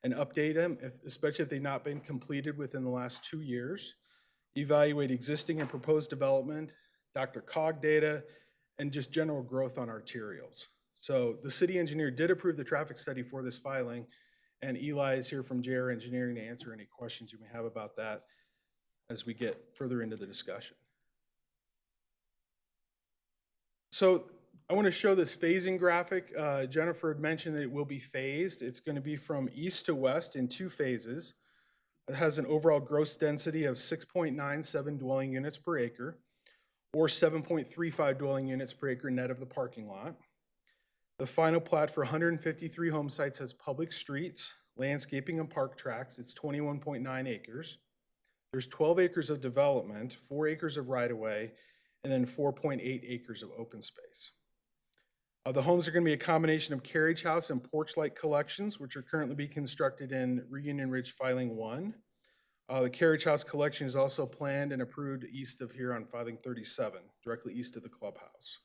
and update them, especially if they've not been completed within the last 2 years. Evaluate existing and proposed development, Dr. Cog data, and just general growth on arterials. So the city engineer did approve the traffic study for this filing, and Eli is here from JR Engineering to answer any questions you may have about that as we get further into the discussion. So I want to show this phasing graphic. Jennifer had mentioned that it will be phased. It's going to be from east to west in 2 phases. It has an overall gross density of 6.97 dwelling units per acre, or 7.35 dwelling units per acre net of the parking lot. The final plat for 153 home sites has public streets, landscaping, and park tracks. It's 21.9 acres. There's 12 acres of development, 4 acres of right-of-way, and then 4.8 acres of open space. The homes are going to be a combination of carriage house and porch-like collections, which are currently being constructed in Reunion Ridge Filing 1. The carriage house collection is also planned and approved east of here on Filing 37, directly east of the clubhouse.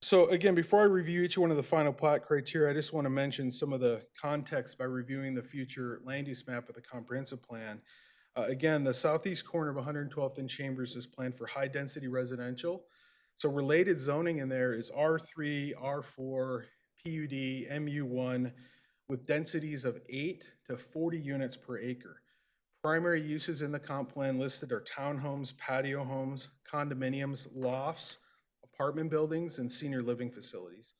So again, before I review each one of the final plat criteria, I just want to mention some of the context by reviewing the future land use map of the comprehensive plan. Again, the southeast corner of 112th and Chambers is planned for high-density residential. So related zoning in there is R3, R4, PUD, MU1, with densities of 8 to 40 units per acre. Primary uses in the comp plan listed are townhomes, patio homes, condominiums, lofts, apartment buildings, and senior living facilities.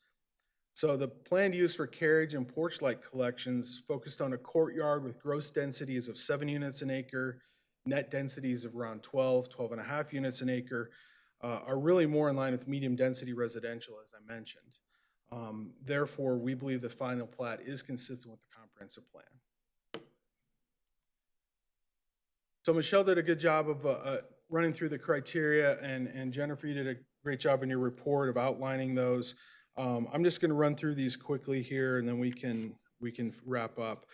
So the planned use for carriage and porch-like collections focused on a courtyard with gross densities of 7 units an acre, net densities of around 12 and a half units an acre, are really more in line with medium density residential, as I mentioned. Therefore, we believe the final plat is consistent with the comprehensive plan. So Michelle did a good job of running through the criteria, and Jennifer, you did a great job in your report of outlining those. I'm just going to run through these quickly here, and then we can wrap up.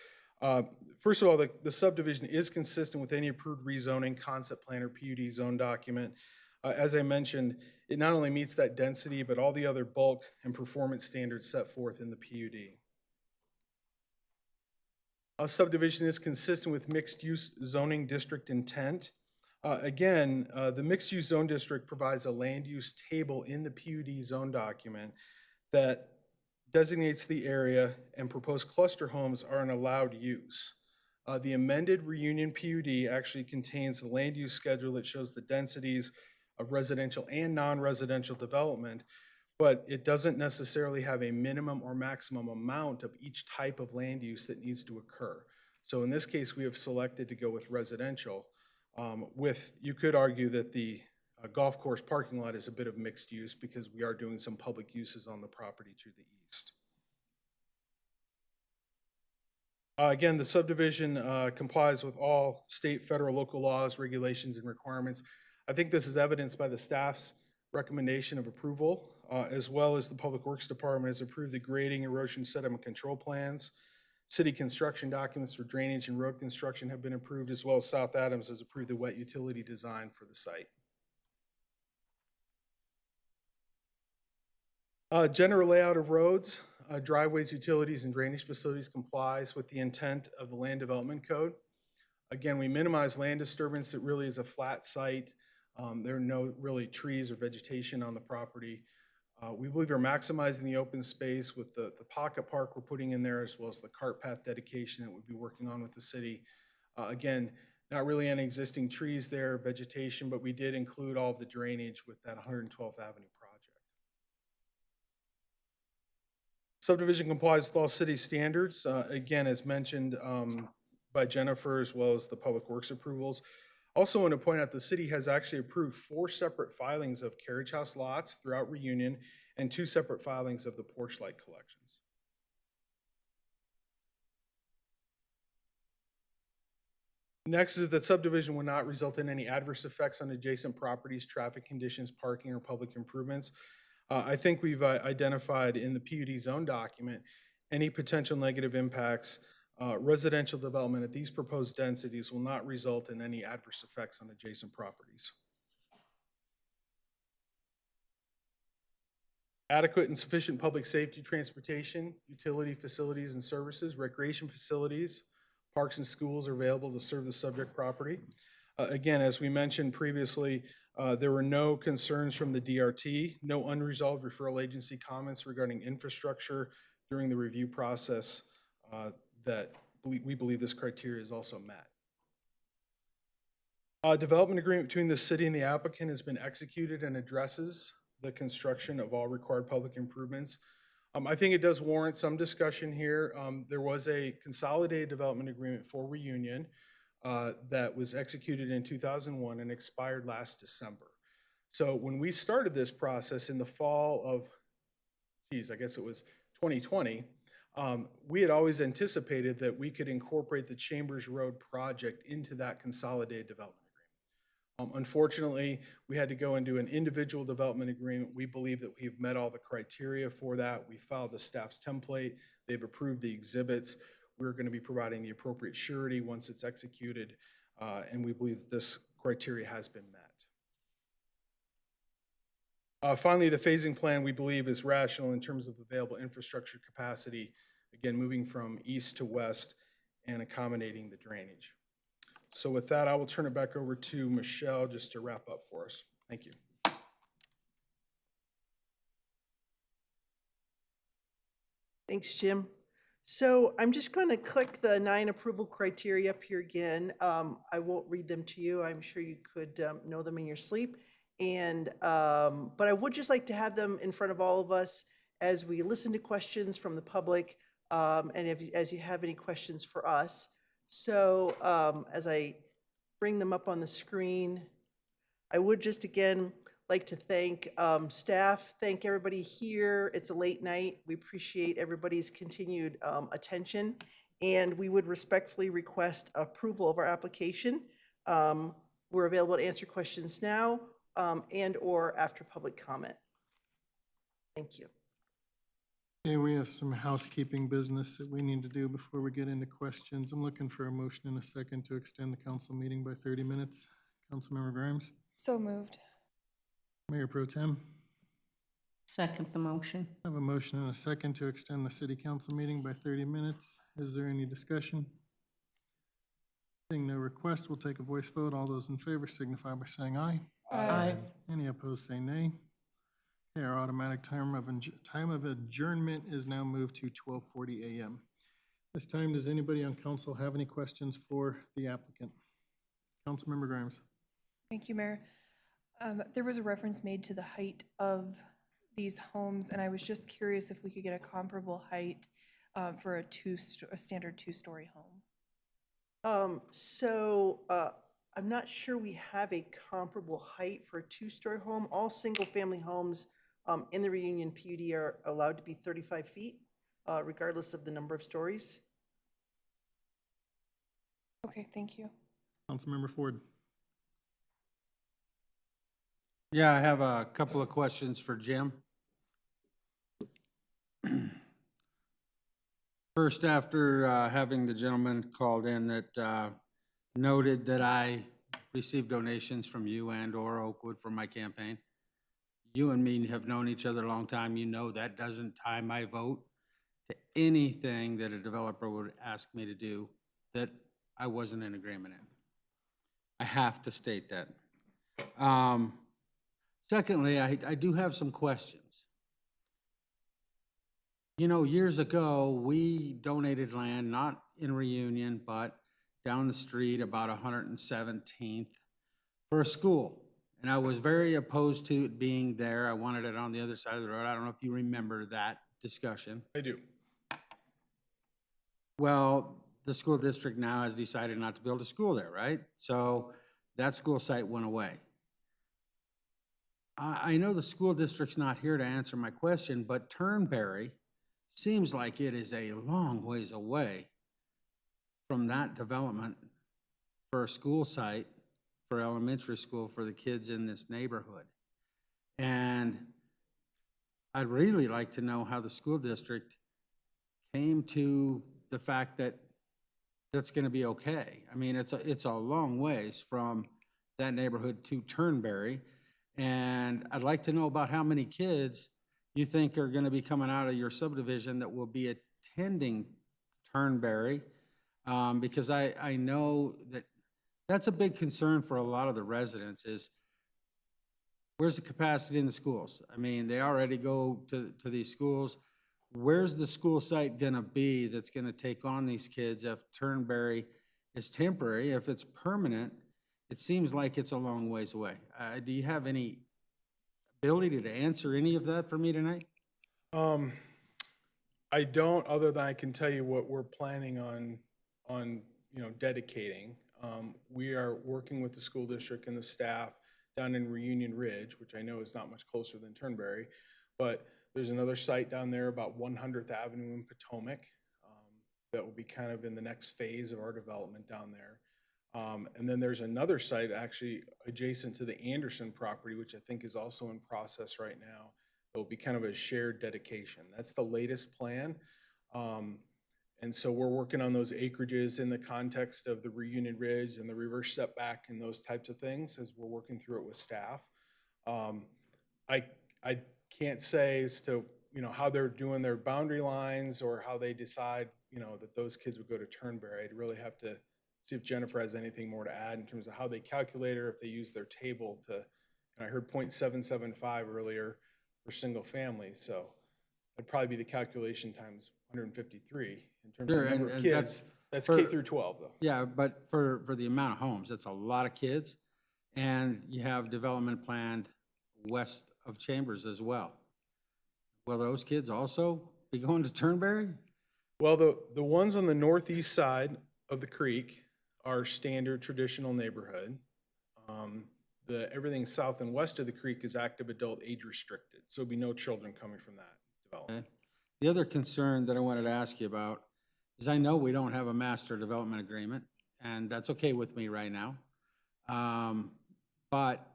First of all, the subdivision is consistent with any approved rezoning, concept plan, or PUD zone document. As I mentioned, it not only meets that density, but all the other bulk and performance standards set forth in the PUD. A subdivision is consistent with mixed-use zoning district intent. Again, the mixed-use zone district provides a land use table in the PUD zone document that designates the area, and proposed cluster homes are an allowed use. The amended Reunion PUD actually contains the land use schedule that shows the densities of residential and non-residential development, but it doesn't necessarily have a minimum or maximum amount of each type of land use that needs to occur. So in this case, we have selected to go with residential. You could argue that the golf course parking lot is a bit of mixed use because we are doing some public uses on the property to the east. Again, the subdivision complies with all state, federal, local laws, regulations, and requirements. I think this is evidenced by the staff's recommendation of approval, as well as the Public Works Department has approved the grading, erosion, sediment control plans. City construction documents for drainage and road construction have been approved, as well as South Adams has approved the wet utility design for the site. General layout of roads, driveways, utilities, and drainage facilities complies with the intent of the Land Development Code. Again, we minimize land disturbance. It really is a flat site. There are no really trees or vegetation on the property. We believe we're maximizing the open space with the pocket park we're putting in there, as well as the cart path dedication that we'll be working on with the city. Again, not really any existing trees there, vegetation, but we did include all of the drainage with that 112th Avenue project. Subdivision complies with all city standards. Again, as mentioned by Jennifer, as well as the Public Works approvals. Also want to point out the city has actually approved 4 separate filings of carriage house lots throughout Reunion and 2 separate filings of the porch light collections. Next is that subdivision will not result in any adverse effects on adjacent properties, traffic conditions, parking, or public improvements. I think we've identified in the PUD zone document any potential negative impacts. Residential development at these proposed densities will not result in any adverse effects on adjacent properties. Adequate and sufficient public safety transportation, utility facilities and services, recreation facilities, parks and schools are available to serve the subject property. Again, as we mentioned previously, there were no concerns from the DRT, no unresolved referral agency comments regarding infrastructure during the review process that we believe this criteria is also met. Development agreement between the city and the applicant has been executed and addresses the construction of all required public improvements. I think it does warrant some discussion here. There was a consolidated development agreement for Reunion that was executed in 2001 and expired last December. So when we started this process in the fall of, I guess it was 2020, we had always anticipated that we could incorporate the Chambers Road project into that consolidated development agreement. Unfortunately, we had to go into an individual development agreement. We believe that we've met all the criteria for that. We filed the staff's template. They've approved the exhibits. We're going to be providing the appropriate surety once it's executed, and we believe that this criteria has been met. Finally, the phasing plan we believe is rational in terms of available infrastructure capacity, again, moving from east to west and accommodating the drainage. So with that, I will turn it back over to Michelle just to wrap up for us. Thank you. Thanks, Jim. So I'm just going to click the 9 approval criteria up here again. I won't read them to you. I'm sure you could know them in your sleep. And but I would just like to have them in front of all of us as we listen to questions from the public, and as you have any questions for us. So as I bring them up on the screen, I would just again like to thank staff, thank everybody here. It's a late night. We appreciate everybody's continued attention, and we would respectfully request approval of our application. We're available to answer questions now and or after public comment. Thank you. Okay, we have some housekeeping business that we need to do before we get into questions. I'm looking for a motion in a second to extend the council meeting by 30 minutes. Councilmember Grimes? So moved. Mayor Pro Tem? Second the motion. I have a motion and a second to extend the city council meeting by 30 minutes. Is there any discussion? Seeing no request, we'll take a voice vote. All those in favor signify by saying aye. Aye. Any opposed, say nay. Okay, our automatic time of adjournment is now moved to 12:40 a.m. This time, does anybody on council have any questions for the applicant? Councilmember Grimes. Thank you, Mayor. There was a reference made to the height of these homes, and I was just curious if we could get a comparable height for a standard 2-story home. I'm not sure we have a comparable height for a 2-story home. All single-family homes in the Reunion PUD are allowed to be 35 feet, regardless of the number of stories. Okay, thank you. Councilmember Ford. Yeah, I have a couple of questions for Jim. First, after having the gentleman called in that noted that I received donations from you and or Oakwood for my campaign, you and me have known each other a long time. You know that doesn't tie my vote to anything that a developer would ask me to do that I wasn't in agreement in. I have to state that. Secondly, I do have some questions. You know, years ago, we donated land, not in Reunion, but down the street about 117th for a school. And I was very opposed to it being there. I wanted it on the other side of the road. I don't know if you remember that discussion. I do. Well, the school district now has decided not to build a school there, right? So that school site went away. I know the school district's not here to answer my question, but Turnberry seems like it is a long ways away from that development for a school site, for elementary school, for the kids in this neighborhood. And I'd really like to know how the school district came to the fact that that's gonna be okay. I mean, it's a long ways from that neighborhood to Turnberry. And I'd like to know about how many kids you think are gonna be coming out of your subdivision that will be attending Turnberry. Because I know that that's a big concern for a lot of the residents is, where's the capacity in the schools? I mean, they already go to these schools. Where's the school site gonna be that's gonna take on these kids if Turnberry is temporary? If it's permanent, it seems like it's a long ways away. Do you have any ability to answer any of that for me tonight? I don't, other than I can tell you what we're planning on, dedicating. We are working with the school district and the staff down in Reunion Ridge, which I know is not much closer than Turnberry, but there's another site down there about 100th Avenue in Potomac that will be kind of in the next phase of our development down there. And then there's another site actually adjacent to the Anderson property, which I think is also in process right now. It will be kind of a shared dedication. That's the latest plan. And so we're working on those acreages in the context of the Reunion Ridge and the reverse setback and those types of things as we're working through it with staff. I can't say as to, how they're doing their boundary lines or how they decide, that those kids would go to Turnberry. I'd really have to see if Jennifer has anything more to add in terms of how they calculate or if they use their table to, and I heard 0.775 earlier for single family. So that'd probably be the calculation times 153 in terms Sure, of number and of kids. That's K through 12 though. Yeah, but for the amount of homes, it's a lot of kids. And you have development planned west of Chambers as well. Will those kids also be going to Turnberry? Well, the ones on the northeast side of the creek are standard traditional neighborhood. Everything south and west of the creek is active adult age restricted. So there'll be no children coming from that development. Okay. The other concern that I wanted to ask you about is I know we don't have a master development agreement, and that's okay with me right now. But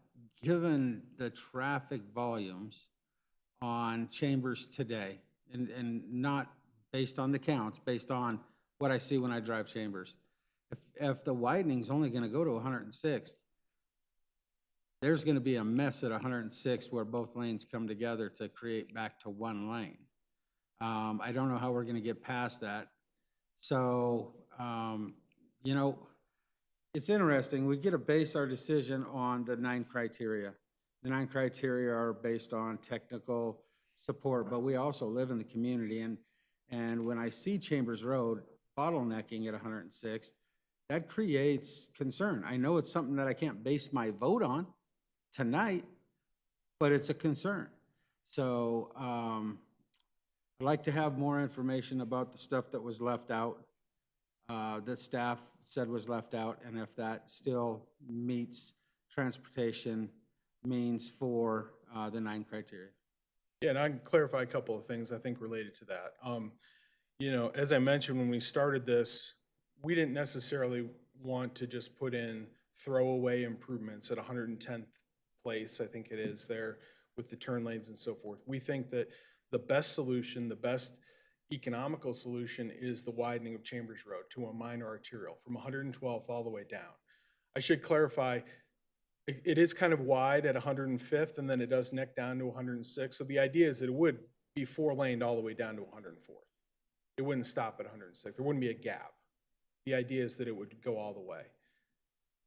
given the traffic volumes on Chambers today, and not based on the counts, based on what I see when I drive Chambers, if the widening's only gonna go to 106th, there's gonna be a mess at 106 where both lanes come together to create back to one lane. I don't know how we're gonna get past that. So, it's interesting. We get to base our decision on the 9 criteria. The 9 criteria are based on technical support, but we also live in the community. And when I see Chambers Road bottlenecking at 106th, that creates concern. I know it's something that I can't base my vote on tonight, but it's a concern. So I'd like to have more information about the stuff that was left out, that staff said was left out, and if that still meets transportation means for the 9 criteria. Yeah, and I can clarify a couple of things I think related to that. As I mentioned, when we started this, we didn't necessarily want to just put in throwaway improvements at 110th place, I think it is there, with the turn lanes and so forth. We think that the best solution, the best economical solution is the widening of Chambers Road to a minor arterial from 112th all the way down. I should clarify, it is kind of wide at 105th, and then it does neck down to 106. So the idea is that it would be 4-laned all the way down to 104th. It wouldn't stop at 106. There wouldn't be a gap. The idea is that it would go all the way.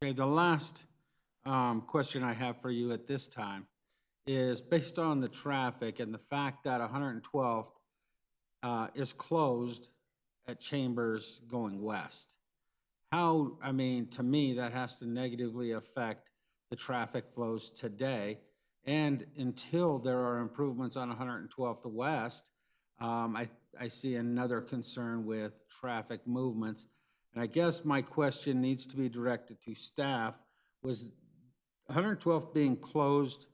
Okay, the last question I have for you at this time is based on the traffic and the fact that 112th is closed at Chambers going west. How, I mean, to me, that has to negatively affect the traffic flows today. And until there are improvements on 112th West, I see another concern with traffic movements. And I guess my question needs to be directed to staff. Was 112th being closed,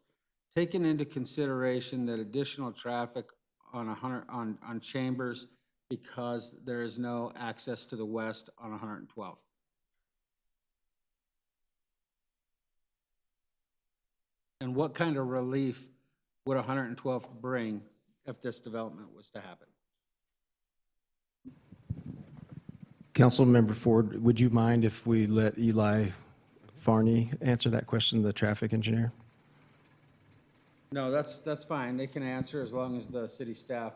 taken into consideration that additional traffic on Chambers because there is no access to the west on 112th? And what kind of relief would 112th bring if this development was to happen? Councilmember Ford, would you mind if we let Eli Farney answer that question, the traffic engineer? No, that's fine. They can answer as long as the city staff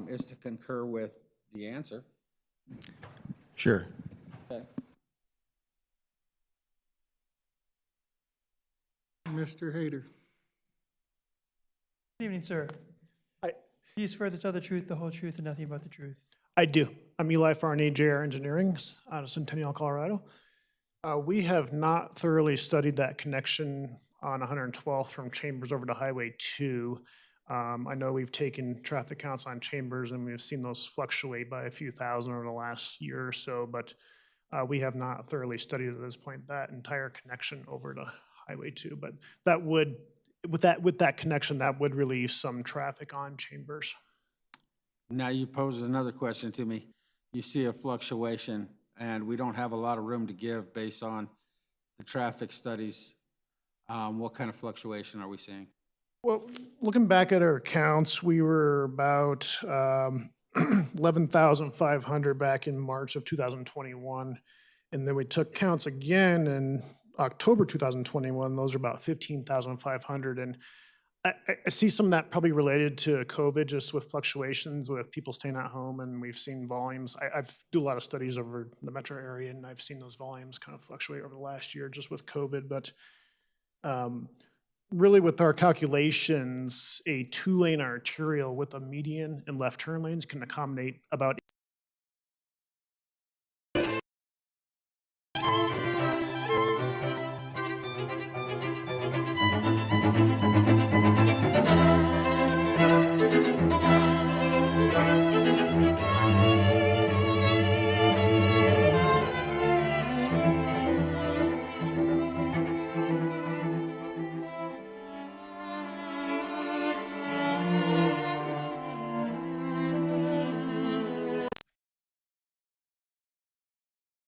is to concur with the answer. Sure. Okay. Mr. Hayter. Good evening, sir. Do you swear to tell the truth, the whole truth, and nothing but the truth? I do. I'm Eli Farney, JR Engineering, out of Centennial, Colorado. We have not thoroughly studied that connection on 112th from Chambers over to Highway 2. I know we've taken traffic counts on Chambers and we've seen those fluctuate by a few thousand over the last year or so, but we have not thoroughly studied at this point that entire connection over to Highway 2. But that would, with that connection, that would relieve some traffic on Chambers. Now you pose another question to me. You see a fluctuation and we don't have a lot of room to give based on the traffic studies. What kind of fluctuation are we seeing? Well, looking back at our counts, we were about 11,500 back in March of 2021. And then we took counts again in October 2021. Those are about 15,500. And I see some of that probably related to COVID, just with fluctuations with people staying at home, and we've seen volumes. I've do a lot of studies over the metro area, and I've seen those volumes kind of fluctuate over the last year just with COVID. But really with our calculations, a 2-lane arterial with a median and left turn lanes can accommodate about